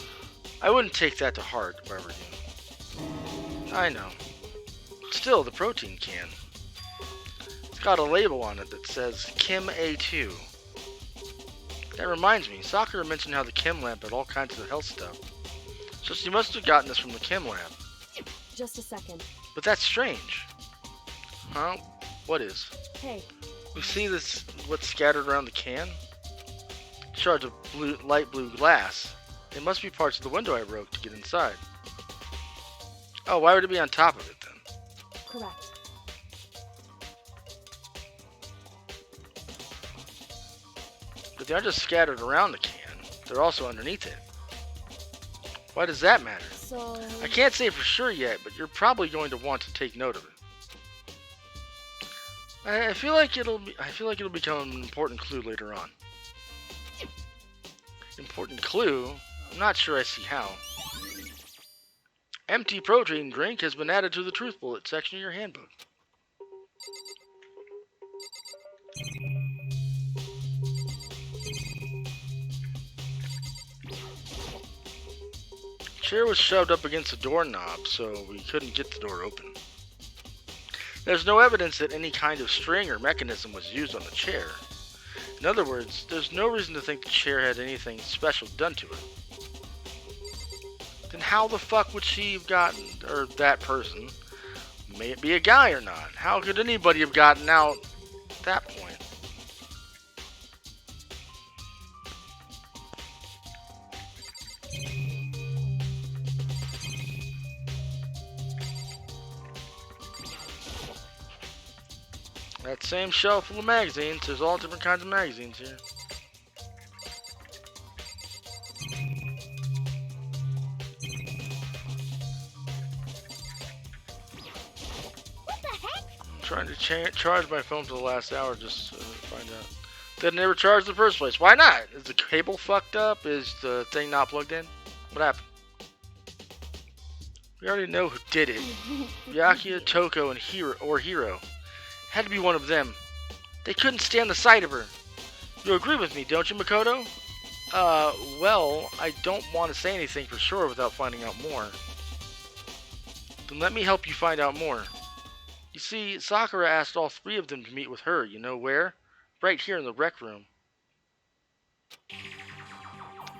I wouldn't take that to heart if I were you. I know. Still, the protein can. It's got a label on it that says Chem A2. That reminds me, Sakura mentioned how the chem lab had all kinds of health stuff. So she must have gotten this from the chem lab. Just a second. But that's strange. Huh? What is? Hey, You see this, what's scattered around the can? Shards of light blue glass. It must be parts of the window I broke to get inside. Oh, why would it be on top of it then? correct. But they aren't just scattered around the can. They're also underneath it. Why does that matter? So... I can't say for sure yet, but you're probably going to want to take note of it. I feel like it'll become an important clue later on. Important clue? I'm not sure I see how. Empty protein drink has been added to the truth bullet section of your handbook. Chair was shoved up against the doorknob, so we couldn't get the door open. There's no evidence that any kind of string or mechanism was used on the chair. In other words, there's no reason to think the chair had anything special done to it. Then how the fuck would she have gotten, or that person, may it be a guy or not? How could anybody have gotten out at that point? That same shelf full of magazines. There's all different kinds of magazines here. What the heck? I'm trying to charge my phone for the last hour just to find out. They never charged in the first place. Why not? Is the cable fucked up? Is the thing not plugged in? What happened? We already know who did it. Byakuya, Toko, and Hiro. Had to be one of them. They couldn't stand the sight of her. You agree with me, don't you, Makoto? Well, I don't want to say anything for sure without finding out more. Then let me help you find out more. You see, Sakura asked all three of them to meet with her. You know where? Right here in the rec room.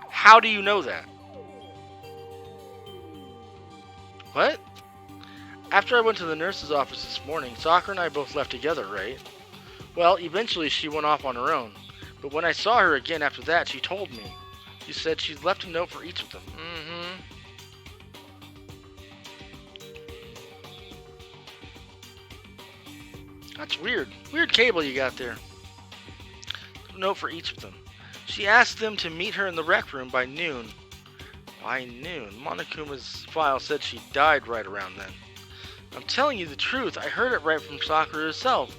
How do you know that? What? After I went to the nurse's office this morning, Sakura and I both left together, right? Well, eventually she went off on her own. But when I saw her again after that, she told me. She said she'd left a note for each of them. That's weird. Weird cable you got there. A note for each of them. She asked them to meet her in the rec room by noon. By noon? Monokuma's file said she died right around then. I'm telling you the truth, I heard it right from Sakura herself.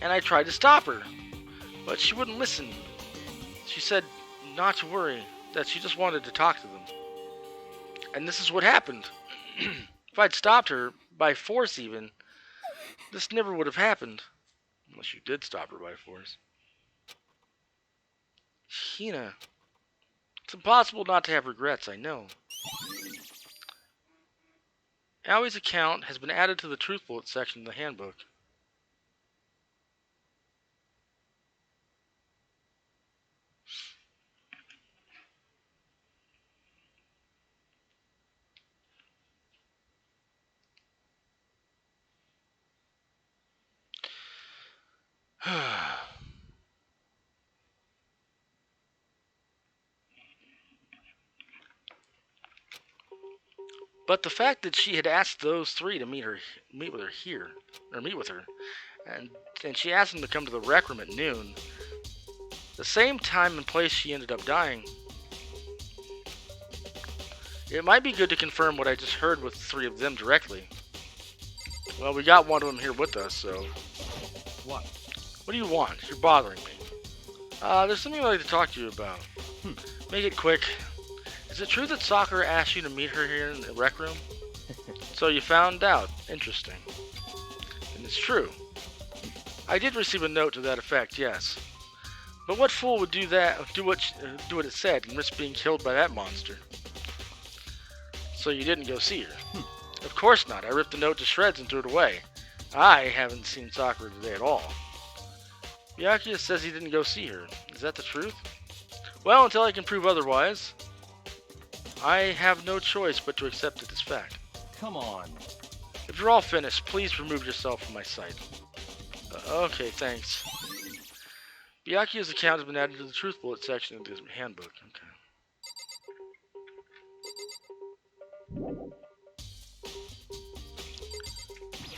and I tried to stop her, but she wouldn't listen. She said not to worry, that she just wanted to talk to them. And this is what happened. If I'd stopped her, by force even, this never would have happened. Unless you did stop her by force. Hina. It's impossible not to have regrets, I know. Aoi's account has been added to the truth bullet section of the handbook. But the fact that she had asked those three to meet with her, and she asked them to come to the rec room at noon, the same time and place she ended up dying. It might be good to confirm what I just heard with the three of them directly. Well, we got one of them here with us, so... What? What do you want? You're bothering me. There's something I'd like to talk to you about. Make it quick. Is it true that Sakura asked you to meet her here in the rec room? So you found out. Interesting. And it's true. I did receive a note to that effect, yes. But what fool would do what it said and risk being killed by that monster? So you didn't go see her? Of course not. I ripped the note to shreds and threw it away. I haven't seen Sakura today at all. Byakuya says he didn't go see her. Is that the truth? Well, until I can prove otherwise, I have no choice but to accept it as fact. Come on. If you're all finished, please remove yourself from my sight. Okay, thanks. Byakuya's account has been added to the truth bullet section of the handbook. Okay.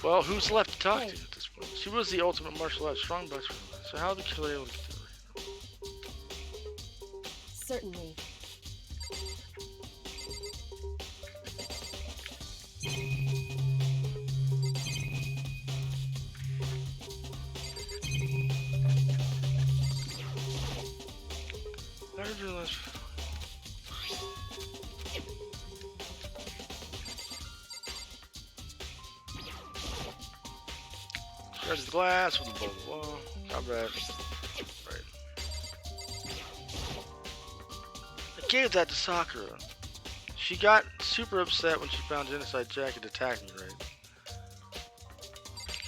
Well, who's left to talk to at this point? She was the ultimate martial arts strong box. So how did the killer able to get to her? Certainly. I do this. There's the glass with the blah blah blah. Not bad. Right. I gave that to Sakura. She got super upset when she found Genocide Jacket attacking me, right?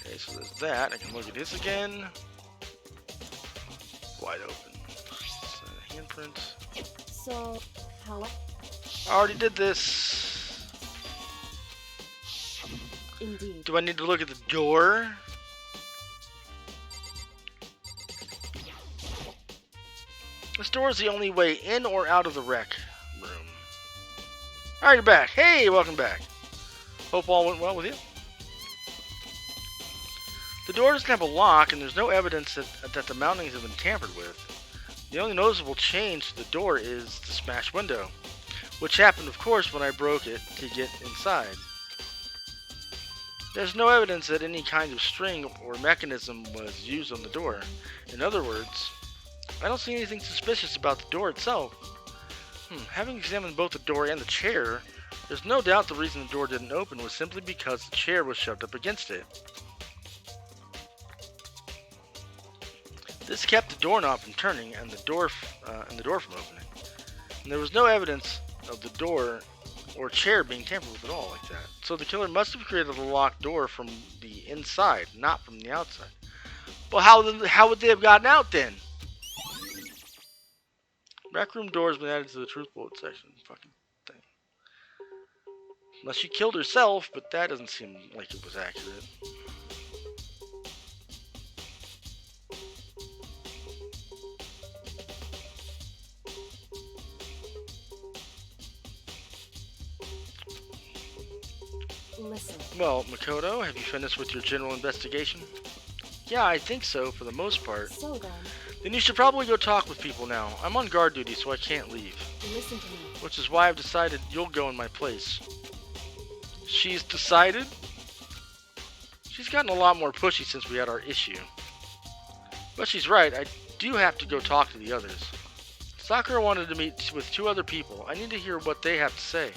Okay, so there's that. I can look at this again. Wide open. Handprint. So, how? I already did this. Indeed. Do I need to look at the door? This door is the only way in or out of the rec room. Alright, you're back. Hey, welcome back. Hope all went well with you. The door doesn't have a lock, and there's no evidence that the mountings have been tampered with. The only noticeable change to the door is the smashed window, which happened, of course, when I broke it to get inside. There's no evidence that any kind of string or mechanism was used on the door. In other words, I don't see anything suspicious about the door itself. Having examined both the door and the chair, there's no doubt the reason the door didn't open was simply because the chair was shoved up against it. This kept the doorknob from turning and the door from opening. And there was no evidence of the door or chair being tampered with at all like that. So the killer must have created a locked door from the inside, not from the outside. Well, how would they have gotten out then? Rec room door has been added to the truth bullet section. Fucking thing. Unless she killed herself, but that doesn't seem like it was accurate. Listen. Well, Makoto, have you finished with your general investigation? Yeah, I think so, for the most part. So then, Then you should probably go talk with people now. I'm on guard duty, so I can't leave. listen to me. Which is why I've decided you'll go in my place. She's decided? She's gotten a lot more pushy since we had our issue. But she's right, I do have to go talk to the others. Sakura wanted to meet with 2 other people. I need to hear what they have to say.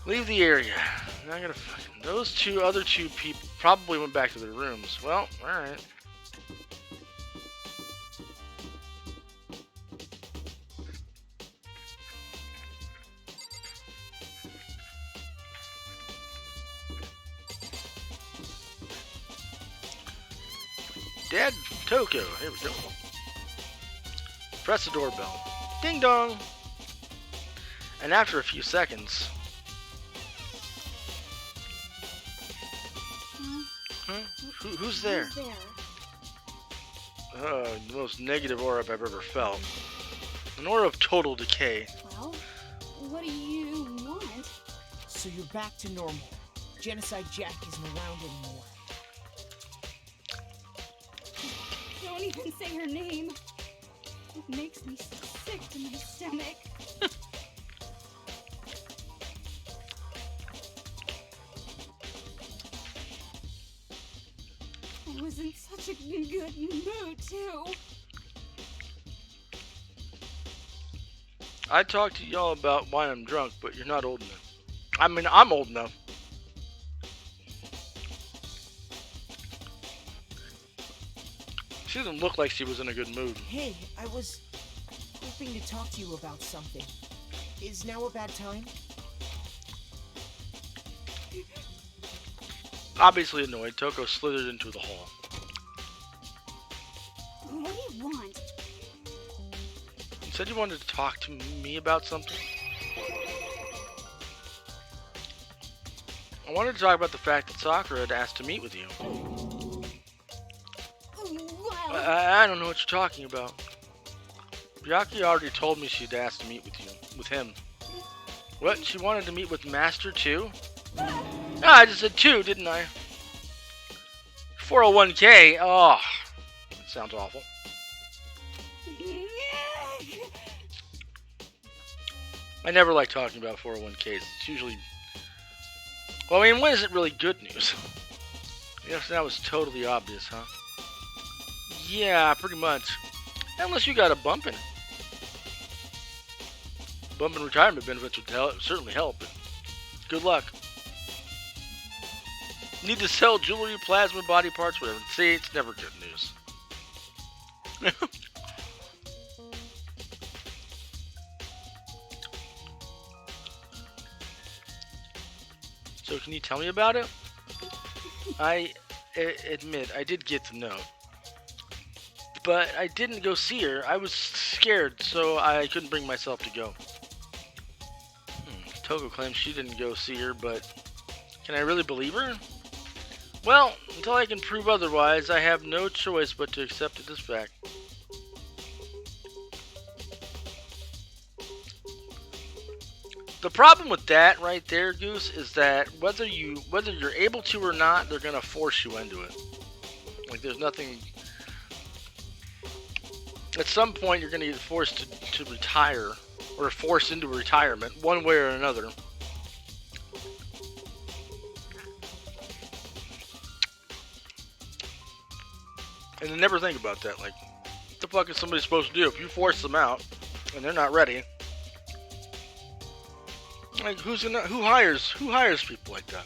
Leave the area. Now I gotta fucking... Those other two people probably went back to their rooms. Well, alright. Dead Toko. Here we go. Press the doorbell. Ding dong! And after a few seconds... Who's there? Who's there? The most negative aura I've ever felt. An aura of total decay. Well, what do you want? So you're back to normal. Genocide Jack isn't around anymore. Don't even say her name. It makes me sick to my stomach. I was in such a good mood, too. I talked to y'all about why I'm drunk, but you're not old enough. I mean, I'm old enough. She doesn't look like she was in a good mood. Hey, I was hoping to talk to you about something. Is now a bad time? Obviously annoyed, Toko slithered into the hall. What do you want? You said you wanted to talk to me about something? I wanted to talk about the fact that Sakura had asked to meet with you. Well, I don't know what you're talking about. Ryaki already told me she'd asked to meet with him. What? She wanted to meet with Master too? I just said 2, didn't I? 401k? Oh, that sounds awful. I never like talking about 401ks. It's usually... Well, I mean, when is it really good news? Yes, that was totally obvious, huh? Yeah, pretty much. Unless you got a bump in it. Bump in retirement benefits would certainly help, but good luck. Need to sell jewelry, plasma, body parts, whatever. See, it's never good news. So can you tell me about it? I admit, I did get the note. But I didn't go see her. I was scared, so I couldn't bring myself to go. Toko claims she didn't go see her, but can I really believe her? Well, until I can prove otherwise, I have no choice but to accept it as fact. The problem with that right there, Goose, is that whether you're able to or not, they're gonna force you into it. Like there's nothing. At some point, you're gonna get forced to retire, or forced into retirement, one way or another. And they never think about that. Like, what the fuck is somebody supposed to do if you force them out and they're not ready? Like, who hires people like that?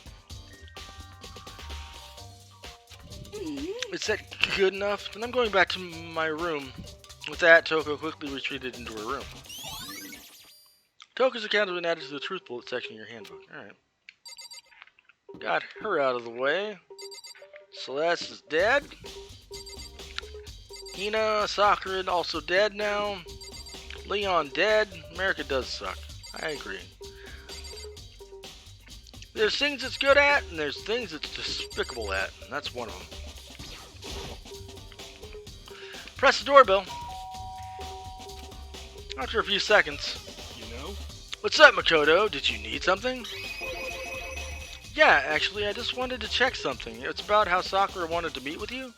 Is that good enough? Then I'm going back to my room. With that, Toko quickly retreated into her room. Toko's account has been added to the truth bullet section in your handbook. Alright. Got her out of the way. Celeste is dead. Hina, Sakura also dead now. Leon dead. America does suck. I agree. There's things it's good at, and there's things it's despicable at, and that's one of them. Press the doorbell. After a few seconds. You know? What's up, Makoto? Did you need something? Yeah, actually, I just wanted to check something. It's about how Sakura wanted to meet with you.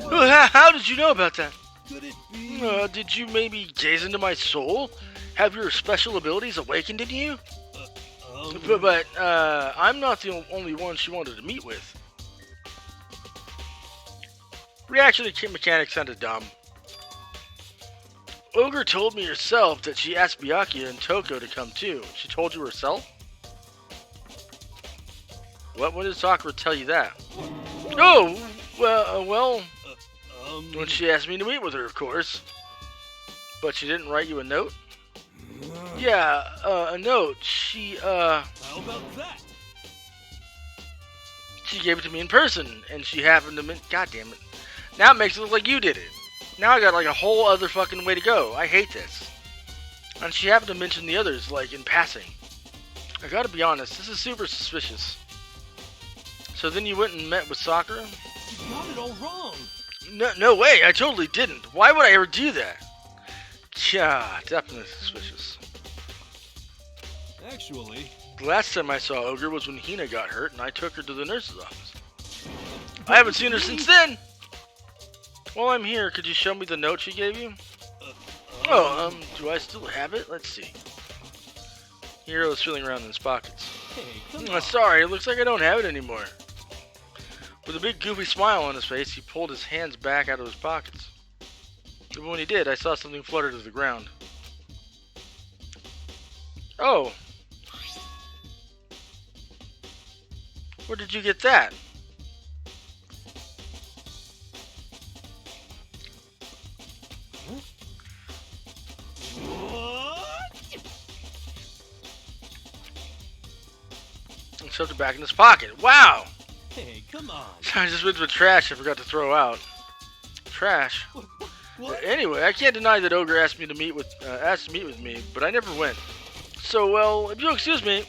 How did you know about that? Could it be? Did you maybe gaze into my soul? Have your special abilities awakened in you? But I'm not the only one she wanted to meet with. Reaction to mechanic sounded dumb. Ogre told me herself that she asked Byakuya and Toko to come too. She told you herself? What? When did Sakura tell you that? Oh, well, when she asked me to meet with her, of course. But she didn't write you a note? Yeah, a note. She, How about that? She gave it to me in person, and she happened to God damn it. Now it makes it look like you did it. Now I got like a whole other fucking way to go. I hate this. And she happened to mention the others, like, in passing. I gotta be honest, this is super suspicious. So then you went and met with Sakura? You got it all wrong. No way, I totally didn't. Why would I ever do that? Yeah, definitely suspicious. Actually, The last time I saw Ogre was when Hina got hurt and I took her to the nurse's office. I haven't seen her since then! While I'm here, could you show me the note she gave you? Do I still have it? Let's see. Hiro is feeling around in his pockets. hey, come on. Sorry, it looks like I don't have it anymore. With a big goofy smile on his face, he pulled his hands back out of his pockets. But when he did, I saw something flutter to the ground. Oh. Where did you get that? What? He shoved it back in his pocket. Wow! Hey, come on. I just went to trash I forgot to throw out. Trash? What? Anyway, I can't deny that Ogre asked to meet with me, but I never went. So, well, if you'll excuse me.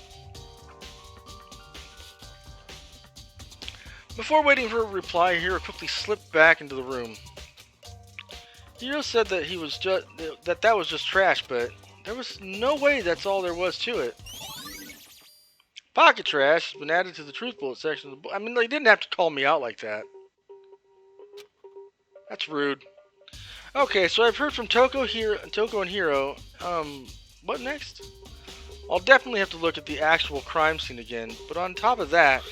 Before waiting for a reply, Hiro quickly slipped back into the room. Hiro said that that was just trash, but there was no way that's all there was to it. Pocket trash has been added to the truth bullet section of the book. I mean, they didn't have to call me out like that. That's rude. Okay, so I've heard from Toko and Hiro. What next? I'll definitely have to look at the actual crime scene again, but on top of that,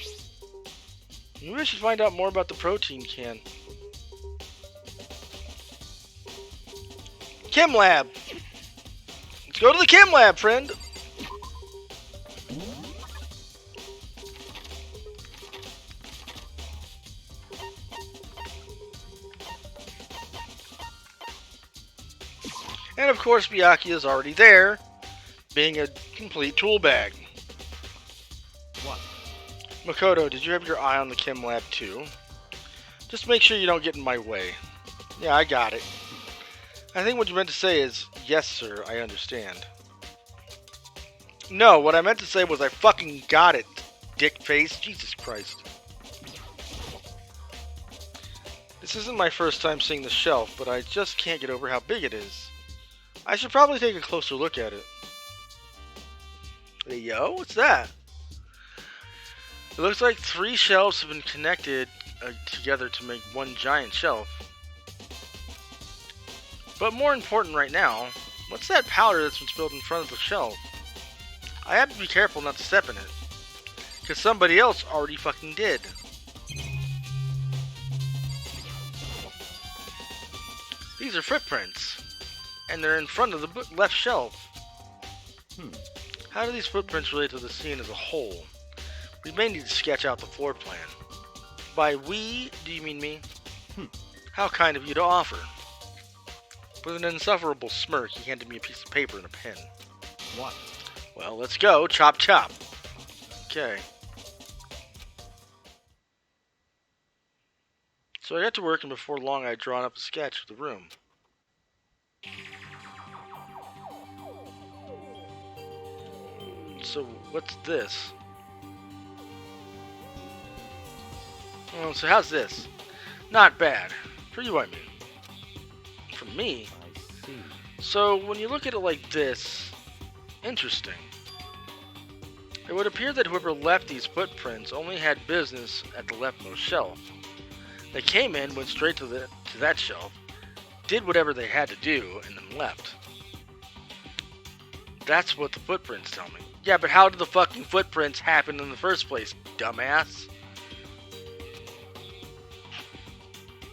maybe I should find out more about the protein can. Chem lab! Let's go to the chem lab, friend! And of course, Byakuya is already there, being a complete tool bag. What? Makoto, did you have your eye on the chem lab too? Just make sure you don't get in my way. Yeah, I got it. I think what you meant to say is, yes sir, I understand. No, what I meant to say was I fucking got it, dick face. Jesus Christ. This isn't my first time seeing the shelf, but I just can't get over how big it is. I should probably take a closer look at it. Hey, yo, what's that? It looks like 3 shelves have been connected together to make one giant shelf. But more important right now, what's that powder that's been spilled in front of the shelf? I have to be careful not to step in it, because somebody else already fucking did. These are footprints, and they're in front of the left shelf. How do these footprints relate to the scene as a whole? We may need to sketch out the floor plan. By we, do you mean me? How kind of you to offer. With an insufferable smirk, he handed me a piece of paper and a pen. What? Well, let's go. Chop, chop. Okay. So I got to work, and before long I had drawn up a sketch of the room. So, what's this? Oh, so how's this? Not bad. For you, I mean. For me? I see. So, when you look at it like this, interesting. It would appear that whoever left these footprints only had business at the leftmost shelf. They came in, went straight to that shelf, did whatever they had to do and then left. That's what the footprints tell me. Yeah, but how did the fucking footprints happen in the first place, dumbass?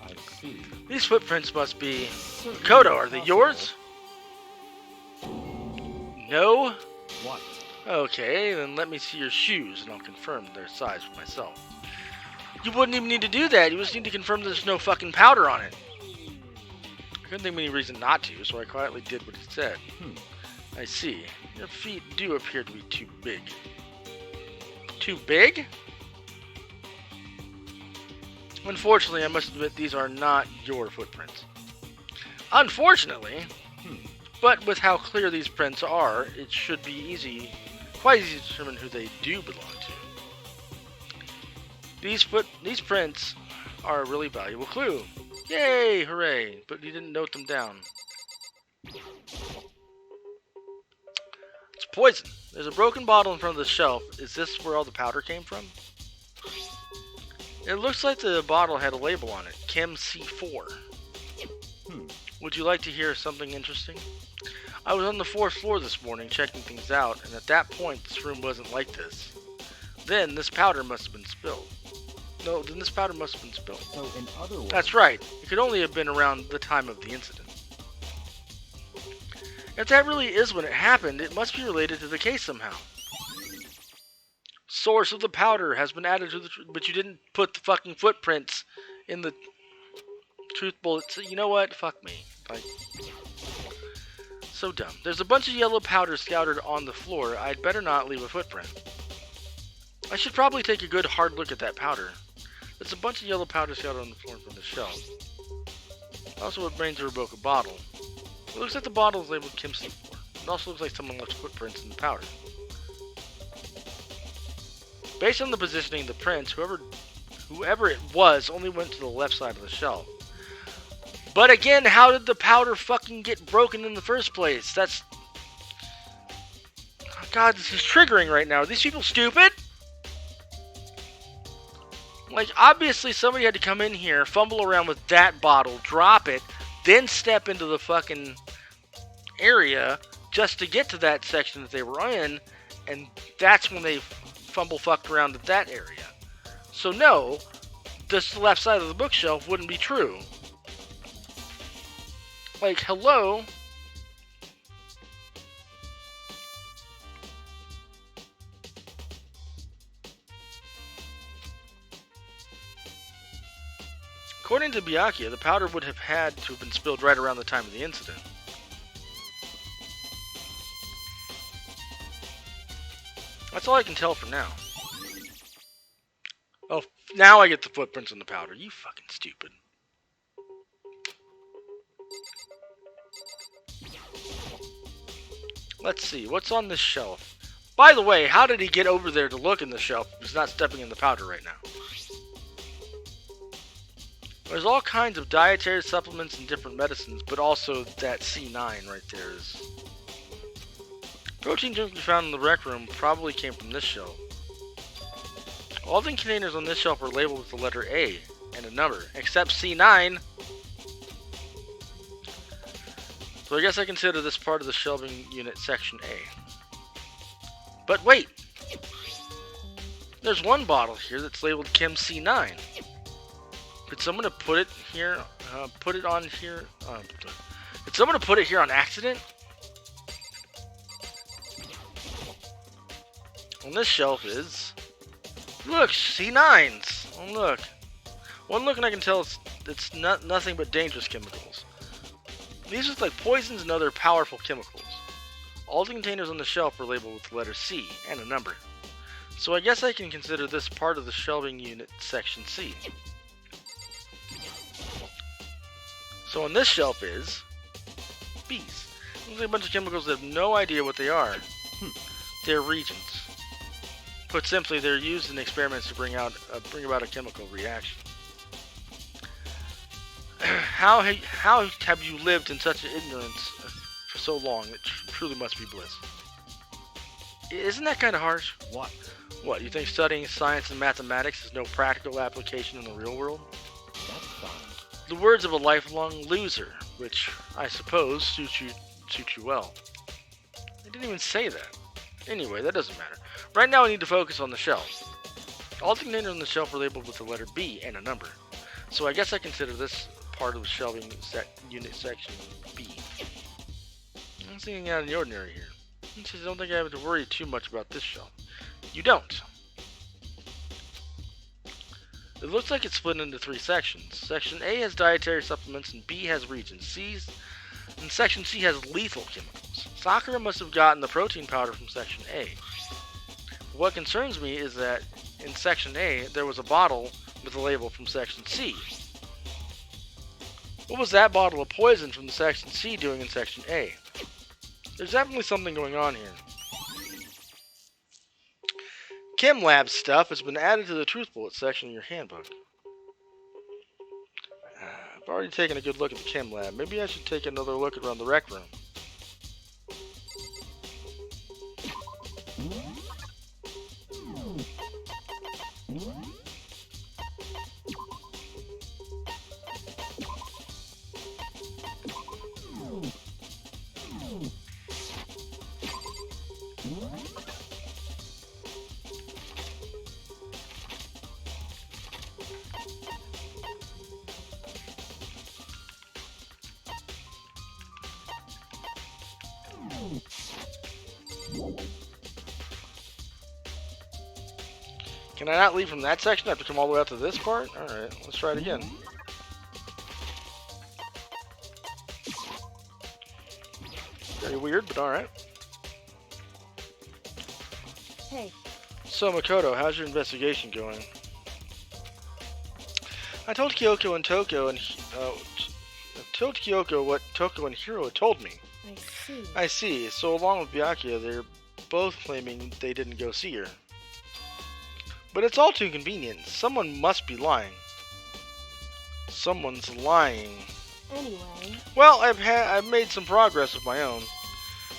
I see. These footprints must be... Certainly Kodo, are they possible. yours? No? What? Okay, then let me see your shoes and I'll confirm their size for myself. You wouldn't even need to do that. You just need to confirm there's no fucking powder on it. I couldn't think of any reason not to, so I quietly did what he said. I see. Your feet do appear to be too big. Too big? Unfortunately, I must admit these are not your footprints. Unfortunately, but with how clear these prints are, it should be easy, quite easy to determine who they do belong to. These prints are a really valuable clue. Yay! Hooray! But you didn't note them down. It's poison. There's a broken bottle in front of the shelf. Is this where all the powder came from? It looks like the bottle had a label on it. Chem C4. Would you like to hear something interesting? I was on the 4th floor this morning checking things out, and at that point this room wasn't like this. Then this powder must have been spilled. No, then this powder must have been spilled. So in other words... That's right. It could only have been around the time of the incident. If that really is when it happened, it must be related to the case somehow. Source of the powder has been added to the... But you didn't put the fucking footprints in the truth bullet. You know what? Fuck me. So dumb. There's a bunch of yellow powder scattered on the floor. I'd better not leave a footprint. I should probably take a good hard look at that powder. There's a bunch of yellow powder scattered on the floor from the shelf. Also, what brings to revoke a bottle. It looks like the bottle is labeled Chem C4. It also looks like someone left footprints in the powder. Based on the positioning of the prints, whoever it was only went to the left side of the shelf. But again, how did the powder fucking get broken in the first place? That's... Oh God, this is triggering right now. Are these people stupid? Like, obviously somebody had to come in here, fumble around with that bottle, drop it, then step into the fucking area just to get to that section that they were in, and that's when they fucked around at that area. So no, this left side of the bookshelf wouldn't be true. Like, hello? According to Byakuya, the powder would have had to have been spilled right around the time of the incident. That's all I can tell for now. Oh, now I get the footprints on the powder. You fucking stupid. Let's see, what's on this shelf? By the way, how did he get over there to look in the shelf if he's not stepping in the powder right now? There's all kinds of dietary supplements and different medicines, but also that C9 right there is... Protein drinks we found in the rec room probably came from this shelf. All the containers on this shelf are labeled with the letter A and a number, except C9. So I guess I consider this part of the shelving unit section A. But wait! There's one bottle here that's labeled Chem C9. Did someone have put it here, put it on here, did someone have put it here on accident? On this shelf is, look, C9s. Oh look, one look and I can tell it's nothing but dangerous chemicals. These are like poisons and other powerful chemicals. All the containers on the shelf are labeled with the letter C and a number. So I guess I can consider this part of the shelving unit section C. So on this shelf is B's. There's a bunch of chemicals that have no idea what they are. They're reagents. Put simply, they're used in experiments to bring about a chemical reaction. How have you lived in such ignorance for so long? It truly must be bliss. Isn't that kind of harsh? What? What, you think studying science and mathematics has no practical application in the real world? That's fine. The words of a lifelong loser, which I suppose suits you well. I didn't even say that. Anyway, that doesn't matter. Right now I need to focus on the shelves. All the containers on the shelf are labeled with the letter B and a number. So I guess I consider this part of the shelving unit section B. I'm seeing out of the ordinary here. He says I don't think I have to worry too much about this shelf. You don't. It looks like it's split into 3 sections. Section A has dietary supplements and B has reagents. And Section C has lethal chemicals. Sakura must have gotten the protein powder from Section A. What concerns me is that in Section A, there was a bottle with a label from Section C. What was that bottle of poison from the Section C doing in Section A? There's definitely something going on here. Chem lab stuff has been added to the Truth Bullet section in your handbook. I've already taken a good look at the chem lab. Maybe I should take another look around the rec room. Can I not leave from that section? I have to come all the way out to this part? Alright, let's try it again. Very weird, but alright. Hey. So, Makoto, how's your investigation going? I told Kyoko and Toko and told Kyoko what Toko and Hiro had told me. I see. I see. So along with Byakuya, they're both claiming they didn't go see her. But it's all too convenient. Someone must be lying. Someone's lying. Anyway. Well, I've made some progress of my own.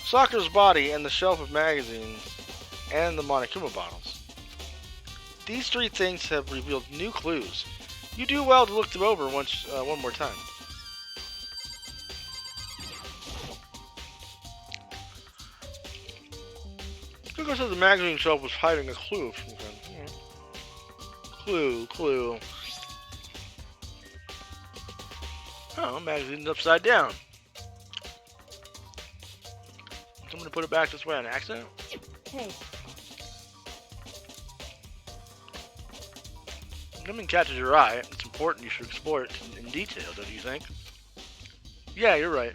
Sakura's body and the shelf of magazines and the Monokuma bottles. These 3 things have revealed new clues. You do well to look them over one more time. Coco said the magazine shelf was hiding a clue from them. Clue. Oh, magazine's upside down. Someone put it back this way on accident? Hey. If something catches your eye, it's important you should explore it in detail, don't you think? Yeah, you're right.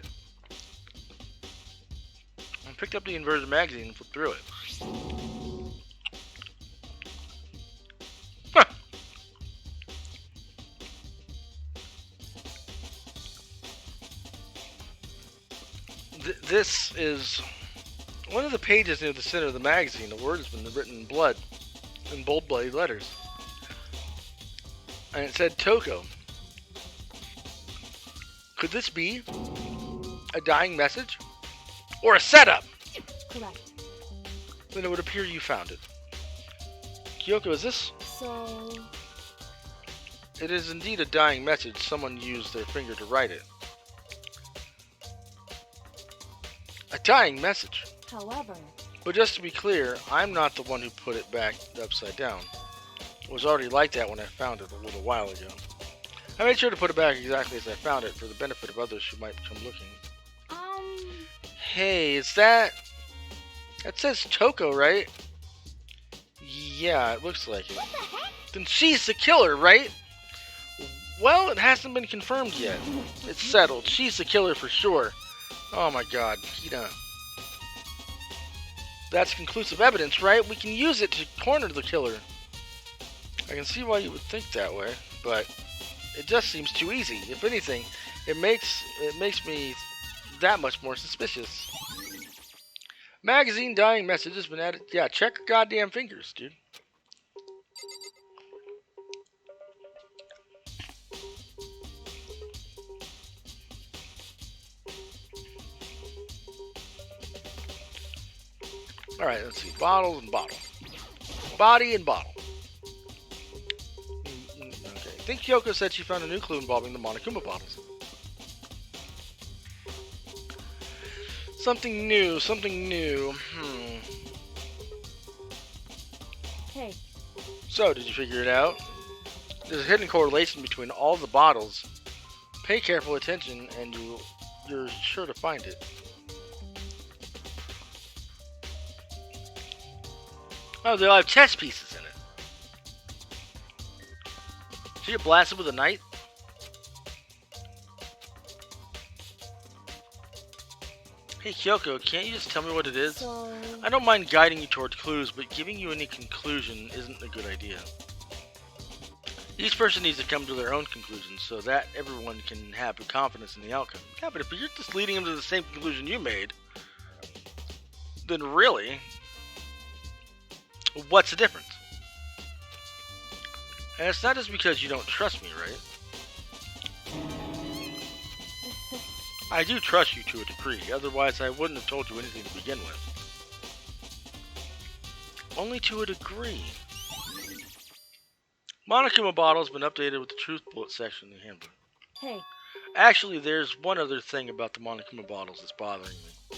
I picked up the inverted magazine and flipped through it. Huh. This is one of the pages near the center of the magazine. The word has been written in blood, in bold bloody letters. And it said Toko. Could this be a dying message? Or a setup? Correct. Then it would appear you found it. Kyoko, is this? So... It is indeed a dying message. Someone used their finger to write it. A dying message. However... But just to be clear, I'm not the one who put it back upside down. It was already like that when I found it a little while ago. I made sure to put it back exactly as I found it for the benefit of others who might come looking. Hey, is that... That says Toko, right? Yeah, it looks like it. What the heck? Then she's the killer, right? Well, it hasn't been confirmed yet. It's settled. She's the killer for sure. Oh my god, Hina. That's conclusive evidence, right? We can use it to corner the killer. I can see why you would think that way, but it just seems too easy. If anything, it makes me that much more suspicious. Magazine dying message has been added. Yeah, check your goddamn fingers, dude. Alright, let's see. Bottles and bottle. Body and bottle. Okay. think Kyoko said she found a new clue involving the Monokuma bottles. Something new, something new. Hey. So, did you figure it out? There's a hidden correlation between all the bottles. Pay careful attention and you're sure to find it. Oh, they all have chess pieces in it. Did you get blasted with a knight? Hey Kyoko, can't you just tell me what it is? So... I don't mind guiding you toward clues, but giving you any conclusion isn't a good idea. Each person needs to come to their own conclusion so that everyone can have confidence in the outcome. Yeah, but if you're just leading them to the same conclusion you made, then really, what's the difference? And it's not just because you don't trust me, right? I do trust you to a degree, otherwise I wouldn't have told you anything to begin with. Only to a degree. Monokuma Bottle's been updated with the truth bullet section in the handbook. Hey. Actually, there's one other thing about the Monokuma Bottles that's bothering me.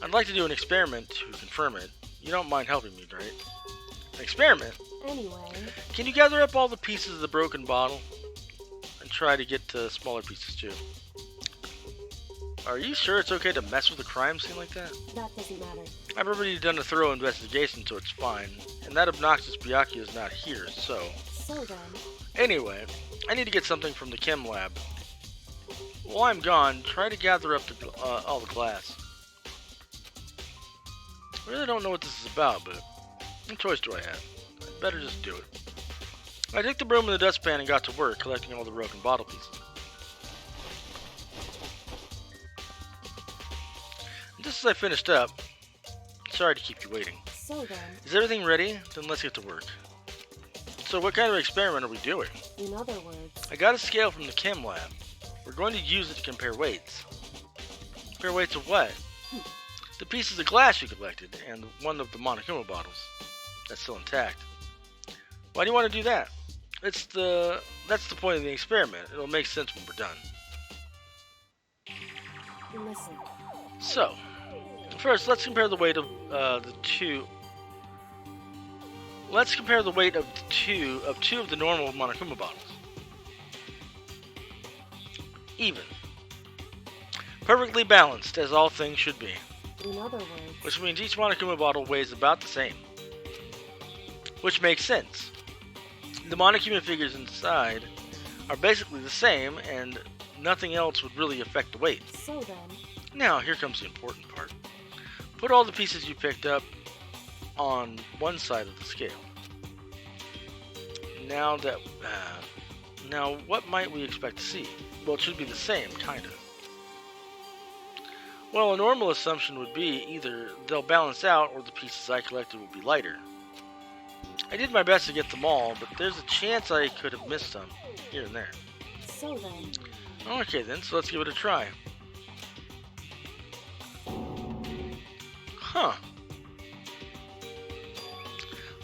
I'd like to do an experiment to confirm it. You don't mind helping me, right? An experiment? Anyway. Can you gather up all the pieces of the broken bottle? And try to get to smaller pieces too. Are you sure it's okay to mess with a crime scene like that? That doesn't matter. I've already done a thorough investigation, so it's fine. And that obnoxious Byakuya is not here, so... So then... Anyway, I need to get something from the chem lab. While I'm gone, try to gather up all the glass. I really don't know what this is about, but what choice do I have? I'd better just do it. I took the broom and the dustpan and got to work, collecting all the broken bottle pieces. And just as I finished up, sorry to keep you waiting. So then... Is everything ready? Then let's get to work. So what kind of experiment are we doing? In other words... I got a scale from the chem lab. We're going to use it to compare weights. Compare weights of what? The pieces of glass you collected, and one of the Monokuma bottles. That's still intact. Why do you want to do that? That's the point of the experiment. It'll make sense when we're done. Listen. So, first, let's compare the weight of the two. Let's compare the weight of two of the normal Monokuma bottles. Even. Perfectly balanced, as all things should be. In other words... Which means each Monokuma bottle weighs about the same. Which makes sense. The Monokuma figures inside are basically the same, and nothing else would really affect the weight. So then... Now, here comes the important part. Put all the pieces you picked up on one side of the scale. Now, what might we expect to see? Well, it should be the same, kinda. Well, a normal assumption would be either they'll balance out or the pieces I collected will be lighter. I did my best to get them all, but there's a chance I could have missed some, here and there. So then... Okay then, so let's give it a try. Huh.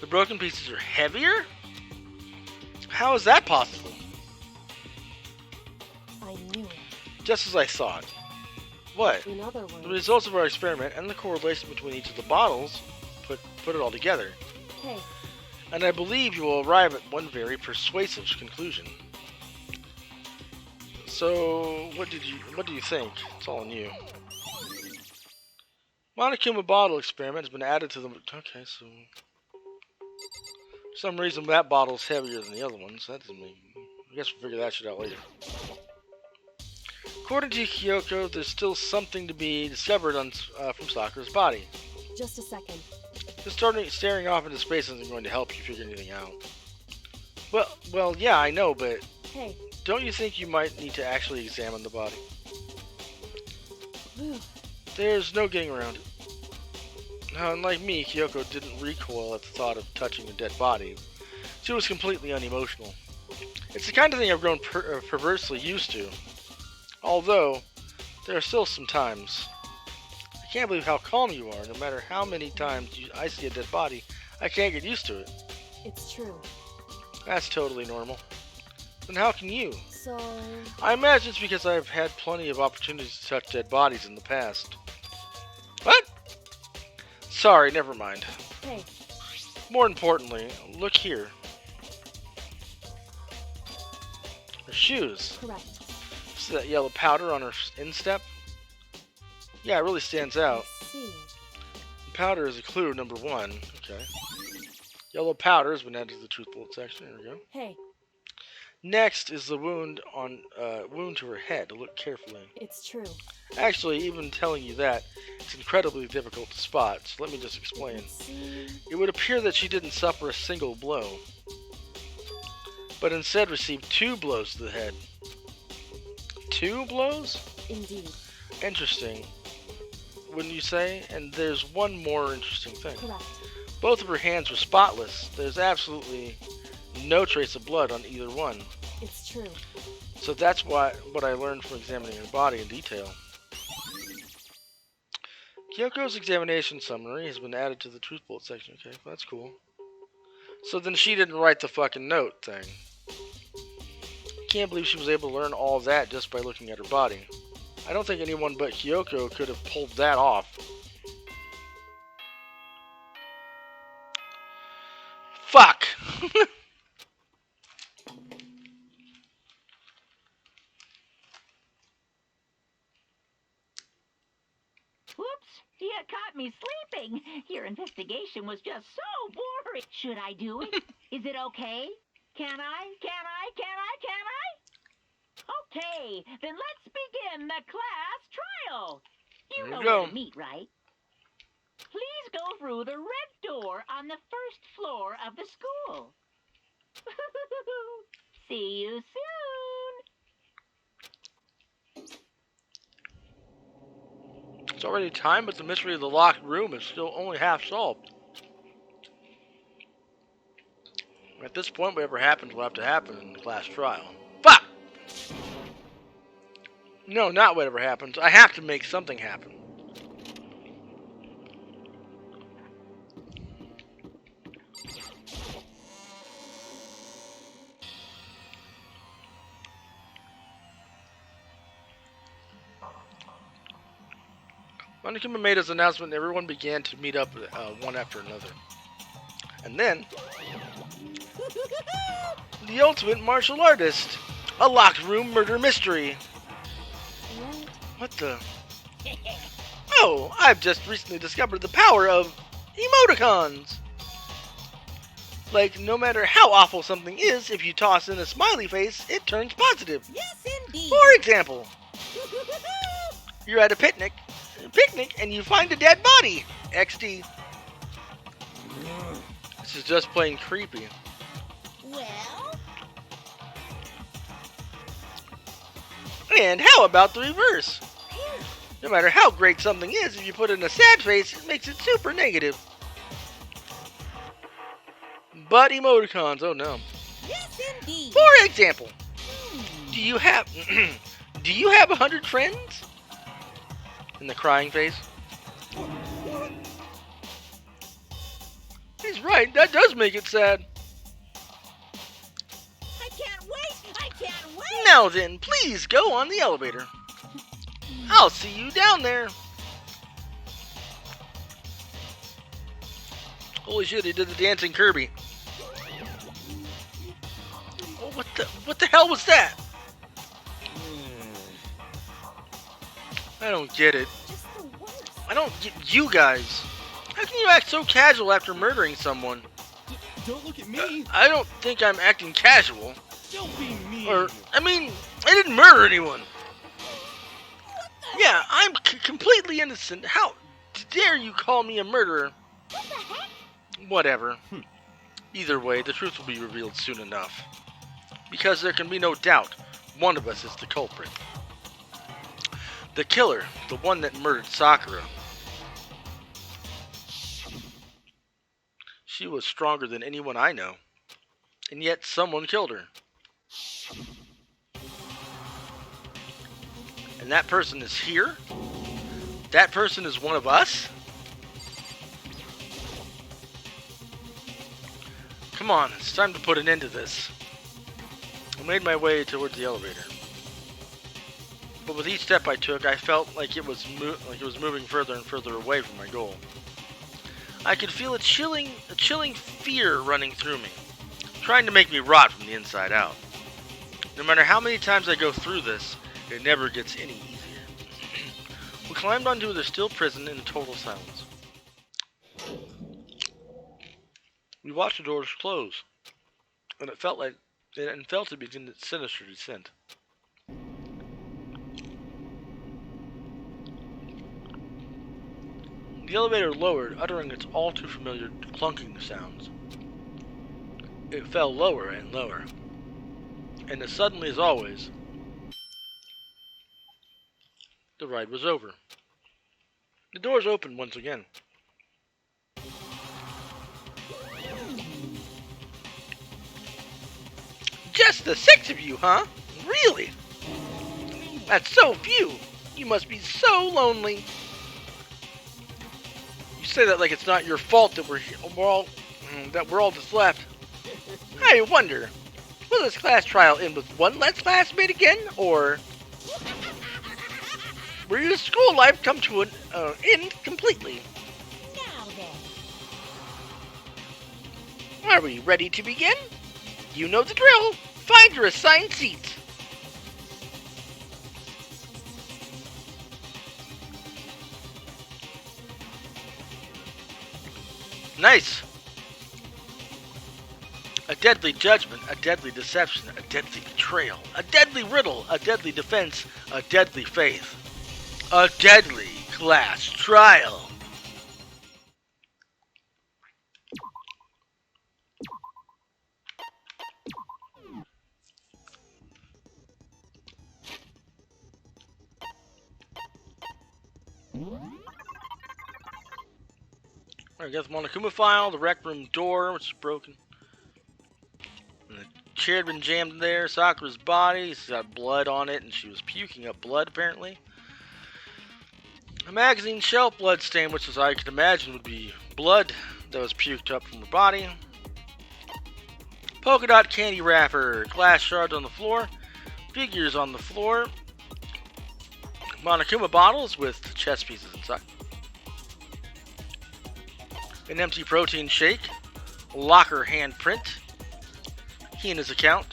The broken pieces are heavier? How is that possible? I knew it. Just as I thought. What? In other words... The results of our experiment and the correlation between each of the bottles put it all together. Hey. And I believe you will arrive at one very persuasive conclusion. So, what do you think? It's all on you. Monokuma bottle experiment has been added to the... Okay, so... For some reason that bottle's heavier than the other ones. That doesn't mean... I guess we'll figure that shit out later. According to Kyoko, there's still something to be discovered from Sakura's body. Just a second. Just staring off into space isn't going to help you figure anything out. Well, yeah, I know, but... Hey. Don't you think you might need to actually examine the body? Whew. There's no getting around it. Now, unlike me, Kyoko didn't recoil at the thought of touching a dead body. She was completely unemotional. It's the kind of thing I've grown perversely used to. Although, there are still some times. I can't believe how calm you are. No matter how many times I see a dead body, I can't get used to it. It's true. That's totally normal. Then how can you? So, I imagine it's because I've had plenty of opportunities to touch dead bodies in the past. What? Sorry, never mind. hey, More importantly, look here. Her shoes. correct. See that yellow powder on her instep? Yeah, it really stands out. I see. Powder is a clue number 1. Okay. Yellow powder has been added to the truth bullet section. There we go. Hey, Next is the wound to her head. Look carefully. it's true. Actually, even telling you that, it's incredibly difficult to spot, so let me just explain. Let's see. It would appear that she didn't suffer a single blow, but instead received 2 blows to the head. 2 blows? Indeed. Interesting, wouldn't you say? And there's one more interesting thing. Correct. Both of her hands were spotless. There's absolutely no trace of blood on either one. It's true. So that's what I learned from examining her body in detail. Kyoko's examination summary has been added to the truth bullet section. Okay, well, that's cool. So then she didn't write the fucking note thing. Can't believe she was able to learn all that just by looking at her body. I don't think anyone but Kyoko could have pulled that off. Fuck! Whoops! You caught me sleeping. Your investigation was just so boring. Should I do it? Is it okay? Can I? Okay, then let's begin the class trial. You There know you go. where to meet, right? Please go through the red door on the first floor of the school. See you soon. It's already time, but the mystery of the locked room is still only half solved. At this point, whatever happens will have to happen in the class trial. Fuck! No, not whatever happens. I have to make something happen. When Akuma made his announcement, everyone began to meet up one after another. And then, the ultimate martial artist! A locked room murder mystery! What the? Oh, I've just recently discovered the power of emoticons! Like, no matter how awful something is, if you toss in a smiley face, it turns positive. Yes, indeed. For example, you're at a picnic, and you find a dead body. XD. This is just plain creepy. Well, And how about the reverse? No matter how great something is, if you put in a sad face, it makes it super negative. But emoticons, oh no. yes, indeed. For example, do you have 100 friends? In the crying face. He's right, that does make it sad. I can't wait. Now then, please go on the elevator. I'll see you down there. Holy shit, he did the dancing Kirby. Oh, what the hell was that? I don't get it. Just the worst. I don't get you guys. How can you act so casual after murdering someone? Don't look at me. I don't think I'm acting casual. Don't be mean. I I didn't murder anyone. Yeah, I'm completely innocent. How dare you call me a murderer? What the heck? Whatever. Either way, the truth will be revealed soon enough. Because there can be no doubt, one of us is the culprit. The killer, the one that murdered Sakura. She was stronger than anyone I know. And yet someone killed her. And that person is here? That person is one of us? Come on, it's time to put an end to this. I made my way towards the elevator. But with each step I took, I felt like it was moving further and further away from my goal. I could feel a chilling fear running through me, trying to make me rot from the inside out. No matter how many times I go through this, it never gets any easier. We climbed onto the still prison in total silence. We watched the doors close, and it felt to begin its sinister descent. The elevator lowered, uttering its all too familiar clunking sounds. It fell lower and lower, and as suddenly as always, the ride was over. The doors opened once again. Just the 6 of you, huh? Really? That's so few. You must be so lonely. You say that like it's not your fault that we're all just left. I wonder, will this class trial end with one less classmate again, or will your school life come to an end completely? Now then. Are we ready to begin? You know the drill. Find your assigned seats. Nice. A deadly judgment, a deadly deception, a deadly betrayal, a deadly riddle, a deadly defense, a deadly faith, a deadly class trial. I guess Monokuma file, the rec room door, which is broken. And the chair had been jammed there. Sakura's body, she's got blood on it, and she was puking up blood, apparently. A magazine shelf blood stain, which, as I could imagine, would be blood that was puked up from her body. Polka dot candy wrapper, glass shards on the floor, figures on the floor. Monokuma bottles with chess pieces inside. An empty protein shake, locker handprint, Hina's account,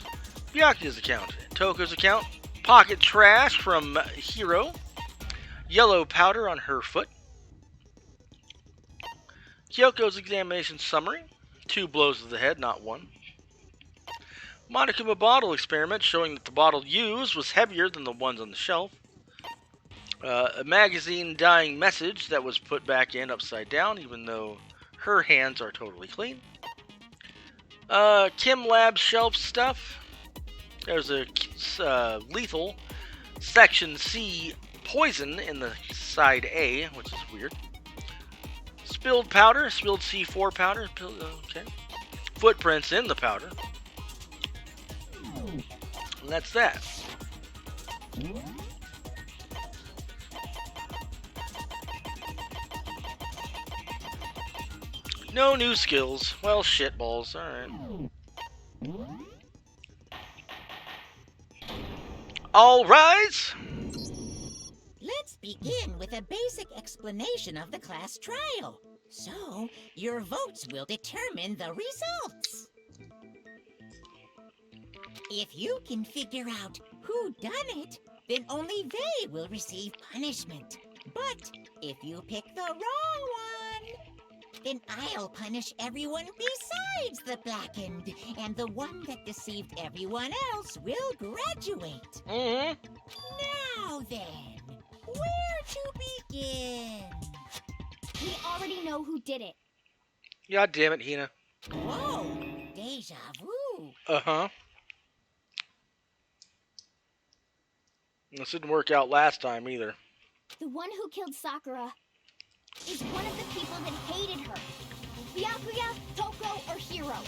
Byakuya's account, Toko's account, pocket trash from Hiro, yellow powder on her foot, Kyoko's examination summary, 2 blows to the head, not 1. Monokuma bottle experiment showing that the bottle used was heavier than the ones on the shelf. A magazine dying message that was put back in upside down, even though her hands are totally clean. Chem lab shelf stuff. There's a lethal section C poison in the side A, which is weird. Spilled powder, spilled C4 powder. Okay. Footprints in the powder. And that's that. No new skills. Well, shitballs. Alright. All rise! Let's begin with a basic explanation of the class trial. So, your votes will determine the results. If you can figure out who done it, then only they will receive punishment. But if you pick the wrong one, then I'll punish everyone besides the blackened, and the one that deceived everyone else will graduate. Mm-hmm. Now then, where to begin? We already know who did it. God damn it, Hina. Whoa, deja vu. Uh-huh. This didn't work out last time either. The one who killed Sakura is one of the people that hated her. Byakuya, Toko, or Hiro.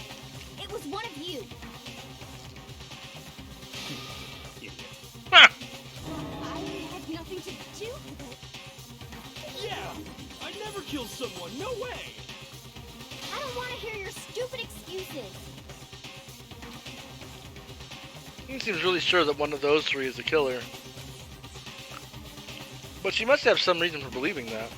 It was one of you. Huh. I had nothing to do with it. Yeah! I never killed someone, no way! I don't want to hear your stupid excuses. He seems really sure that one of those three is the killer. But she must have some reason for believing that.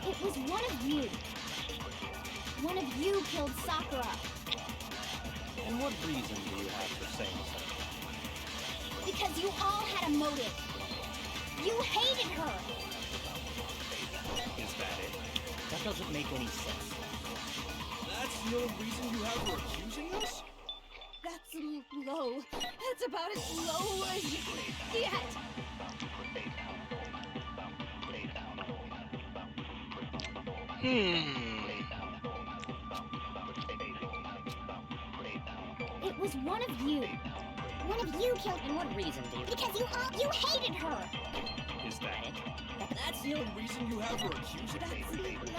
It was one of you. One of you killed Sakura. And what reason do you have for saying so? Because you all had a motive. You hated her. Is that it? That doesn't make any sense. That's the only reason you have for accusing us? That's low. That's about as low as you can get. It was one of you. One of you killed. And what reason do you? Because you hated her. Is that it? That's the only reason you have for accusing us? That's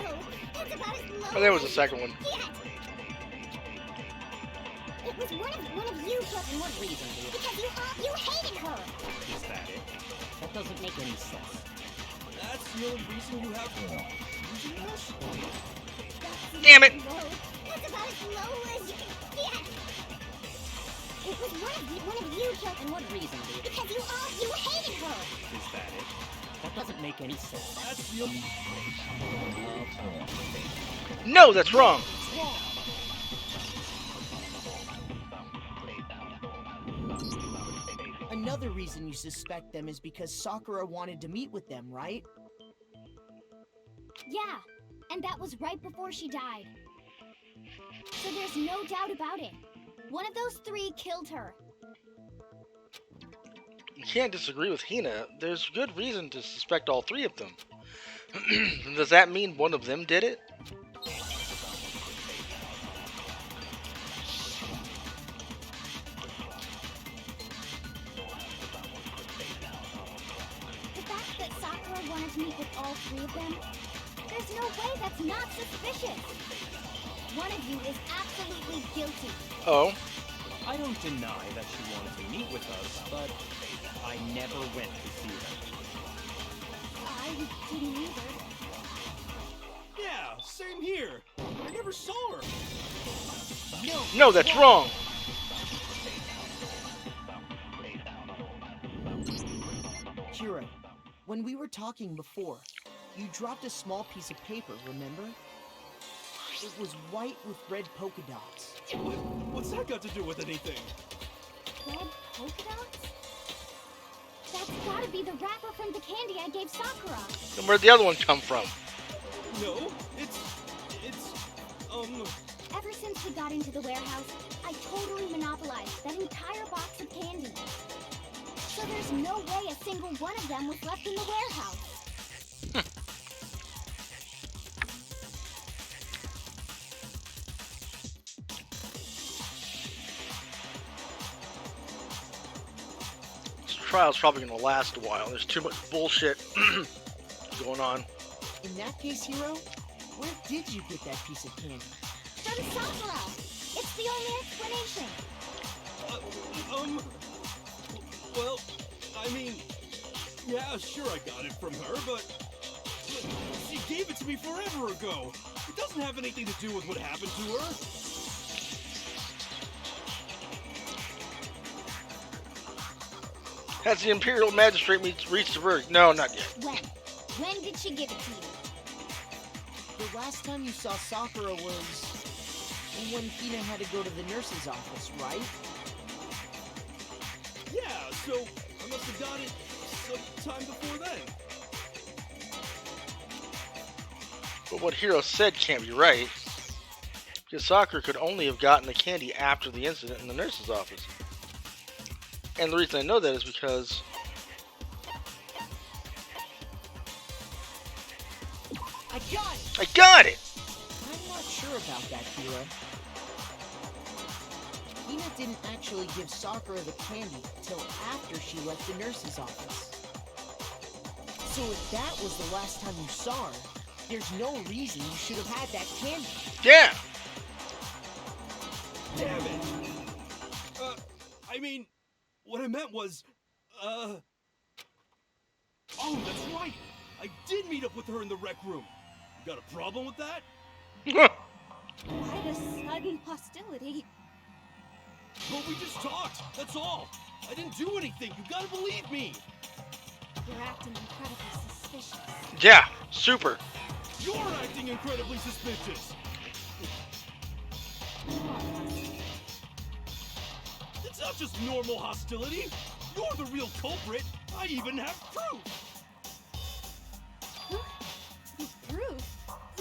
low. That's about as low. Oh, there was a second one. Yet. It was one of you killed. And what reason do you? Because you hated her. Is that it? That doesn't make any sense. That's the only reason you have for accusing us? Damn it! Low. That's about as low as you can get. It was one of you killed. And what reason do you? Because you hated her. Is that it? That doesn't make any sense. That's the only... No, that's wrong. Another reason you suspect them is because Sakura wanted to meet with them, right? Yeah, and that was right before she died. So there's no doubt about it. One of those three killed her. You can't disagree with Hina. There's good reason to suspect all three of them. Does that mean one of them did it? The fact that Sakura wanted to meet with all three of them, there's no way that's not suspicious. One of you is absolutely guilty. Oh. I don't deny that she wanted to meet with us, but I never went to see her. I didn't either. Yeah, same here. I never saw her. No, that's wrong. Kira, when we were talking before, you dropped a small piece of paper, remember? It was white with red polka dots. What's that got to do with anything? Red polka dots? That's gotta be the wrapper from the candy I gave Sakura. And where'd the other one come from? No, it's, Ever since we got into the warehouse, I totally monopolized that entire box of candy. So there's no way a single one of them was left in the warehouse. This trial's probably gonna last a while. There's too much bullshit going on. In that case, Hiro, where did you get that piece of candy? From Sakura! It's the only explanation. Well, I mean, yeah, sure I got it from her, but she gave it to me forever ago. It doesn't have anything to do with what happened to her. Has the Imperial Magistrate reached the verdict? No, not yet. When? When did she give it to you? The last time you saw Sakura was when Hina had to go to the nurse's office, right? Yeah, so I must have got it sometime before then. But what Hiro said can't be right. Because Sakura could only have gotten the candy after the incident in the nurse's office. And the reason I know that is because I got it! I got it! I'm not sure about that, Kira. Hina didn't actually give Sakura the candy till after she left the nurse's office. So if that was the last time you saw her, there's no reason you should have had that candy. Yeah! Damn it. I mean, what I meant was, oh, that's right. I did meet up with her in the rec room. You got a problem with that? Why the sudden hostility? Well, we just talked, that's all. I didn't do anything, you gotta believe me. You're acting incredibly suspicious. Yeah, super. You're acting incredibly suspicious. It's not just normal hostility. You're the real culprit. I even have proof. Proof?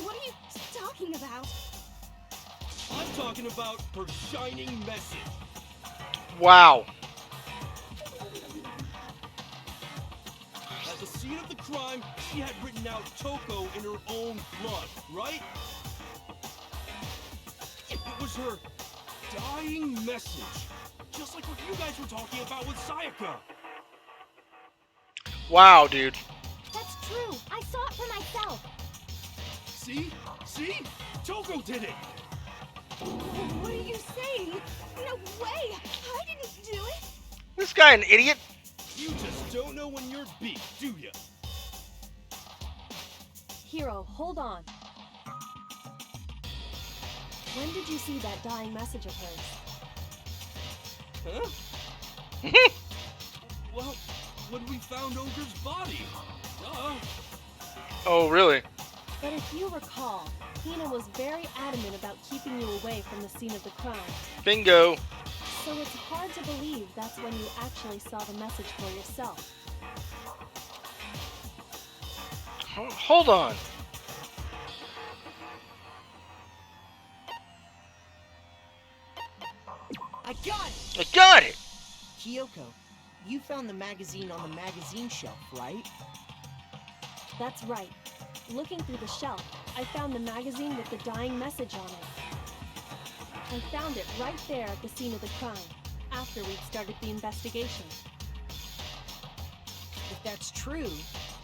What are you talking about? I'm talking about her shining message. Wow. At the scene of the crime, she had written out Toko in her own blood, right? It was her dying message. Just like what you guys were talking about with Sayaka. Wow, dude. That's true. I saw it for myself. See? See? Toko did it! What are you saying? No way! I didn't do it! This guy an idiot? You just don't know when you're beat, do ya? Hiro, hold on. When did you see that dying message of hers? Huh? Well, when we found Ogre's body. Duh. Oh, really? But if you recall, Hina was very adamant about keeping you away from the scene of the crime. Bingo. So it's hard to believe that's when you actually saw the message for yourself. Hold on. I got it! I got it! Kyoko, you found the magazine on the magazine shelf, right? That's right. Looking through the shelf, I found the magazine with the dying message on it. I found it right there at the scene of the crime, after we'd started the investigation. If that's true,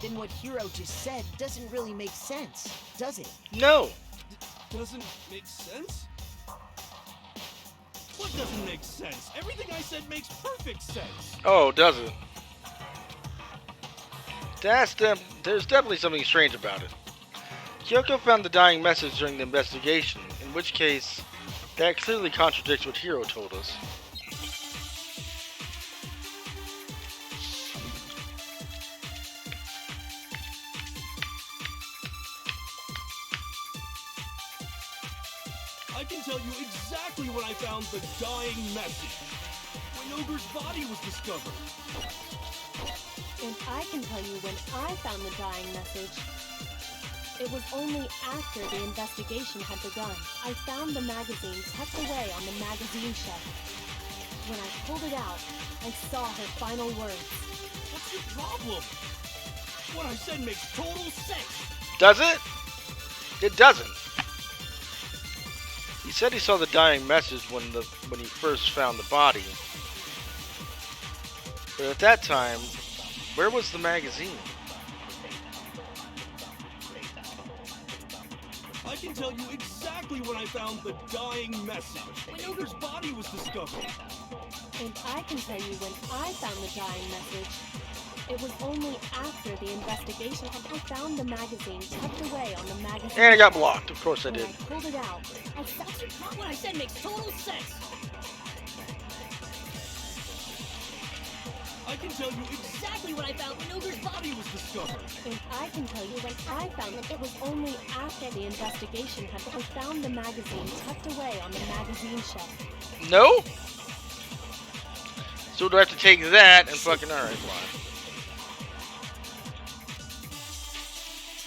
then what Hiro just said doesn't really make sense, does it? No. Doesn't make sense? What doesn't make sense? Everything I said makes perfect sense. Oh, does it? There's definitely something strange about it. Kyoko found the dying message during the investigation, in which case, that clearly contradicts what Hiro told us. I can tell you exactly when I found the dying message. When Ogre's body was discovered. And I can tell you when I found the dying message. It was only after the investigation had begun. I found the magazine tucked away on the magazine shelf. When I pulled it out, I saw her final words. What's your problem? What I said makes total sense. Does it? It doesn't. He said he saw the dying message when he first found the body. But at that time, where was the magazine? I can tell you exactly when I found the dying message. When Ogre's body was discovered. And I can tell you when I found the dying message. It was only after the investigation I found the magazine tucked away on the magazine. And I got blocked. Of course I did. When I pulled it out, I That's not what I said makes total sense! I can tell you exactly when I found when Ogre's body was discovered. And I can tell you when I found it, it was only after the investigation had I found the magazine tucked away on the magazine shelf. No? So do I have to take that and fucking alright, fine.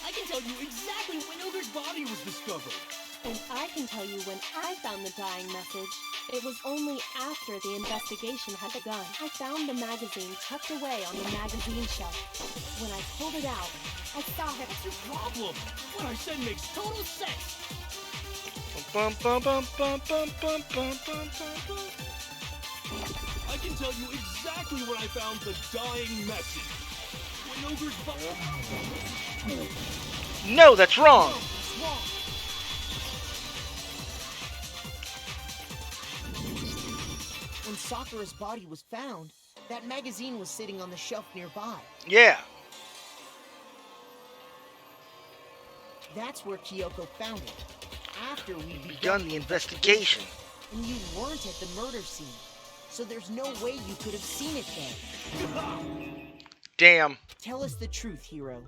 I can tell you exactly when Ogre's body was discovered. And I can tell you when I found the dying message. It was only after the investigation had begun. I found the magazine tucked away on the magazine shelf. When I pulled it out, I saw her. What's your problem? What I said makes total sense. Bum, bum, bum, bum, bum, bum, bum, bum, bum. I can tell you exactly when I found the dying message. When Ogre's body. No, that's wrong. It's wrong. When Sakura's body was found, that magazine was sitting on the shelf nearby. Yeah. That's where Kyoko found it. After we Begun the investigation. And you weren't at the murder scene. So there's no way you could have seen it then. Damn. Tell us the truth, Hiro.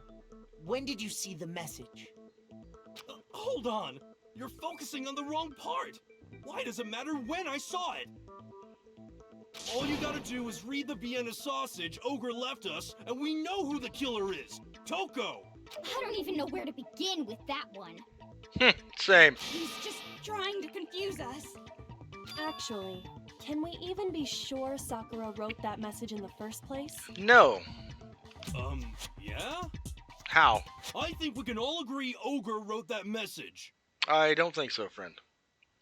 When did you see the message? Hold on. You're focusing on the wrong part. Why does it matter when I saw it? All you gotta do is read the Vienna sausage Ogre left us, and we know who the killer is. Toko! I don't even know where to begin with that one. Same. He's just trying to confuse us. Actually, can we even be sure Sakura wrote that message in the first place? No. Yeah? How? I think we can all agree Ogre wrote that message. I don't think so, friend.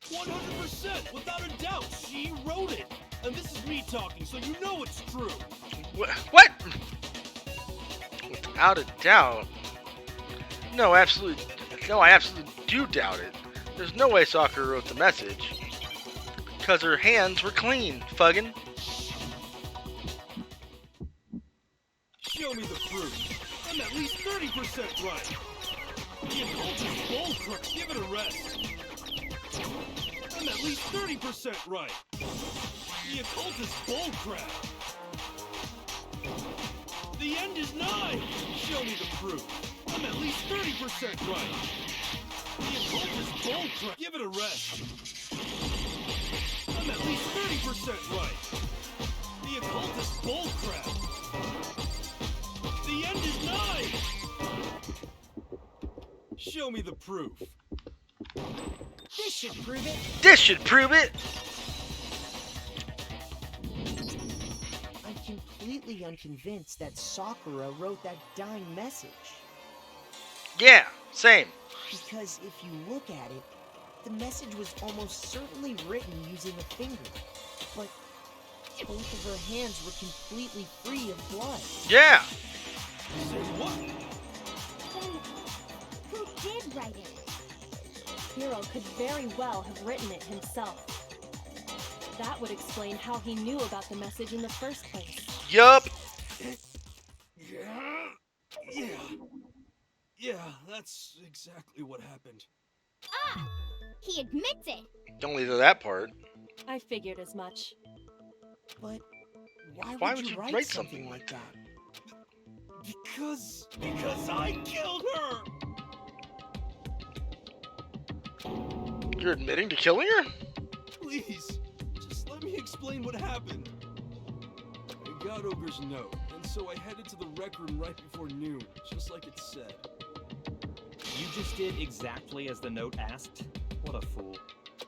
100%, without a doubt, she wrote it. And this is me talking, so you know it's true. What? Without a doubt. No, absolutely. No, I absolutely do doubt it. There's no way Sakura wrote the message. Because her hands were clean, fuggin'. Show me the proof. I'm at least 30% right. The occultist bullcrap. Give it a rest. I'm at least 30% right. The occultist bullcrap. The end is nigh. Show me the proof. I'm at least 30% right. The occultist bullcrap. Give it a rest. I'm at least 30% right. The occultist bullcrap. The end is nigh. Show me the proof. This should prove it. This should prove it! I'm completely unconvinced that Sakura wrote that dying message. Yeah, same. Because if you look at it, the message was almost certainly written using a finger. But both of her hands were completely free of blood. Yeah! Say what? Then, who did write it? Hiro could very well have written it himself. That would explain how he knew about the message in the first place. Yup! Yeah, that's exactly what happened. Ah! He admits it! Don't leave that part. I figured as much. But Why would you write something like that? Because I killed her! You're admitting to killing her? Please, just let me explain what happened. I got Ogre's note, and so I headed to the rec room right before noon, just like it said. You just did exactly as the note asked? What a fool.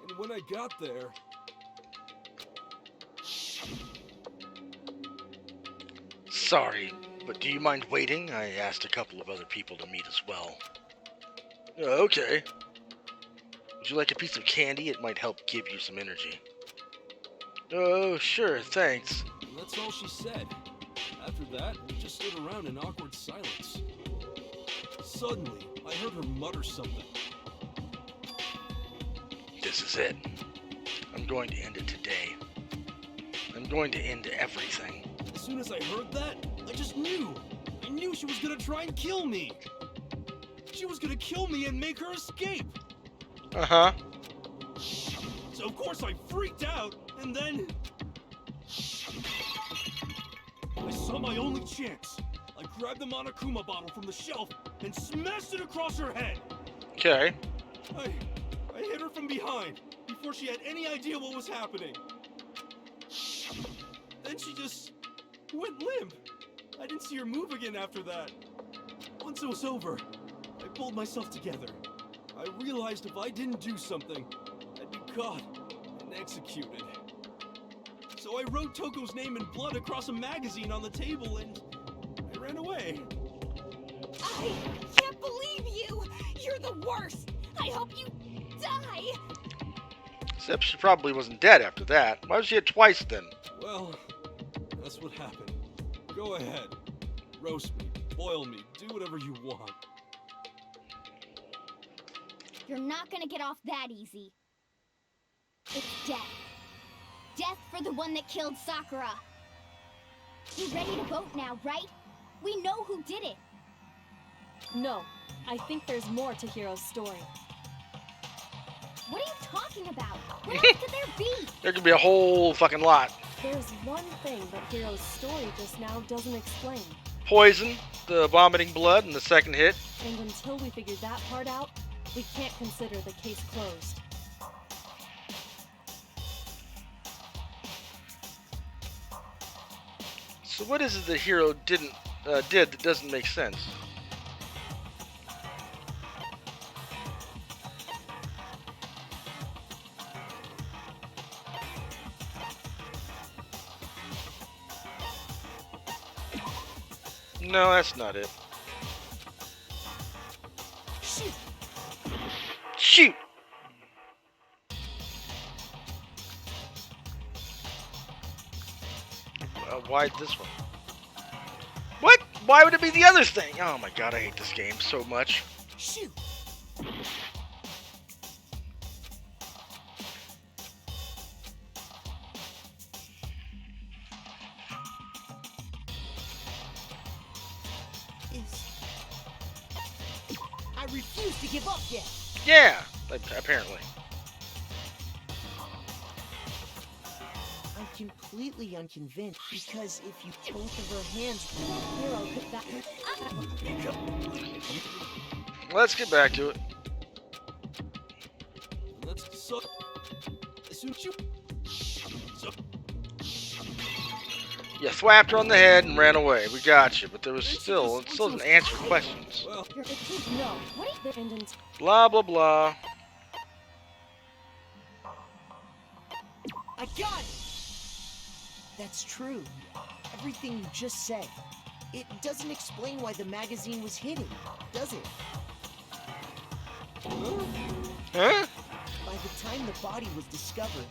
And when I got there... Sorry, but do you mind waiting? I asked a couple of other people to meet as well. Okay. Would you like a piece of candy? It might help give you some energy. Oh, sure, thanks. And that's all she said. After that, we just stood around in awkward silence. Suddenly, I heard her mutter something. This is it. I'm going to end it today. I'm going to end everything. As soon as I heard that, I just knew. I knew she was gonna try and kill me. She was gonna kill me and make her escape. Uh-huh. So of course I freaked out, and then... I saw my only chance. I grabbed the Monokuma bottle from the shelf and smashed it across her head. Okay. I hit her from behind before she had any idea what was happening. Then she just went limp. I didn't see her move again after that. Once it was over, I pulled myself together. I realized if I didn't do something, I'd be caught and executed. So I wrote Toko's name in blood across a magazine on the table and I ran away. I can't believe you! You're the worst! I hope you die! Except she probably wasn't dead after that. Why was she hit twice then? Well, that's what happened. Go ahead. Roast me, boil me, do whatever you want. You're not gonna get off that easy. It's death. Death for the one that killed Sakura. You ready to vote now, right? We know who did it. No, I think there's more to Hiro's story. What are you talking about? What else could there be? There could be a whole fucking lot. There's one thing that Hiro's story just now doesn't explain. Poison, the vomiting blood, and the second hit. And until we figure that part out, we can't consider the case closed. So what is it that Hiro did that doesn't make sense? No, that's not it. Shoot! Shoot! Why this one? What? Why would it be the other thing? Oh my god, I hate this game so much. Shoot! I refuse to give up yet. Yeah, apparently. I'm completely unconvinced because if you both of her hands, Hiro could that. Let's get back to it. Let's so. As soon as you. So. You thwapped her on the head and ran away. We got you, but there was it still doesn't answer questions. Well, No. What is the ending? Blah blah blah. I got it! That's true. Everything you just said. It doesn't explain why the magazine was hidden, does it? Huh? By the time the body was discovered,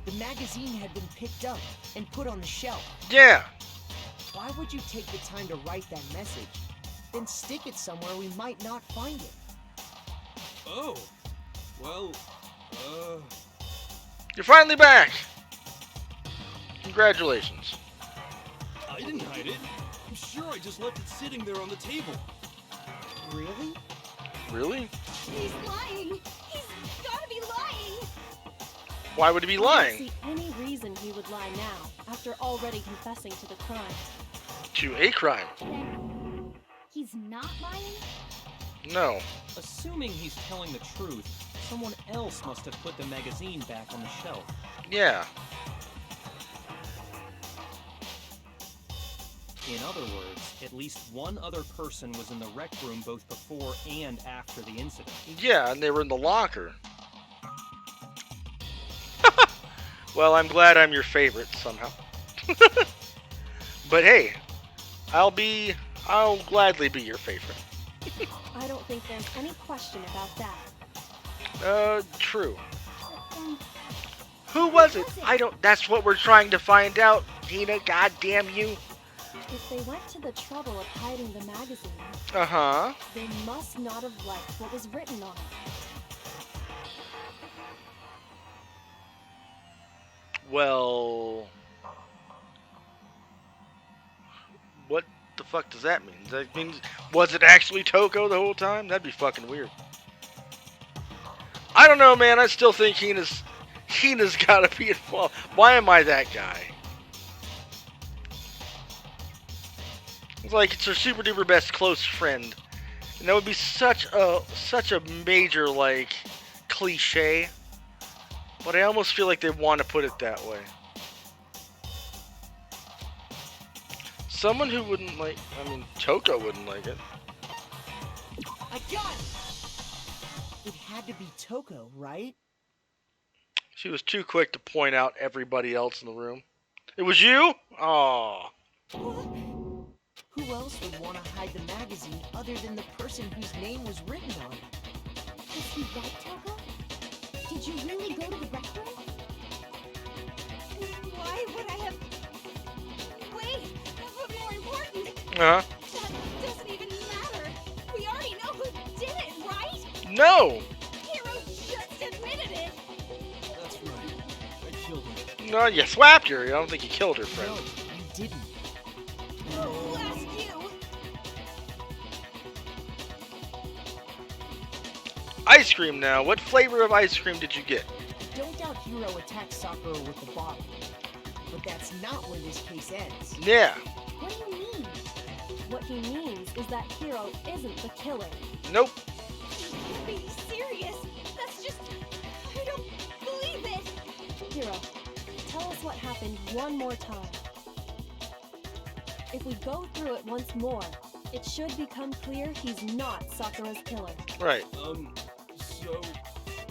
the magazine had been picked up and put on the shelf. Yeah. Why would you take the time to write that message, then stick it somewhere we might not find it? oh. Well, You're finally back. Congratulations. I didn't hide it. I'm sure I just left it sitting there on the table. Really? Really? He's lying. He's gotta be lying. Why would he be I don't lying? see any reason he would lie now, after already confessing to the crime. To a crime. Then he's not lying? No. Assuming he's telling the truth, someone else must have put the magazine back on the shelf. Yeah. In other words, at least one other person was in the rec room both before and after the incident. Yeah, and they were in the locker. Well, I'm glad I'm your favorite somehow. But hey, I'll gladly be your favorite. I don't think there's any question about that. True. Then Who was it? That's what we're trying to find out, Tina, goddamn you. If they went to the trouble of hiding the magazine, Uh-huh. they must not have liked what was written on it. Well, what the fuck does that mean? Does that mean, was it actually Toko the whole time? That'd be fucking weird. I don't know, man. I still think Hina's gotta be involved. Why am I that guy? It's like it's her super duper best close friend, and that would be such a major like cliche. But I almost feel like they want to put it that way. Someone who wouldn't like, Toko wouldn't like it. I got it! It had to be Toko, right? She was too quick to point out everybody else in the room. It was you? Aww. Who else would want to hide the magazine other than the person whose name was written on it? is he right, Toko? Did you really go to the rec room? Why would I have... Wait, but more important, Uh-huh. that doesn't even matter. We already know who did it, right? No! Hiro just admitted it. That's right. I killed him. No, you swapped her. I don't think you killed her, friend. No, you didn't. Who asked you? ice cream now. What flavor of ice cream did you get? Don't doubt Hiro attacked Sakura with the bottle. But that's not where this case ends. Yeah. What do you mean? What he means is that Hiro isn't the killer. Nope. Are you serious? That's just... I don't believe it. Hiro, tell us what happened one more time. If we go through it once more, it should become clear he's not Sakura's killer. Right. So,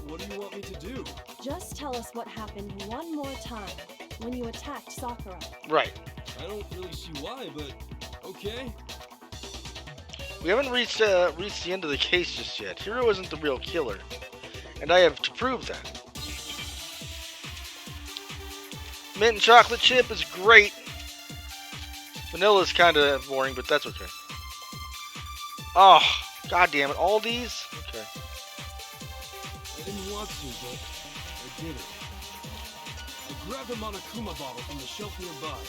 what do you want me to do? Just tell us what happened one more time when you attacked Sakura. Right. I don't really see why, but okay. We haven't reached the end of the case just yet. Hiro isn't the real killer, and I have to prove that. Mint and chocolate chip is great. Vanilla's kind of boring, but that's okay. Oh, god damn it! All these? Okay. I didn't want to, but I did it. I grabbed a Monokuma bottle from the shelf nearby,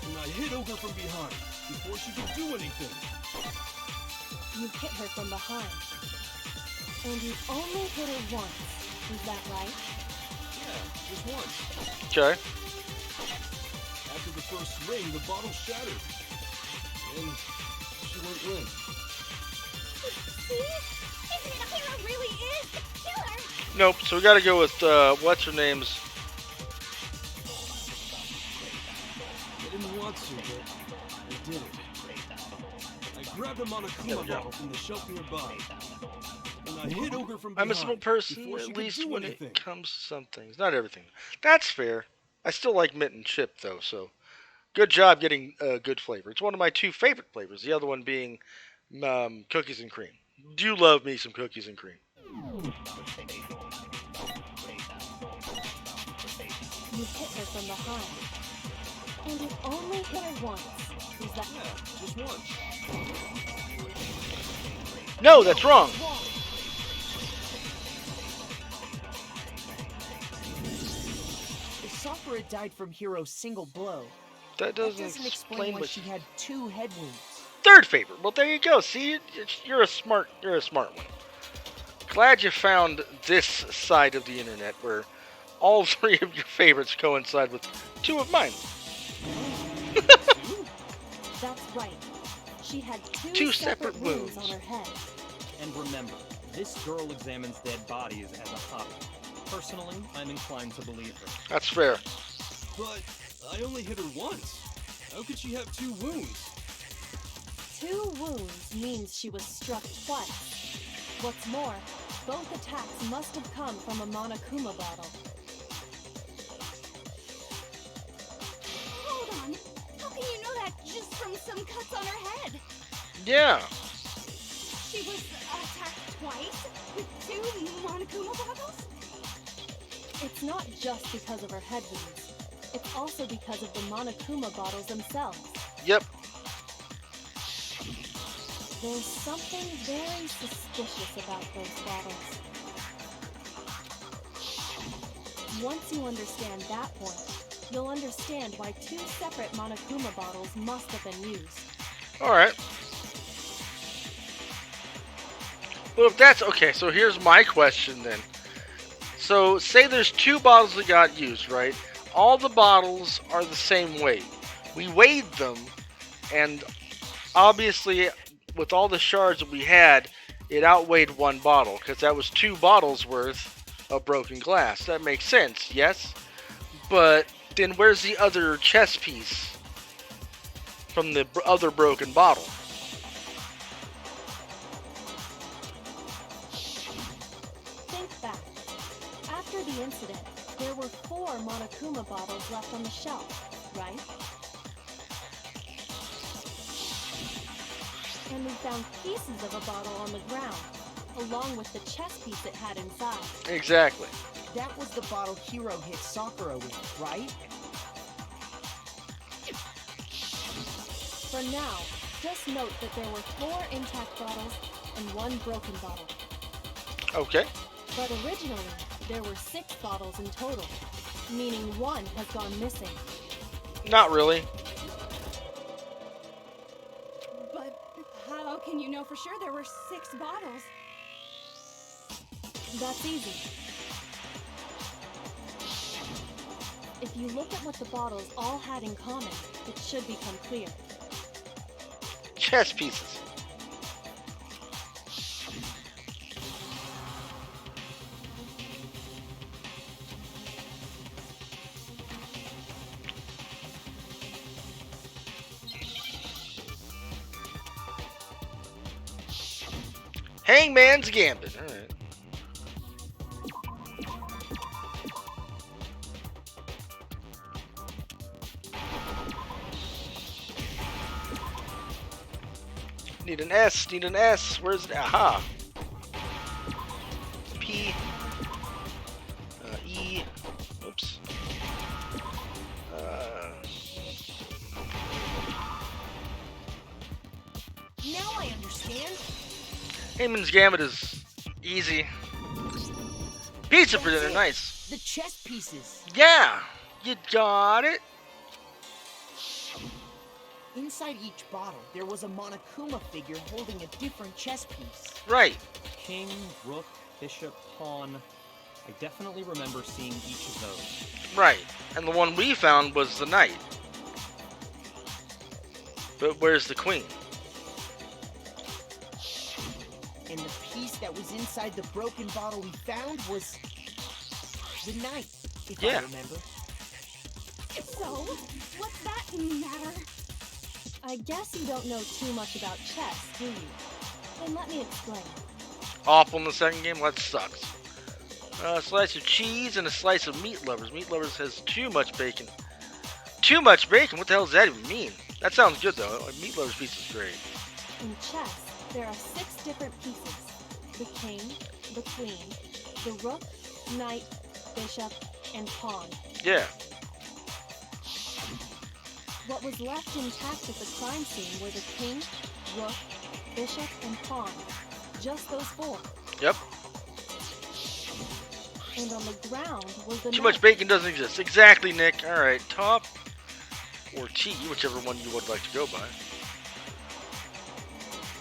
and I hit Ogre from behind before she could do anything. You hit her from behind. And you only hit her once. Is that right? Yeah, just once. Okay. After the first swing, the bottle shattered, and she went limp. See? Isn't it Hiro really is the killer? Nope. So we gotta go with what's her name's. I didn't want to, but I did it. I grabbed a Monokuma bottle from the shelf nearby, and I hit Ogre from behind. I'm a simple person, before she at could least do when anything. it comes to some things. Not everything. That's fair. I still like mint and chip, though, so good job getting good flavor. It's one of my two favorite flavors, the other one being cookies and cream. Do love me some cookies and cream. You hit her from behind. And you only hit her once. Is that Yeah, just once. No, that's wrong. If Sakura died from Hiro's single blow, That that doesn't doesn't explain explain why what. she had 2 head wounds. Third favorite. Well, there you go. See, you're a smart one. Glad you found this side of the internet where all 3 of your favorites coincide with 2 of mine. That's right. She had 2 Two separate separate wounds wounds. on her head. And remember, this girl examines dead bodies as a hobby. Personally, I'm inclined to believe her. That's fair. But I only hit her once. How could she have 2 wounds? 2 wounds means she was struck twice. What's more, both attacks must have come from a Monokuma bottle. Hold on. How can you know that just from some cuts on her head? Yeah. She was attacked twice with 2 Monokuma bottles? It's not just because of her head wounds. It's also because of the Monokuma bottles themselves. Yep. There's something very suspicious about those bottles. Once you understand that point, you'll understand why 2 separate Monokuma bottles must have been used. Alright. Well, if that's okay, so here's my question then. So, say there's 2 bottles that got used, right? All the bottles are the same weight. We weighed them, and obviously, with all the shards that we had, it outweighed 1 bottle, because that was 2 bottles worth of broken glass. That makes sense, yes? But then where's the other chess piece from the other broken bottle? Think back. After the incident, there were 4 Monokuma bottles left on the shelf, right? And we found pieces of a bottle on the ground, along with the chess piece it had inside. Exactly. That was the bottle Hiro hit Sakura with, right? For now, just note that there were 4 intact bottles and 1 broken bottle. Okay. But originally, there were 6 bottles in total, meaning 1 has gone missing. Not really. But how can you know for sure there were 6 bottles? That's easy. If you look at what the bottles all had in common, it should become clear. Chess pieces. Hangman's Gambit. All right. Need an S, need an S. Where's it? Aha. P. E. Oops. Now I understand. Hangman's Gambit is easy. Pizza for dinner, nice. The chess pieces. Yeah, you got it. Inside each bottle, there was a Monokuma figure holding a different chess piece. Right. King, rook, bishop, pawn. I definitely remember seeing each of those. Right. And the one we found was the knight. But where's the queen? And the piece that was inside the broken bottle we found was the knight, if I remember. So, what's that matter? I guess you don't know too much about chess, do you? Then let me explain. Awful in the second game? Well, that sucks. A slice of cheese and a slice of meat lovers. Meat lovers has too much bacon. Too much bacon? What the hell does that even mean? That sounds good though. A meat lovers piece is great. In chess, there are 6 different pieces. The king, the queen, the rook, knight, bishop, and pawn. Yeah. What was left intact at the crime scene were the king, rook, bishop, and pawn. Just those 4. Yep. And on the ground was the Too knight. much bacon doesn't exist. Exactly, Nick. Alright, top or T, whichever one you would like to go by.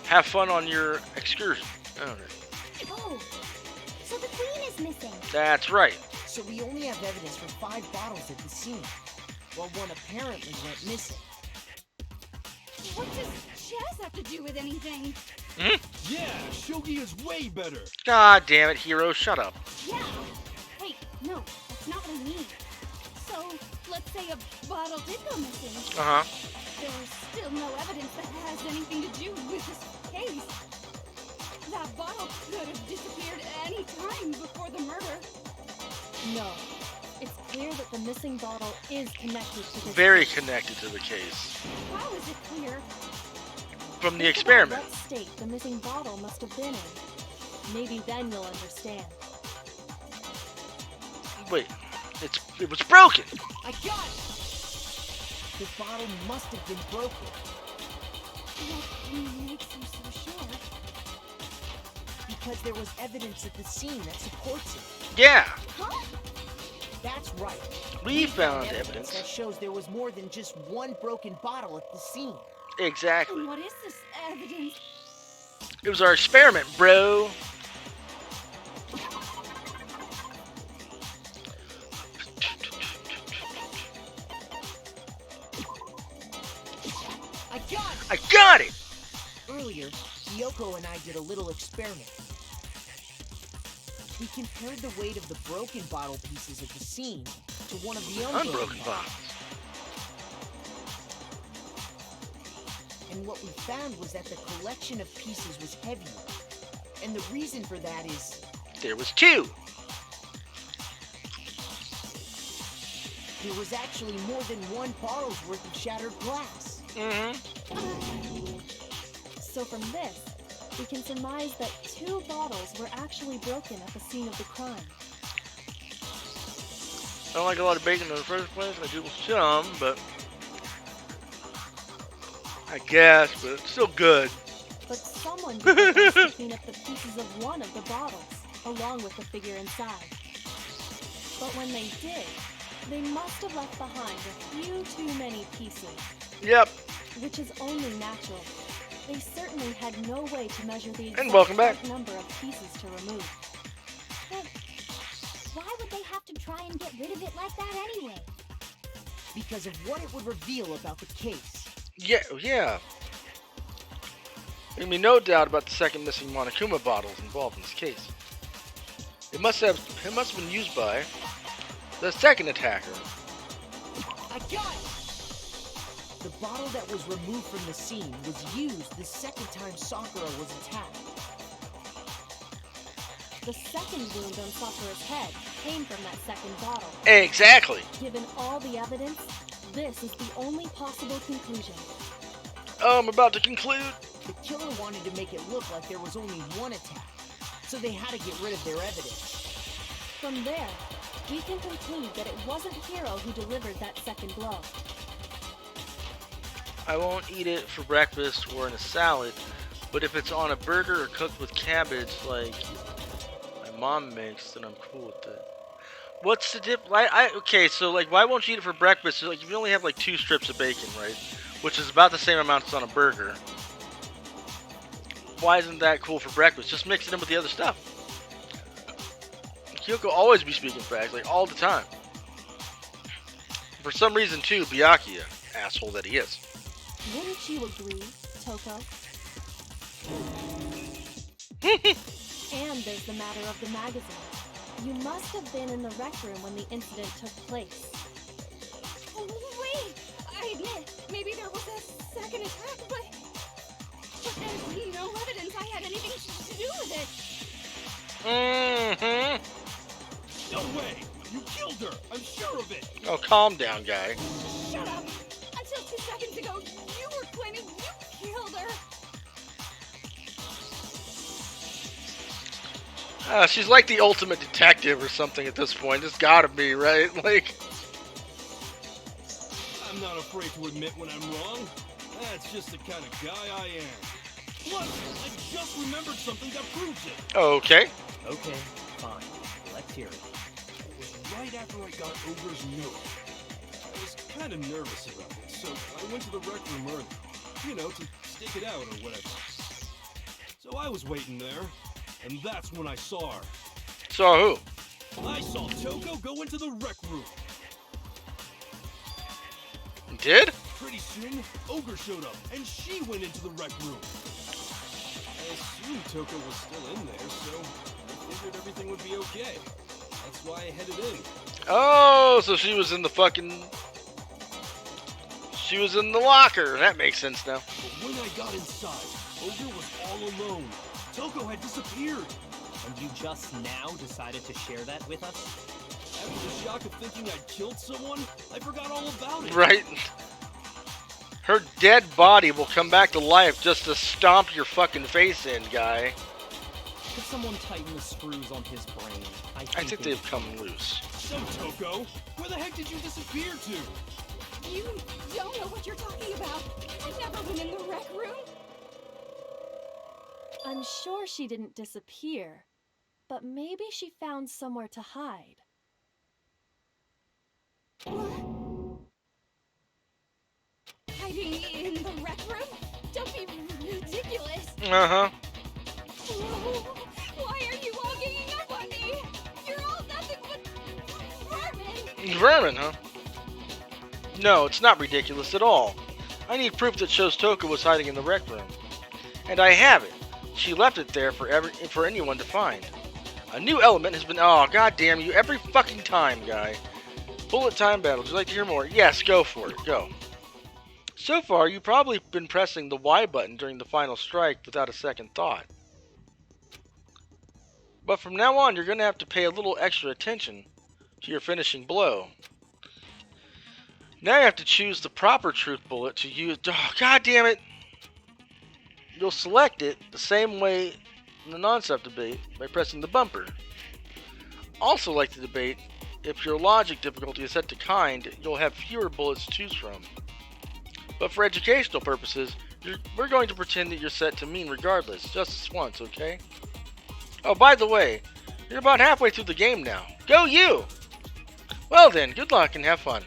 Have fun on your excursion. Alright. Oh, so the queen is missing. That's right. So we only have evidence for 5 bottles at the scene, while one apparently went missing. What does chess have to do with anything? Hmm? Yeah, shogi is way better. God damn it, hero, shut up. Yeah. Wait, no, that's not what I mean. So, let's say a bottle did go missing. Uh-huh. There's still no evidence that has anything to do with this case. That bottle could have disappeared any time before the murder. No. It's clear that the missing bottle is connected to this Very case. connected to the case. How is it clear? From the Think about experiment. what state the missing bottle must have been in. Maybe then you'll understand. Wait, it was broken. I got it! The bottle must have been broken. What makes you so sure? Because there was evidence at the scene that supports it. Yeah, Huh? That's right. we found that evidence. shows there was more than just one broken bottle at the scene. Exactly. And what is this evidence? It was our experiment, bro. I got it! I got it! Earlier, Yoko and I did a little experiment. We compared the weight of the broken bottle pieces at the scene to one of the Unbroken bottles. And what we found was that the collection of pieces was heavier. And the reason for that is There was 2. there was actually more than one bottle's worth of shattered glass. Mm-hmm. So from this, we can surmise that 2 bottles were actually broken at the scene of the crime. I don't like a lot of bacon in the first place. I do some, but I guess, but it's still good. But someone did their best to clean up the pieces of one of the bottles, along with the figure inside. But when they did, they must have left behind a few too many pieces, Yep. which is only natural. They certainly had no way to measure the And welcome exact back. number of pieces to remove. But why would they have to try and get rid of it like that anyway? Because of what it would reveal about the case. Yeah. There'd be no doubt about the second missing Monokuma bottles involved in this case. It must have been used by the second attacker. I got it! The bottle that was removed from the scene was used the second time Sakura was attacked. The second wound on Sakura's head came from that second bottle. Exactly. Given all the evidence, this is the only possible conclusion. I'm about to conclude. The killer wanted to make it look like there was only one attack, so they had to get rid of their evidence. From there, we can conclude that it wasn't Hiro who delivered that second blow. I won't eat it for breakfast or in a salad, but if it's on a burger or cooked with cabbage like my mom makes, then I'm cool with it. What's the dip? Okay, so like, why won't you eat it for breakfast? Like, if you only have like 2 strips of bacon, right? Which is about the same amount as on a burger. Why isn't that cool for breakfast? Just mix it in with the other stuff. Kyoko always be speaking facts, like all the time. For some reason, too, Byakuya, asshole that he is. Wouldn't you agree, Toko? And there's the matter of the magazine. You must have been in the rec room when the incident took place. Wait! I admit, maybe there was a second attack, but there's no evidence I had anything to do with it. No way! You killed her! I'm sure of it! Oh, calm down, guy. Shut up! Until 2 seconds ago, you were claiming you killed her. She's like the ultimate detective or something at this point. It's gotta be, right? Like, I'm not afraid to admit when I'm wrong. That's just the kind of guy I am. Plus, I just remembered something that proves it. okay. Okay, fine. Let's hear it. It was right after I got Ogre's note. I was kind of nervous about it, so I went to the rec room early. You know, to stake it out or whatever. So I was waiting there, and that's when I saw her. Saw who? I saw Toko go into the rec room. Did? Pretty soon, Ogre showed up, and she went into the rec room. I assumed Toko was still in there, so I figured everything would be okay. That's why I headed in. Oh, so she was in the fucking... She was in the locker. That makes sense now. But when I got inside, Ogre was all alone. Toko had disappeared. And you just now decided to share that with us? After the shock of thinking I'd killed someone, I forgot all about it. Right? Her dead body will come back to life just to stomp your fucking face in, guy. Could someone tighten the screws on his brain? I think they've come loose. So, Toko, where the heck did you disappear to? You don't know what you're talking about. I never went in the rec room. I'm sure she didn't disappear, but maybe she found somewhere to hide. Hiding in the rec room? Don't be ridiculous. Uh-huh. Why are you all ganging up on me? You're all nothing but vermin. Vermin, huh? No, it's not ridiculous at all. I need proof that shows Toko was hiding in the rec room. And I have it. She left it there for anyone to find. A new element has been... Oh, goddamn you. Every fucking time, guy. Bullet time battle. Would you like to hear more? Yes, go for it. Go. So far, you've probably been pressing the Y button during the final strike without a second thought. But from now on, you're going to have to pay a little extra attention to your finishing blow. Now you have to choose the proper truth bullet to use... Oh, God damn it! You'll select it the same way in the non-stop debate by pressing the bumper. Also like the debate, if your logic difficulty is set to kind, you'll have fewer bullets to choose from. But for educational purposes, we're going to pretend that you're set to mean regardless, just this once, okay? Oh, by the way, you're about halfway through the game now. Go you! Well then, good luck and have fun.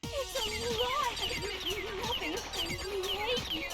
It's a lie. Nothing. We hate you.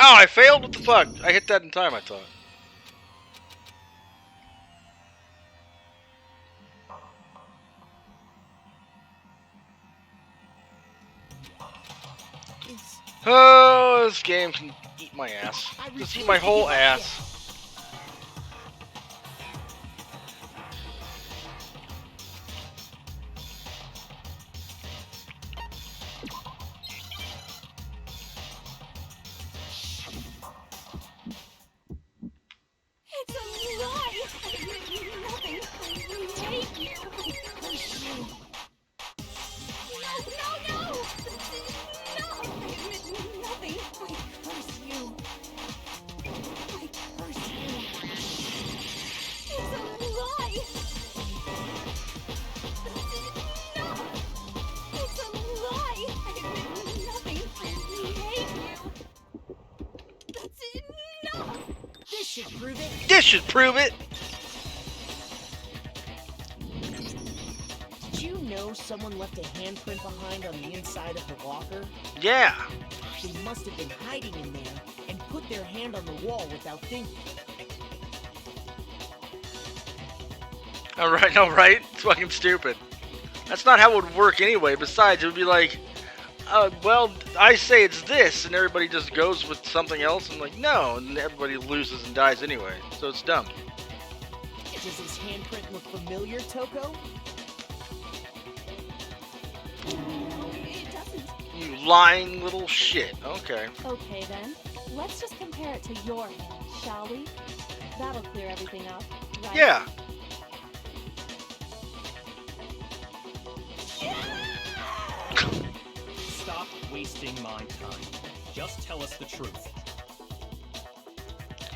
Oh, I failed? What the fuck? I hit that in time, I thought. Oh, this game can eat my ass. Just eat my whole ass. It's a lie! I did nothing. I hate you. No! No! No! I admit nothing. I curse you. I curse you. It's a lie! No! It's a lie! I admit nothing. I hate you. That's enough! This should prove it. This should prove it! Did you know someone left a handprint behind on the inside of the locker? Yeah. They must have been hiding in there and put their hand on the wall without thinking. Alright? It's fucking stupid. That's not how it would work anyway. Besides, it would be like, well, I say it's this, and everybody just goes with something else, and like, no, and everybody loses and dies anyway. So it's dumb. Does his handprint look familiar, Toko? No, it doesn't. You lying little shit. Okay. Okay then, let's just compare it to your hand, shall we? That'll clear everything up, right? Yeah. Stop wasting my time. Just tell us the truth.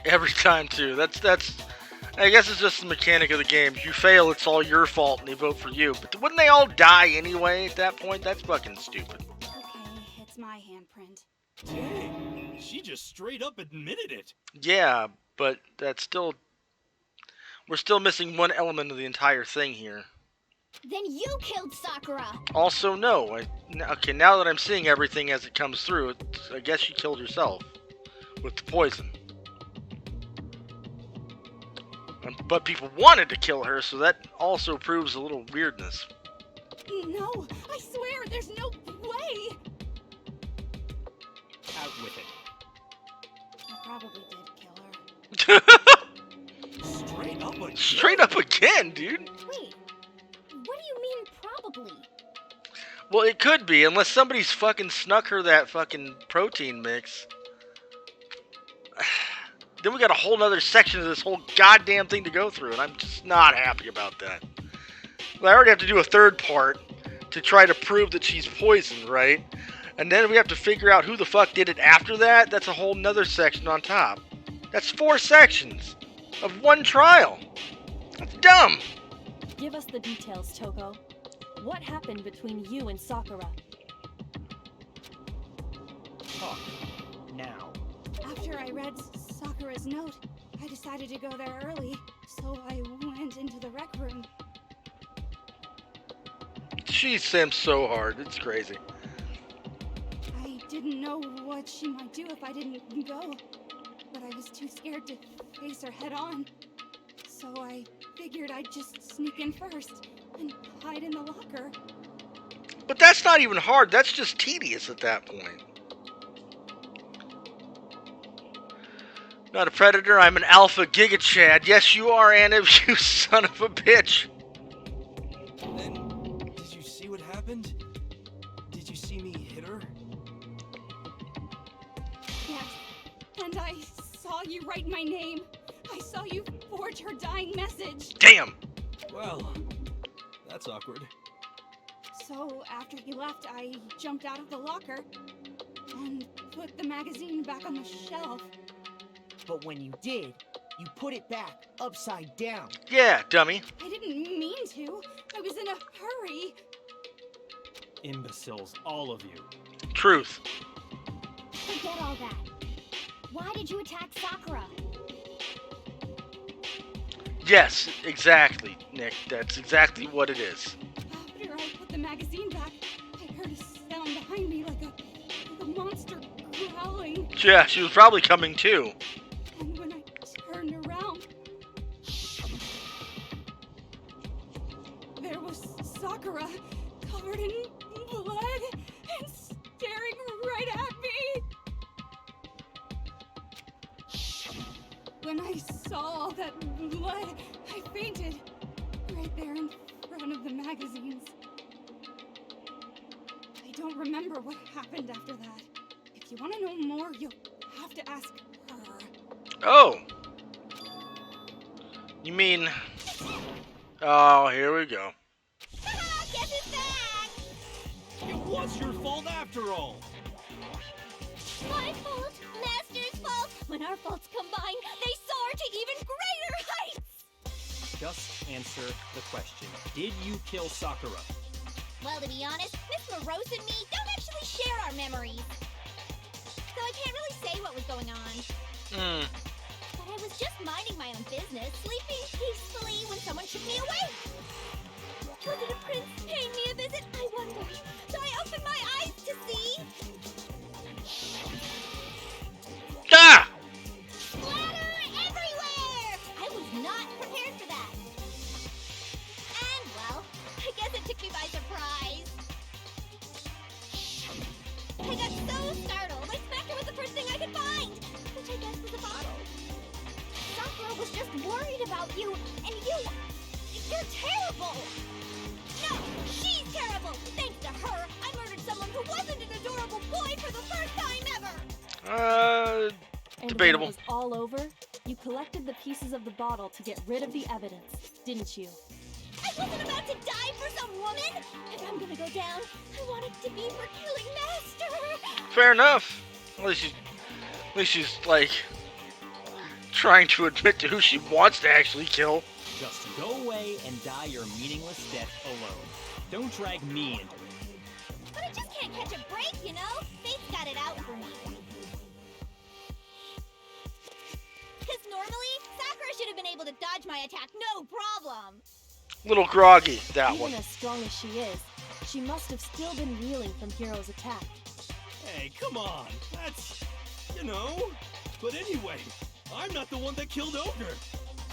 Every time too. That's. I guess it's just the mechanic of the game. If you fail, it's all your fault, and they vote for you. But wouldn't they all die anyway at that point? That's fucking stupid. Okay, it's my handprint. Dang, she just straight up admitted it. Yeah, but that's still. We're still missing one element of the entire thing here. Then you killed Sakura! Also, no. Okay, now that I'm seeing everything as it comes through, I guess she killed herself with the poison. But people wanted to kill her, so that also proves a little weirdness. No, I swear, there's no way! Out with it. I probably did kill her. Straight up again. Straight up again, dude. Wait, what do you mean probably? Well, it could be, unless somebody's fucking snuck her that fucking protein mix. Then we got a whole nother section of this whole goddamn thing to go through, and I'm just not happy about that. I already have to do a third part to try to prove that she's poisoned, right? And then we have to figure out who the fuck did it after that. That's a whole nother section on top. That's 4 sections of one trial. That's dumb. Give us the details, Toko. What happened between you and Sakura? Talk. Now. After I read Sakura's note, I decided to go there early, so I went into the rec room. She simps so hard. It's crazy. I didn't know what she might do if I didn't go, but I was too scared to face her head on. So I figured I'd just sneak in first and hide in the locker. But that's not even hard. That's just tedious at that point. Not a predator, I'm an alpha giga chad. Yes, you are, Anna, you son of a bitch. Then, did you see what happened? Did you see me hit her? Yes, and I saw you write my name. I saw you forge her dying message. Damn. Well, that's awkward. So after you left, I jumped out of the locker and put the magazine back on the shelf. But when you did, you put it back upside down. Yeah, dummy. I didn't mean to. I was in a hurry. Imbeciles, all of you. Truth. Forget all that. Why did you attack Sakura? Yes, exactly, Nick. That's exactly what it is. After I put the magazine back, I heard a sound behind me like a monster growling. Yeah, she was probably coming too. And when I turned around, there was Sakura, covered in blood and staring right at me. When I saw all that blood, I fainted right there in front of the magazines. I don't remember what happened after that. If you want to know more, you'll have to ask her. Oh. You mean... Oh, here we go. Guess it's back! It was your fault after all. My fault, Master's fault. When our faults combine, they soar to even greater heights! Just answer the question. Did you kill Sakura? Well, to be honest, Miss Morose and me don't actually share our memories. So I can't really say what was going on. But I was just minding my own business, sleeping peacefully when someone shook me awake. Was it a prince paying me a visit? I wonder. So I opened my eyes to see... Ah! Splatter everywhere! I was not prepared for that. And, well, I guess it took me by surprise. I got so startled, I smacked her with the first thing I could find, which I guess was a bottle. Sakura was just worried about you, and you're terrible! No, she's terrible! Thanks to her, I murdered someone who wasn't an adorable boy for the first time ever! And Debatable. when it was all over, you collected the pieces of the bottle to get rid of the evidence, didn't you? I wasn't about to die for some woman! If I'm gonna go down, I want it to be for killing Master! Fair enough. At least she's like trying to admit to who she wants to actually kill. Just go away and die your meaningless death alone. Don't drag me into it. But I just can't catch a break, you know? Fate's got it out for me. Because normally, Sakura should have been able to dodge my attack no problem. Little groggy, that Even one. as strong as she is, she must have still been reeling from Hiro's attack. Hey, come on. That's, you know. But anyway, I'm not the one that killed Ogre.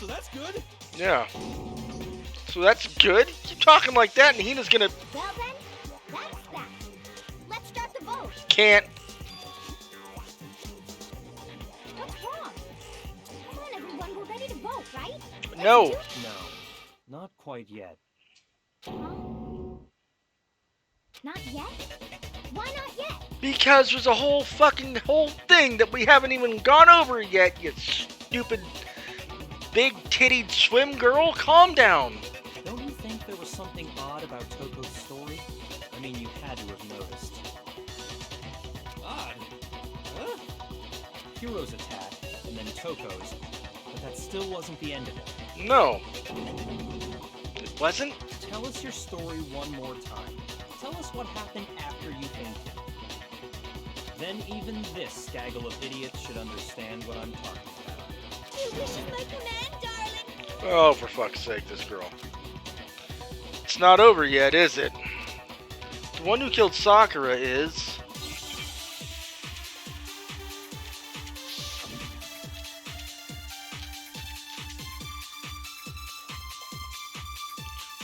So that's good. Yeah. So that's good? Keep talking like that and Hina's gonna... Well then, that's that. Let's start the vote. Can't. What's wrong? Come on, everyone, we're ready to vote, right? No. No, not quite yet. Huh? Not yet? Why not yet? Because there's a whole thing that we haven't even gone over yet, you stupid big-tittied swim girl. Calm down. Don't you think there was something odd about Toko's story? I mean, you had to have noticed. Odd. Huh? Hiro's attack, and then Toko's, but that still wasn't the end of it. No. It wasn't? Tell us your story one more time. Tell us what happened after you fainted. Then even this gaggle of idiots should understand what I'm talking about. Your wish is my command, darling. Oh, for fuck's sake, this girl. It's not over yet, is it? The one who killed Sakura is...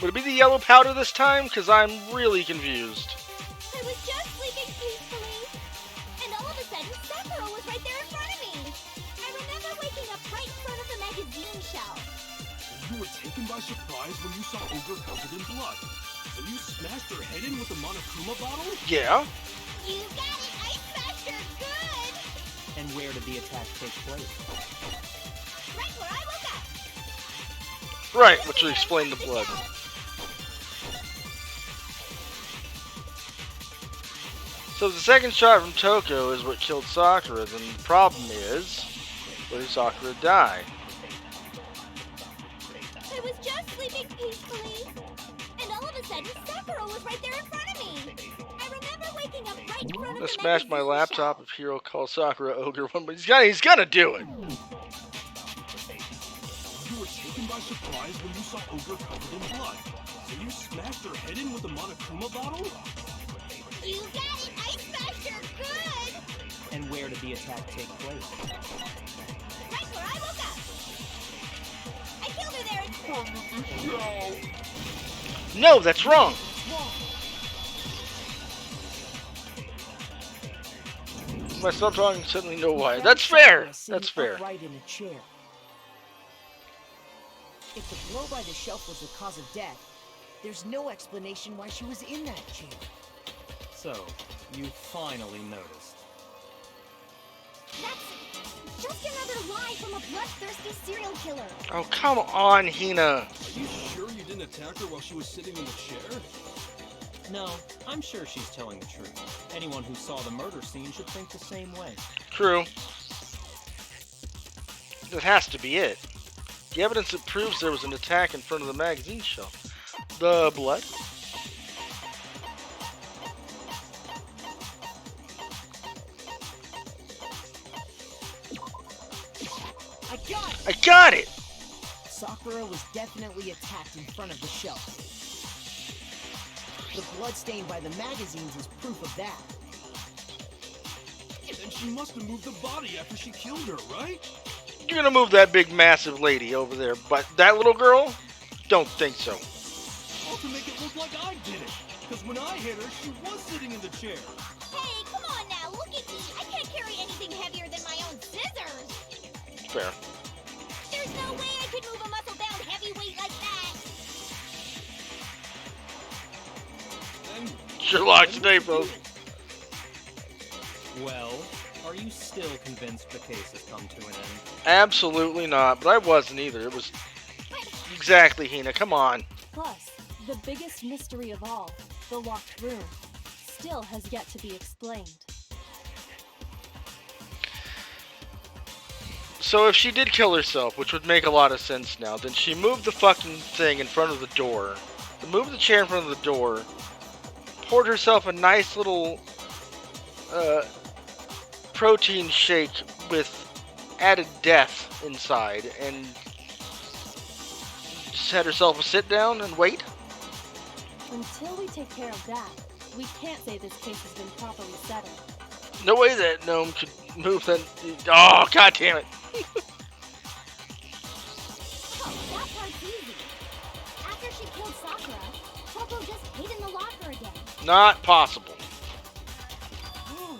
Would it be the yellow powder this time? Because I'm really confused. I was just sleeping peacefully, and all of a sudden, Sakura was right there in front of me. I remember waking up right in front of the magazine shelf. You were taken by surprise when you saw Ogre covered in blood. So you smashed her head in with the Monokuma bottle? Yeah. You got it! I smashed her good! And where did the attack take place? Right where I woke up! Right, which would explain the blood. So if the second shot from Toko is what killed Sakura, then the problem is, where did Sakura die? I was just sleeping peacefully, and all of a sudden, Sakura was right there in front of me. I remember waking up right in front I'm of gonna the smash my magazine laptop shelf. if Hiro calls Sakura Ogre one, but he's gonna do it. You were taken by surprise when you saw Ogre covered in blood. So you smashed her head in with the Monokuma bottle? You got it! I smashed her good! And where did the attack take place? Right where I woke up. I killed her there. No, that's wrong. If I stop talking, suddenly know why. That's fair. That's fair. Right in a chair. If the blow by the shelf was the cause of death, there's no explanation why she was in that chair. So, you finally noticed. That's just another lie from a bloodthirsty serial killer. Oh, come on, Hina. Are you sure you didn't attack her while she was sitting in the chair? No, I'm sure she's telling the truth. Anyone who saw the murder scene should think the same way. True. That has to be it. The evidence that proves there was an attack in front of the magazine shelf. The blood? I got it! Sakura was definitely attacked in front of the shelf. The blood stain by the magazines is proof of that. Then she must have moved the body after she killed her, right? You're gonna move that big, massive lady over there, but that little girl? Don't think so. All to make it look like I did it. Because when I hit her, she was sitting in the chair. Hey, come on now, look at me. I can't carry anything heavier than my own scissors. Fair. There's no way I could move a muscle-bound heavyweight like that. Then Sherlock today, folks. Well, are you still convinced the case has come to an end? Absolutely not, but I wasn't either. It was... Exactly, Hina, come on. Plus, the biggest mystery of all, the locked room, still has yet to be explained. So if she did kill herself, which would make a lot of sense now, then she moved the fucking thing in front of the door, moved the chair in front of the door, poured herself a nice little protein shake with added death inside, and just had herself a sit down and wait? Until we take care of that, we can't say this case has been properly settled. No way that gnome could move that... Oh, god damn it. Oh, that part's easy. After she killed Sakura, Toko just hid in the locker again. Not possible. Oh,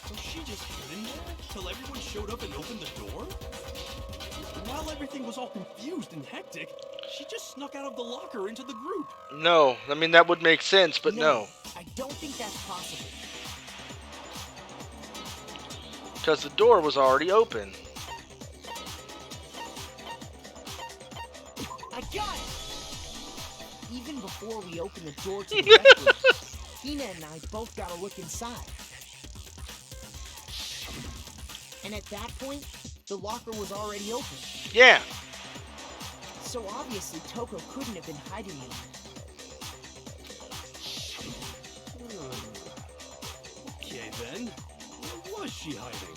so she just hid in there till everyone showed up and opened the door? And while everything was all confused and hectic, she just snuck out of the locker into the group. No, I mean that would make sense, but no. I don't think that's possible. Because the door was already open. I got it! Even before we opened the door to the rec room, Hina and I both got a look inside. And at that point, the locker was already open. Yeah. So obviously Toko couldn't have been hiding in there. Okay then, where was she hiding?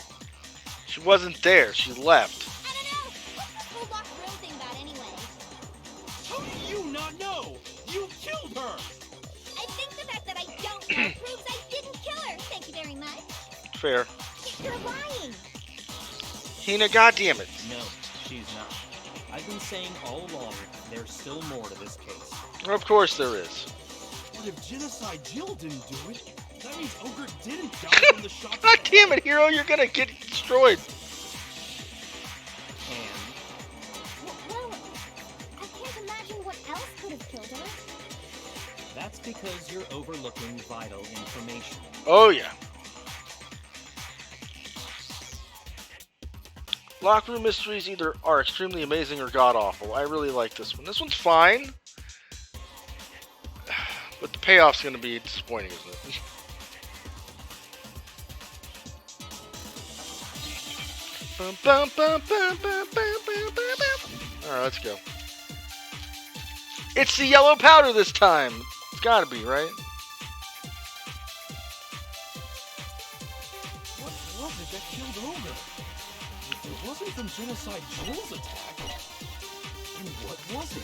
She wasn't there. She left. I don't know. What's this whole locked room thing about anyway? How do you not know? You killed her! I think the fact that I don't know proves I didn't kill her. Thank you very much. Fair. You're lying. Hina, goddammit. No, she's not. I've been saying all along, there's still more to this case. Of course there is. But if Genocide Jill didn't do it, that means Ogre didn't die from the shots. God damn it, Hero, you're gonna get destroyed. And Well, I can't imagine what else could have killed her. that's because you're overlooking vital information. Oh, yeah. Locker room mysteries either are extremely amazing or god-awful. I really like this one. This one's fine. But the payoff's gonna be disappointing, isn't it? Alright, let's go. It's the yellow powder this time! It's gotta be, right? What was it that killed Ogre? If it wasn't from Genocide Jill's attack, then what was it?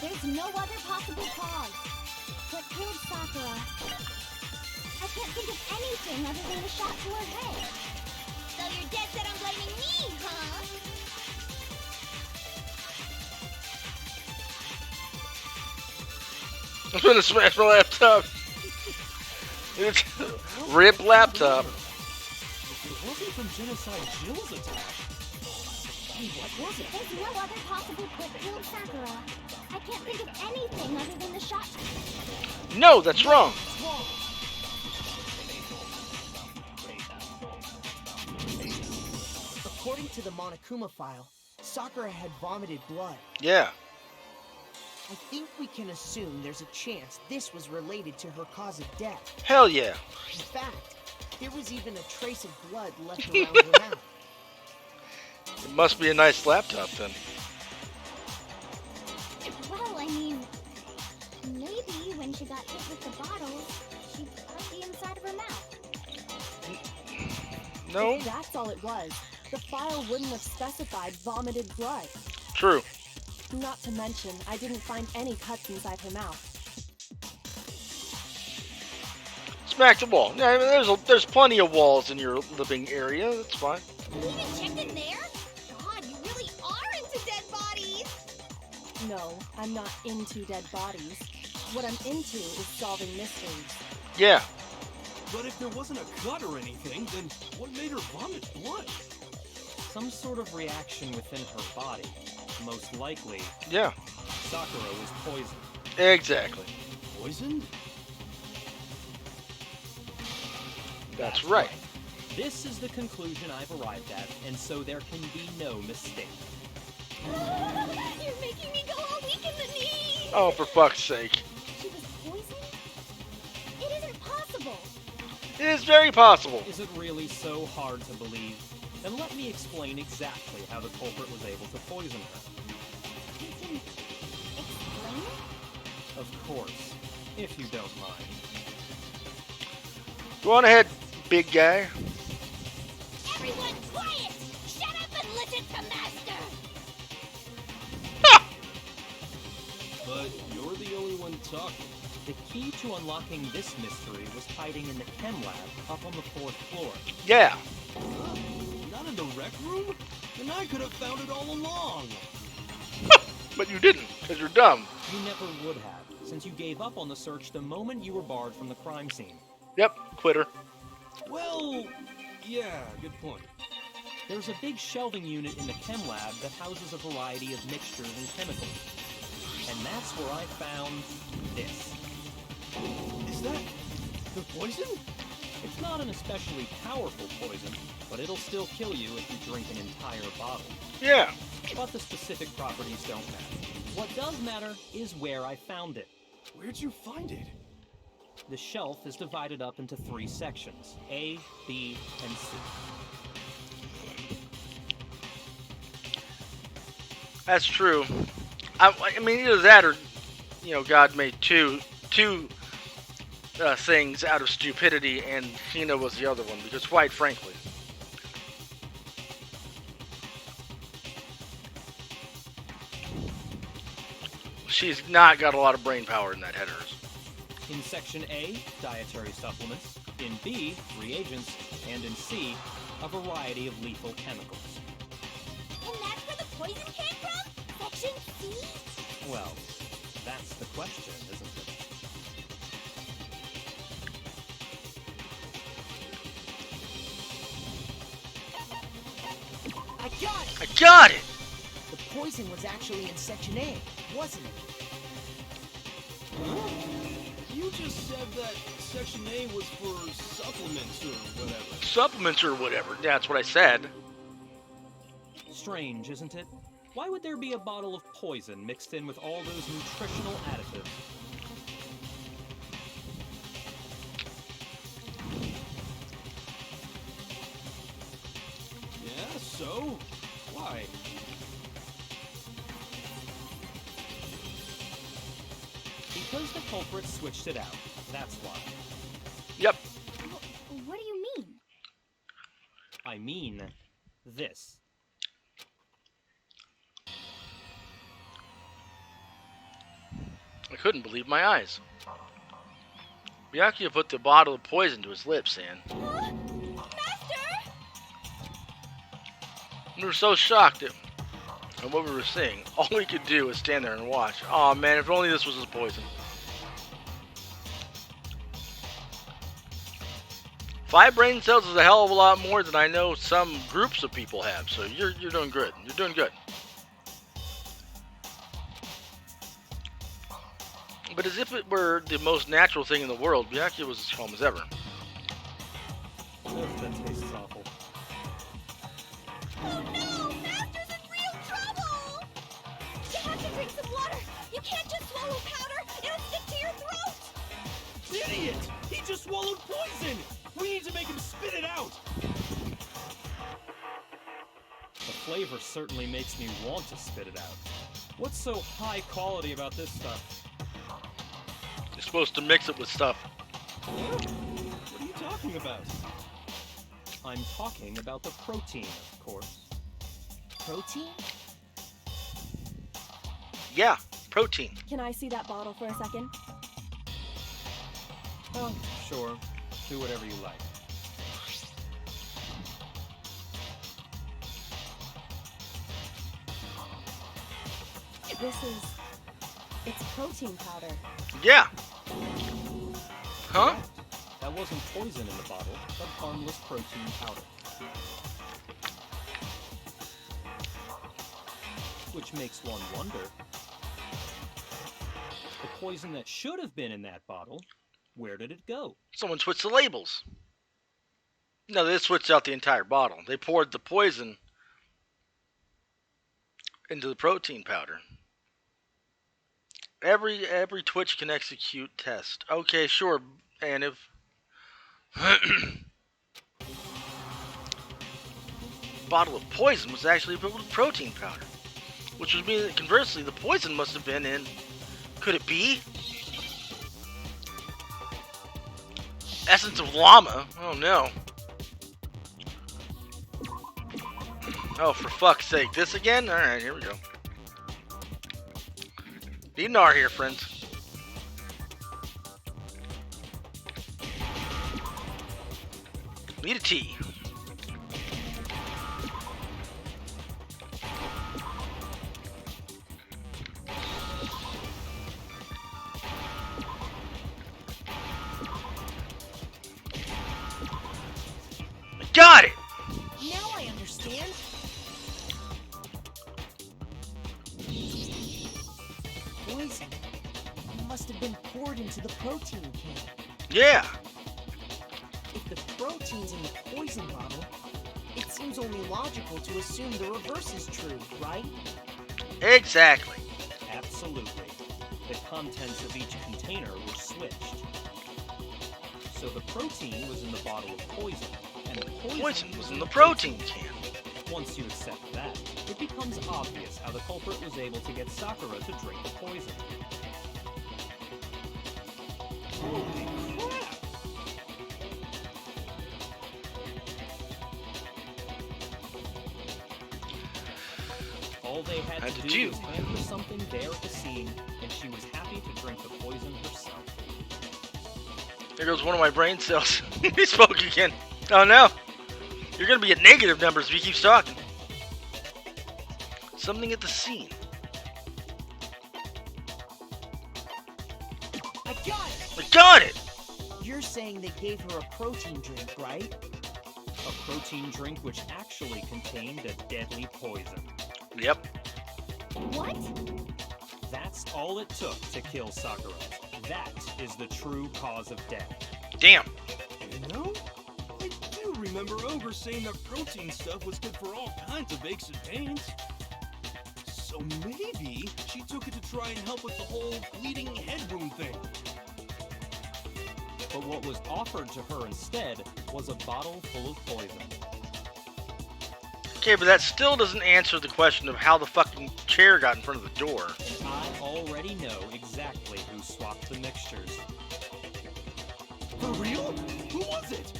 There's no other possible cause. What killed Sakura? At can't think of anything other than the shot to her head. So you're dead set on blaming me, huh? I'm gonna smash my laptop. Rip laptop. If it wasn't from Genocide Jill's attack, what was it? There's no other possible clip killed Sakura. I can't think of anything other than the shot. No, that's wrong. According to the Monokuma file, Sakura had vomited blood. Yeah. I think we can assume there's a chance this was related to her cause of death. Hell yeah. In fact, there was even a trace of blood left around her mouth. It must be a nice laptop then. Well, I mean, maybe when she got hit with the bottle, she cut the inside of her mouth. No? If that's all it was, the file wouldn't have specified vomited blood. True. Not to mention, I didn't find any cuts inside her mouth. Smack the wall. Yeah, I mean, there's plenty of walls in your living area. That's fine. You even checked in there? God, you really are into dead bodies! No, I'm not into dead bodies. What I'm into is solving mysteries. Yeah. But if there wasn't a cut or anything, then what made her vomit blood? Some sort of reaction within her body. Most likely, Yeah. Sakura was poisoned. Exactly. Poisoned? That's right. This is the conclusion I've arrived at, and so there can be no mistake. You're making me go all weak in the knees! Oh, for fuck's sake. She was poisoned? It isn't possible! It is very possible. Is it really so hard to believe? Then let me explain exactly how the culprit was able to poison her. You can explain it? Of course, if you don't mind. Go on ahead, big guy. Everyone quiet! Shut up and listen to Master! But you're the only one talking. The key to unlocking this mystery was hiding in the chem lab up on the 4th floor. Yeah. Not in the rec room? Then I could have found it all along. But you didn't, because you're dumb. You never would have, since you gave up on the search the moment you were barred from the crime scene. Yep, quitter. Well, yeah, good point. There's a big shelving unit in the chem lab that houses a variety of mixtures and chemicals. And that's where I found this. Is that the poison? It's not an especially powerful poison, but it'll still kill you if you drink an entire bottle. Yeah. But the specific properties don't matter. What does matter is where I found it. Where'd you find it? The shelf is divided up into 3 sections, A, B, and C. That's true. I mean, either that or, you know, God made two things out of stupidity, and Hina was the other one, because quite frankly. She's not got a lot of brain power in that head of hers. In Section A, dietary supplements. In B, reagents. And in C, a variety of lethal chemicals. And that's where the poison came from? Section C? Well, that's the question, isn't it? I got it! I got it! The poison was actually in Section A, wasn't it? Huh? You just said that Section A was for supplements or whatever. Supplements or whatever. That's what I said. Strange, isn't it? Why would there be a bottle of poison mixed in with all those nutritional additives? Yeah, so? Why? Because the culprit switched it out. That's why. Yep. What do you mean? I mean, this. I couldn't believe my eyes. Byakuya put the bottle of poison to his lips, and Huh? Master! we were so shocked at what we were seeing. All we could do was stand there and watch. Oh man, if only this was his poison. 5 brain cells is a hell of a lot more than I know some groups of people have. So you're doing good. You're doing good. But as if it were the most natural thing in the world, Byakuya was as calm as ever. That tastes awful. Oh no! Master's in real trouble! You have to drink some water! You can't just swallow powder! It'll stick to your throat! Idiot! He just swallowed poison! We need to make him spit it out! The flavor certainly makes me want to spit it out. What's so high quality about this stuff? You're supposed to mix it with stuff. What are you talking about? I'm talking about the protein, of course. Protein? Yeah, protein. Can I see that bottle for a second? Oh, sure. Do whatever you like. It's protein powder. Yeah. Huh? That wasn't poison in the bottle, but harmless protein powder. Which makes one wonder. The poison that should have been in that bottle, where did it go? Someone switched the labels. No, they switched out the entire bottle. They poured the poison into the protein powder. Every Twitch can execute test. Okay, sure. And if bottle of poison was actually filled with protein powder, which would mean that conversely the poison must have been in. Could it be essence of llama? Oh no. Oh, for fuck's sake, this again? Alright, here we go. Dinar here, friends. Need a tea. I got it! Now I understand. Poison must have been poured into the protein can. Yeah. If the protein's in the poison bottle, it seems only logical to assume the reverse is true, right? Exactly. Absolutely. The contents of each container were switched. So the protein was in the bottle of poison, and the Poison was in the protein can. Once you accept that, it becomes obvious how the culprit was able to get Sakura to drink the poison. Holy crap! All they had to do was hand her something there at the scene, and she was happy to drink the poison herself. There goes one of my brain cells. He spoke again. Oh no. You're gonna be at negative numbers if he keeps talking. Something at the scene. I got it! I got it! You're saying they gave her a protein drink, right? A protein drink which actually contained a deadly poison. Yep. What? That's all it took to kill Sakura. That is the true cause of death. Damn. You know, I do remember Ogre saying that protein stuff was good for all kinds of aches and pains. So maybe she took it to try and help with the whole bleeding head wound thing. But what was offered to her instead was a bottle full of poison. Okay, but that still doesn't answer the question of how the fucking chair got in front of the door. I already know exactly who swapped the mixtures. For real? Who was it?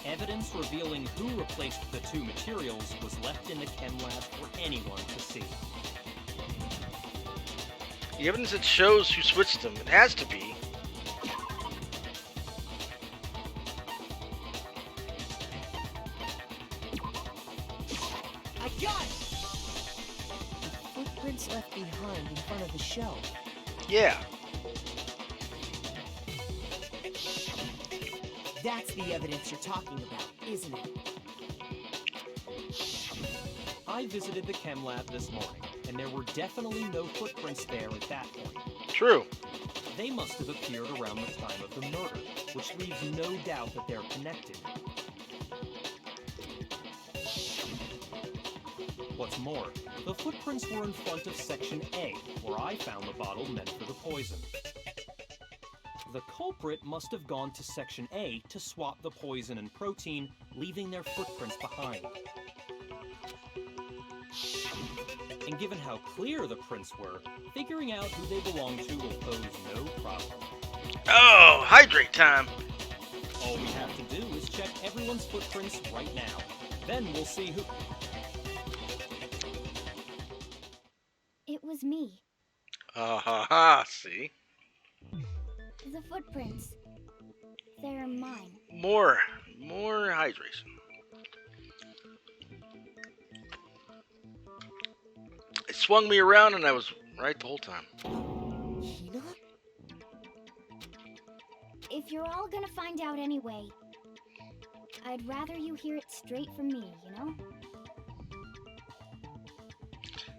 Evidence revealing who replaced the two materials was left in the chem lab for anyone to see. The evidence that shows who switched them, it has to be I got it! The footprints left behind in front of the show. Yeah. That's the evidence you're talking about, isn't it? I visited the chem lab this morning, and there were definitely no footprints there at that point. True. They must have appeared around the time of the murder, which leaves no doubt that they're connected. What's more, the footprints were in front of Section A, where I found the bottle meant for the poison. The culprit must have gone to Section A to swap the poison and protein, leaving their footprints behind. And given how clear the prints were, figuring out who they belong to will pose no problem. Oh, hydrate time. All we have to do is check everyone's footprints right now. Then we'll see who... It was me. See? The footprints. They're mine. More hydration. It swung me around and I was right the whole time. Hina? If you're all gonna find out anyway, I'd rather you hear it straight from me, you know?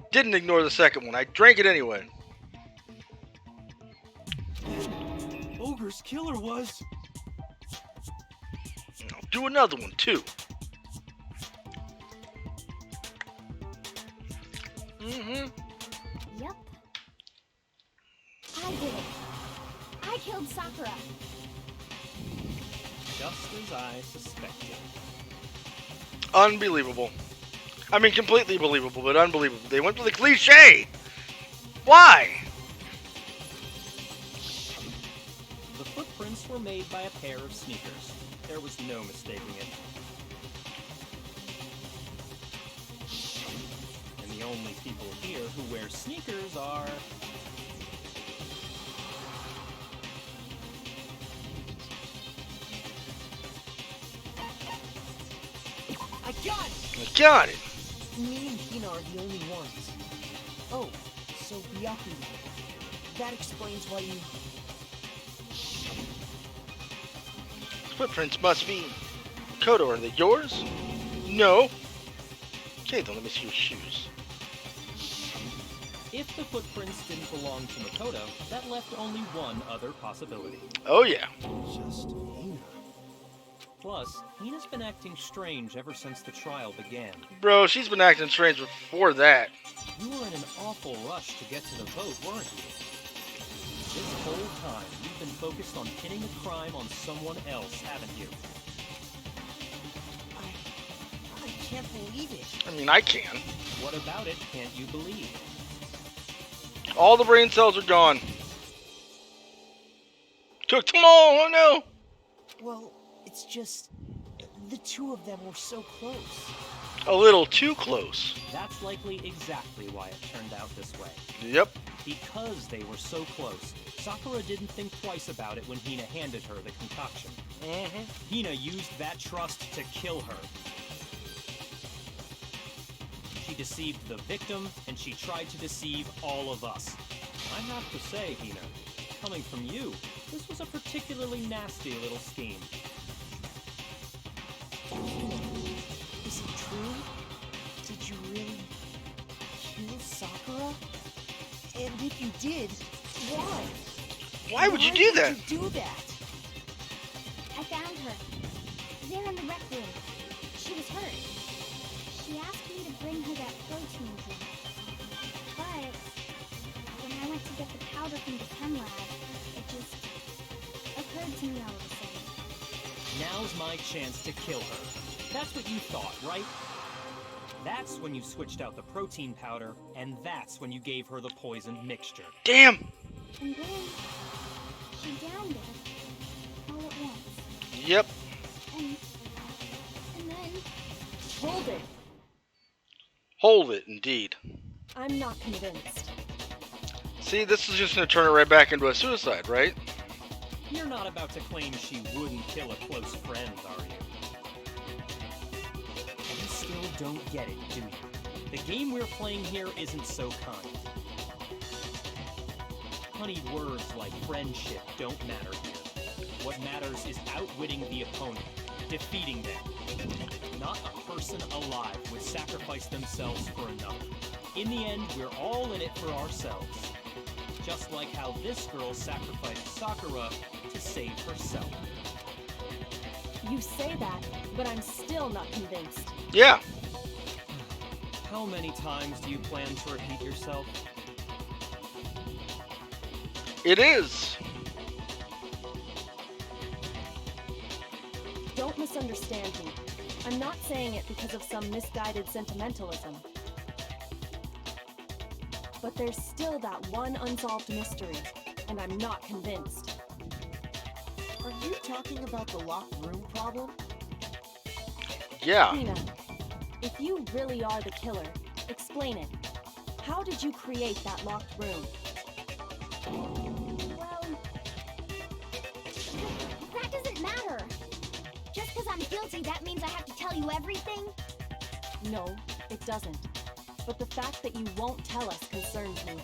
Didn't ignore the second one. I drank it anyway. Ogre's killer was... I'll do another one, too. Yep. I did it. I killed Sakura. Just as I suspected. Unbelievable. I mean, completely believable, but unbelievable. They went for the cliche! Why? The footprints were made by a pair of sneakers. There was no mistaking it. And the only people here who wear sneakers are... I got it! I got it. Me and Hina are the only ones. Oh, so Byaku. That explains why you... Footprints must be... Kodo, are they yours? No. Okay, then let me see your shoes. If the footprints didn't belong to Makoto, that left only one other possibility. Oh, yeah. Just Hina. Plus, Hina's been acting strange ever since the trial began. Bro, she's been acting strange before that. You were in an awful rush to get to the vote, weren't you? This whole time, you've been focused on pinning a crime on someone else, haven't you? I can't believe it. I mean, I can. What about it can't you believe? All the brain cells are gone. Took them all, oh no! Well, it's just... the two of them were so close. A little too close. That's likely exactly why it turned out this way. Yep. Because they were so close, Sakura didn't think twice about it when Hina handed her the concoction. Hina used that trust to kill her. She deceived the victim, and she tried to deceive all of us. I have to say, Hina, coming from you, this was a particularly nasty little scheme. Is it true? Did you really kill Sakura? And if you did, why? Why would you do that? Why would you do that? I found her. There in the rec room. She was hurt. She asked me to bring her that protein drink. But when I went to get the powder from the chem lab, it just occurred to me all of a sudden. Now's my chance to kill her. That's what you thought, right? That's when you switched out the protein powder, and that's when you gave her the poisoned mixture. Damn! And then she downed it all at once. Yep. And then Hold it. Hold it, indeed. I'm not convinced. See, this is just going to turn it right back into a suicide, right? You're not about to claim she wouldn't kill a close friend, are you? You still don't get it, do you? The game we're playing here isn't so kind. Honeyed words like friendship don't matter here. What matters is outwitting the opponent, defeating them. Not a person alive would sacrifice themselves for another. In the end, we're all in it for ourselves. Just like how this girl sacrificed Sakura to save herself. You say that, but I'm still not convinced. Yeah. How many times do you plan to repeat yourself? It is. Don't misunderstand me. I'm not saying it because of some misguided sentimentalism. But there's still that one unsolved mystery, and I'm not convinced. Are you talking about the locked room problem? Yeah. Hina, if you really are the killer, explain it. How did you create that locked room? Well, that doesn't matter. Just because I'm guilty, that means I have to tell you everything? No, it doesn't. But the fact that you won't tell us concerns me.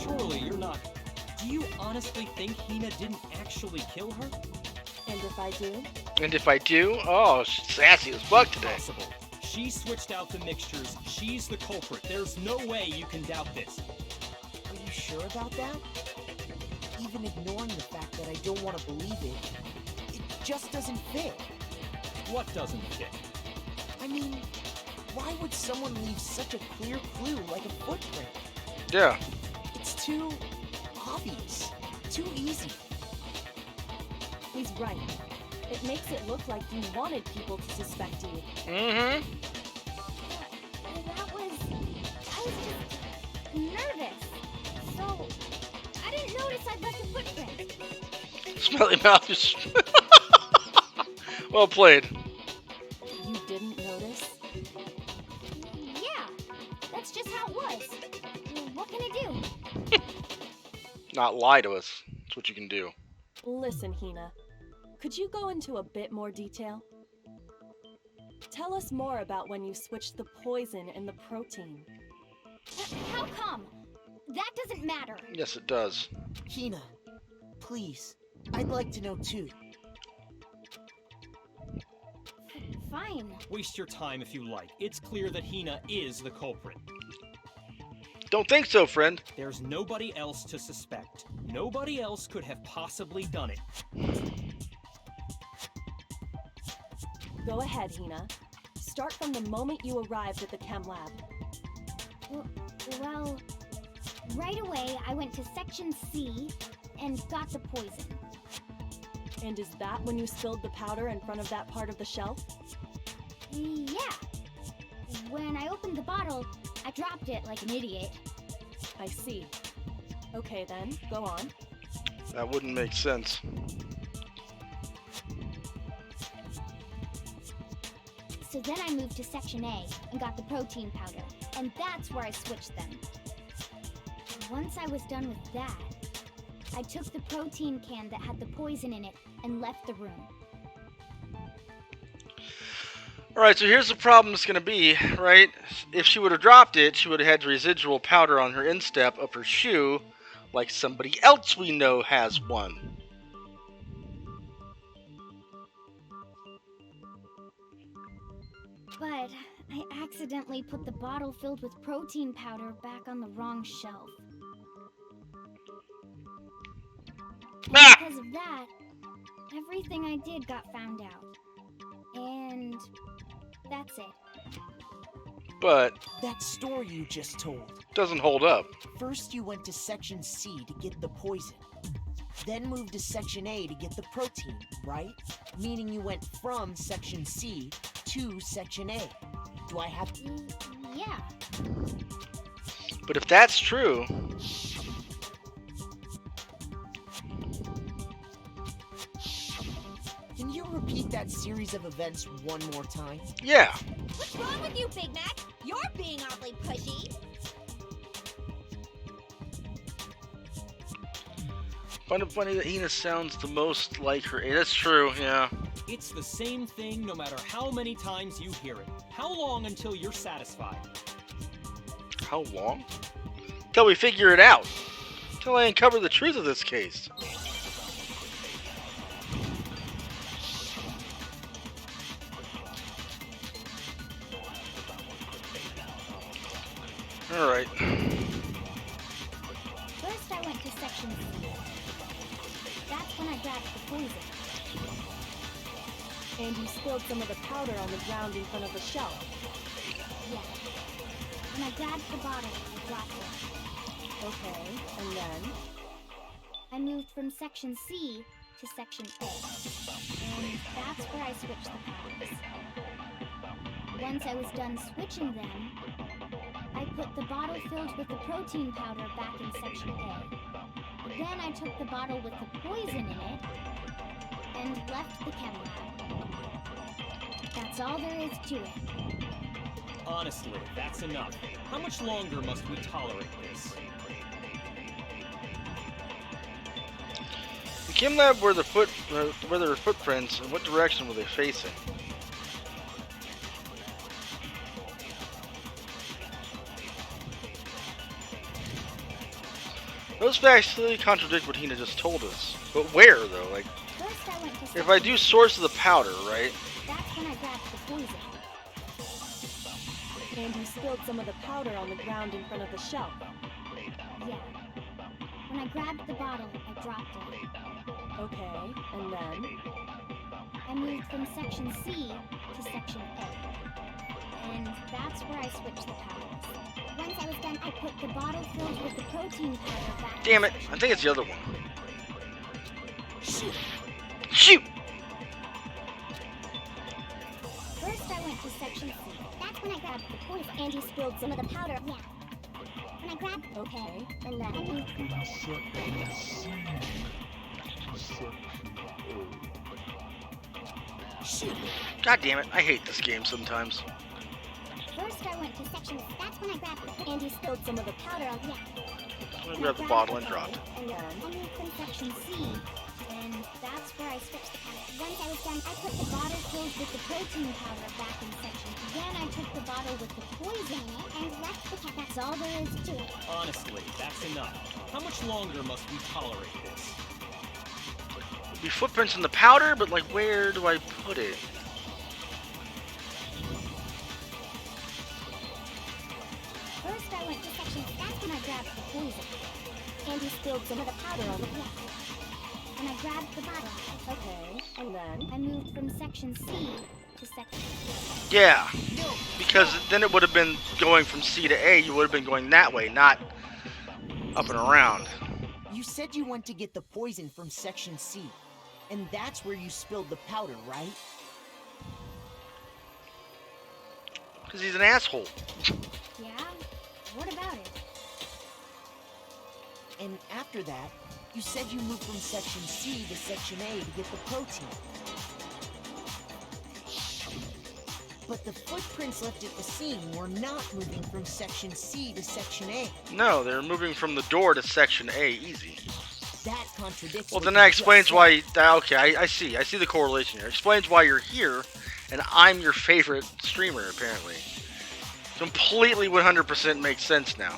Surely you're not... Do you honestly think Hina didn't actually kill her? And if I do? And if I do, oh, she's sassy as fuck today. Impossible. She switched out the mixtures. She's the culprit. There's no way you can doubt this. Are you sure about that? Even ignoring the fact that I don't want to believe it, it just doesn't fit. What doesn't fit? I mean, why would someone leave such a clear clue like a footprint? Yeah. It's too obvious, too easy. He's right. It makes it look like you wanted people to suspect you. Mm-hmm. I was just nervous. So, I didn't notice I'd left a footprint. Smelly mouth is... Well played. You didn't notice? Yeah, that's just how it was. What can I do? Not lie to us. That's what you can do. Listen, Hina. Could you go into a bit more detail? Tell us more about when you switched the poison and the protein. How come? That doesn't matter. Yes, it does. Hina, please, I'd like to know too. Fine. Waste your time if you like. It's clear that Hina is the culprit. Don't think so, friend. There's nobody else to suspect. Nobody else could have possibly done it. Go ahead, Hina. Start from the moment you arrived at the chem lab. Well, right away I went to Section C and got the poison. And is that when you spilled the powder in front of that part of the shelf? Yeah. When I opened the bottle, I dropped it like an idiot. I see. Okay then, go on. That wouldn't make sense. So then I moved to Section A and got the protein powder, and that's where I switched them. Once I was done with that, I took the protein can that had the poison in it and left the room. Alright, so here's the problem it's going to be, right? If she would have dropped it, she would have had residual powder on her instep of her shoe, like somebody else we know has one. But I accidentally put the bottle filled with protein powder back on the wrong shelf. Ah! Because of that, everything I did got found out. And that's it. But That story you just told. doesn't hold up. First you went to Section C to get the poison. Then moved to Section A to get the protein, right? Meaning you went from Section C to Section A. Do I have... Yeah. But if that's true, Can you repeat that series of events one more time? yeah. What's wrong with you, Big Mac? You're being awfully pushy. Funny that Hina sounds the most like her. That's true, yeah. It's the same thing no matter how many times you hear it. How long until you're satisfied? How long? Till we figure it out. Till I uncover the truth of this case. Alright. First, I went to section C. That's when I grabbed the poison. And you spilled some of the powder on the ground in front of the shelf. Yeah. When I grabbed the bottle, I dropped it. Okay, and then? I moved from section C to section A. And that's where I switched the powders. Once I was done switching them, I put the bottle filled with the protein powder back in section A. Then I took the bottle with the poison in it and left the chem lab. That's all there is to it. Honestly, that's enough. How much longer must we tolerate this? The chem lab were where there were footprints, and what direction were they facing? Those facts clearly contradict what Hina just told us. But where, though? Like, First, I went to if I do source of the powder, right? That's when I grabbed the poison. And you spilled some of the powder on the ground in front of the shelf. Yeah. When I grabbed the bottle, I dropped it. Okay, and then? I moved from section C to section A. And that's where I switched the powders. Once I was done, I put the bottle filled with the protein powder back. Damn it! I think it's the other one. Shoot! Shoot! First, I went to section C. That's when I grabbed the poison. And you spilled some of the powder. Yeah. When I grabbed. Okay, And then I moved from Section C to section A. Shoot! God damn it! I hate this game sometimes. First, I went to section. That's when I grabbed the. And you spilled some of the powder on. Yeah. I grabbed the bottle and dropped it. And then I moved from section C. And that's where I switched the powder. Once I was done, I put the bottle filled with the protein powder back in section. Then I took the bottle with the poison in it and left the cap. That's all there is to it. Honestly, that's enough. How much longer must we tolerate this? There'd be footprints in the powder, but like, where do I put it? First, I went to section. That's when I grabbed the poison. And you spilled some of the powder on the floor. And I grabbed the bottle. okay, and then? I moved from section C to section A. Yeah, because then it would have been going from C to A. You would have been going that way, not up and around. You said you went to get the poison from section C, and that's where you spilled the powder, right? Because he's an asshole. Yeah? What about it? And after that, you said you moved from section C to section A to get the protein. But the footprints left at the scene were not moving from section C to section A. No, they're moving from the door to section A, easy. That contradicts. Well, what then you that just explains said. why. Okay, I see the correlation here. It explains why you're here, and I'm your favorite streamer, apparently. Completely 100% makes sense now.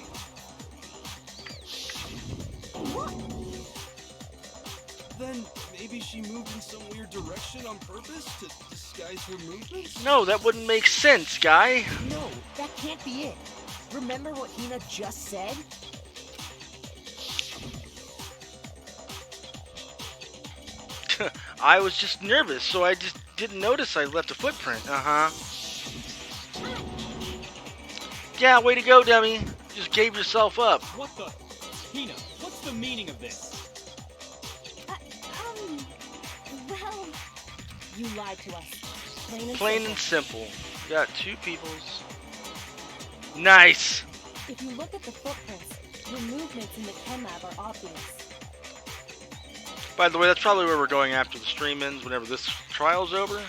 Then maybe she moved in some weird direction on purpose to disguise her movements? No, that wouldn't make sense, guy. No, that can't be it. Remember what Hina just said? I was just nervous, so I just didn't notice I left a footprint. Uh-huh. Yeah, way to go, dummy. Just gave yourself up. What the? Hina, what's the meaning of this? Well, You lied to us. Plain and Plain simple. and simple. Got two peoples. Nice. If you look at the footprints, your movements in the chem lab are obvious. By the way, that's probably where we're going after the stream ends, whenever this trial's over.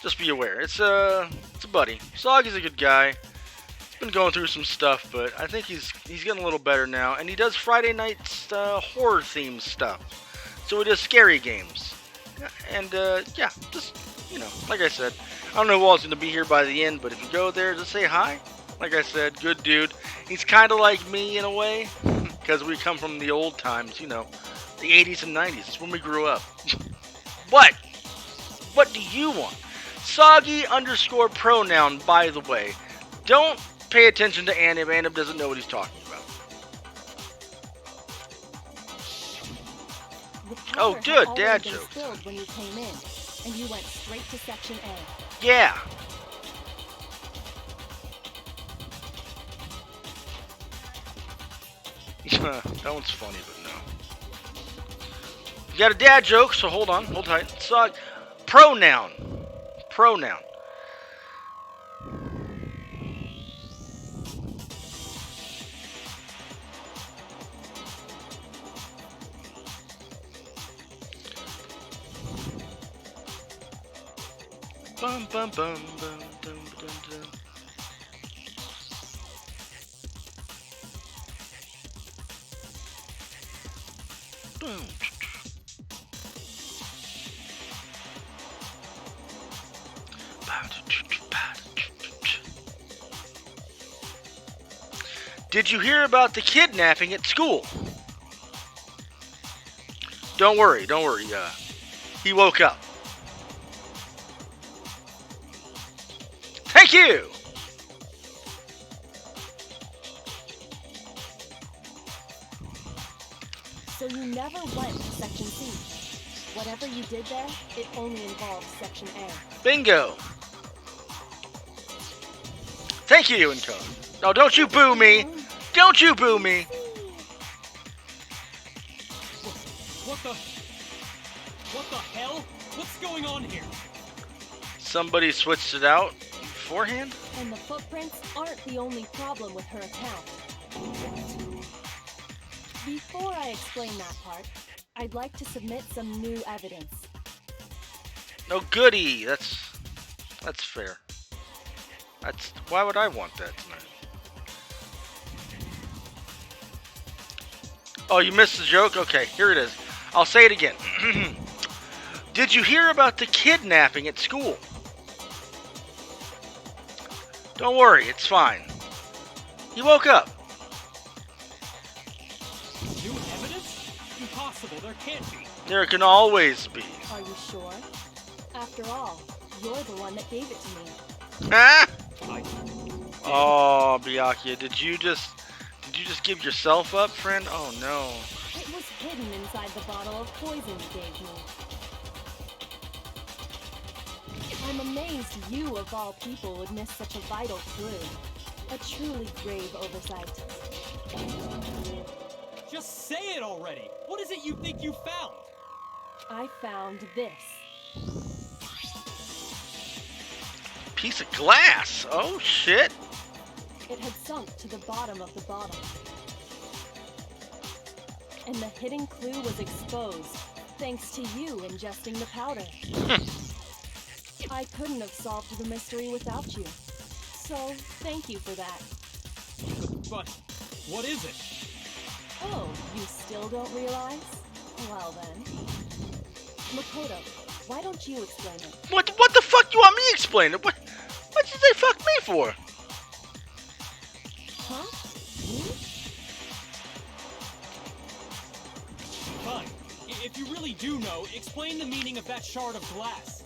Just be aware. It's a buddy. Sog is a good guy. He's been going through some stuff, but I think he's getting a little better now. And he does Friday nights horror themed stuff. So he does scary games. And yeah, just you know, like I said, I don't know who all's going to be here by the end, but if you go there, just say hi. Like I said, good dude. He's kind of like me in a way, because we come from the old times, you know, the 80s and 90s. It's when we grew up. But, what do you want? Soggy_pronoun, by the way. Don't pay attention to Anib. Anib doesn't know what he's talking about. Oh, good, dad jokes. When you came in, and you went straight to section A. Yeah. That one's funny, but no. You got a dad joke, so hold on, hold tight. Pronoun. Pronoun. Bum bum bum bum dum dum dum. Boom. Did you hear about the kidnapping at school? Don't worry, don't worry. He woke up. Thank you! So you never went to section C. Whatever you did there, it only involved section A. Bingo! Thank you, Encode. No, don't you boo me! Don't you boo me! What the hell? What's going on here? Somebody switched it out beforehand? And the footprints aren't the only problem with her account. Before I explain that part, I'd like to submit some new evidence. Oh, goody! That's fair. Why would I want that tonight? Oh, you missed the joke? Okay, here it is. I'll say it again. Did you hear about the kidnapping at school? Don't worry, it's fine. He woke up. New evidence? Impossible, there can't be. There can always be. Are you sure? After all, you're the one that gave it to me. Ah! Oh, Byakuya, did you just give yourself up, friend? Oh no. It was hidden inside the bottle of poison you gave me. I'm amazed you, of all people, would miss such a vital clue. A truly grave oversight. Just say it already! What is it you think you found? I found this. Piece of glass! Oh shit! It had sunk to the bottom of the bottle. And the hidden clue was exposed, thanks to you ingesting the powder. I couldn't have solved the mystery without you. So, thank you for that. But, what is it? Oh, you still don't realize? Well then. Makoto, why don't you explain it? What the fuck you want me to explain it? What did they fuck me for? Huh? Me? Fine. If you really do know, explain the meaning of that shard of glass.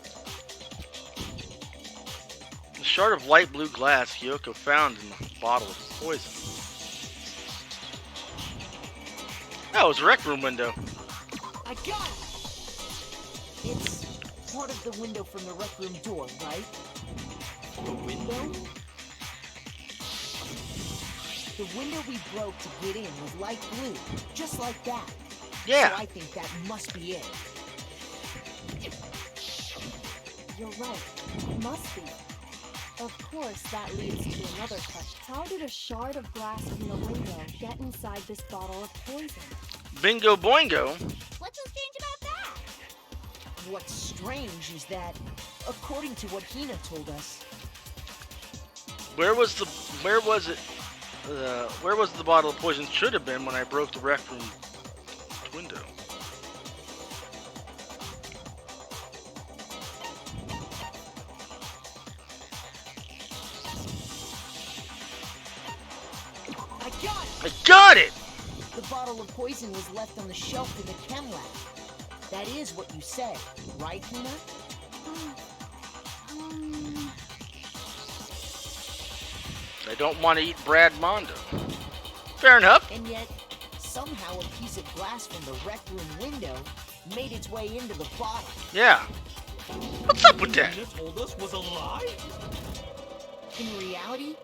The shard of light blue glass Kyoko found in the bottle of poison. That was a rec room window. I got it! It's part of the window from the rec room door, right? The window? The window we broke to get in was light blue, just like that. Yeah. So I think that must be it. You're right. It must be. Of course, that leads to another question. How did a shard of glass from the window get inside this bottle of poison? Bingo boingo. What's so strange about that? What's strange is that, according to what Hina told us, Where was the bottle of poison should have been when I broke the rec room window? I got it! I got it! The bottle of poison was left on the shelf in the chem lab. That is what you said, right, Hina? I don't want to eat Brad Mondo. Fair enough. And yet, somehow a piece of glass from the rec room window made its way into the bottle. Yeah. What's up with that? Hina told us was a lie? In reality,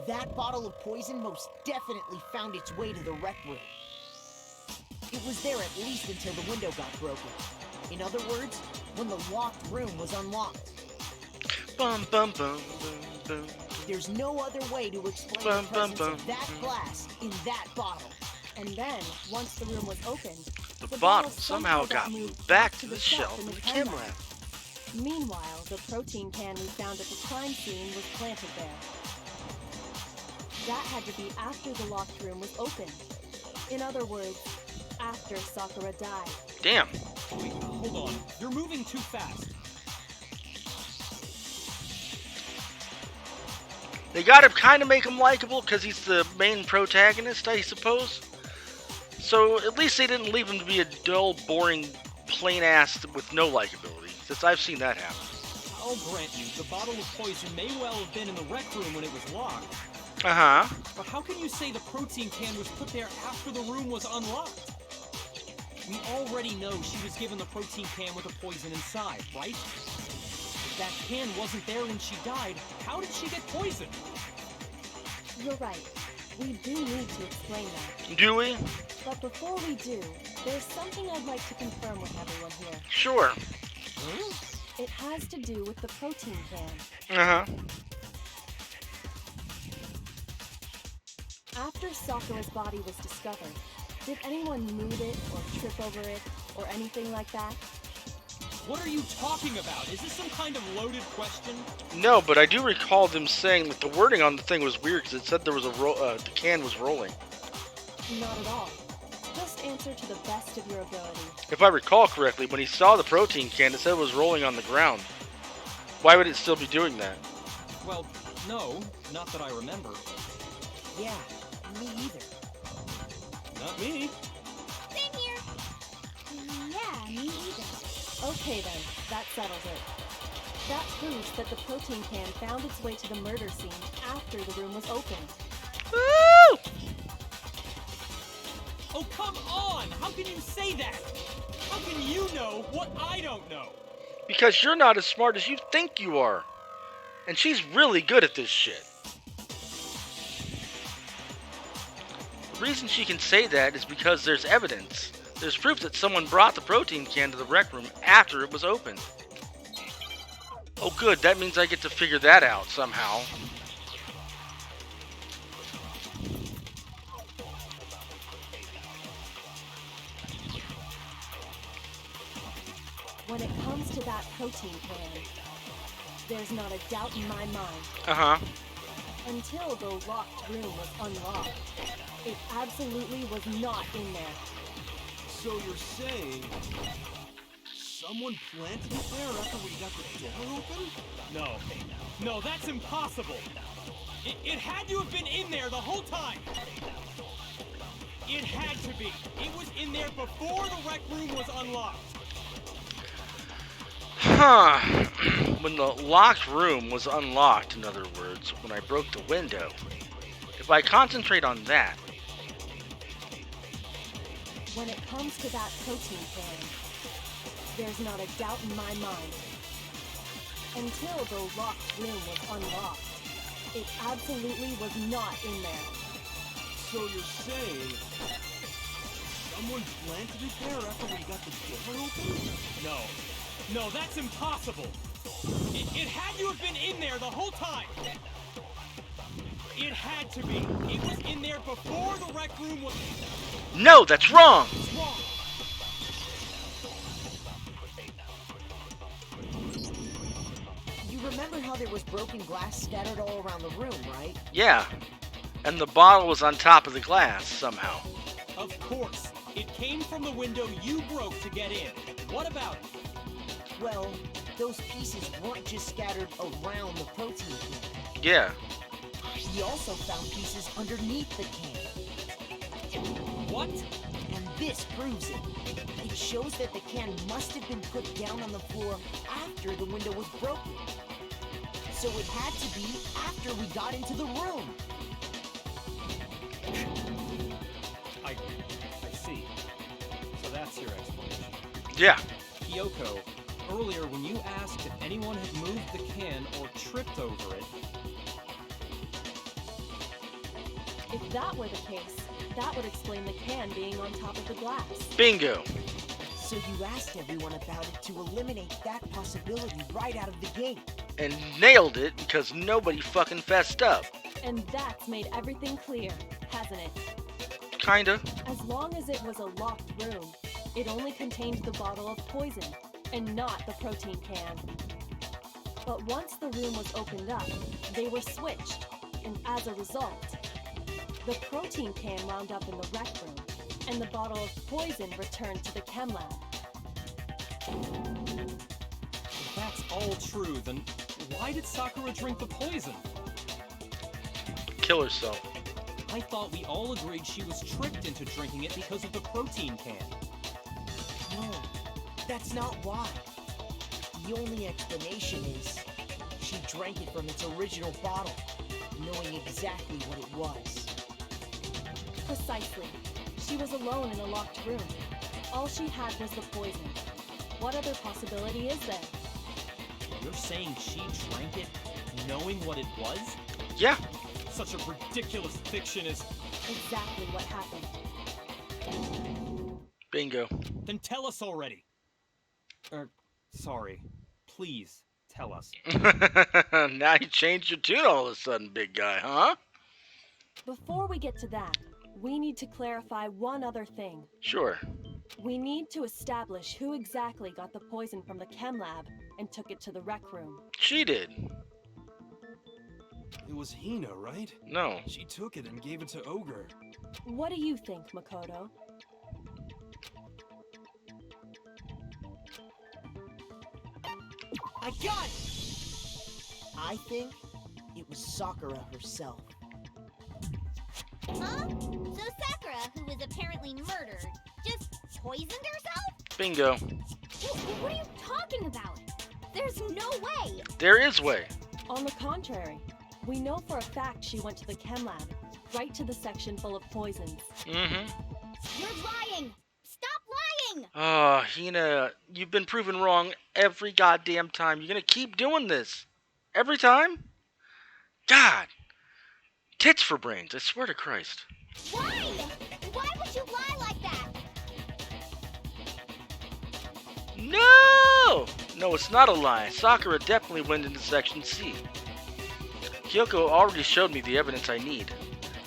that bottle of poison most definitely found its way to the rec room. It was there at least until the window got broken. In other words, when the locked room was unlocked. Bum bum bum bum bum. There's no other way to explain Bum, the bum, presence bum, of that glass in that bottle. And then, once the room was opened, The bottle somehow got moved back to the shelf in the chem lab. Meanwhile, the protein can we found at the crime scene was planted there. That had to be after the locked room was opened. In other words, after Sakura died. Damn. Wait, hold on. You're moving too fast. They gotta kind of make him likable because he's the main protagonist, I suppose. So at least they didn't leave him to be a dull, boring, plain ass with no likability, since I've seen that happen. I'll grant you, the bottle of poison may well have been in the rec room when it was locked. Uh-huh. But how can you say the protein can was put there after the room was unlocked? We already know she was given the protein can with the poison inside, right? If that can wasn't there when she died, how did she get poisoned? You're right. We do need to explain that. Do we? But before we do, there's something I'd like to confirm with everyone here. Sure. It has to do with the protein can. Uh-huh. After Sakura's body was discovered, did anyone move it or trip over it or anything like that? What are you talking about? Is this some kind of loaded question? No, but I do recall them saying that the wording on the thing was weird because it said there was the can was rolling. Not at all. Just answer to the best of your ability. If I recall correctly, when he saw the protein can, it said it was rolling on the ground. Why would it still be doing that? Well, no, not that I remember. Yeah, me either. Not me. Same here. Yeah, me either. Okay then, that settles it. That proves that the protein can found its way to the murder scene after the room was opened. Woo! Oh, come on! How can you say that? How can you know what I don't know? Because you're not as smart as you think you are. And she's really good at this shit. The reason she can say that is because there's evidence. There's proof that someone brought the protein can to the rec room after it was opened. Oh good, that means I get to figure that out somehow. When it comes to that protein can, there's not a doubt in my mind. Uh-huh. Until the locked room was unlocked, it absolutely was not in there. So you're saying someone planted it there after we got the door open? No. No, that's impossible. It had to have been in there the whole time. It had to be. It was in there before the rec room was unlocked. Huh. When the locked room was unlocked, in other words, when I broke the window. If I concentrate on that. When it comes to that protein can, there's not a doubt in my mind. Until the locked room was unlocked, it absolutely was not in there. So you're saying someone planted it there after we got the door open? No. No, that's impossible. It had to have been in there the whole time. It had to be. It was in there before the rec room was... No, that's wrong! It's wrong. You remember how there was broken glass scattered all around the room, right? Yeah. And the bottle was on top of the glass, somehow. Of course. It came from the window you broke to get in. What about it? Well, those pieces weren't just scattered around the protein can. Yeah. We also found pieces underneath the can. What? And this proves it. It shows that the can must have been put down on the floor after the window was broken. So it had to be after we got into the room. I see. So that's your explanation. Yeah. Kyoko, earlier when you asked if anyone had moved the can or tripped over it, If that were the case, that would explain the can being on top of the glass. Bingo. So you asked everyone about it to eliminate that possibility right out of the gate. And nailed it because nobody fucking fessed up. And that's made everything clear, hasn't it? Kinda. As long as it was a locked room, it only contained the bottle of poison, and not the protein can. But once the room was opened up, they were switched, and as a result, the protein can wound up in the rec room, and the bottle of poison returned to the chem lab. if that's all true, then why did Sakura drink the poison? Kill herself. I thought we all agreed she was tricked into drinking it because of the protein can. No, that's not why. The only explanation is she drank it from its original bottle, knowing exactly what it was. Precisely. She was alone in a locked room. All she had was the poison. What other possibility is there? You're saying she drank it knowing what it was? Yeah. Such a ridiculous fiction is... Exactly what happened. Bingo. Then tell us already! Sorry. Please, tell us. Now you changed your tune all of a sudden, big guy, huh? Before we get to that, we need to clarify one other thing. Sure. We need to establish who exactly got the poison from the chem lab and took it to the rec room. She did. It was Hina, right? No. She took it and gave it to Ogre. What do you think, Makoto? I got it! I think it was Sakura herself. Huh? So Sakura, who was apparently murdered, just poisoned herself? Bingo. What are you talking about? There's no way! There is way. On the contrary, we know for a fact she went to the chem lab, right to the section full of poisons. Mm-hmm. You're lying! Stop lying! Oh, Hina, you've been proven wrong every goddamn time. You're gonna keep doing this. Every time? God. Tits for brains, I swear to Christ. Why? Why would you lie like that? No! No, it's not a lie. Sakura definitely went into Section C. Kyoko already showed me the evidence I need.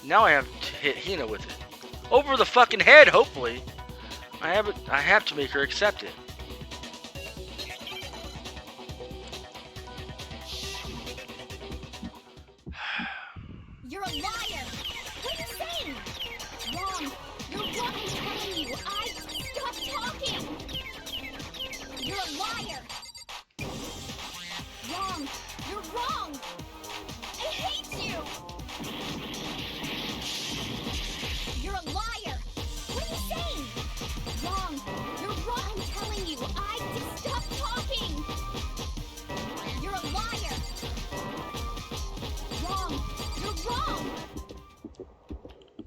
Now I have to hit Hina with it. Over the fucking head, hopefully. I have to make her accept it. You're a liar! What are you saying? Wrong! You're wrong, I'm telling you! Stop talking! You're a liar! Wrong! You're wrong! I hate you! You're a liar! What are you saying? Wrong! You're wrong, I'm telling you! Stop talking! You're a liar! Wrong! You're wrong!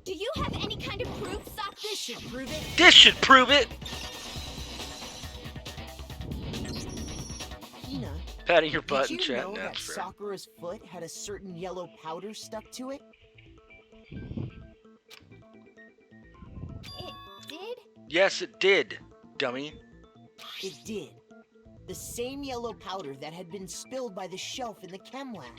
Do you have any kind of proof, Sakura? This should prove it. This should prove it! Hina, Patting your butt did and you chatting. know that That's fair. Sakura's foot had a certain yellow powder stuck to it? It did? Yes, it did, dummy. It did. The same yellow powder that had been spilled by the shelf in the chem lab.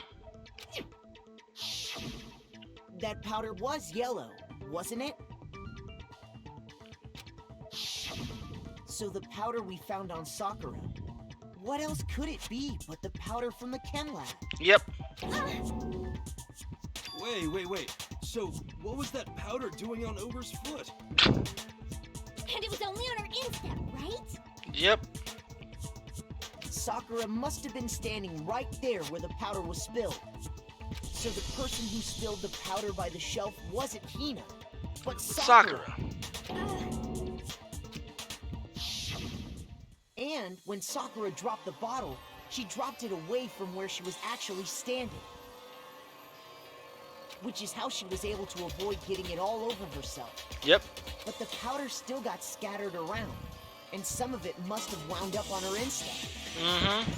That powder was yellow, wasn't it? So the powder we found on Sakura, what else could it be but the powder from the chem lab? Yep. Wait. So, what was that powder doing on Ogre's foot? And it was only on her instep, right? Yep. Sakura must have been standing right there where the powder was spilled. So the person who spilled the powder by the shelf wasn't Hina, but Sakura. And when Sakura dropped the bottle, she dropped it away from where she was actually standing. Which is how she was able to avoid getting it all over herself. Yep. But the powder still got scattered around, and some of it must have wound up on her instep. Mm-hmm.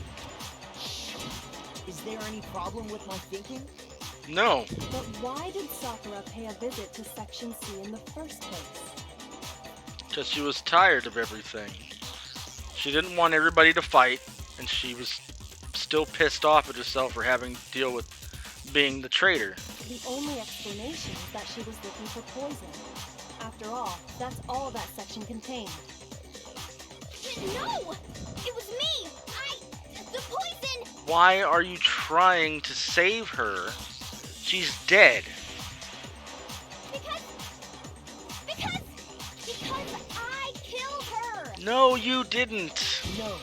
Is there any problem with my thinking? No. But why did Sakura pay a visit to Section C in the first place? Because she was tired of everything. She didn't want everybody to fight, and she was still pissed off at herself for having to deal with being the traitor. The only explanation is that she was looking for poison. After all, that's all that section contained. No! It was me! The poison! Why are you trying to save her? She's dead. Because I killed her! No, you didn't. No,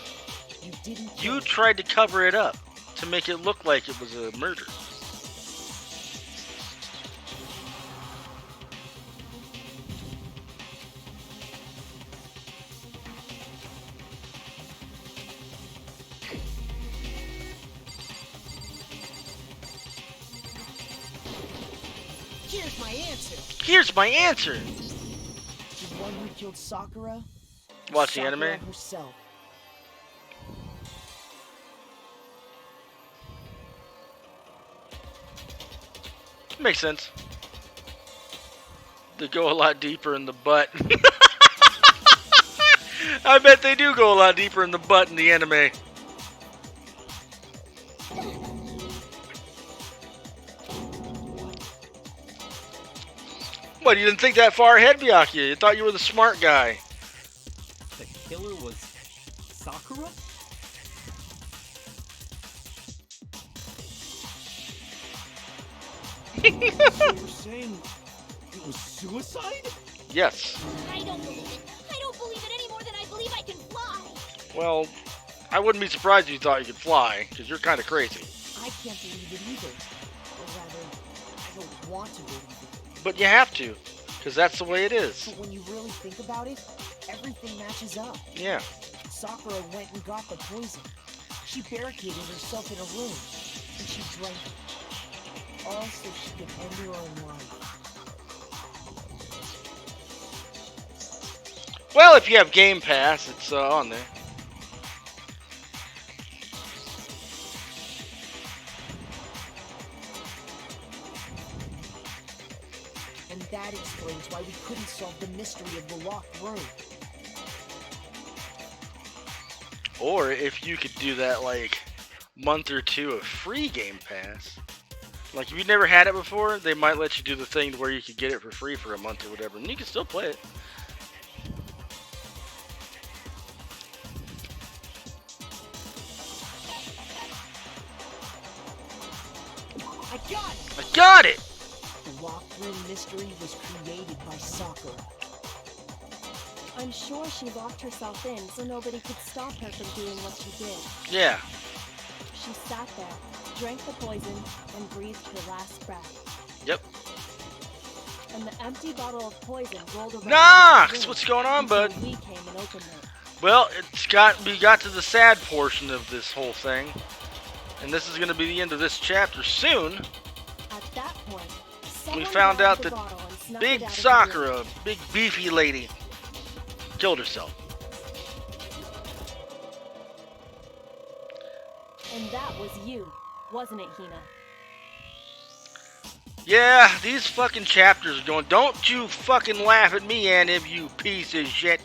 you didn't. You tried to cover it up to make it look like it was a murder. Here's my answer. Here's my answer. The one who killed Sakura. Watch the Sakura anime. herself. Makes sense. They go a lot deeper in the butt. I bet they do go a lot deeper in the butt in the anime. What, you didn't think that far ahead, Byakuya? You thought you were the smart guy. The killer was Sakura? So you're saying it was suicide? Yes. I don't believe it. I don't believe it any more than I believe I can fly. Well, I wouldn't be surprised if you thought you could fly, because you're kind of crazy. I can't believe it either. Or rather, I don't want to believe it. But you have to, because that's the way it is. But when you really think about it, everything matches up. Yeah. Sakura went and got the poison. She barricaded herself in a room, and she drank it. All so she could end her own life. Well, if you have Game Pass, it's on there. And that explains why we couldn't solve the mystery of the locked room. Or if you could do that, like, month or two of free Game Pass. Like, if you've never had it before, they might let you do the thing to where you could get it for free for a month or whatever, and you can still play it. I got it! I got it! The locked room mystery was created by Sakura. I'm sure she locked herself in so nobody could stop her from doing what she did. Yeah. She sat there, drank the poison, and breathed her last breath. Yep. And the empty bottle of poison rolled around. Knox! What's going on, bud? We came and opened it. Well, we got to the sad portion of this whole thing. And this is going to be the end of this chapter soon. At that point, We someone found grabbed out the that bottle and snuck Big it out of the room. Sakura, big beefy lady, killed herself. And that was you, wasn't it, Hina? Yeah, these fucking chapters are going, don't you fucking laugh at me, Anib, you piece of shit.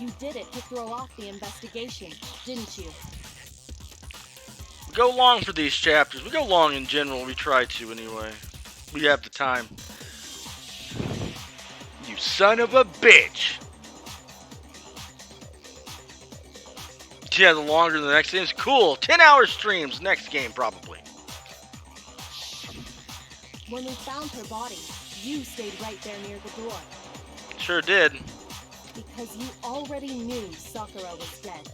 You did it to throw off the investigation, didn't you? We go long for these chapters. We go long in general. We try to anyway. We have the time. You son of a bitch. Yeah, the longer the next game's cool. 10-hour streams next game probably. When we found her body, you stayed right there near the door. Sure did. Because you already knew Sakura was dead.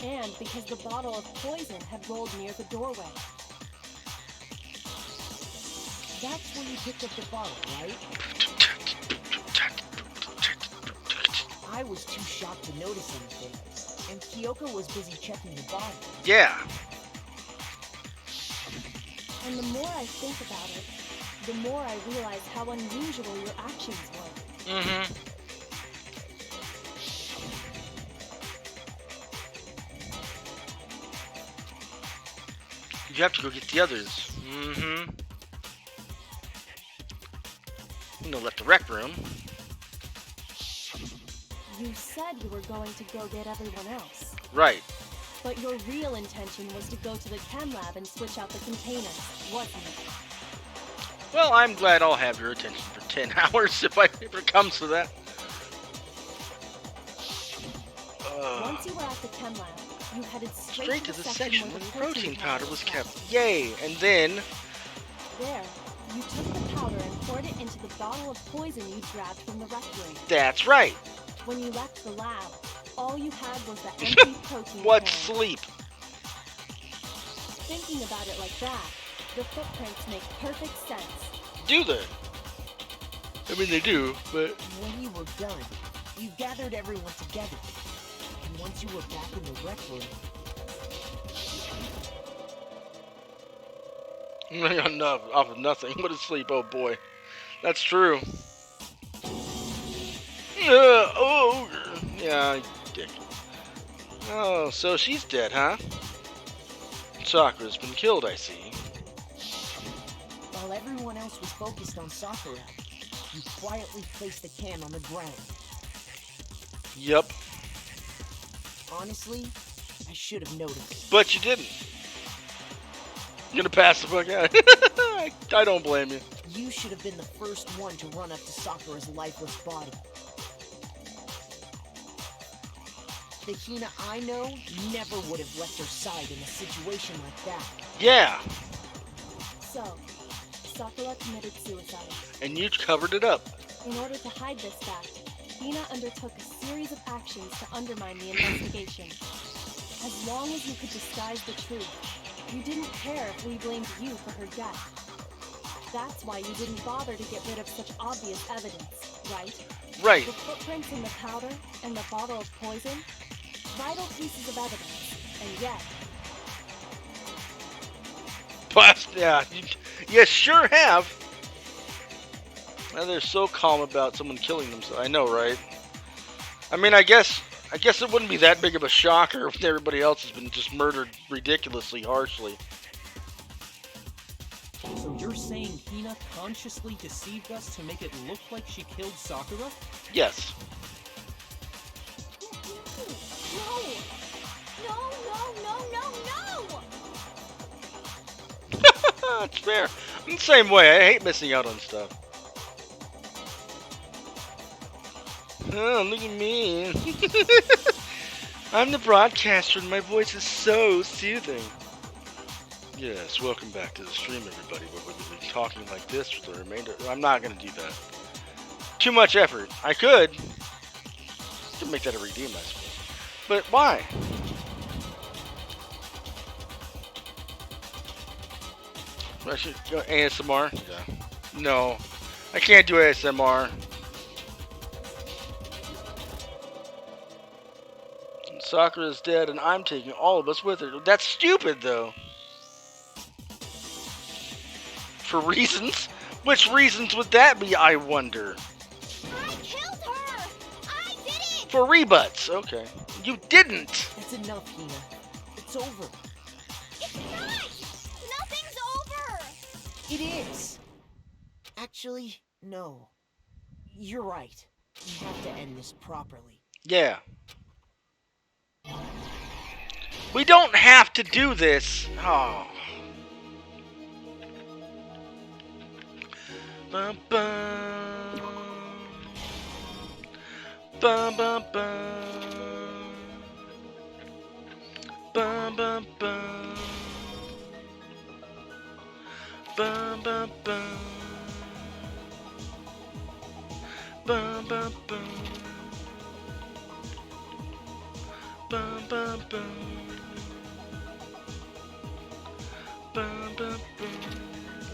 And because the bottle of poison had rolled near the doorway. That's when you picked up the bottle, right? I was too shocked to notice anything, and Kyoko was busy checking the bottle. Yeah. And the more I think about it, the more I realize how unusual your actions were. Mm-hmm. You have to go get the others. Mm-hmm. You know, left the rec room. You said you were going to go get everyone else. Right. But your real intention was to go to the chem lab and switch out the containers, wasn't it? Well, I'm glad I'll have your attention for 10 hours if it comes to that. Once you were at the chem lab, you headed Straight to the section where the protein powder was kept. Yay! And then... There, you took the powder and poured it into the bottle of poison you grabbed from the rec room. That's right. When you left the lab, all you had was the empty protein What can. sleep? Thinking about it like that, the footprints make perfect sense. Do they? I mean, they do, but... When you were done, you gathered everyone together. And once you were back in the rec room... Enough off of nothing. What a sleep, oh boy. That's true. Oh, yeah, you dick. Oh, so she's dead, huh? Sakura's been killed, I see. While everyone else was focused on Sakura, you quietly placed the can on the ground. Yep. Honestly, I should have noticed. But you didn't. You're gonna pass the fuck out. I don't blame you. You should have been the first one to run up to Sakura's lifeless body. The Hina I know never would have left her side in a situation like that. Yeah. So, Sakura committed suicide. And you covered it up. In order to hide this fact, Hina undertook a series of actions to undermine the investigation. As long as you could disguise the truth, you didn't care if we blamed you for her death. That's why you didn't bother to get rid of such obvious evidence, right? Right. The footprints in the powder and the bottle of poison, vital pieces of evidence, and yet... Plus, yeah, you sure have. And they're so calm about someone killing themselves. I know, right? I mean, I guess it wouldn't be that big of a shocker if everybody else has been just murdered ridiculously harshly. So you're saying Hina consciously deceived us to make it look like she killed Sakura? Yes. No! No, no, no, no, no! That's fair. I'm the same way. I hate missing out on stuff. Oh, look at me. I'm the broadcaster and my voice is so soothing. Yes, welcome back to the stream, everybody, where we're going to be talking like this for the remainder. I'm not going to do that. Too much effort. I could make that a redeem, I suppose. But why? I should go ASMR? Yeah. No. I can't do ASMR. Sakura's dead and I'm taking all of us with her. That's stupid, though. For reasons? Which reasons would that be, I wonder? I killed her! I did it! For rebuts. Okay. You didn't! That's enough, Hina. It's over. It's not! Nothing's over! It is! Actually, no. You're right. We have to end this properly. Yeah. We don't have to do this. Oh. Bum, bum. Bum, bum, bum. Bum, bum, bum. Bum, bum, bum. Bum, bum, bum. Bum, bum, bum. Bum, bum, bum.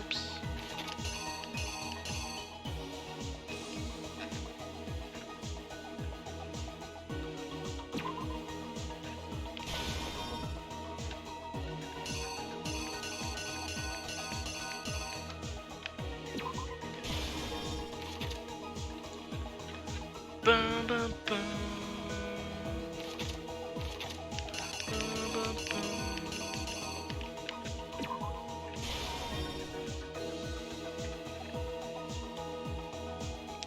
Oops.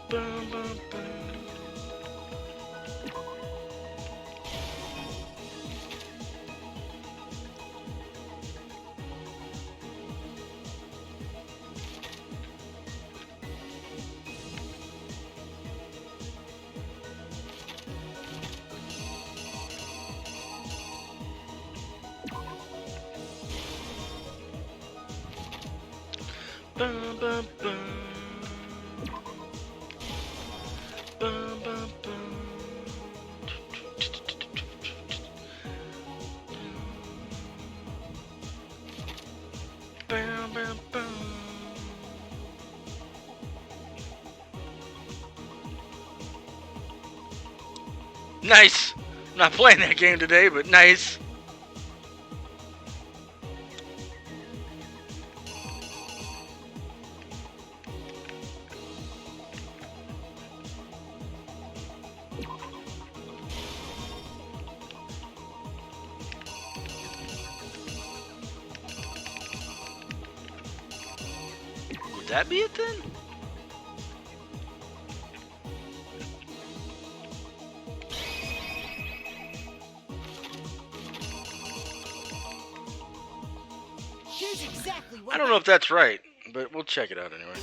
Bum, bum, bum. Bum, bum, bum. Bum, bum, bum. Bum, bum, bum. Nice! I'm not playing that game today, but nice. Would that be it then? Here's exactly what I don't know if that's right, but we'll check it out anyway.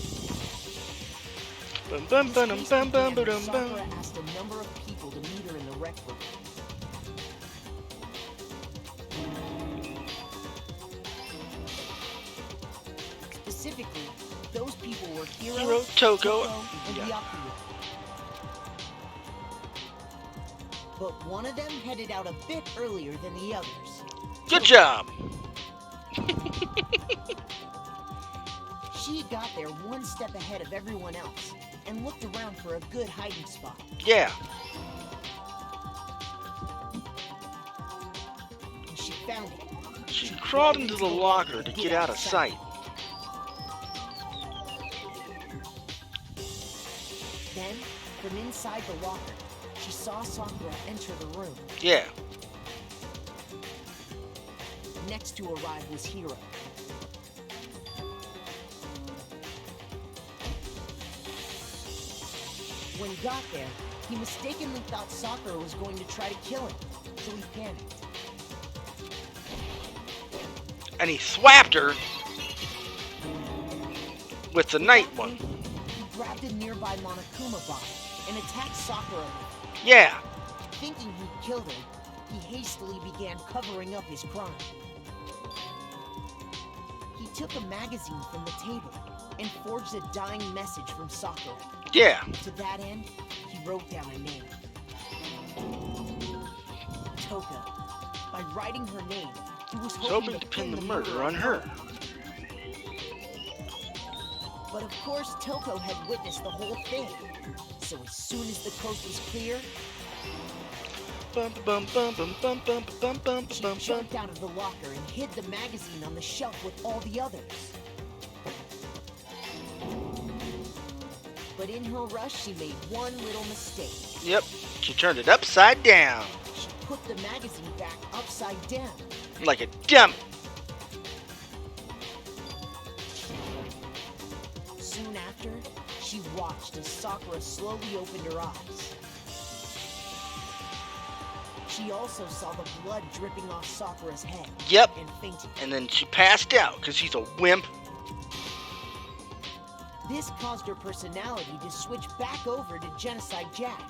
Bum, bum, bum, This bum, bum, began when bum, bum. Sakura asked a number of people to meet her in the rec room. Specifically, those people were Hiro, Toko, and yeah. Byakuya. But one of them headed out a bit earlier than the others. Good job! She got there one step ahead of everyone else and looked around for a good hiding spot. Yeah. And she found it. She crawled into the locker to get out of sight. Then, from inside the locker, she saw Sakura enter the room. Yeah. Next to arrive was Hiro. When he got there, he mistakenly thought Sakura was going to try to kill him, so he panicked. And he swapped her with the night one. He grabbed a nearby Monokuma bottle and attacked Sakura with it. Yeah. Thinking he'd killed her, he hastily began covering up his crime. He took a magazine from the table and forged a dying message from Sakura. Yeah. To that end, he wrote down a name. Toka. By writing her name, he was He's hoping to pin the murder on her. But of course, Toko had witnessed the whole thing. So as soon as the coast was clear, Bum, bum, bum, bum, bum, bum, bum, bum, she bum, bum. jumped out of the locker and hid the magazine on the shelf with all the others. But in her rush, she made one little mistake. Yep. She turned it upside down. She put the magazine back upside down. Like a dummy. Soon after, she watched as Sakura slowly opened her eyes. She also saw the blood dripping off Sakura's head. Yep. And fainted. And then she passed out because she's a wimp. This caused her personality to switch back over to Genocide Jack.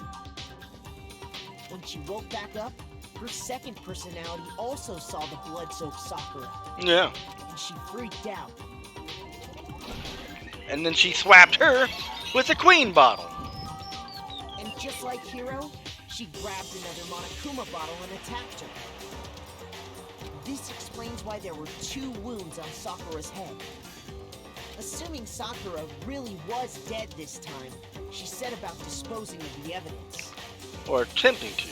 When she woke back up, her second personality also saw the blood-soaked Sakura. Yeah. And she freaked out. And then she swapped her with a queen bottle. And just like Hiro, she grabbed another Monokuma bottle and attacked her. This explains why there were 2 wounds on Sakura's head. Assuming Sakura really was dead this time, she set about disposing of the evidence. Or attempting to.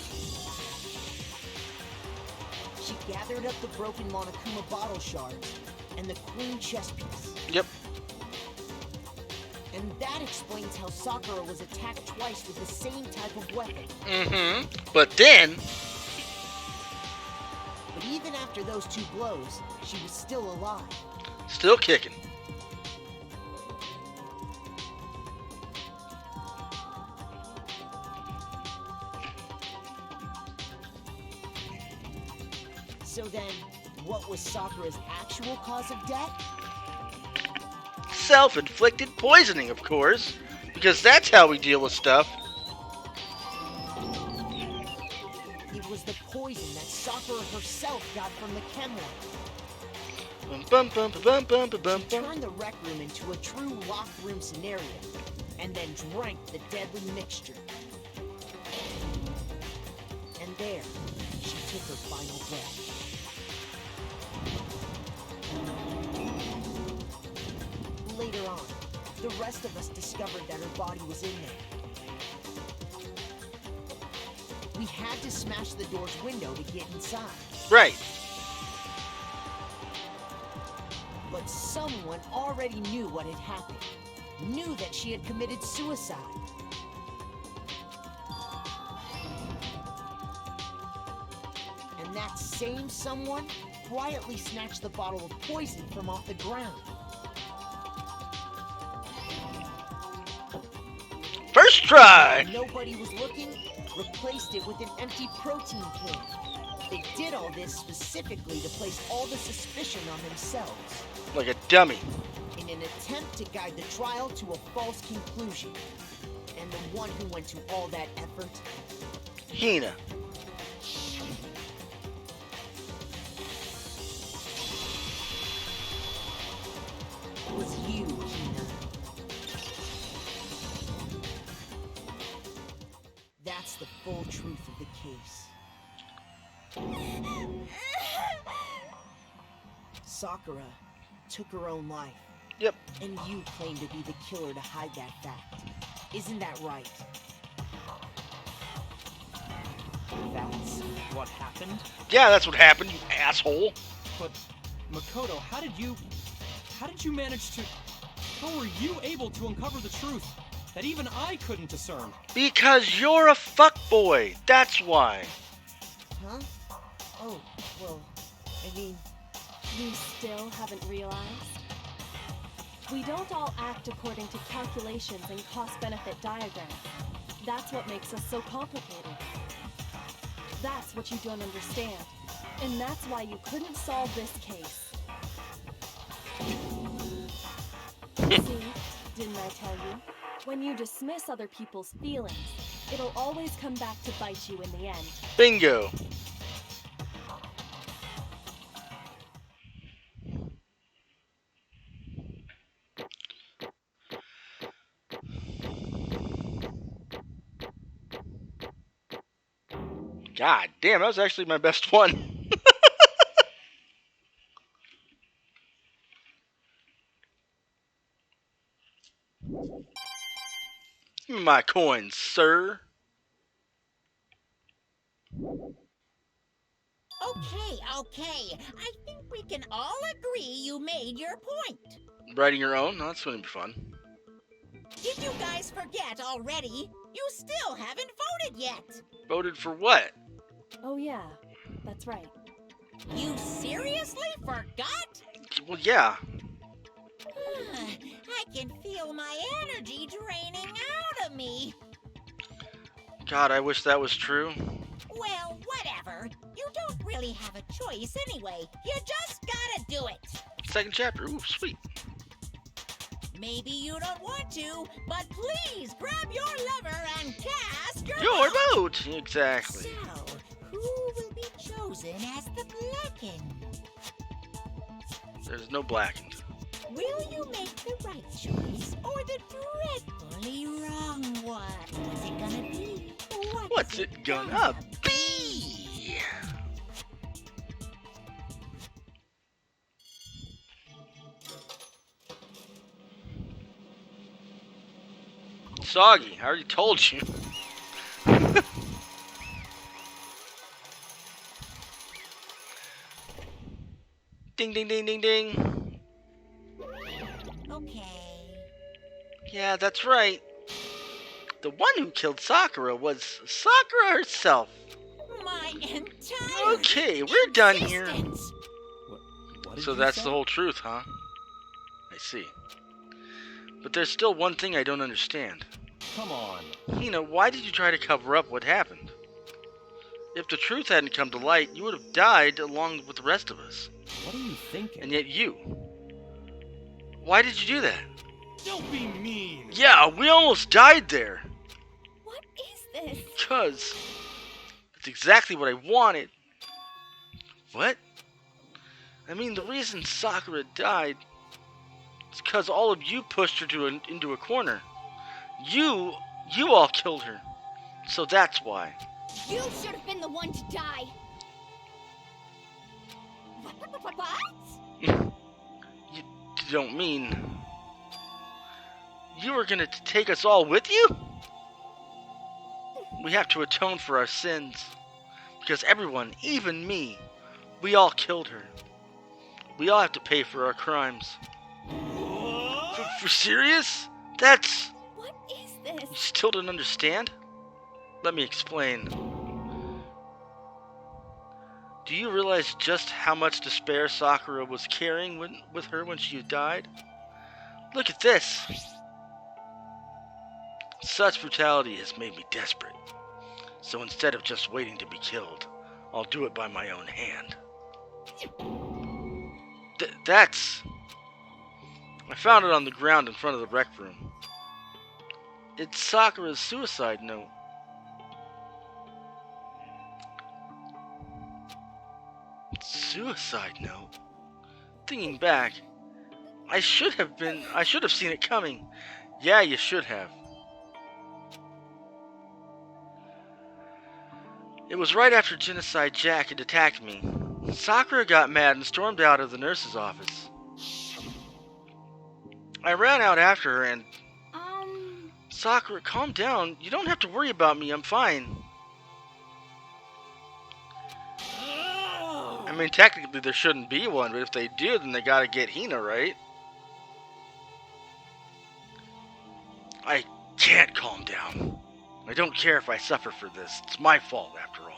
She gathered up the broken Monokuma bottle shards and the queen chess piece. Yep. And that explains how Sakura was attacked twice with the same type of weapon. Mm-hmm. But then... But even after those 2 blows, she was still alive. Still kicking. So then, what was Sakura's actual cause of death? Self-inflicted poisoning, of course. Because that's how we deal with stuff. It was the poison that Sakura herself got from the chem lab. Bum, bum, bum, bum, bum, bum, bum, She bum. turned the rec room into a true locked room scenario, and then drank the deadly mixture. And there, she took her final breath. Later on, the rest of us discovered that her body was in there. We had to smash the door's window to get inside. Right. But someone already knew what had happened. Knew that she had committed suicide. And that same someone quietly snatched the bottle of poison from off the ground. First try. When nobody was looking, replaced it with an empty protein can. They did all this specifically to place all the suspicion on themselves, Like a dummy. in an attempt to guide the trial to a false conclusion. And the one who went to all that effort Hina. was you, Hina. That's the full truth of the case. Sakura took her own life. Yep. And you claim to be the killer to hide that fact. Isn't that right? That's what happened? Yeah, that's what happened, you asshole. But, Makoto, how did you manage to... How were you able to uncover the truth that even I couldn't discern? Because you're a fuckboy. That's why. Huh? Oh, well, I mean, You still haven't realized? We don't all act according to calculations and cost-benefit diagrams. That's what makes us so complicated. That's what you don't understand. And that's why you couldn't solve this case. See, didn't I tell you? When you dismiss other people's feelings, it'll always come back to bite you in the end. Bingo. God damn, that was actually my best one. Give me my coins, sir. Okay. I think we can all agree you made your point. Writing your own? No, that's gonna be fun. Did you guys forget already? You still haven't voted yet. Voted for what? Oh yeah, that's right. You seriously forgot? Well, yeah. I can feel my energy draining out of me. God, I wish that was true. Well, whatever. You don't really have a choice anyway. You just gotta do it. Second chapter. Ooh, sweet. Maybe you don't want to, but please grab your lever and cast your vote. Exactly. So, who will be chosen as the blackened? There's no blackened. Will you make the right choice or the dreadfully wrong one? What's it gonna be? What's it gonna be? Soggy, I already told you. Ding, ding, ding, ding, ding. Okay. Yeah, that's right. The one who killed Sakura was Sakura herself. My entire Okay, we're done here. existence. What did So you that's say? the whole truth, huh? I see. But there's still one thing I don't understand. Come on. Hina, why did you try to cover up what happened? If the truth hadn't come to light, you would have died along with the rest of us. What are you thinking? And yet you. Why did you do that? Don't be mean. Yeah, we almost died there. What is this? Because it's exactly what I wanted. What? I mean, the reason Sakura died is because all of you pushed her into a corner. You all killed her. So that's why. You should have been the one to die. What? You don't mean... You were gonna take us all with you? We have to atone for our sins. Because everyone, even me, we all killed her. We all have to pay for our crimes. For serious? That's... What is this? You still don't understand? Let me explain. Do you realize just how much despair Sakura was carrying with her when she died? Look at this! Such brutality has made me desperate. So instead of just waiting to be killed, I'll do it by my own hand. That's... I found it on the ground in front of the rec room. It's Sakura's suicide note. Suicide note? Thinking back, I should have seen it coming. Yeah, you should have. It was right after Genocide Jack had attacked me. Sakura got mad and stormed out of the nurse's office. I ran out after her and... Sakura, calm down. You don't have to worry about me. I'm fine. I mean, technically there shouldn't be one, but if they do, then they gotta get Hina, right? I can't calm down. I don't care if I suffer for this. It's my fault, after all.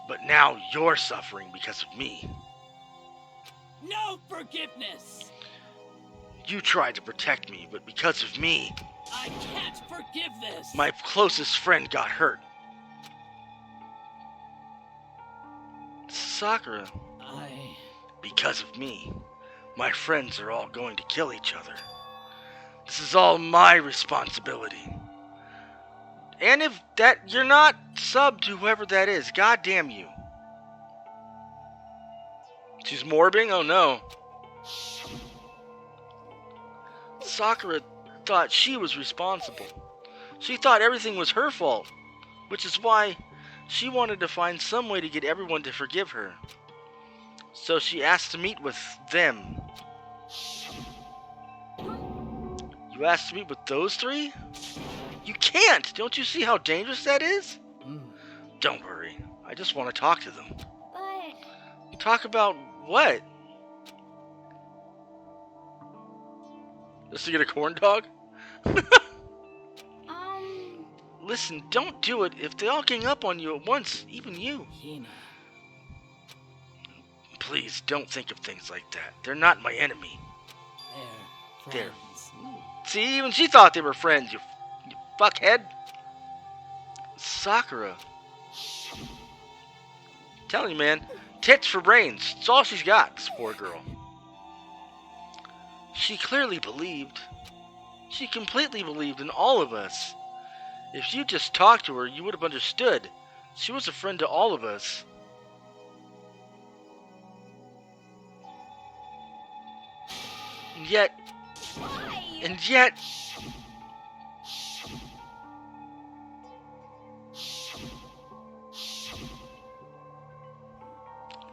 But now you're suffering because of me. No forgiveness! You tried to protect me, but because of me, I can't forgive this! my closest friend got hurt. Sakura. Because of me, my friends are all going to kill each other. This is all my responsibility. And if you're not sub to whoever that is, goddamn you. She's morbing? Oh no. Sakura thought she was responsible. She thought everything was her fault, which is why she wanted to find some way to get everyone to forgive her. So she asked to meet with them. You asked to meet with those three? You can't! Don't you see how dangerous that is? Don't worry. I just want to talk to them. But... Talk about what? Just to get a corn dog? Listen, don't do it if they all gang up on you at once, even you. Hina. Please, don't think of things like that. They're not my enemy. They're They're- friends. See, even she thought they were friends, you fuckhead. Sakura. Telling you, man, tits for brains. It's all she's got, this poor girl. She clearly believed. She completely believed in all of us. If you just talked to her, you would have understood. She was a friend to all of us. And yet... Why? And yet...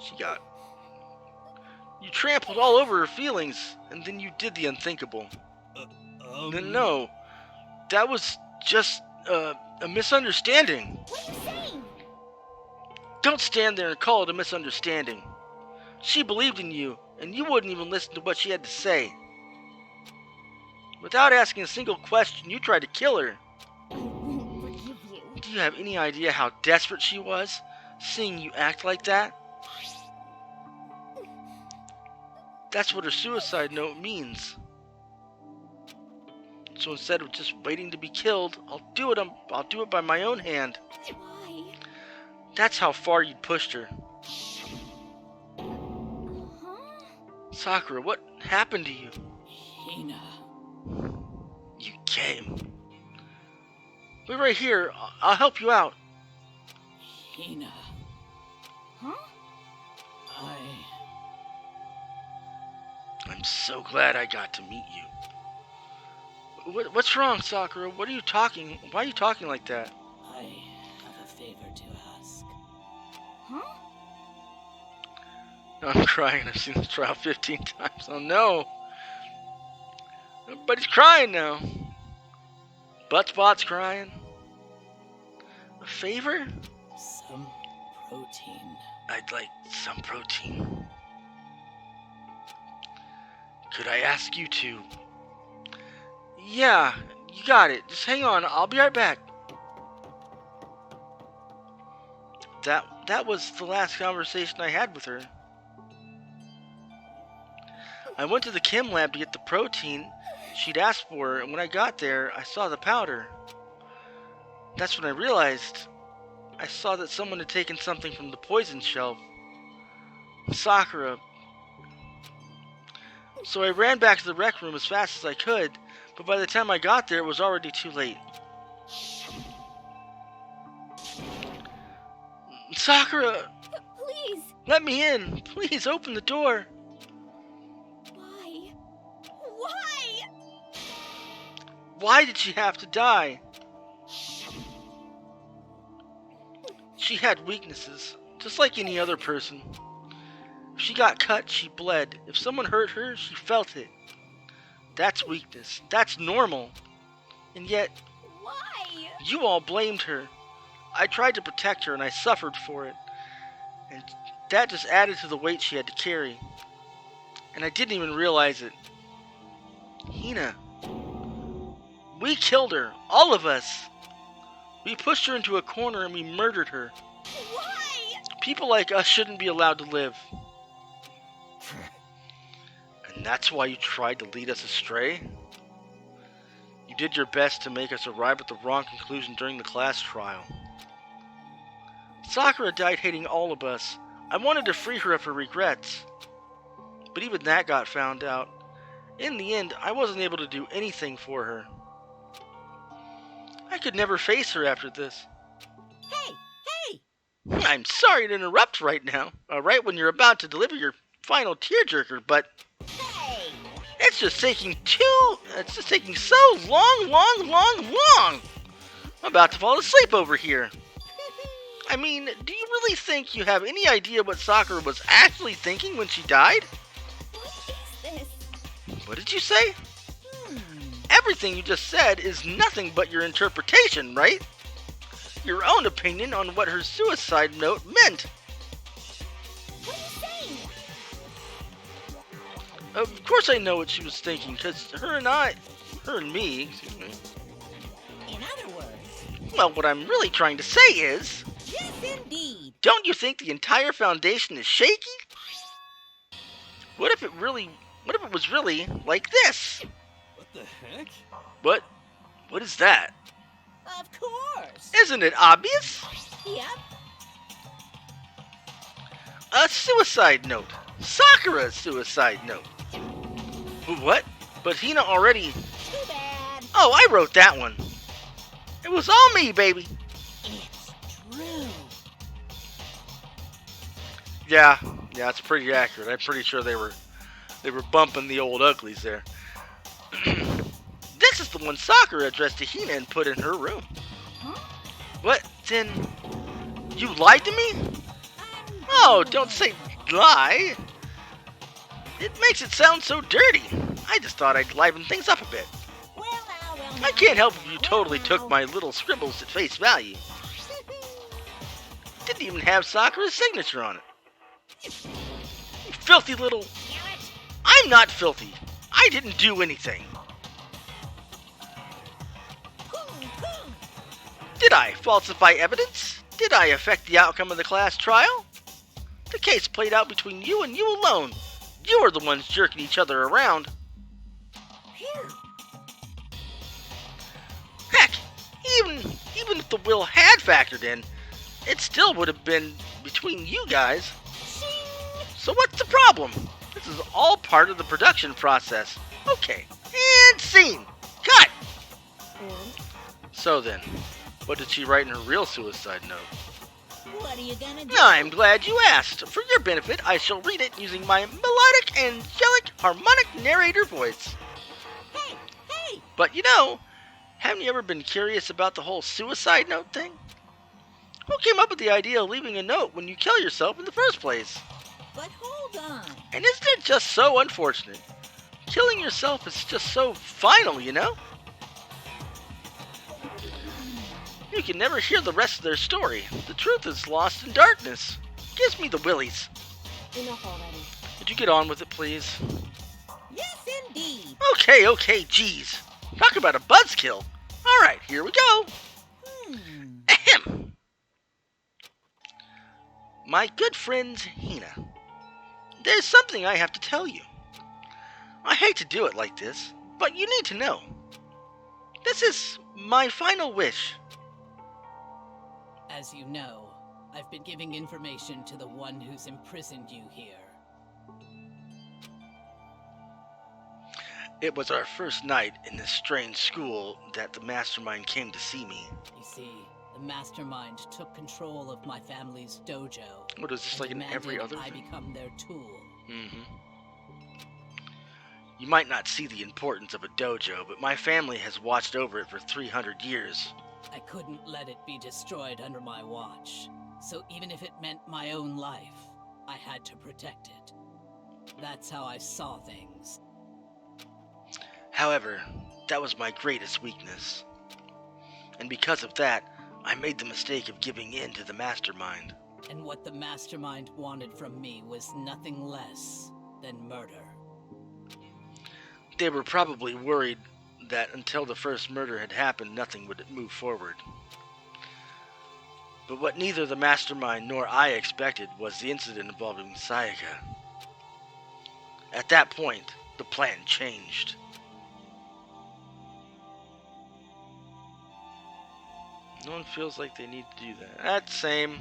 She got... You trampled all over her feelings, and then you did the unthinkable. No, that was just a misunderstanding. What are you saying? Don't stand there and call it a misunderstanding. She believed in you, and you wouldn't even listen to what she had to say. Without asking a single question, you tried to kill her. I won't forgive you. Do you have any idea how desperate she was, seeing you act like that? That's what her suicide note means. So instead of just waiting to be killed, I'll do it by my own hand. Why? That's how far you'd pushed her. Huh? Sakura, what happened to you? Hina. You came. We're right here. I'll help you out. Hina. Huh? I'm so glad I got to meet you. What's wrong, Sakura? What are you talking? Why are you talking like that? I have a favor to ask. Huh? I'm crying. I've seen this trial 15 times. Oh no. Everybody's crying now. Buttspot's crying. A favor? Some protein. I'd like some protein. Could I ask you to? Yeah, you got it. Just hang on. I'll be right back. That was the last conversation I had with her. I went to the chem lab to get the protein she'd asked for, and when I got there, I saw the powder. That's when I realized I saw that someone had taken something from the poison shelf. Sakura. So I ran back to the rec room as fast as I could, but by the time I got there, it was already too late. Sakura! Please! Let me in! Please, open the door! Why? Why? Why did she have to die? She had weaknesses, just like any other person. If she got cut, she bled. If someone hurt her, she felt it. That's weakness. That's normal. And yet, Why? you all blamed her. I tried to protect her and I suffered for it. And that just added to the weight she had to carry. And I didn't even realize it. Hina. We killed her. All of us. We pushed her into a corner and we murdered her. Why? People like us shouldn't be allowed to live. And that's why you tried to lead us astray? You did your best to make us arrive at the wrong conclusion during the class trial. Sakura died hating all of us. I wanted to free her of her regrets. But even that got found out. In the end, I wasn't able to do anything for her. I could never face her after this. Hey! I'm sorry to interrupt right now, right when you're about to deliver your final tearjerker, but Hey! it's just taking so long. I'm about to fall asleep over here. I mean, do you really think you have any idea what Sakura was actually thinking when she died? What is this? What did you say? Everything you just said is nothing but your interpretation, right? Your own opinion on what her suicide note meant. What are you saying? Of course I know what she was thinking, because her and me, excuse me. In other words, Well, what I'm really trying to say is, yes indeed. don't you think the entire foundation is shaky? What if it was really like this? What the heck? What is that? Of course. Isn't it obvious? Yep. A suicide note. Sakura's suicide note. What? But Hina already... Too bad. Oh, I wrote that one. It was all me, baby. It's true. Yeah, it's pretty accurate. I'm pretty sure they were bumping the old uglies there. This is the one Sakura addressed to Hina and put in her room. Huh? What? Then you lied to me? Oh, don't say lie. It makes it sound so dirty. I just thought I'd liven things up a bit. Well now. I can't help if you totally took my little scribbles at face value. Didn't even have Sakura's signature on it. You filthy little... I'm not filthy. I didn't do anything. Did I falsify evidence? Did I affect the outcome of the class trial? The case played out between you and you alone. You were the ones jerking each other around. even if the will had factored in, it still would have been between you guys. So what's the problem? This is all part of the production process. Okay, and scene. Cut! And So then, what did she write in her real suicide note? What are you gonna do? I'm glad you asked. For your benefit, I shall read it using my melodic, angelic, harmonic narrator voice. Hey, hey! But you know, haven't you ever been curious about the whole suicide note thing? Who came up with the idea of leaving a note when you kill yourself in the first place? But hold on. And isn't it just so unfortunate? Killing yourself is just so final, you know? You can never hear the rest of their story. The truth is lost in darkness. Gives me the willies. enough already. Would you get on with it, please? Yes, indeed. Okay, geez. Talk about a buzzkill. Alright, here we go. Ahem. My good friend, Hina. There's something I have to tell you. I hate to do it like this, but you need to know. This is my final wish. As you know, I've been giving information to the one who's imprisoned you here. It was our first night in this strange school that the mastermind came to see me. You see, the mastermind took control of my family's dojo. What is this, and like in every demanded other I thing? become their tool. You might not see the importance of a dojo, but my family has watched over it for 300 years. I couldn't let it be destroyed under my watch. So even if it meant my own life, I had to protect it. That's how I saw things. However, that was my greatest weakness. And because of that, I made the mistake of giving in to the mastermind. And what the mastermind wanted from me was nothing less than murder. They were probably worried that until the first murder had happened, nothing would move forward. But what neither the mastermind nor I expected was the incident involving Sayaka. At that point, the plan changed. No one feels like they need to do that. That's same.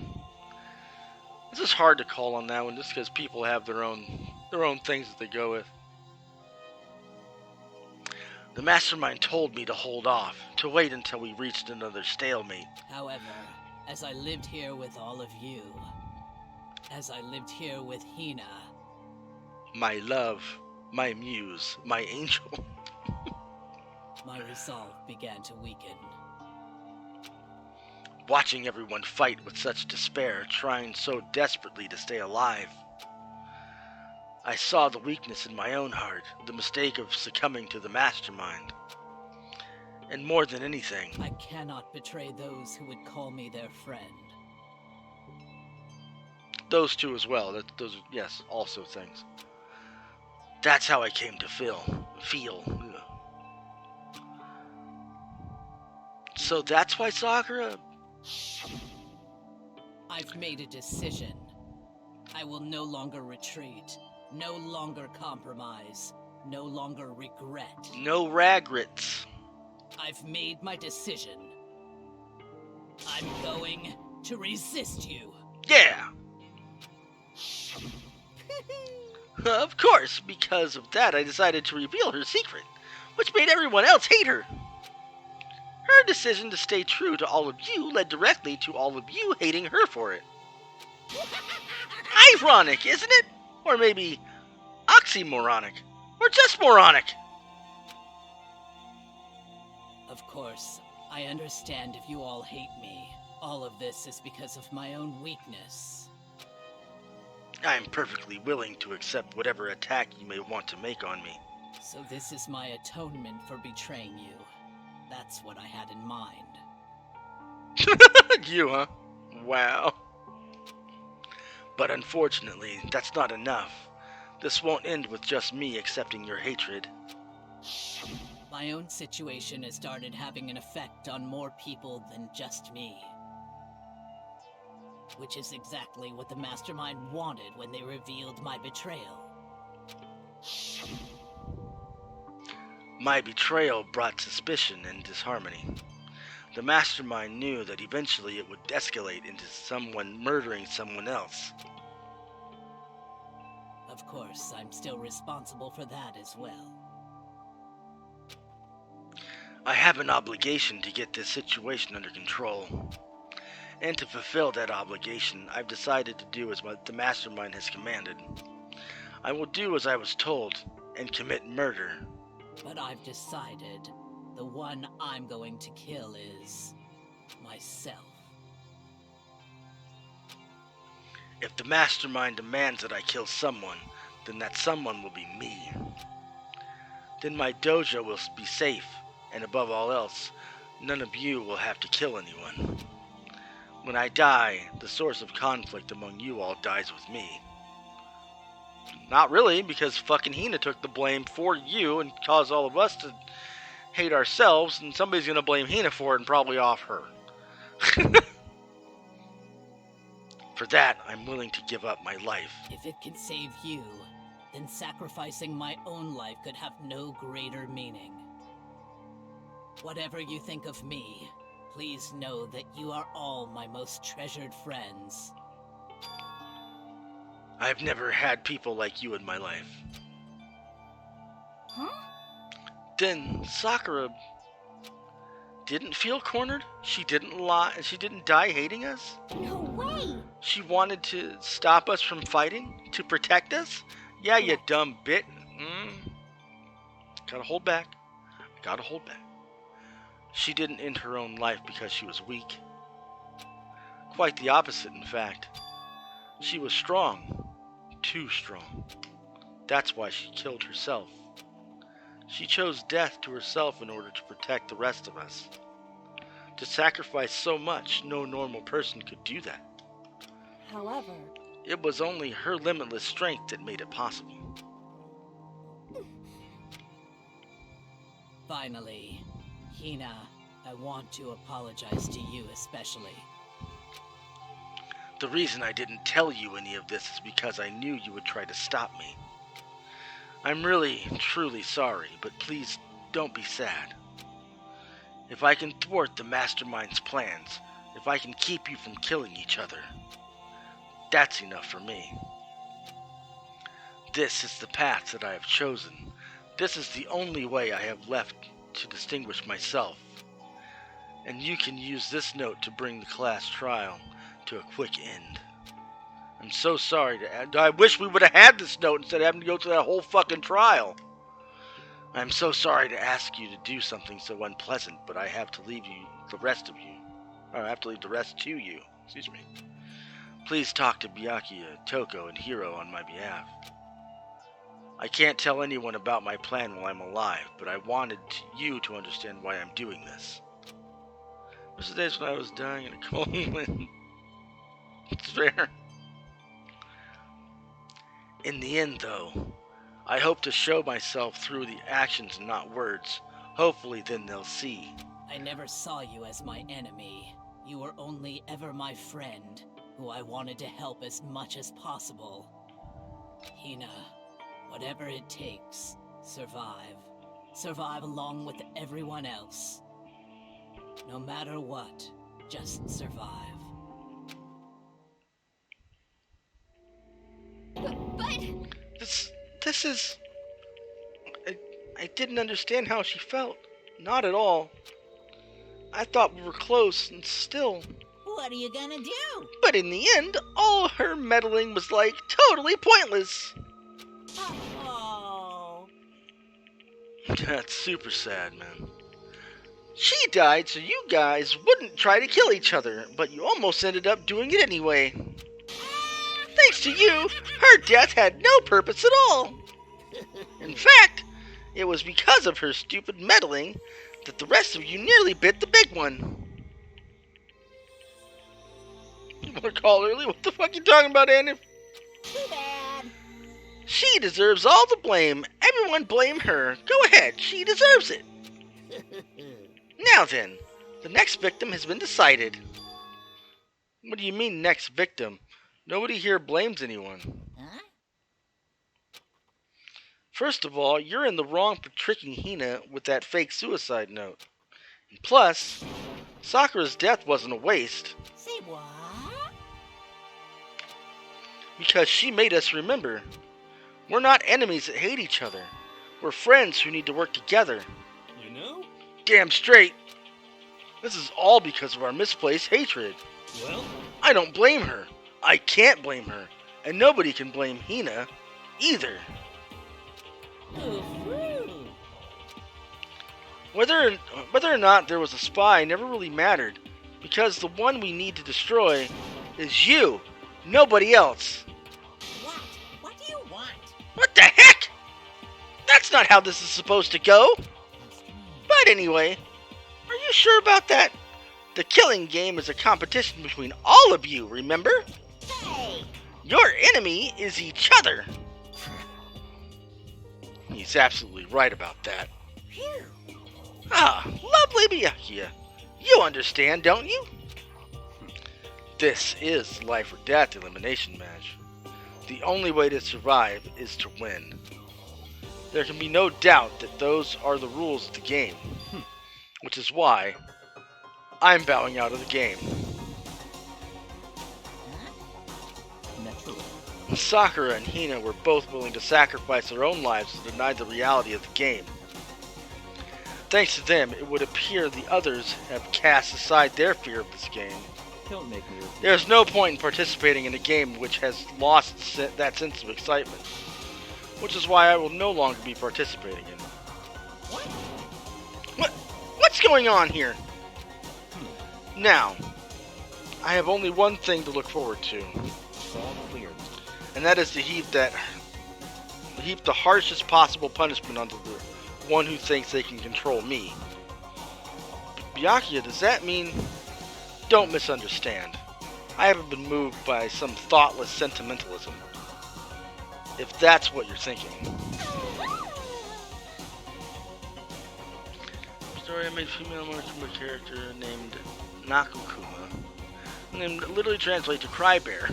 It's just hard to call on that one just because people have their own things that they go with. The mastermind told me to hold off, to wait until we reached another stalemate. However, as I lived here with all of you, as I lived here with Hina, My love, my muse, my angel. my resolve began to weaken. Watching everyone fight with such despair, trying so desperately to stay alive. I saw the weakness in my own heart, the mistake of succumbing to the mastermind. And more than anything, I cannot betray those who would call me their friend. those two as well. Those are, yes, also things. That's how I came to feel. So that's why Sakura... I've made a decision. I will no longer retreat, no longer compromise, no longer regret. No regrets. I've made my decision. I'm going to resist you. Yeah! Of course, because of that I decided to reveal her secret, which made everyone else hate her. Her decision to stay true to all of you led directly to all of you hating her for it. Ironic, isn't it? Or maybe oxymoronic. Or just moronic. Of course, I understand if you all hate me. All of this is because of my own weakness. I am perfectly willing to accept whatever attack you may want to make on me. So this is my atonement for betraying you. That's what I had in mind. You, huh? Wow. But unfortunately, that's not enough. This won't end with just me accepting your hatred. My own situation has started having an effect on more people than just me. Which is exactly what the mastermind wanted when they revealed my betrayal. My betrayal brought suspicion and disharmony. The mastermind knew that eventually it would escalate into someone murdering someone else. Of course, I'm still responsible for that as well. I have an obligation to get this situation under control. And to fulfill that obligation, I've decided to do as what the mastermind has commanded. I will do as I was told, and commit murder. But I've decided the one I'm going to kill is myself. If the mastermind demands that I kill someone, then that someone will be me. Then my dojo will be safe, and above all else, none of you will have to kill anyone. When I die, the source of conflict among you all dies with me. Not really, because fucking Hina took the blame for you and caused all of us to hate ourselves, and somebody's gonna blame Hina for it and probably off her. For that, I'm willing to give up my life. If it can save you, then sacrificing my own life could have no greater meaning. Whatever you think of me, please know that you are all my most treasured friends. I've never had people like you in my life. Huh? Then Sakura didn't feel cornered? She didn't lie. She didn't die hating us? No way! She wanted to stop us from fighting? To protect us? Yeah, you dumb bit. Gotta hold back. Gotta hold back. She didn't end her own life because she was weak. Quite the opposite, in fact. She was strong. Too strong. That's why she killed herself. She chose death to herself in order to protect the rest of us. To sacrifice so much, no normal person could do that. However, it was only her limitless strength that made it possible. Finally, Hina, I want to apologize to you especially. The reason I didn't tell you any of this is because I knew you would try to stop me. I'm really, truly sorry, but please don't be sad. If I can thwart the mastermind's plans, if I can keep you from killing each other, that's enough for me. This is the path that I have chosen. This is the only way I have left to distinguish myself. And you can use this note to bring the class trial to a quick end. I'm so sorry to add. I wish we would have had this note instead of having to go through that whole fucking trial. I'm so sorry to ask you to do something so unpleasant, but I have to leave you, the rest of you. Or I have to leave the rest to you. Excuse me. Please talk to Byakuya, Toko, and Hiro on my behalf. I can't tell anyone about my plan while I'm alive, but I wanted you to understand why I'm doing this. Those are the days when I was dying in a cold wind. It's fair. In the end, though, I hope to show myself through the actions and not words. Hopefully then they'll see. I never saw you as my enemy. You were only ever my friend, who I wanted to help as much as possible. Hina, whatever it takes, survive. Survive along with everyone else. No matter what, just survive. But... This is... I didn't understand how she felt. Not at all. I thought we were close, and still... What are you gonna do? But in the end, all her meddling was, like, totally pointless. Oh. That's super sad, man. She died so you guys wouldn't try to kill each other, but you almost ended up doing it anyway. Thanks to you, her death had no purpose at all. In fact, it was because of her stupid meddling that the rest of you nearly bit the big one. You want to call early? What the fuck you talking about, Andy? Too bad. She deserves all the blame. Everyone blame her. Go ahead, she deserves it. Now then, the next victim has been decided. What do you mean, next victim? Nobody here blames anyone. Huh? First of all, you're in the wrong for tricking Hina with that fake suicide note. And plus, Sakura's death wasn't a waste. Say what? Because she made us remember. We're not enemies that hate each other. We're friends who need to work together. You know? Damn straight. This is all because of our misplaced hatred. Well, I don't blame her. I can't blame her. And nobody can blame Hina either. Whether or not there was a spy never really mattered, because the one we need to destroy is you, nobody else. What? What do you want? What the heck? That's not how this is supposed to go. But anyway, are you sure about that? The killing game is a competition between all of you, remember? Hey! Your enemy is each other. He's absolutely right about that. Phew. Ah, lovely Byakuya. You understand, don't you? This is life or death elimination match. The only way to survive is to win. There can be no doubt that those are the rules of the game. Which is why I'm bowing out of the game. Naturally. Sakura and Hina were both willing to sacrifice their own lives to deny the reality of the game. Thanks to them, it would appear the others have cast aside their fear of this game. Don't make me repeat. There's no point in participating in a game which has lost that sense of excitement. Which is why I will no longer be participating in it. What's going on here? Now, I have only one thing to look forward to. It's all clear. And that is to heap the harshest possible punishment onto the one who thinks they can control me. Byakuya, does that mean... Don't misunderstand. I haven't been moved by some thoughtless sentimentalism. If that's what you're thinking. Story I made female Marksman character named Nakukuma. Named literally translate to Cry Bear.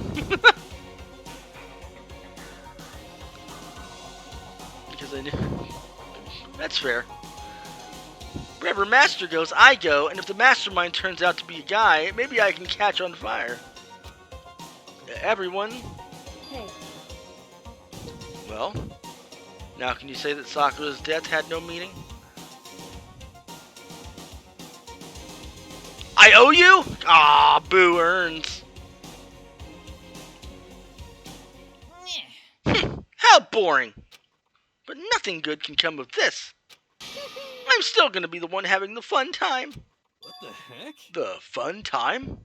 Because I knew... That's fair. Wherever Master goes, I go, and if the mastermind turns out to be a guy, maybe I can catch on fire. Everyone? Hey, Well, now can you say that Sakura's death had no meaning? I owe you? Ah, boo earns. How boring. But nothing good can come of this. I'm still gonna be the one having the fun time. what the heck? The fun time?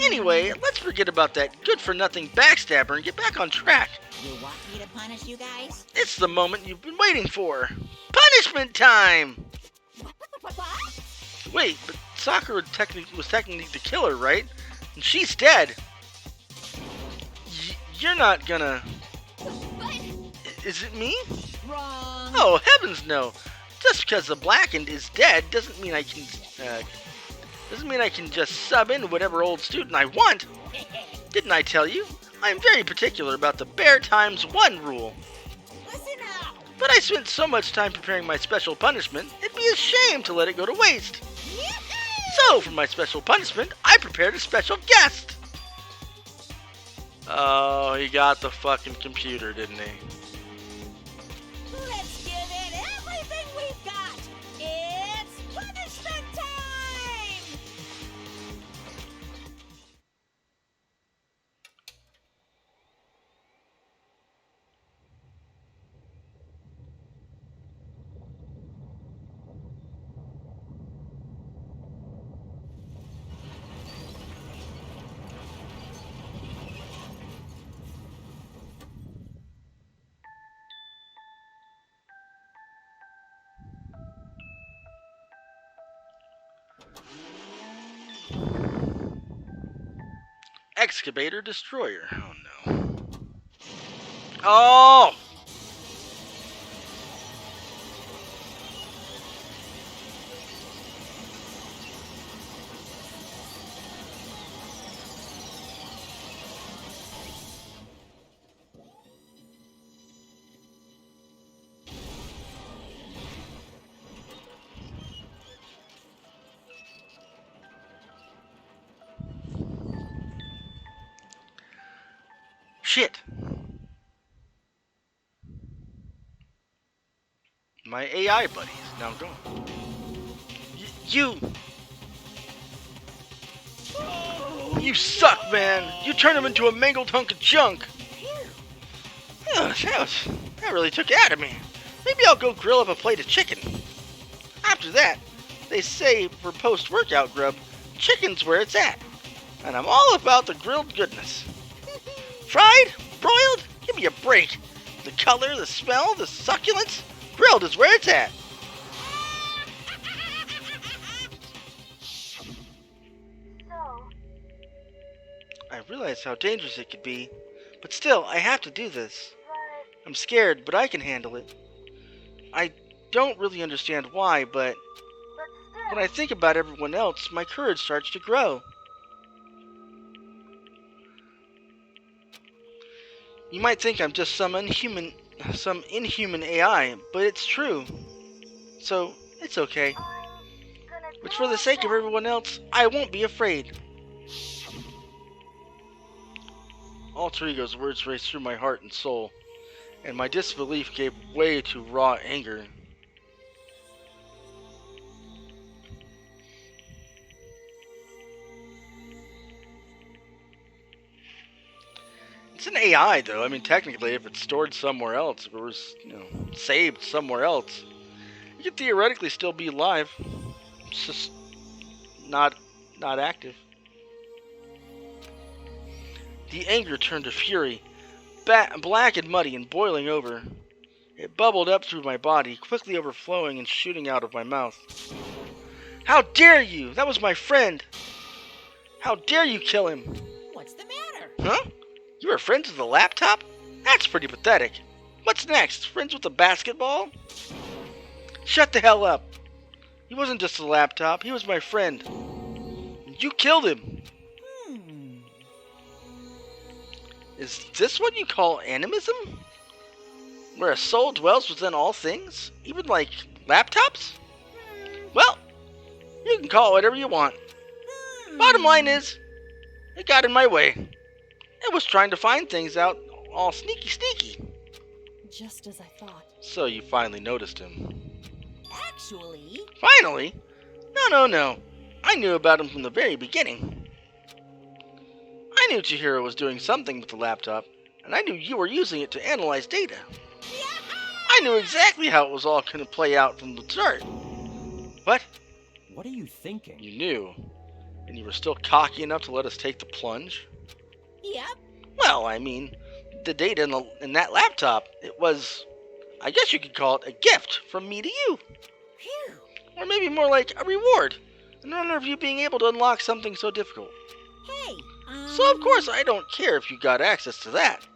Anyway, let's forget about that good-for-nothing backstabber and get back on track. You want me to punish you guys? It's the moment you've been waiting for. Punishment time! What? Wait, but Sakura was technically the killer, right? And she's dead. You're not gonna... But Is it me? Wrong! Oh, heavens no. Just because the Blackened is dead doesn't mean I can... doesn't mean I can just sub in whatever old student I want. Didn't I tell you? I'm very particular about the bare times one rule. Listen up! But I spent so much time preparing my special punishment, it'd be a shame to let it go to waste. So, for my special punishment, I prepared a special guest. Oh, he got the fucking computer, didn't he? Let's give it everything we've got! It's punishment time! Excavator Destroyer. Oh no. Oh! Shit. My AI buddy is now gone. You suck, man. You turned him into a mangled hunk of junk. Oh, that really took it out of me. Maybe I'll go grill up a plate of chicken. After that, they say for post-workout grub, chicken's where it's at. And I'm all about the grilled goodness. Fried? Broiled? Give me a break. The color, the smell, the succulence, grilled is where it's at. I realize how dangerous it could be, but still, I have to do this. I'm scared, but I can handle it. I don't really understand why, but when I think about everyone else, my courage starts to grow. You might think I'm just some inhuman AI, but it's true. So, it's okay. But for the sake of everyone else, I won't be afraid. Alter Ego's words raced through my heart and soul, and my disbelief gave way to raw anger. It's an AI, though. I mean, technically, if it's stored somewhere else, if it was, saved somewhere else, it could theoretically still be alive. It's just not active. The anger turned to fury, black and muddy and boiling over. It bubbled up through my body, quickly overflowing and shooting out of my mouth. How dare you! That was my friend! How dare you kill him? What's the matter? Huh? You were friends with a laptop? That's pretty pathetic. What's next? Friends with a basketball? Shut the hell up. He wasn't just a laptop. He was my friend. You killed him. Is this what you call animism? Where a soul dwells within all things? Even like laptops? Well, you can call it whatever you want. Bottom line is, it got in my way. It was trying to find things out all sneaky. Just as I thought. So you finally noticed him. Actually... Finally? No. I knew about him from the very beginning. I knew Chihiro was doing something with the laptop, and I knew you were using it to analyze data. I knew exactly how it was all going to play out from the start. What? What are you thinking? You knew, and you were still cocky enough to let us take the plunge? Yep. Well, I mean, the data in that laptop, it was, I guess you could call it a gift from me to you. Phew. Or maybe more like a reward, in honor of you being able to unlock something so difficult. Hey, So of course I don't care if you got access to that.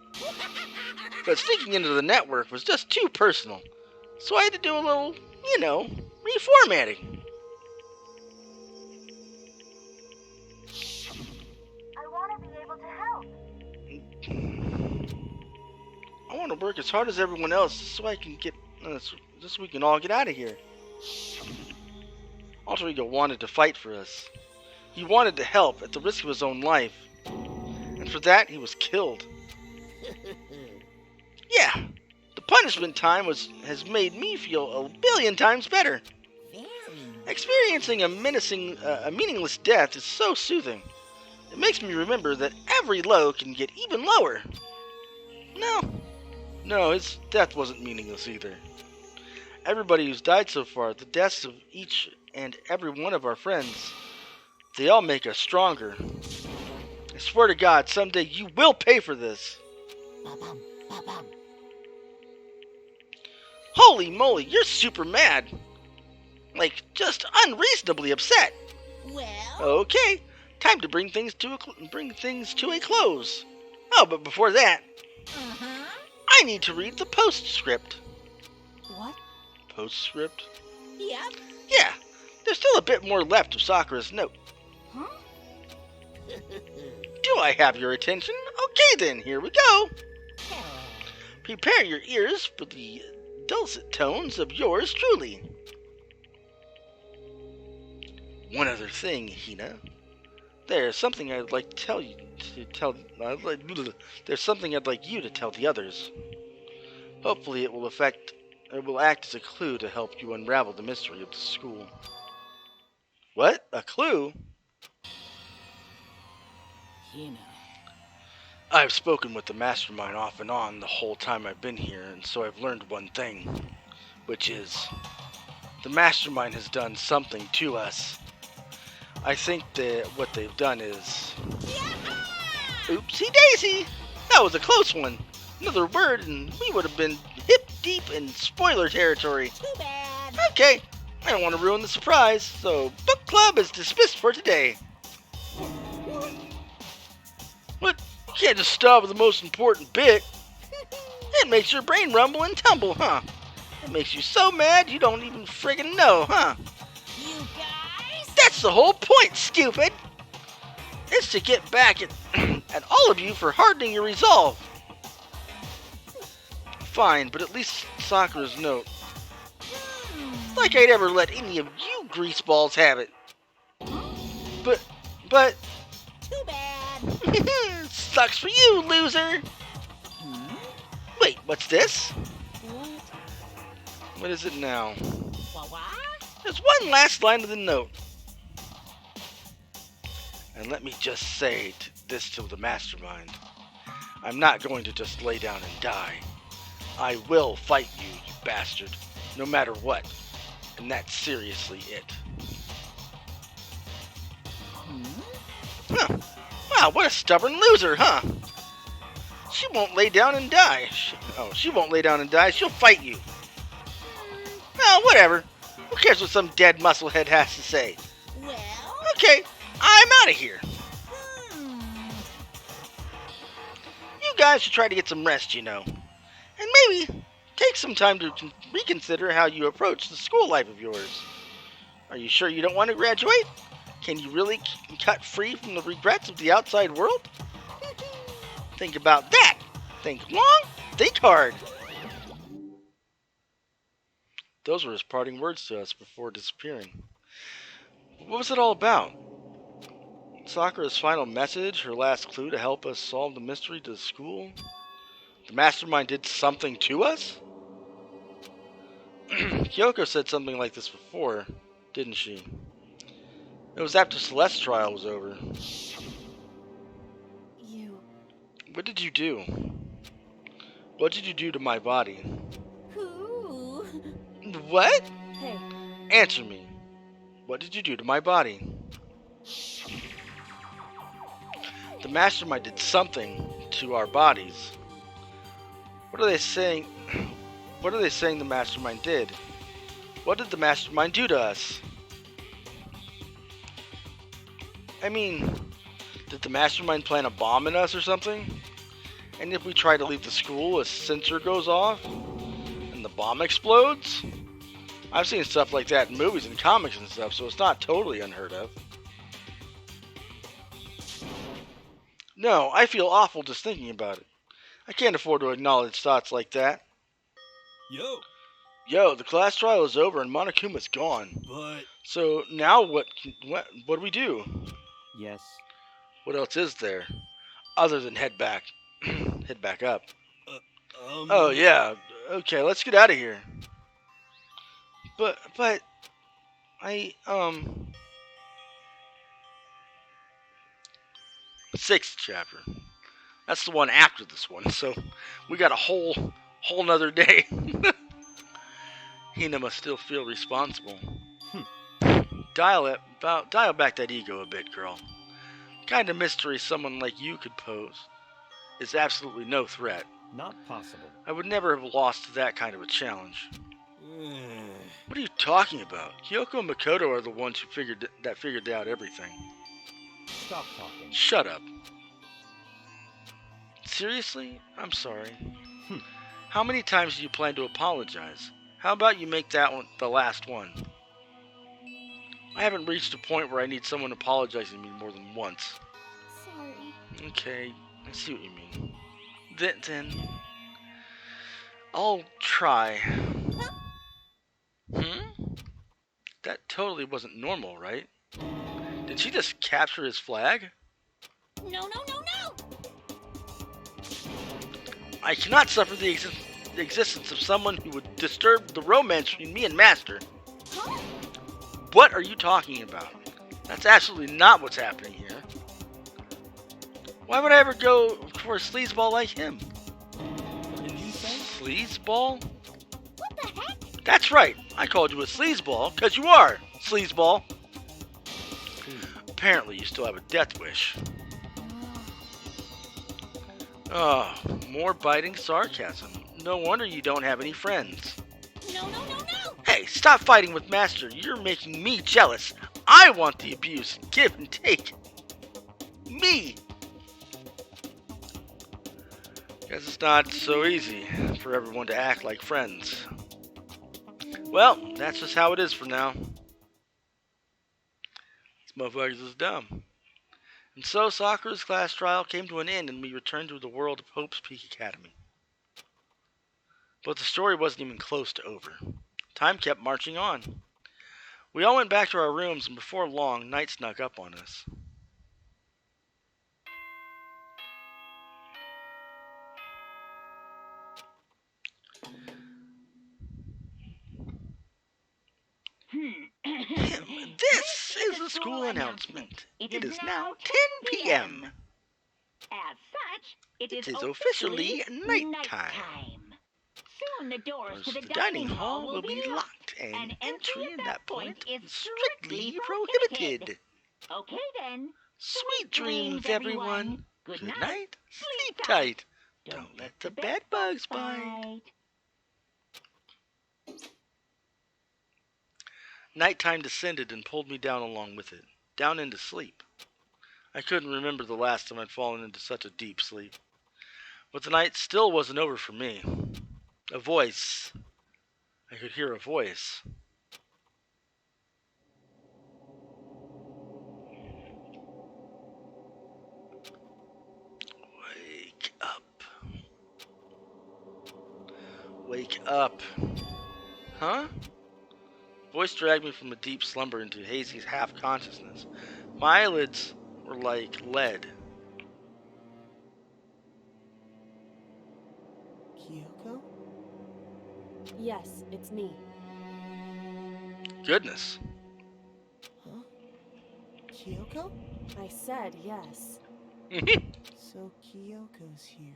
But sneaking into the network was just too personal. So I had to do a little, reformatting. I want to be able to help. I want to work as hard as everyone else so I can get, just so we can all get out of here. Alter Ego wanted to fight for us. He wanted to help at the risk of his own life. And for that, he was killed. Yeah, the punishment time has made me feel a billion times better. Experiencing a meaningless death is so soothing. It makes me remember that every low can get even lower. No, his death wasn't meaningless either. Everybody who's died so far, the deaths of each and every one of our friends, they all make us stronger. I swear to God, someday you will pay for this. Ba-bum, ba-bum. Holy moly, you're super mad. Like, just unreasonably upset. Well... Okay, time to bring things to a close. Oh, but before that, I need to read the postscript. What? Postscript? Yep. Yeah, there's still a bit more left of Sakura's note. Huh? Do I have your attention? Okay then, here we go. Prepare your ears for the dulcet tones of yours truly. One other thing, Hina. There's something I'd like to tell you to tell. There's something I'd like you to tell the others. Hopefully, it will act as a clue to help you unravel the mystery of the school. What? A clue? Hina. I've spoken with the mastermind off and on the whole time I've been here, and so I've learned one thing, which is the mastermind has done something to us. I think that what they've done is... Oopsie daisy! That was a close one. Another word and we would have been hip deep in spoiler territory. Too bad. Okay, I don't want to ruin the surprise, so book club is dismissed for today. What? You can't just stop at the most important bit. It makes your brain rumble and tumble, huh? It makes you so mad you don't even friggin' know, huh? You guys? That's the whole point, stupid! It's to get back at all of you for hardening your resolve. Fine, but at least Sakura's note. Like I'd ever let any of you greaseballs have it. But... Too bad. Sucks for you, loser! Wait, what's this? What is it now? What? There's one last line of the note. And let me just say this to the mastermind. I'm not going to just lay down and die. I will fight you, you bastard, no matter what. And that's seriously it. Huh. Wow, what a stubborn loser, huh? She won't lay down and die. She won't lay down and die. She'll fight you. Oh, whatever. Who cares what some dead musclehead has to say? Well? Okay, I'm out of here. You guys should try to get some rest, you know. And maybe take some time to reconsider how you approach the school life of yours. Are you sure you don't want to graduate? Can you really cut free from the regrets of the outside world? Think about that. Think long, think hard. Those were his parting words to us before disappearing. What was it all about? Sakura's final message, her last clue to help us solve the mystery to the school? The mastermind did something to us? Kyoko said something like this before, didn't she? It was after Celeste's trial was over. You... What did you do? What did you do to my body? Who? What? Hey, Answer me. What did you do to my body? The mastermind did something to our bodies. What are they saying? What are they saying the mastermind did? What did the mastermind do to us? I mean, did the mastermind plant a bomb in us or something? And if we try to leave the school, a sensor goes off and the bomb explodes? I've seen stuff like that in movies and comics and stuff, so it's not totally unheard of. No, I feel awful just thinking about it. I can't afford to acknowledge thoughts like that. Yo, the class trial is over and Monokuma's gone. But... So now what do we do? Yes. What else is there? Other than head back up. Oh yeah, okay, let's get out of here. But, sixth chapter. That's the one after this one, so we got a whole nother day. Hina must still feel responsible. Dial back that ego a bit, girl. The kind of mystery someone like you could pose is absolutely no threat. Not possible. I would never have lost to that kind of a challenge. What are you talking about? Kyoko and Makoto are the ones who figured out everything. Stop talking. Shut up. Seriously? I'm sorry. How many times do you plan to apologize? How about you make that one the last one? I haven't reached a point where I need someone apologizing to me more than once. Sorry. Okay, I see what you mean. Then I'll try. That totally wasn't normal, right? Did she just capture his flag? No, no, no, no! I cannot suffer the existence of someone who would disturb the romance between me and Master. Huh? What are you talking about? That's absolutely not what's happening here. Why would I ever go for a sleazeball like him? What did you say? Sleazeball? What the heck? That's right. I called you a sleazeball because you are, sleazeball. Apparently, you still have a death wish. Oh, more biting sarcasm. No wonder you don't have any friends. No, no, no, no! Hey, stop fighting with Master. You're making me jealous. I want the abuse. Give and take. Me. Guess it's not so easy for everyone to act like friends. Well, that's just how it is for now. These motherfuckers is dumb. And so Sakura's class trial came to an end and we returned to the world of Hope's Peak Academy. But the story wasn't even close to over. Time kept marching on. We all went back to our rooms and before long, night snuck up on us. This is the school announcement. It is now 10 p.m. As such, it is officially nighttime. Soon the doors to The the dining hall will be locked and entry at that point is strictly prohibited. Okay then. Sweet dreams, everyone. Good night. Sleep tight. Don't let the bed bugs bite. Nighttime descended and pulled me down along with it, down into sleep. I couldn't remember the last time I'd fallen into such a deep sleep. But the night still wasn't over for me. A voice. I could hear a voice. Wake up. Wake up. Huh? Voice dragged me from a deep slumber into hazy half-consciousness. My eyelids were like lead. Kyoko? Yes, it's me. Goodness. Huh? Kyoko? I said yes. So Kyoko's here.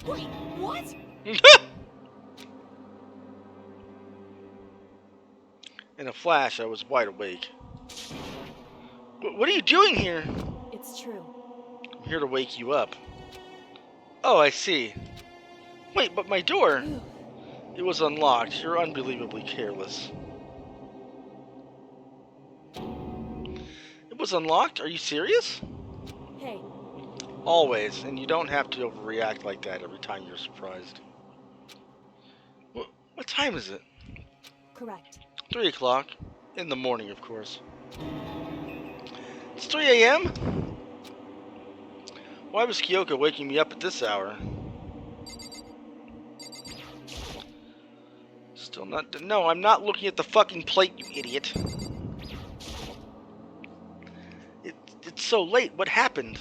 Wait, what? In a flash, I was wide awake. What are you doing here? It's true. I'm here to wake you up. Oh, I see. Wait, but my door... It was unlocked. You're unbelievably careless. It was unlocked? Are you serious? Hey, Always, and you don't have to overreact like that every time you're surprised. What time is it? correct. 3 o'clock. In the morning, of course. It's 3 a.m.? Why was Kyoko waking me up at this hour? Still not... No, I'm not looking at the fucking plate, you idiot. It's so late. What happened?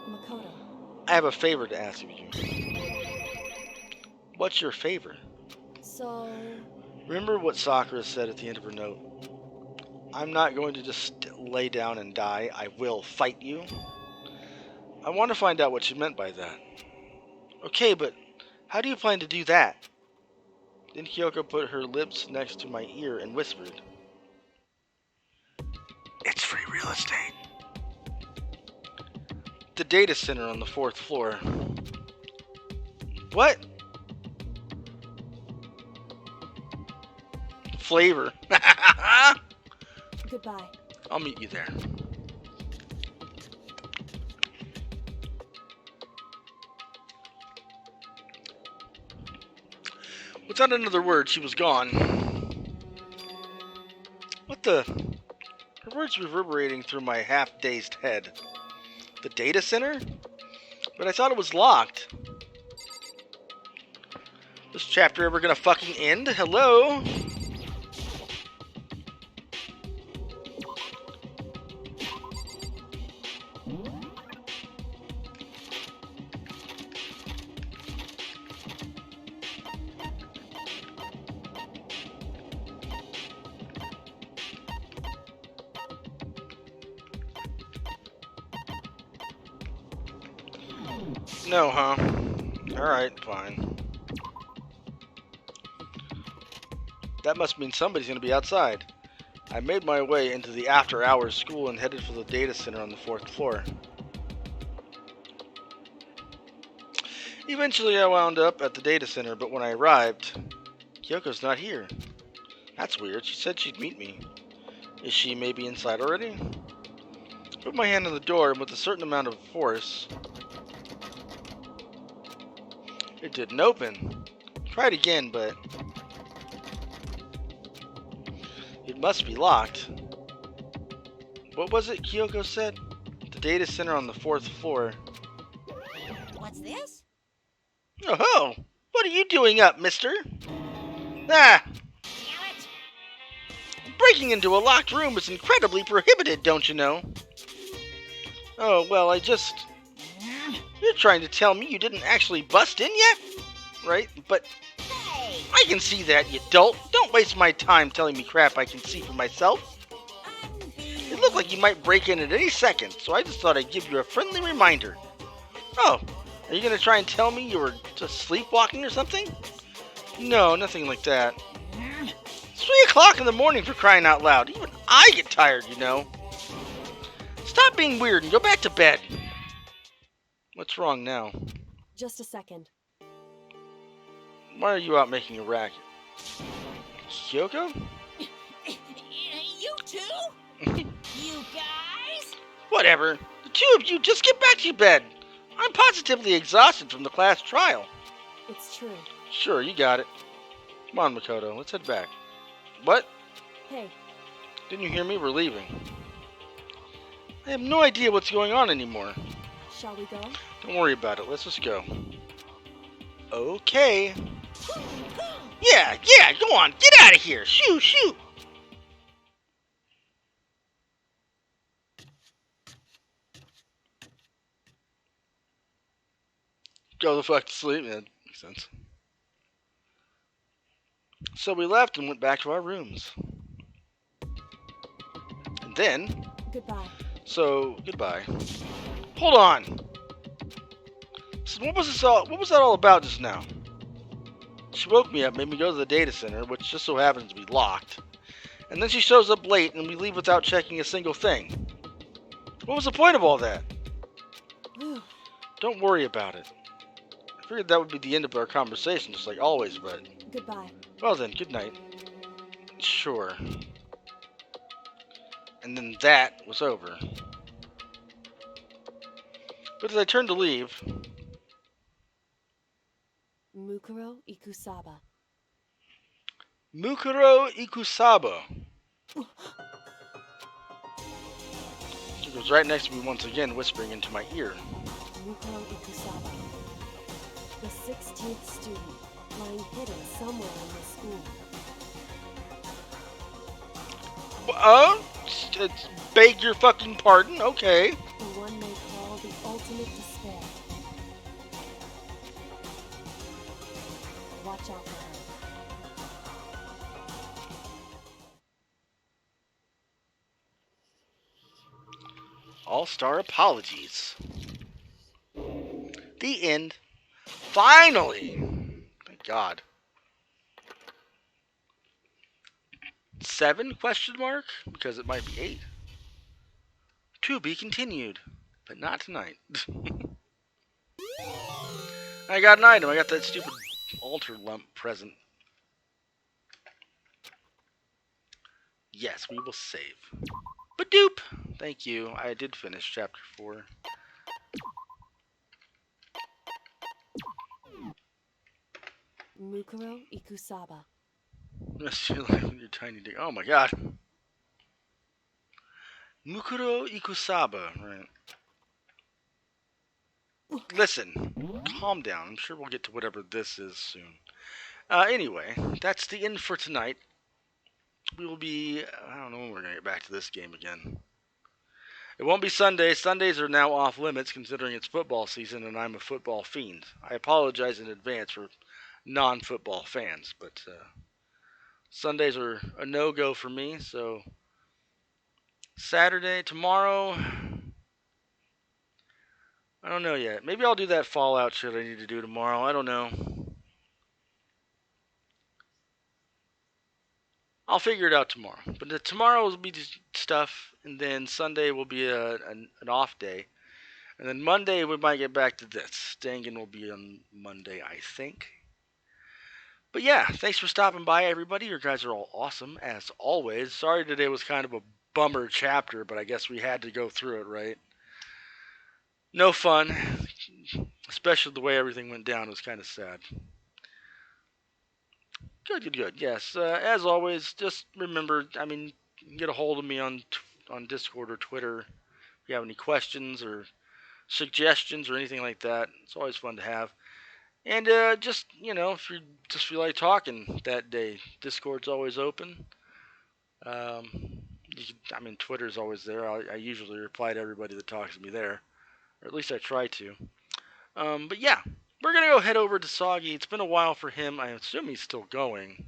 Makoto. I have a favor to ask of you. What's your favor? So... Remember what Sakura said at the end of her note? I'm not going to just lay down and die. I will fight you. I want to find out what she meant by that. Okay, but how do you plan to do that? Then Kyoko put her lips next to my ear and whispered, "It's free real estate." The data center on the 4th floor. What? Flavor. Goodbye. I'll meet you there. Without another word, she was gone. What the? Her words reverberating through my half-dazed head. The data center? But I thought it was locked. This chapter ever gonna fucking end? Hello? No, huh? Alright, fine. That must mean somebody's gonna be outside. I made my way into the after-hours school and headed for the data center on the 4th floor. Eventually, I wound up at the data center, but when I arrived, Kyoko's not here. That's weird. She said she'd meet me. Is she maybe inside already? Put my hand on the door, and with a certain amount of force, it didn't open. Tried again, but it must be locked. What was it Kyoko said? The data center on the 4th floor. What's this? Oh, what are you doing up, mister? Ah, Damn it! breaking into a locked room is incredibly prohibited, don't you know? Oh, well, You're trying to tell me you didn't actually bust in yet? Right? But Hey! I can see that, you dolt. Don't waste my time telling me crap I can see for myself. It looked like you might break in at any second, so I just thought I'd give you a friendly reminder. Oh, are you gonna try and tell me you were just sleepwalking or something? No, nothing like that. It's 3 o'clock in the morning, for crying out loud. Even I get tired, you know. Stop being weird and go back to bed. What's wrong now? Just a second. Why are you out making a racket? Kyoko? You too? You guys? Whatever. The two of you just get back to your bed. I'm positively exhausted from the class trial. It's true. Sure, you got it. Come on, Makoto. Let's head back. What? Hey, Didn't you hear me? We're leaving. I have no idea what's going on anymore. shall we go? Don't worry about it. Let's just go. Okay. Yeah, go on. Get out of here. Shoot. Go the fuck to sleep, man. Makes sense. So we left and went back to our rooms. And then, Goodbye. goodbye. Hold on. So what was that all about just now? She woke me up, made me go to the data center, which just so happens to be locked. And then she shows up late and we leave without checking a single thing. What was the point of all that? Don't worry about it. I figured that would be the end of our conversation, just like always, but... Goodbye. Well then, good night. Sure. And then that was over. But as I turned to leave... Mukuro Ikusaba. Mukuro Ikusaba. She was right next to me once again, whispering into my ear. Mukuro Ikusaba. The 16th student, lying hidden somewhere in the school. Beg your fucking pardon? Okay. The one they call the ultimate despair. Watch out for her. All-star apologies. The end. Finally! Thank God. 7 question mark? Because it might be 8. To be continued. But not tonight. I got an item. I got that stupid altar lump present. Yes, we will save. Badoop! Thank you. I did finish chapter 4. Mukuro Ikusaba. Rest your life with your tiny dick. Oh my god. Mukuro Ikusaba, right. Listen, calm down. I'm sure we'll get to whatever this is soon. Anyway, that's the end for tonight. We will be... I don't know when we're going to get back to this game again. It won't be Sunday. Sundays are now off limits considering it's football season and I'm a football fiend. I apologize in advance for non-football fans, but Sundays are a no-go for me, so Saturday, tomorrow, I don't know yet. Maybe I'll do that Fallout shit I need to do tomorrow. I don't know. I'll figure it out tomorrow. But tomorrow will be just stuff, and then Sunday will be an off day. And then Monday we might get back to this. Dangan will be on Monday, I think. But yeah, thanks for stopping by, everybody. You guys are all awesome, as always. Sorry today was kind of a bummer chapter, but I guess we had to go through it, right? No fun. Especially the way everything went down. It was kind of sad. Good. Yes, as always, just remember, I mean, you can get a hold of me on Discord or Twitter if you have any questions or suggestions or anything like that. It's always fun to have. And just, if you just feel like talking that day, Discord's always open. Twitter's always there. I usually reply to everybody that talks to me there, or at least I try to. But yeah, we're gonna go head over to Soggy. It's been a while for him. I assume he's still going.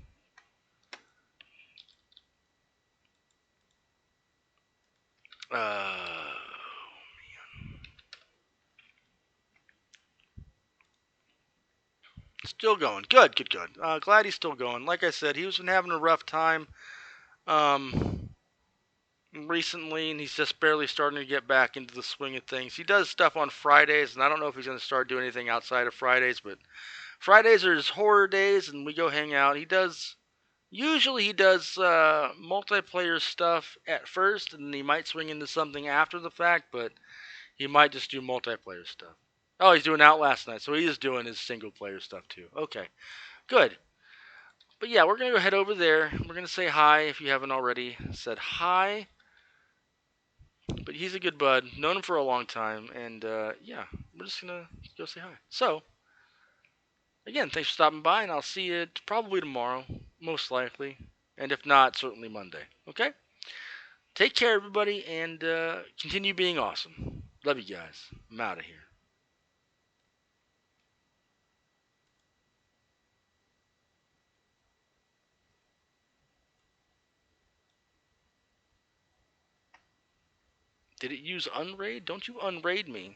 Still going. Good. Glad he's still going. Like I said, he was been having a rough time recently, and he's just barely starting to get back into the swing of things. He does stuff on Fridays, and I don't know if he's going to start doing anything outside of Fridays, but Fridays are his horror days, and we go hang out. Usually he does multiplayer stuff at first, and he might swing into something after the fact, but he might just do multiplayer stuff. Oh, he's doing Outlast night, so he is doing his single player stuff too. Okay, good. But yeah, we're going to go head over there. We're going to say hi if you haven't already said hi. But he's a good bud. Known him for a long time. And yeah, we're just going to go say hi. So, again, thanks for stopping by. And I'll see you probably tomorrow. Most likely. And if not, certainly Monday. Okay? Take care, everybody. And continue being awesome. Love you guys. I'm out of here. Did it use unraid? Don't you unraid me.